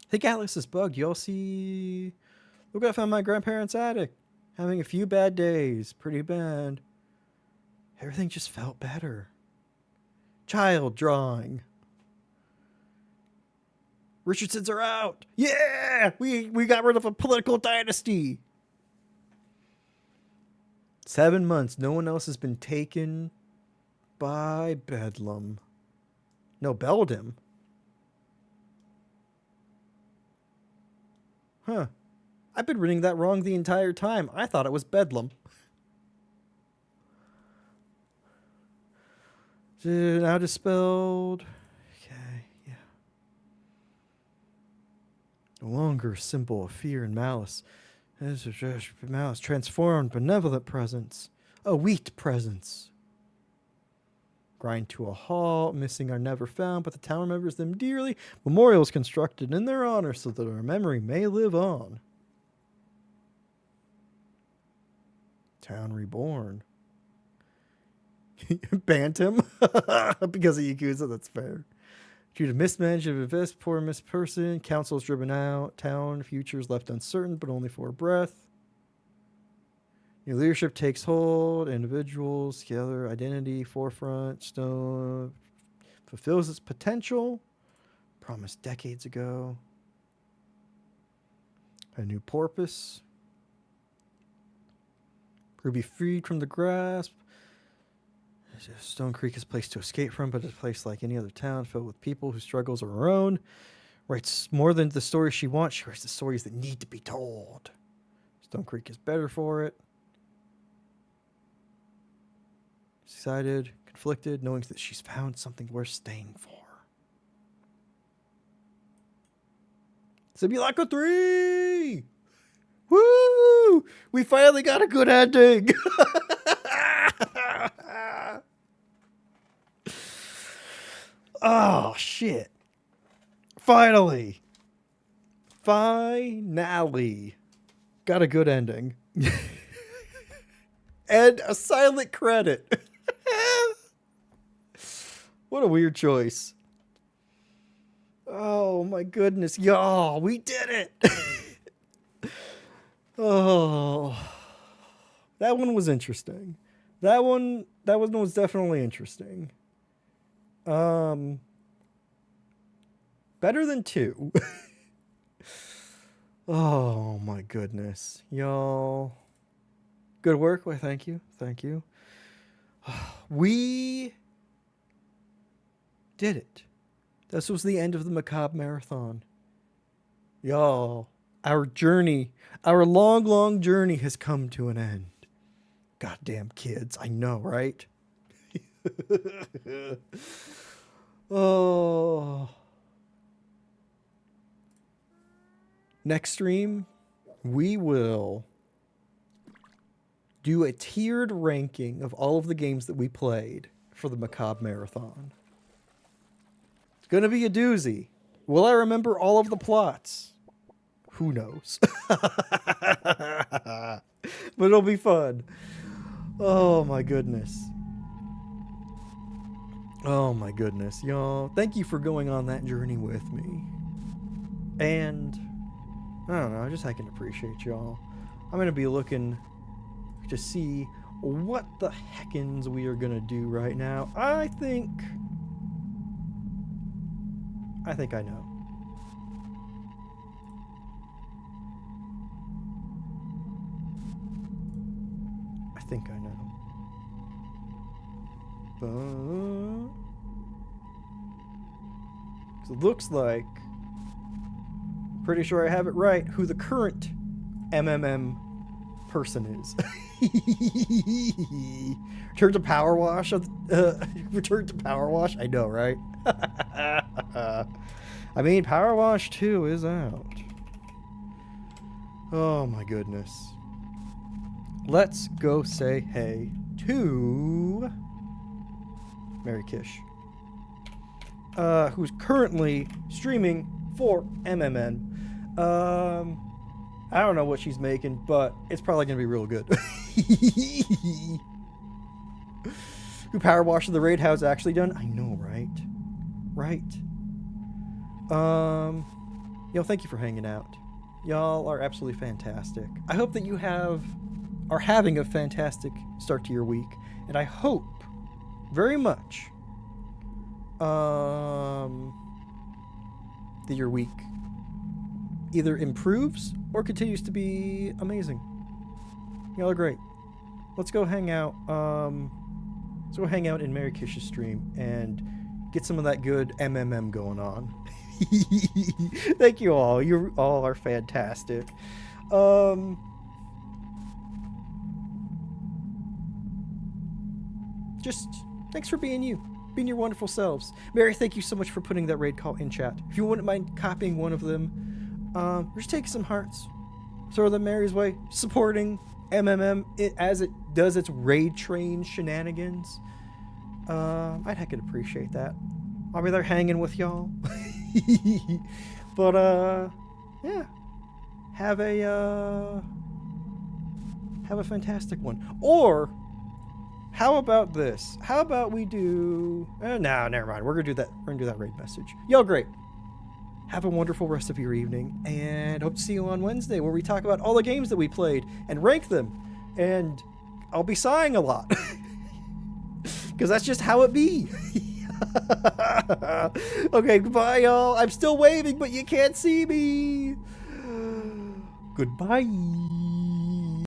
Hey, Alex, this bug. Y'all see? Look what I found in my grandparents' attic. Having a few bad days. Pretty bad. Everything just felt better. Child drawing. Richardsons are out. Yeah! We got rid of a political dynasty. 7 months. No one else has been taken by Bedlam. No, Beldam. Huh. I've been reading that wrong the entire time. I thought it was Bedlam. Now dispelled. Okay, yeah. No longer a symbol of fear and malice. This is just malice transformed benevolent presence. A wheat presence. Grind to a halt. Missing are never found, but the town remembers them dearly. Memorials constructed in their honor so that our memory may live on. Town reborn. Bantam? Because of Yakuza, that's fair. Due to mismanagement of this poor missed person, council is driven out. Town futures left uncertain, but only for a breath. New leadership takes hold. Individuals together, identity, forefront, stone fulfills its potential. Promised decades ago. A new porpoise. Ruby freed from the grasp. Stone Creek is a place to escape from, but it's a place like any other town filled with people whose struggles are her own. Writes more than the stories she wants. She writes the stories that need to be told. Stone Creek is better for it. Excited, conflicted, knowing that she's found something worth staying for. Simulacra 3! Woo! We finally got a good ending! Oh, shit. Finally. Finally. Got a good ending. And a silent credit. What a weird choice. Oh, my goodness. Y'all, we did it. Oh. That one was interesting. That one was definitely interesting. Better than 2. Oh my goodness. Y'all. Good work. Well, thank you. Thank you. We did it. This was the end of the Macabre Marathon. Y'all, our journey, our long, long journey has come to an end. Goddamn kids. I know, right? Oh. Next stream, we will do a tiered ranking of all of the games that we played for the Macabre Marathon. It's going to be a doozy. Will I remember all of the plots? Who knows? But it'll be fun. Oh my goodness. Oh my goodness, y'all. Thank you for going on that journey with me. And I don't know, I can appreciate y'all. I'm gonna be looking to see what the heckins we are gonna do right now. I think I know. I think I know. But it looks like, pretty sure I have it right, who the current MMM person is. Return to Power Wash. Return to Power Wash. I know, right? I mean, Power Wash 2 is out. Oh my goodness. Let's go say hey to Mary Kish, who's currently streaming for MMN. I don't know what she's making, but it's probably gonna be real good. Who power washed the raid? How's actually done? I know, right? Right. Yo, thank you for hanging out. Y'all are absolutely fantastic. I hope that you are having a fantastic start to your week, and I hope very much that your week either improves or continues to be amazing. Y'all are great. Let's go hang out. Let's go hang out in Mary Kish's stream and get some of that good MMM going on. Thank you all. You all are fantastic. Just thanks for being you, being your wonderful selves. Mary, thank you so much for putting that raid call in chat. If you wouldn't mind copying one of them, just take some hearts, throw them Mary's way, supporting MMM as it does its raid train shenanigans. I'd heckin' appreciate that. I'll be there hanging with y'all. But yeah, have a fantastic one. Or how about this? How about we do? No, never mind. We're gonna do that. We're gonna do that raid message. Y'all great. Have a wonderful rest of your evening, and hope to see you on Wednesday, where we talk about all the games that we played and rank them. And I'll be sighing a lot, because that's just how it be. Okay, goodbye, y'all. I'm still waving, but you can't see me. Goodbye.